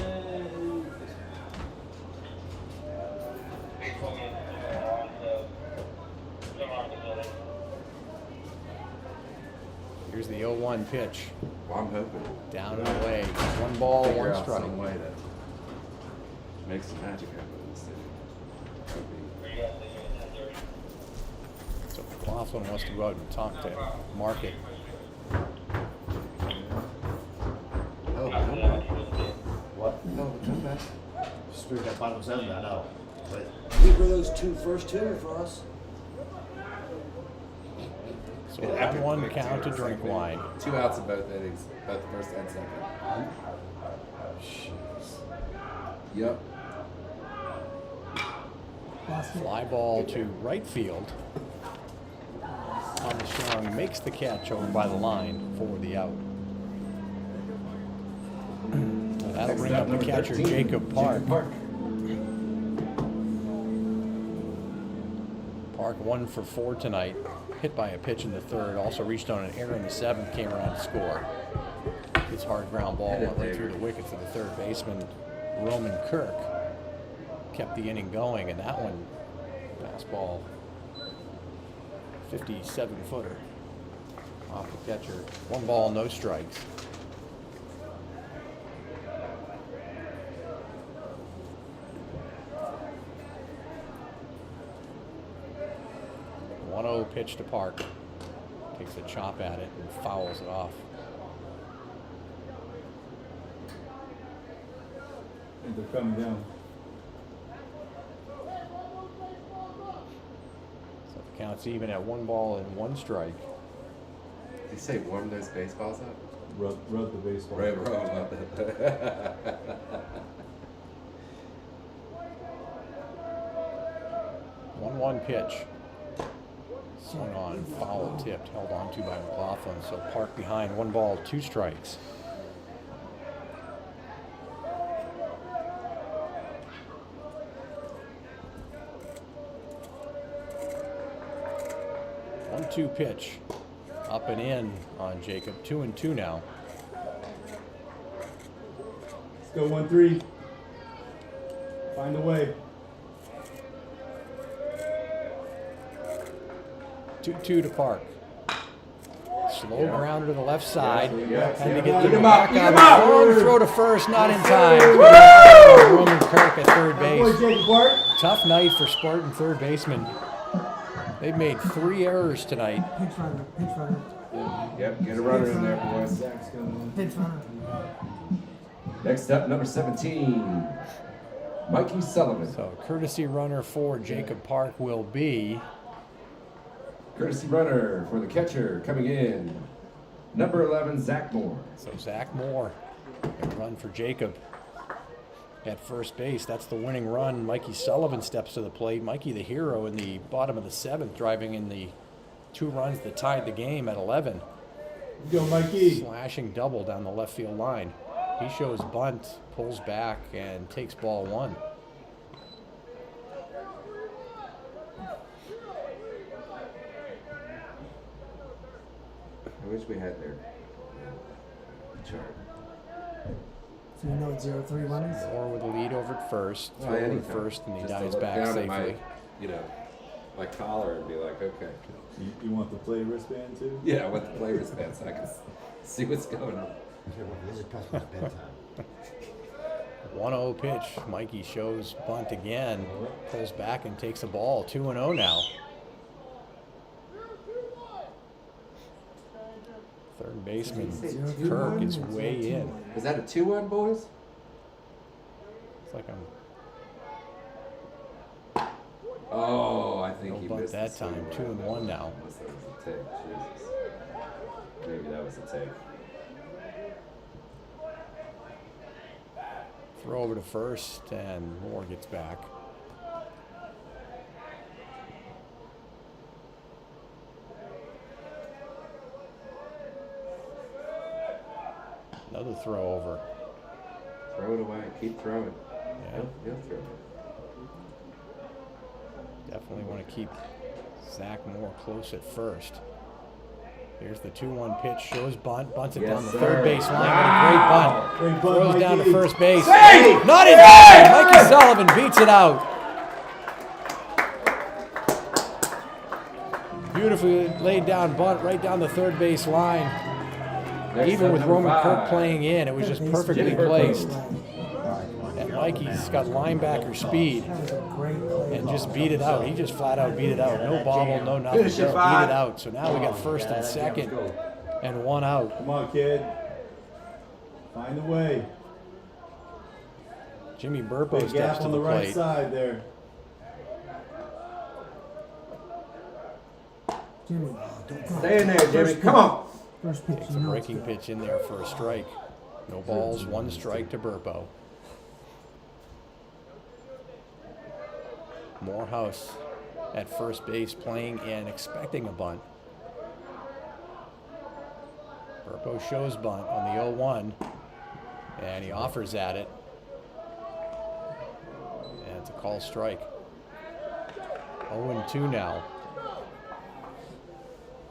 Speaker 1: Here's the 0-1 pitch.
Speaker 4: Well, I'm hoping.
Speaker 1: Down and away. 1 ball,
Speaker 4: Figure
Speaker 1: 1
Speaker 4: out
Speaker 1: strike.
Speaker 4: some way to make some magic happen in the city.
Speaker 1: So McLaughlin wants to go out and talk to Market.
Speaker 4: Oh, what? No, come back.
Speaker 9: figured that bottom 7 got out. But
Speaker 10: These were those first two for us.
Speaker 1: So 1-1 count to drink wine.
Speaker 4: 2 outs in both innings, both the first and second. Yep.
Speaker 1: Fly ball to right field. Armstrong makes the catch over by the line for the out. That'll bring up the catcher,
Speaker 4: 13,
Speaker 1: Jacob Park. Park 1 for 4 tonight. Hit by a pitch in the third. Also reached on an error in the 7th. Came around to score. His hard ground ball went right through the wicket for the third baseman, Roman Kirk. Kept the inning going, and that one, fastball, 57-footer off the catcher. 1 ball, no strikes. Pitch to Park. Takes a chop at it and fouls it off.
Speaker 5: And they're coming down.
Speaker 1: So the count's even at 1 ball and 1 strike.
Speaker 4: Did you say warm those baseballs up?
Speaker 5: Rub the baseball.
Speaker 4: Right, rub them up.
Speaker 1: 1-1 pitch. Swung on, foul tipped, held on to by McLaughlin. So Park behind, 1 ball, 2 strikes. One-two pitch, up and in on Jacob. 2-2 now.
Speaker 5: Let's go 1-3. Find a way.
Speaker 1: 2-2 to Park. Slow grounder to the left side.
Speaker 4: Yeah.
Speaker 1: Trying to get the
Speaker 4: Get him
Speaker 1: back
Speaker 4: up, get
Speaker 1: out.
Speaker 4: him up.
Speaker 1: Long throw to first, not in time. Roman Kirk at third base. Tough night for Spartan third baseman. They've made 3 errors tonight.
Speaker 6: Pinch runner, pinch runner,
Speaker 4: Yep, get a runner in there, boys.
Speaker 5: Zach's coming
Speaker 6: pinch runner.
Speaker 4: Next up, number 17, Mikey Sullivan.
Speaker 1: So courtesy runner for Jacob Park will be
Speaker 4: Courtesy runner for the catcher coming in, number 11, Zach Moore.
Speaker 1: So Zach Moore, a run for Jacob at first base. That's the winning run. Mikey Sullivan steps to the plate. Mikey, the hero in the bottom of the 7th, driving in the 2 runs that tied the game at 11.
Speaker 5: Go, Mikey.
Speaker 1: Slashing double down the left field line. He shows bunt, pulls back, and takes ball 1.
Speaker 4: I wish we had their chart.
Speaker 6: So you know it's 0-3 runners?
Speaker 1: Moore with a lead over at first.
Speaker 4: Well,
Speaker 1: Throw over
Speaker 4: anytime.
Speaker 1: at first, and he
Speaker 4: Just to
Speaker 1: dives
Speaker 4: look
Speaker 1: back
Speaker 4: down at
Speaker 1: safely.
Speaker 4: my collar and be like, okay.
Speaker 5: You want the play wristband too?
Speaker 4: Yeah, I want the play wristband so I can see what's going on.
Speaker 9: this is past my bedtime.
Speaker 1: 1-0 pitch. Mikey shows bunt again. Pulls back and takes a ball. 2-0 now. Third baseman Kirk is way in.
Speaker 4: Is that a 2-1, boys?
Speaker 1: It's like I'm
Speaker 4: Oh, I think
Speaker 1: no
Speaker 4: he
Speaker 1: bunt
Speaker 4: missed
Speaker 1: that
Speaker 4: the
Speaker 1: time.
Speaker 4: swing.
Speaker 1: 2-1 now.
Speaker 4: Unless that was a take. Jesus. Maybe that was a take.
Speaker 1: Throw over to first, and Moore gets back. Another throw over.
Speaker 4: Throw it away. Keep throwing.
Speaker 1: Yeah,
Speaker 4: He'll throw it.
Speaker 1: definitely want to keep Zach Moore close at first. Here's the 2-1 pitch. Shows bunt. Bunts it
Speaker 4: Yes,
Speaker 1: down the
Speaker 4: sir.
Speaker 1: third base line.
Speaker 4: Wow.
Speaker 1: What a great bunt.
Speaker 5: Great bunt,
Speaker 1: Throws down to
Speaker 5: Mikey.
Speaker 1: first base.
Speaker 4: Save!
Speaker 1: Not in time. Mikey Sullivan beats it out. Beautifully laid down bunt right down the third base line.
Speaker 4: Next
Speaker 1: Even
Speaker 4: up,
Speaker 1: with
Speaker 4: number
Speaker 1: Roman
Speaker 4: 5.
Speaker 1: Kirk playing in, it was just perfectly
Speaker 4: Jennifer
Speaker 1: placed.
Speaker 4: Post.
Speaker 1: And Mikey's got linebacker speed
Speaker 6: That was a great play.
Speaker 1: and just beat it out. He just flat out beat it out. No bobble, no nothing.
Speaker 4: Finish it,
Speaker 1: Just beat
Speaker 4: five.
Speaker 1: it out. So now we got first and second and 1 out.
Speaker 5: Come on, kid. Find a way.
Speaker 1: Jimmy Burpo
Speaker 5: Big
Speaker 1: steps
Speaker 5: gap
Speaker 1: to
Speaker 5: on
Speaker 1: the
Speaker 5: the right
Speaker 1: plate.
Speaker 5: side there.
Speaker 6: Jimmy.
Speaker 4: Stay in there, Jimmy. Come on.
Speaker 6: First pitch.
Speaker 1: Takes
Speaker 6: you
Speaker 1: a
Speaker 6: know
Speaker 1: breaking
Speaker 6: it's good.
Speaker 1: pitch in there for a strike. No balls, 1 strike to Burpo. Morehouse at first base playing and expecting a bunt. Burpo shows bunt on the 0-1, and he offers at it. And it's a call strike. 0-2 now.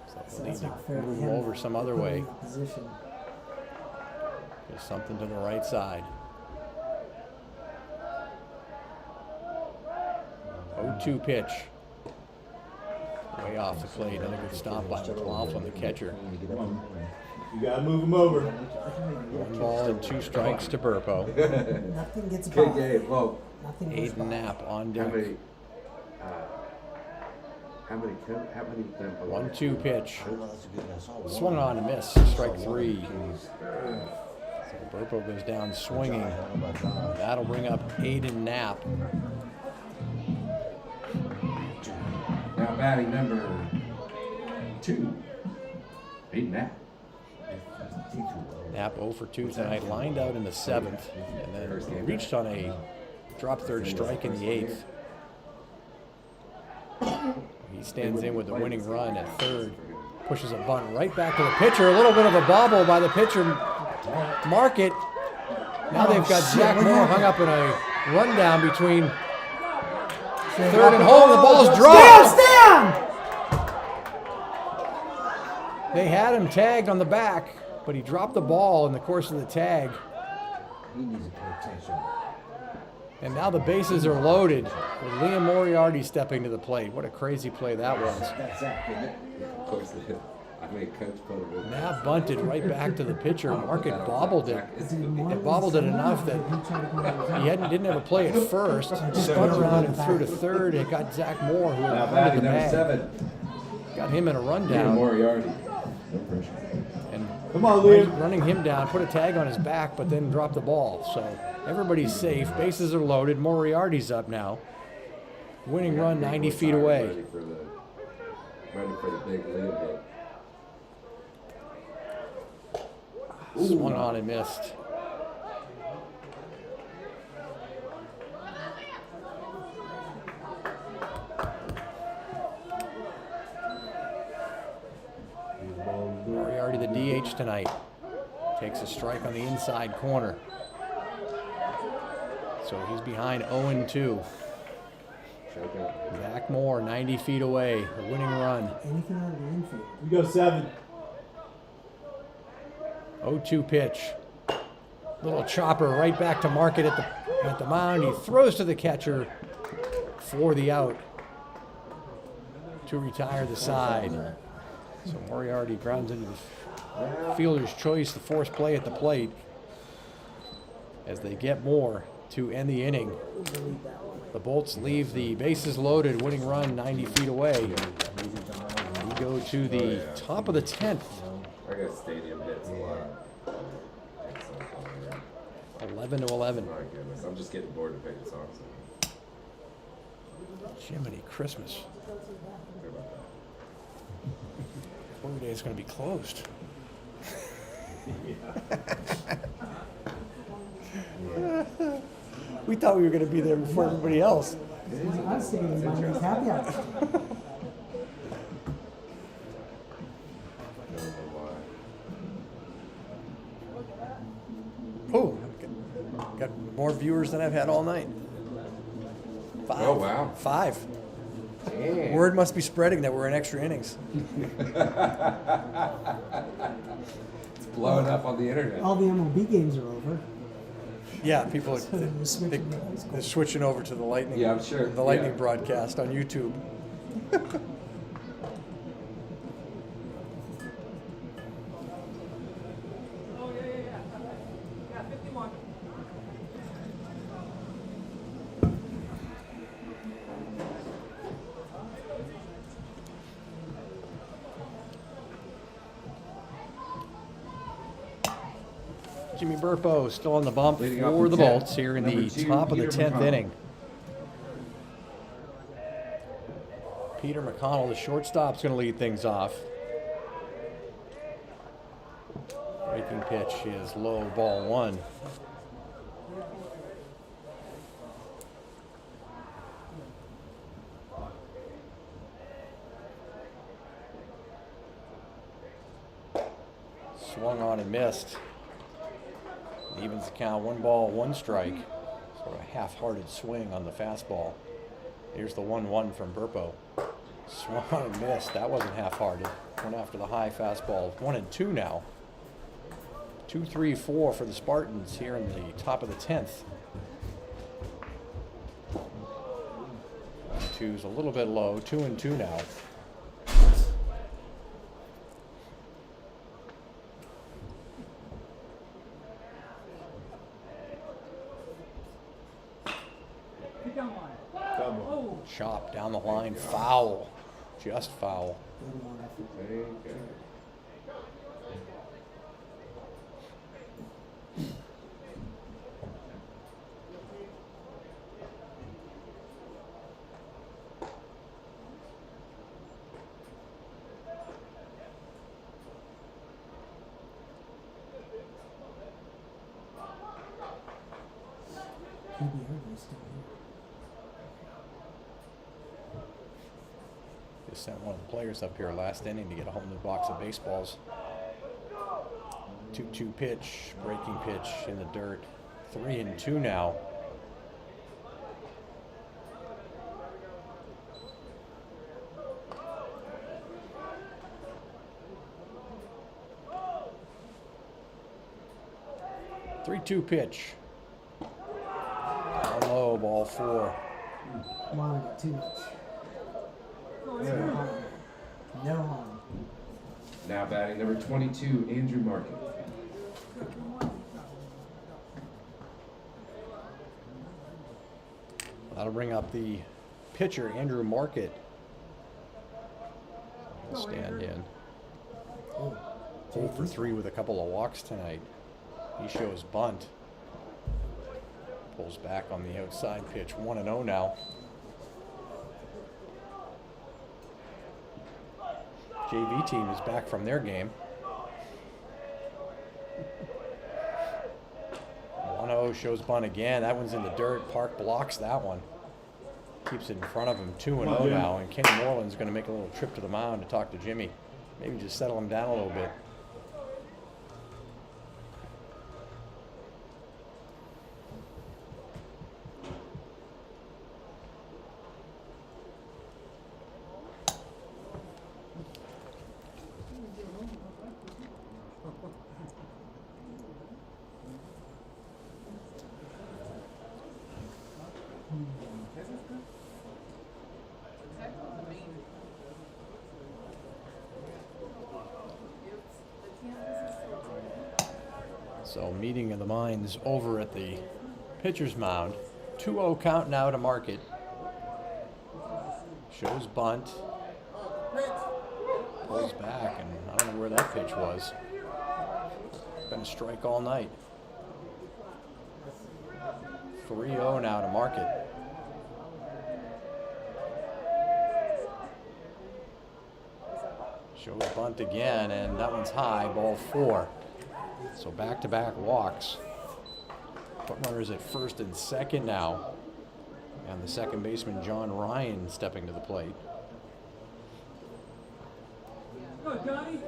Speaker 1: So
Speaker 6: That's
Speaker 1: they need
Speaker 6: not
Speaker 1: to
Speaker 6: fair to
Speaker 1: move
Speaker 6: him.
Speaker 1: him over some other way.
Speaker 6: Position.
Speaker 1: There's something to the right side. 0-2 pitch. Way off the plate. Another good stop by McLaughlin, the catcher.
Speaker 5: Come on. You gotta move him over.
Speaker 1: 1 ball and 2 strikes to Burpo.
Speaker 6: Nothing gets by.
Speaker 4: Good game. Well,
Speaker 6: Nothing goes by.
Speaker 1: Aiden Knapp on
Speaker 4: how
Speaker 1: deck.
Speaker 4: many? How many?
Speaker 1: 1-2 pitch.
Speaker 9: Well, that's a good, that's all.
Speaker 1: Swung on and missed. Strike 3. So Burpo goes down swinging. That'll bring up Aiden Knapp.
Speaker 4: Now batting number 2. Aiden Knapp.
Speaker 1: Knapp 0 for 2 tonight. Lined out in the 7th. And then reached on a drop third strike in the 8th. He stands in with the winning run at third. Pushes a bunt right back to the pitcher. A little bit of a bobble by the pitcher. Market. Now they've got Zach Moore hung up in a rundown between third and home. The ball's dropped.
Speaker 6: Stand!
Speaker 1: They had him tagged on the back, but he dropped the ball in the course of the tag.
Speaker 9: He needs to pay attention.
Speaker 1: And now the bases are loaded with Liam Moriarty stepping to the plate. What a crazy play that was.
Speaker 9: That's that, isn't it?
Speaker 4: Of course, I made Coach put it.
Speaker 1: Knapp bunted right back to the pitcher. Market bobbled it. It bobbled it enough that he didn't have a play at first. Spun around and threw to third. It got Zach Moore, who
Speaker 4: Now
Speaker 1: had
Speaker 4: batting
Speaker 1: the
Speaker 4: number
Speaker 1: bag.
Speaker 4: 7.
Speaker 1: Got him in a
Speaker 4: Liam
Speaker 1: rundown.
Speaker 4: Moriarty. No pressure.
Speaker 1: And
Speaker 5: Come on, Liam.
Speaker 1: running him down, put a tag on his back, but then dropped the ball. So everybody's safe. Bases are loaded. Moriarty's up now. Winning run 90 feet away.
Speaker 4: Ready for the big Liam hit.
Speaker 1: Swung on and missed. Moriarty, the DH tonight, takes a strike on the inside corner. So he's behind 0-2. Zach Moore, 90 feet away, the winning run.
Speaker 6: Anything out of the infield.
Speaker 5: We go 7.
Speaker 1: 0-2 pitch. Little chopper right back to Market at the mound. He throws to the catcher for the out to retire the side. So Moriarty grounds into the fielder's choice, the forced play at the plate as they get Moore to end the inning. The Bolts leave the bases loaded, winning run 90 feet away. We go to the top of the 10th.
Speaker 4: I got stadium hits a lot.
Speaker 1: 11-11.
Speaker 4: My goodness, I'm just getting bored of picking songs.
Speaker 1: Jiminy Christmas. Every day is going to be closed. We thought we were going to be there before everybody else.
Speaker 6: I was thinking of Monday's happy hour.
Speaker 4: I don't know why.
Speaker 1: Oh, got more viewers than I've had all night. 5.
Speaker 4: Oh, wow.
Speaker 1: 5.
Speaker 4: Damn.
Speaker 1: Word must be spreading that we're in extra innings.
Speaker 4: It's blowing up on the internet.
Speaker 6: All the MLB games are over.
Speaker 1: Yeah, people
Speaker 6: So they're switching to high school.
Speaker 1: they're switching over to the Lightning.
Speaker 4: Yeah, I'm sure.
Speaker 1: The Lightning
Speaker 4: Yeah.
Speaker 1: broadcast on YouTube.
Speaker 7: Yeah, 51.
Speaker 1: Jimmy Burpo still on the bump
Speaker 4: Leading off
Speaker 1: for the
Speaker 4: 10,
Speaker 1: Bolts here in
Speaker 4: number
Speaker 1: the
Speaker 4: 2,
Speaker 1: top of the
Speaker 4: Peter
Speaker 1: 10th
Speaker 4: McConnell.
Speaker 1: inning. Peter McConnell, the shortstop's going to lead things off. Breaking pitch is low, ball 1. Swung on and missed. Evens the count, 1 ball, 1 strike. Sort of a half-hearted swing on the fastball. Here's the 1-1 from Burpo. Swung on and missed. That wasn't half-hearted. Went after the high fastball. 1-2 now. 2-3-4 for the Spartans here in the top of the 10th. 2's a little bit low. 2-2 now.
Speaker 7: Get down line.
Speaker 5: Double.
Speaker 7: Oh,
Speaker 1: Chop down the line. Foul. Just foul.
Speaker 6: Good one.
Speaker 4: Okay.
Speaker 6: QB Irvin's still here.
Speaker 1: Just sent one of the players up here last inning to get a whole new box of baseballs. 2-2 pitch, breaking pitch in the dirt. 3-2 now. Three-two pitch. Down low, ball 4.
Speaker 6: Come on, get too much. No harm. No harm.
Speaker 4: Now batting number 22, Andrew Market.
Speaker 1: That'll bring up the pitcher, Andrew Market. He'll stand in.
Speaker 6: Oh,
Speaker 1: 0 for 3 with a couple of walks tonight. He shows bunt. Pulls back on the outside pitch. 1-0 now. JV team is back from their game. 1-0 shows bunt again. That one's in the dirt. Park blocks that one. Keeps it in front of him. 2-0 now. And Kenny Moreland's going to make a little trip to the mound to talk to Jimmy. Maybe just settle him down a little bit. So meeting of the minds over at the pitcher's mound. 2-0 count now to Market. Shows bunt. Pulls back, and I don't know where that pitch was. Been a strike all night. 3-0 now to Market. Shows bunt again, and that one's high, ball 4. So back-to-back walks. Put runners at first and second now. And the second baseman, John Ryan, stepping to the plate.
Speaker 7: go, Johnny.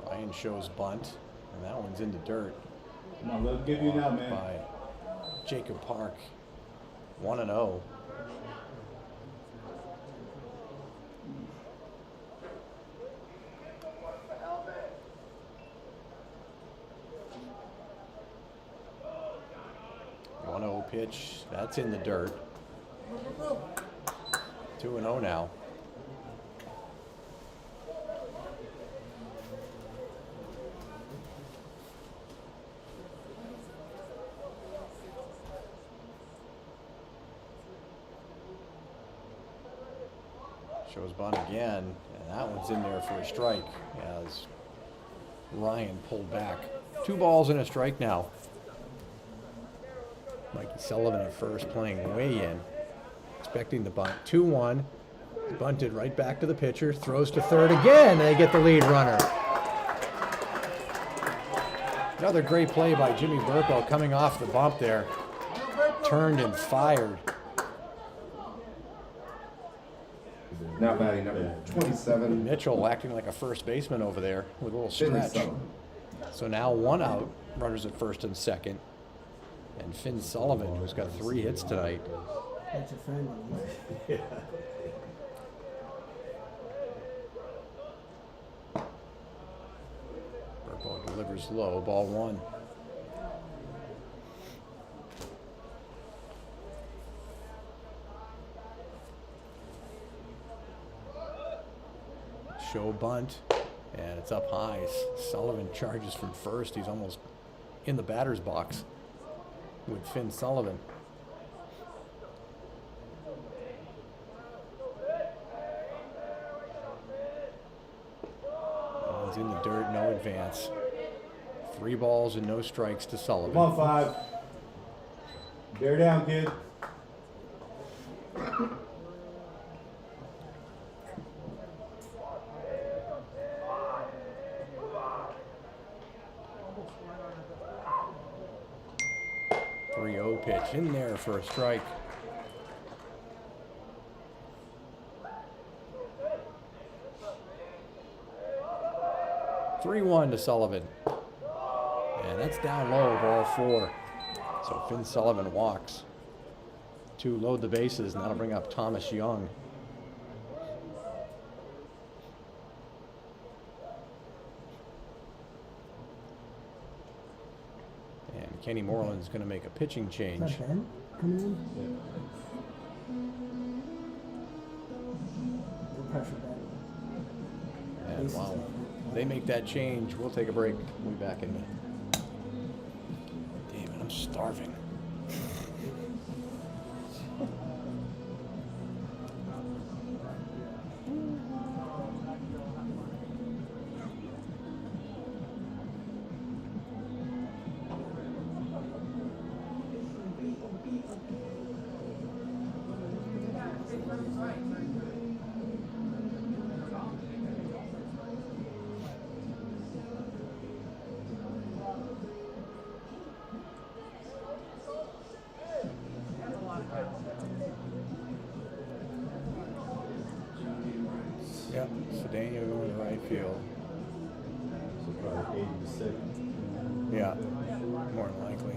Speaker 1: Ryan shows bunt, and that one's in the dirt.
Speaker 5: Come on, let him give you now, man.
Speaker 1: By Jacob Park. 1-0. Pitch, that's in the dirt. 2-0 now. Shows bunt again, and that one's in there for a strike as Ryan pulled back. 2 balls and a strike now. Mikey Sullivan at first playing way in, expecting the bunt. 2-1, bunted right back to the pitcher, throws to third again, and they get the lead runner. Another great play by Jimmy Burpo coming off the bump there. Turned and fired.
Speaker 4: Now batting number 27.
Speaker 1: Mitchell acting like a first baseman over there with a little
Speaker 4: Finley
Speaker 1: stretch.
Speaker 4: Sullivan.
Speaker 1: So now 1 out, runners at first and second. And Finn Sullivan, who's got 3 hits tonight.
Speaker 6: That's your friend.
Speaker 5: Yeah.
Speaker 1: Burpo delivers low, ball 1. Show bunt, and it's up high. Sullivan charges from first. He's almost in the batter's box with Finn Sullivan. He's in the dirt, no advance. 3 balls and no strikes to Sullivan.
Speaker 5: Come on, 5. Bear down, kid.
Speaker 1: Pitch in there for a strike. (3-1) to Sullivan. And that's down low, ball 4. So Finn Sullivan walks to load the bases, and that'll bring up Thomas Young. Kenny Moreland's going to make a pitching change.
Speaker 6: Is that Ben coming in? No pressure, Ben.
Speaker 1: And while they make that change, we'll take a break. We'll be back in a minute. Damn it, I'm starving. Yep, Cedeno going to right field.
Speaker 5: So probably 80 to 2nd.
Speaker 1: Yeah, more than likely.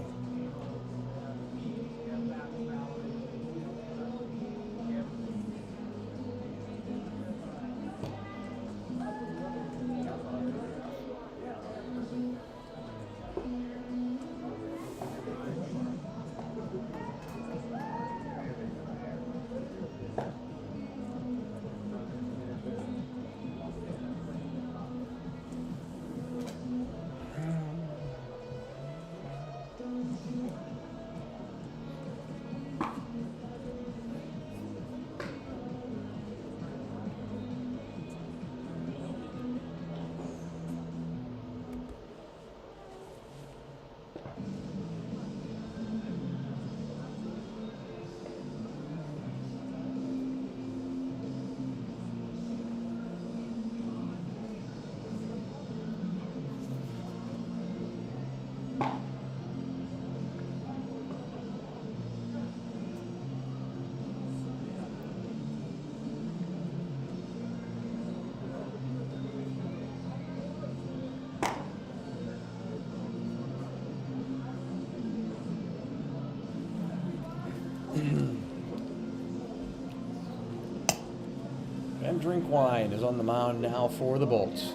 Speaker 1: And Drinkwine is on the mound now for the Bolts.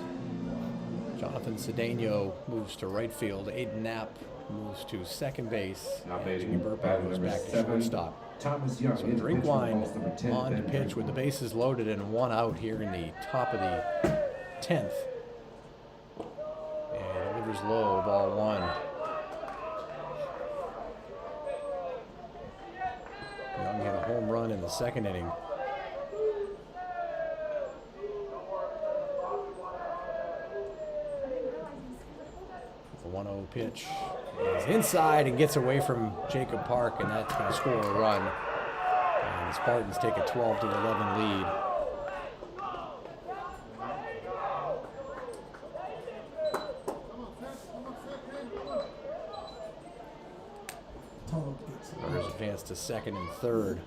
Speaker 1: Jonathan Cedeno moves to right field. Aiden Knapp moves to second base.
Speaker 4: Now
Speaker 1: And Jimmy
Speaker 4: batting
Speaker 1: Burpo
Speaker 4: batting
Speaker 1: goes
Speaker 4: number
Speaker 1: back to
Speaker 4: 7.
Speaker 1: shortstop.
Speaker 4: Thomas Young.
Speaker 1: So
Speaker 4: in the pitch for balls number
Speaker 1: Drinkwine
Speaker 4: 10,
Speaker 1: on to
Speaker 4: Ben
Speaker 1: pitch
Speaker 4: Franklin.
Speaker 1: with the bases loaded and 1 out here in the top of the 10th. And delivers low, ball 1. Young hit a home run in the second inning. pitch is inside and gets away from Jacob Park, and that's going to score a run. And the Spartans take a 12-11 lead.
Speaker 6: Total gets
Speaker 1: Runners advance to second and third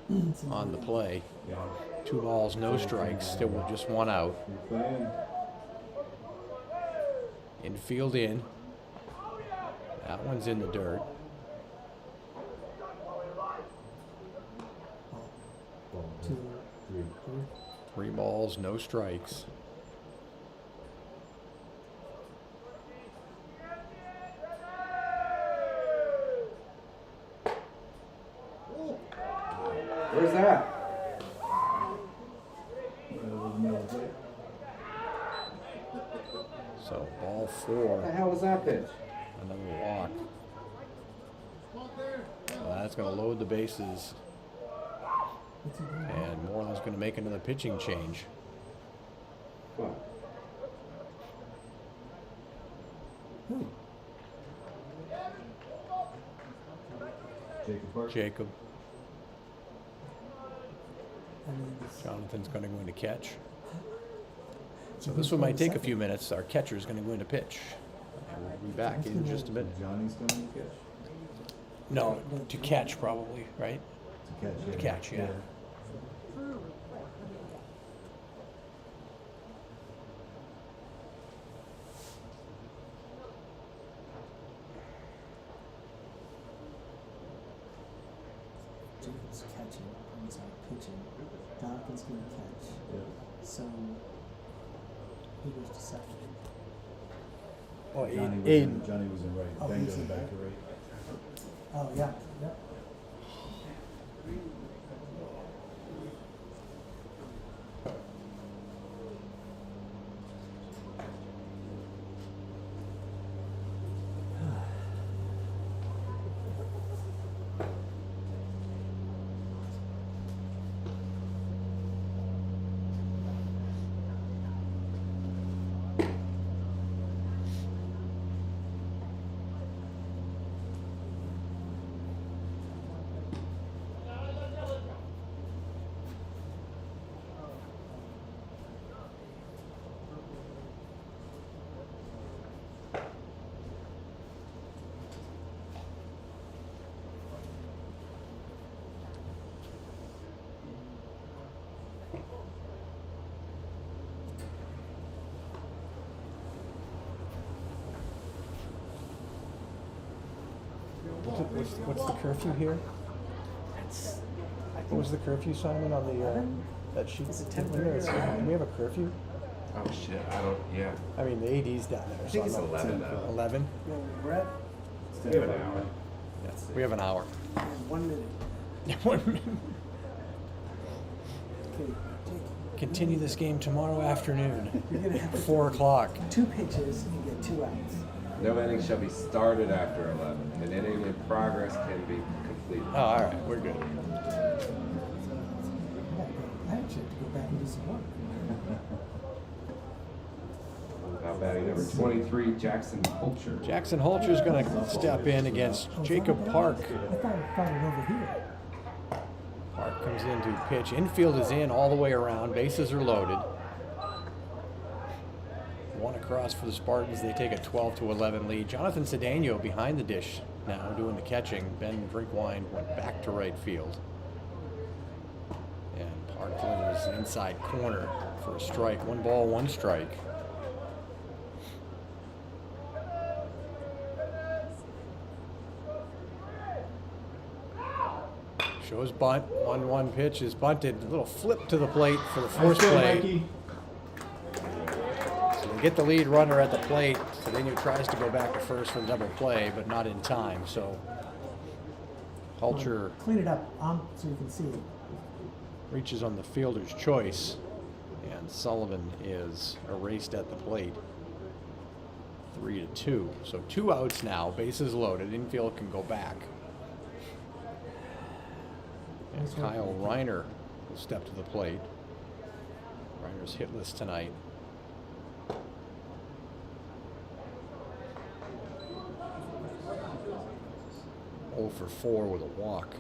Speaker 1: on the play.
Speaker 5: Yeah.
Speaker 1: 2 balls, no strikes, still with just 1 out.
Speaker 5: Keep playing.
Speaker 1: Infield in. That one's in the dirt.
Speaker 5: Ball,
Speaker 6: 2,
Speaker 5: 3.
Speaker 1: 3 balls, no strikes.
Speaker 4: Where's that?
Speaker 5: Right over the middle of the plate.
Speaker 1: So ball
Speaker 4: What the
Speaker 1: 4,
Speaker 4: hell was that pitch?
Speaker 1: another walk. Well, that's going to load the bases,
Speaker 6: what's he doing?
Speaker 1: and Moreland's going to make another pitching change.
Speaker 4: What?
Speaker 6: Who?
Speaker 5: Jacob Park.
Speaker 1: Jacob,
Speaker 6: I mean, it's,
Speaker 1: Jonathan's going to go into catch. So
Speaker 6: who's
Speaker 1: this one
Speaker 6: going
Speaker 1: might
Speaker 6: to
Speaker 1: take a
Speaker 6: second?
Speaker 1: few minutes. Our catcher's going to go into pitch. And we'll be back in just a minute.
Speaker 5: Johnny's coming to catch.
Speaker 1: No, to catch probably, right?
Speaker 5: To catch, yeah.
Speaker 1: To catch, yeah.
Speaker 6: Jacob's catching. I'm sorry, pitching. Jonathan's going to catch.
Speaker 5: Yeah.
Speaker 6: So, who goes to second?
Speaker 1: Oh,
Speaker 5: Johnny was in right.
Speaker 6: Oh,
Speaker 5: Ben
Speaker 6: he's
Speaker 5: goes
Speaker 6: in
Speaker 5: back
Speaker 6: right.
Speaker 5: to right.
Speaker 6: Oh, yeah. Yep.
Speaker 1: What's the curfew here? What was the curfew, Simon, on the that sheet?
Speaker 6: Is it
Speaker 1: Do
Speaker 6: 10:30?
Speaker 1: we have a curfew?
Speaker 4: Oh shit, I don't, yeah.
Speaker 1: I mean, the AD's down there.
Speaker 4: I think it's
Speaker 1: so I'm not-
Speaker 4: 11 now.
Speaker 1: 11?
Speaker 6: Well, we're at
Speaker 4: We have an hour.
Speaker 1: Yes. We have an hour.
Speaker 6: 1 minute.
Speaker 1: 1 minute.
Speaker 6: Okay, Jake,
Speaker 1: Continue this game tomorrow afternoon,
Speaker 6: you're going to have to
Speaker 1: 4 o'clock.
Speaker 6: 2 pitches and get 2 outs.
Speaker 4: No inning shall be started after 11. An inning in progress can be completed.
Speaker 1: Oh, all right, we're good.
Speaker 6: I actually have to go back and do some work.
Speaker 4: About batting number 23, Jackson Holcher.
Speaker 1: Jackson Holcher's going to step in against Jacob Park.
Speaker 6: I thought I found it over here.
Speaker 1: Park comes in to pitch. Infield is in all the way around. Bases are loaded. 1 across for the Spartans. They take a 12-11 lead. Jonathan Cedeno behind the dish now doing the catching. Ben Drinkwine went back to right field. And Park delivers an inside corner for a strike. 1 ball, 1 strike. Shows bunt. 1-1 pitch is bunted. A little flip to the plate for the force play.
Speaker 5: Mikey.
Speaker 1: So they get the lead runner at the plate. Cedeno tries to go back to first for the double play, but not in time. So Holcher
Speaker 6: Clean it up so you can see it.
Speaker 1: reaches on the fielder's choice, and Sullivan is erased at the plate. 3-2. So 2 outs now. Bases loaded. Infield can go back. And
Speaker 6: Nice work.
Speaker 1: Kyle Reiner will step to the plate. Reiner's hitless tonight. 0 for 4 with a walk.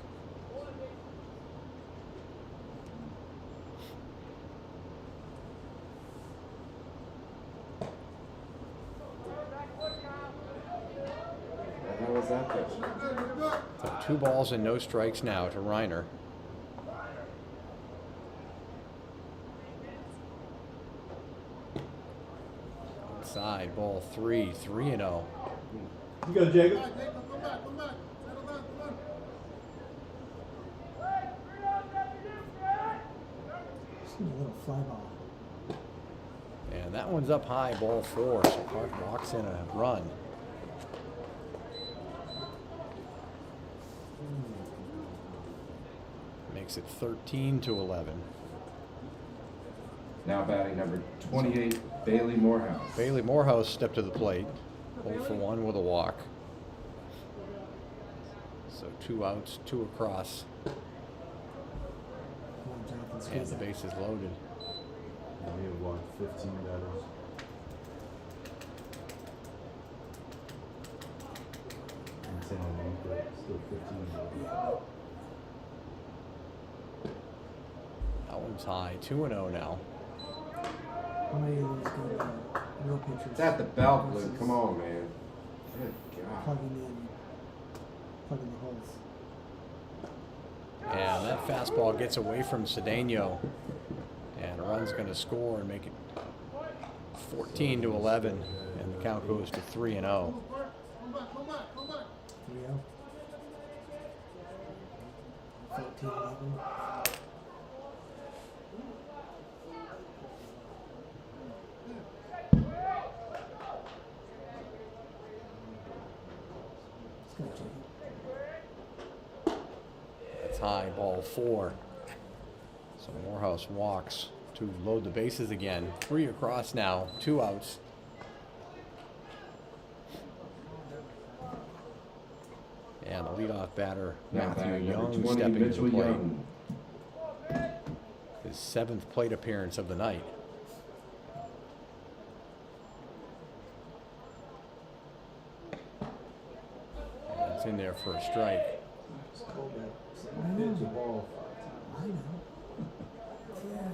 Speaker 4: How was that pitch?
Speaker 1: So 2 balls and no strikes now to Reiner. Inside, ball 3, 3-0.
Speaker 5: You go, Jacob.
Speaker 6: Just need a little fly ball.
Speaker 1: And that one's up high, ball 4. So Park walks in a run. Makes it 13-11.
Speaker 4: Now batting number 28, Bailey Morehouse.
Speaker 1: Bailey Morehouse stepped to the plate. 0 for 1 with a walk. So 2 outs, 2 across,
Speaker 6: Come on, Jonathan,
Speaker 1: and
Speaker 6: squeeze
Speaker 1: the
Speaker 6: that.
Speaker 1: base is loaded.
Speaker 5: We have walked 15 batters. I'm saying but still 15 batters.
Speaker 1: That one's high, 2-0 now.
Speaker 6: How many of those good real pitchers?
Speaker 4: It's at the belt, Blue.
Speaker 6: versus
Speaker 4: Come on, man. Good God.
Speaker 6: Plugging the holes.
Speaker 1: And that fastball gets away from Cedeno. And a run's going to score and make it 14-11. And the count goes to 3-0.
Speaker 6: 3-0. Let's go, Jacob.
Speaker 1: That's high, ball 4. So Morehouse walks to load the bases again. 3 across now, 2 outs. And the leadoff batter,
Speaker 4: Now
Speaker 1: Matthew
Speaker 4: batting number
Speaker 1: Young,
Speaker 4: 20,
Speaker 1: stepping to
Speaker 4: Mitchell
Speaker 1: the plate.
Speaker 4: Young.
Speaker 1: His 7th plate appearance of the night. And it's in there for a strike.
Speaker 5: It's cold out. Pitch a ball.
Speaker 6: I know. Yeah.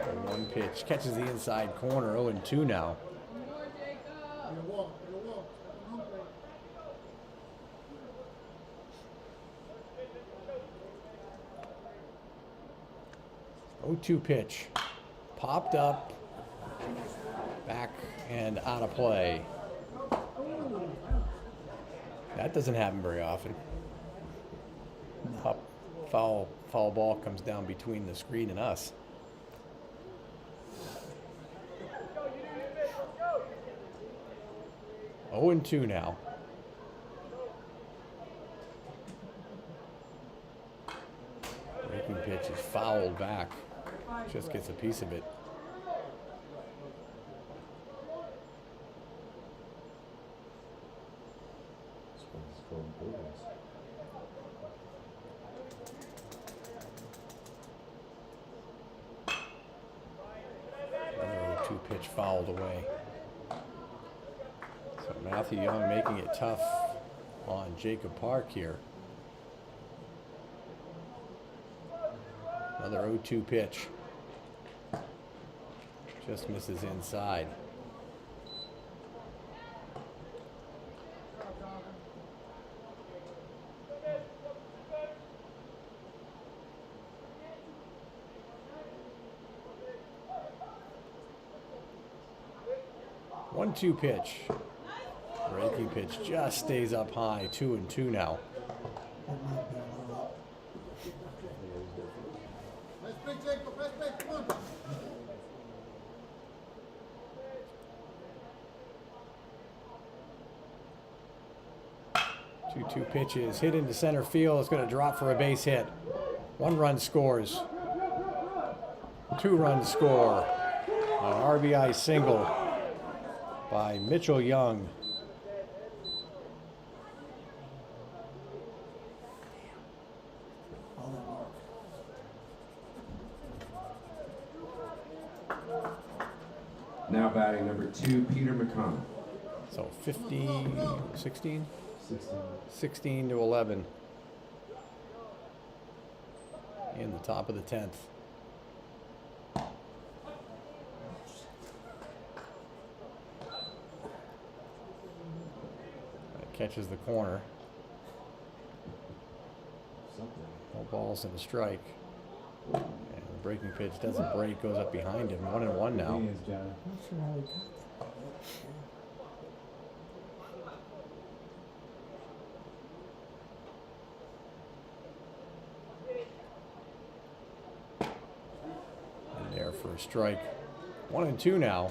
Speaker 1: And 1 pitch catches the inside corner, 0-2 now. 0-2 pitch. Popped up, back and out of play. That doesn't happen very often. Foul ball comes down between the screen and us. Oh, and 2 now. Breaking pitch is fouled back. Just gets a piece of it.
Speaker 5: This one's going Bulldogs.
Speaker 1: Another 0-2 pitch fouled away. So Matthew Young making it tough on Jacob Park here. Another 0-2 pitch. Just misses inside. One-two pitch. Breaking pitch just stays up high. 2-2 now.
Speaker 6: That might be a little.
Speaker 1: Two pitches hit into center field. It's going to drop for a base hit. 1 run scores. 2 runs score. An RBI single by Mitchell Young.
Speaker 6: All that work.
Speaker 4: Now batting number 2, Peter McConnell.
Speaker 1: So 16?
Speaker 5: 16.
Speaker 1: 16 to 11. In the top of the 10th. That catches the corner.
Speaker 5: Something.
Speaker 1: No balls and a strike. And the breaking pitch doesn't break, goes up behind him. 1-1 now.
Speaker 5: He is, Johnny.
Speaker 6: I'm not sure how he got that.
Speaker 1: And there for a strike. 1-2 now.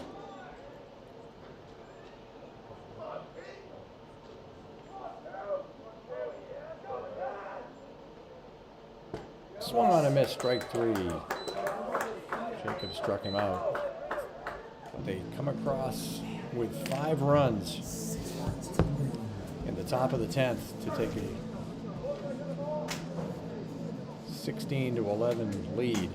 Speaker 1: Swung on a miss, strike 3. Jacob struck him out. But they come across with 5 runs in the top of the 10th to take a 16 to 11 lead.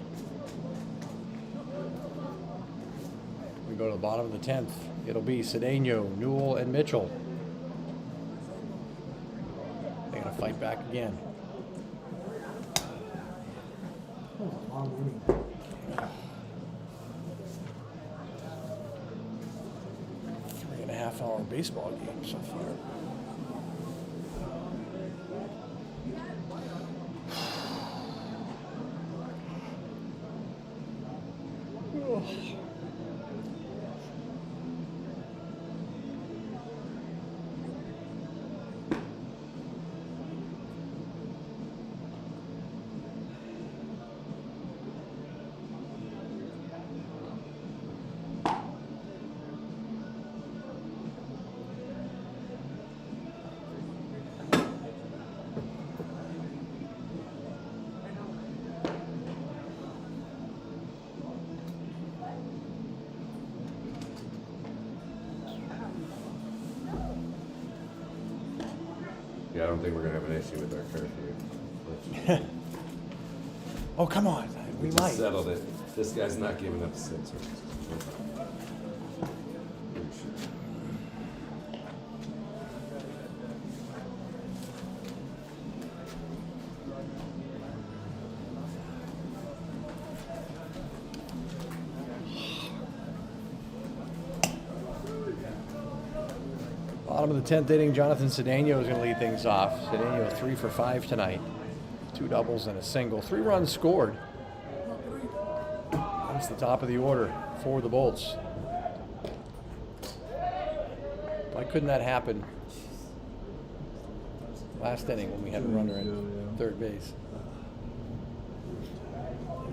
Speaker 1: We go to the bottom of the 10th. It'll be Cedeno, Newell, and Mitchell. They're going to fight back again.
Speaker 6: Long inning.
Speaker 1: 3.5-hour baseball game so far.
Speaker 4: Yeah, I don't think we're going to have an issue with our curfew.
Speaker 1: Oh, come on. We
Speaker 4: just
Speaker 1: might.
Speaker 4: settled it. This guy's not giving up 6.
Speaker 1: Bottom of the 10th inning, Jonathan Cedeno is going to lead things off. Cedeno 3 for 5 tonight. 2 doubles and a single. 3 runs scored. That's the top of the order for the Bolts. Why couldn't that happen last inning when we had a runner at third base?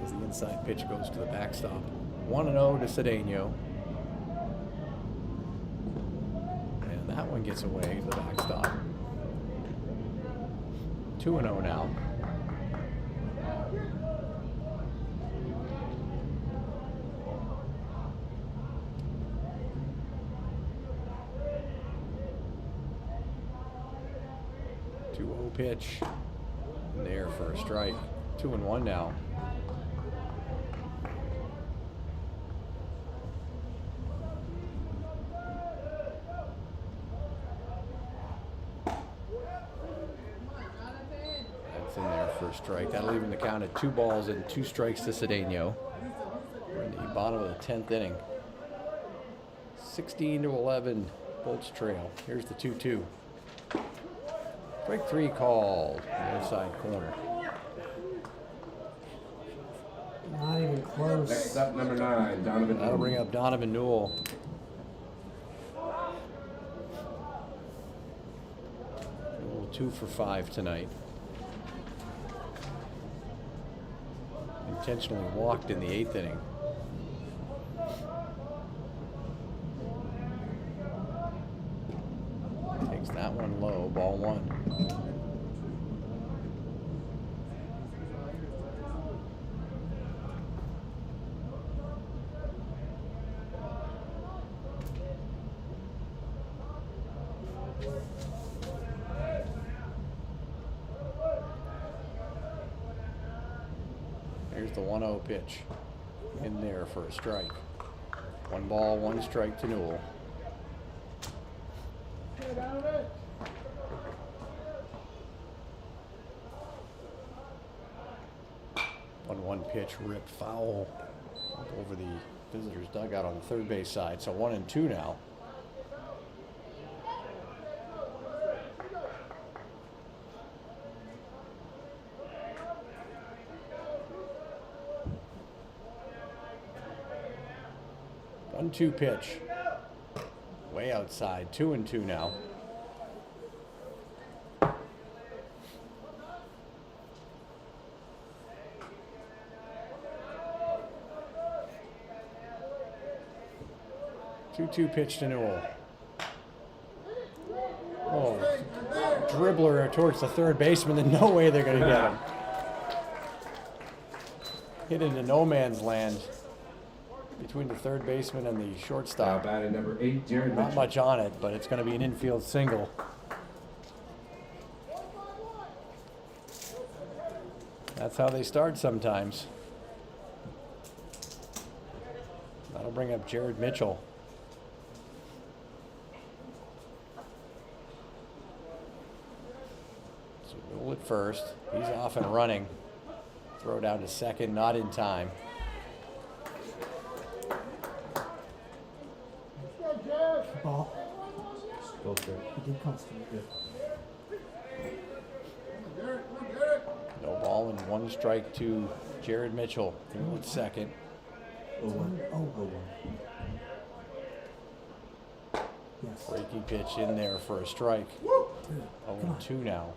Speaker 1: As the inside pitch goes to the backstop. 1-0 to Cedeno. And that one gets away to the backstop. 2-0 now. Pitch in there for a strike. 2-1 now. That's in there for a strike. That'll even the count at 2 balls and 2 strikes to Cedeno. We're in the bottom of the 10th inning. 16 to 11, Bolts trail. Here's the 2-2. Strike 3 called in the inside corner.
Speaker 6: Not even close.
Speaker 4: Next up, number 9, Donovan.
Speaker 1: That'll bring up Donovan Newell. Newell 2 for 5 tonight. Intentionally walked in the 8th inning. Takes that one low, ball 1. Here's the 1-0 pitch in there for a strike. 1 ball, 1 strike to Newell. One pitch ripped foul up over the visitors' dugout on the third base side. So 1-2 now. One-two pitch. Way outside. 2-2 now. Two pitch to Newell. Oh, dribbler towards the third baseman. Then no way they're going to get him. Hit into no man's land between the third baseman and the
Speaker 4: Now
Speaker 1: shortstop.
Speaker 4: batting number 8, Jared
Speaker 1: Not
Speaker 4: Mitchell.
Speaker 1: much on it, but it's going to be an infield single. That's how they start sometimes. That'll bring up Jared Mitchell. So Newell at first. He's off and running. Throw down to second, not in time.
Speaker 6: Ball.
Speaker 5: Go for it.
Speaker 6: He did come through.
Speaker 1: No ball and 1 strike to Jared Mitchell. Newell at second.
Speaker 5: 0-1.
Speaker 6: Oh,
Speaker 5: 0-1.
Speaker 6: yes.
Speaker 1: Breaking pitch in there for a strike.
Speaker 6: Dude, come on.
Speaker 1: 0-2 now.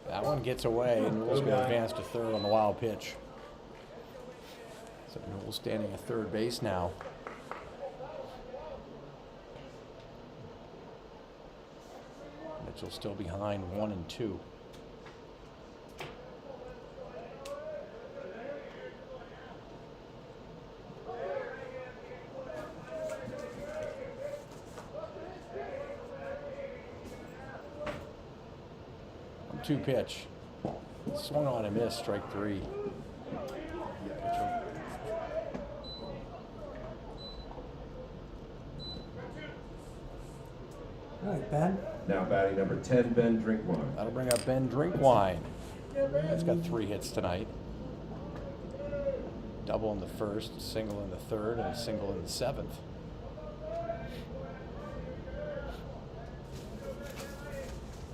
Speaker 1: That one gets away, and Newell's going to advance to third on the wild pitch. So Newell's standing at third base now. Mitchell still behind 1-2. Two pitch. Swung on and missed, strike 3. Pitcher.
Speaker 6: All right, Ben.
Speaker 4: Now batting number 10, Ben Drinkwine.
Speaker 1: That'll bring up Ben Drinkwine. He's got 3 hits tonight. Double in the first, single in the third, and a single in the 7th.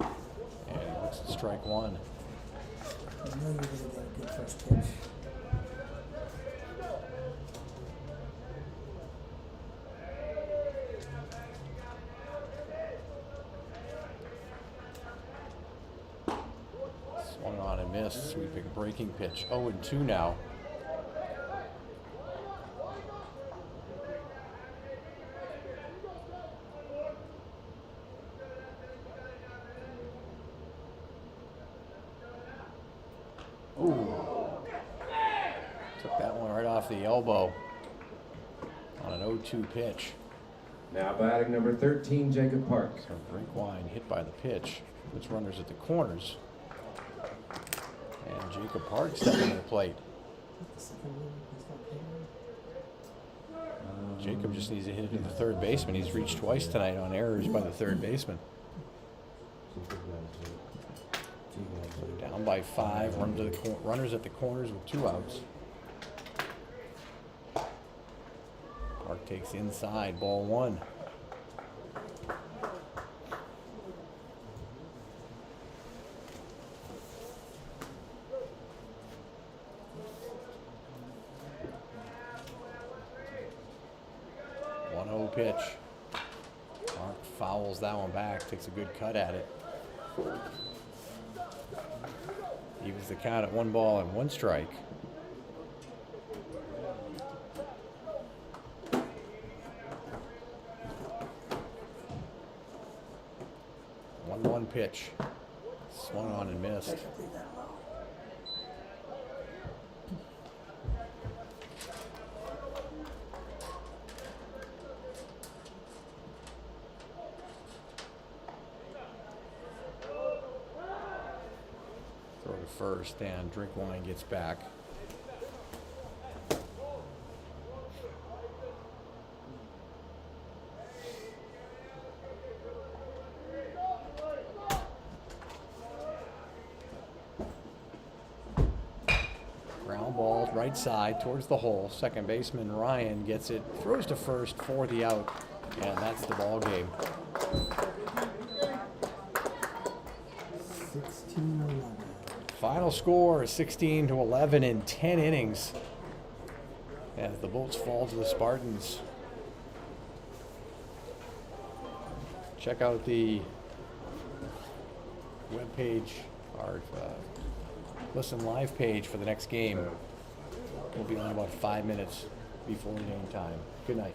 Speaker 1: And he looks at strike 1.
Speaker 6: I know you're going to get a good first pitch.
Speaker 1: Swung on and missed, sweeping breaking pitch. 0-2 now. Ooh. Took that one right off the elbow on an 0-2 pitch.
Speaker 4: Now batting number 13, Jacob Park.
Speaker 1: So Drinkwine hit by the pitch. Puts runners at the corners. And Jacob Park stepping to the plate.
Speaker 6: The second one, he's not hitting.
Speaker 1: Jacob just needs to hit it to the third baseman. He's reached twice tonight on errors by the third baseman. So down by 5, runners at the corners with 2 outs. Park takes inside, ball 1. Pitch. Park fouls that one back, takes a good cut at it. Evens the count at 1 ball and 1 strike. One pitch. Swung on and missed. first, and Drinkwine gets back. Ground ball right side towards the hole. Second baseman Ryan gets it, throws to first for the out, and that's the ball game.
Speaker 6: 16-11.
Speaker 1: Final score is 16-11 in 10 innings as the Bolts fall to the Spartans. Check out the webpage, our listen live page for the next game. We'll be on about 5 minutes before game time. Good night.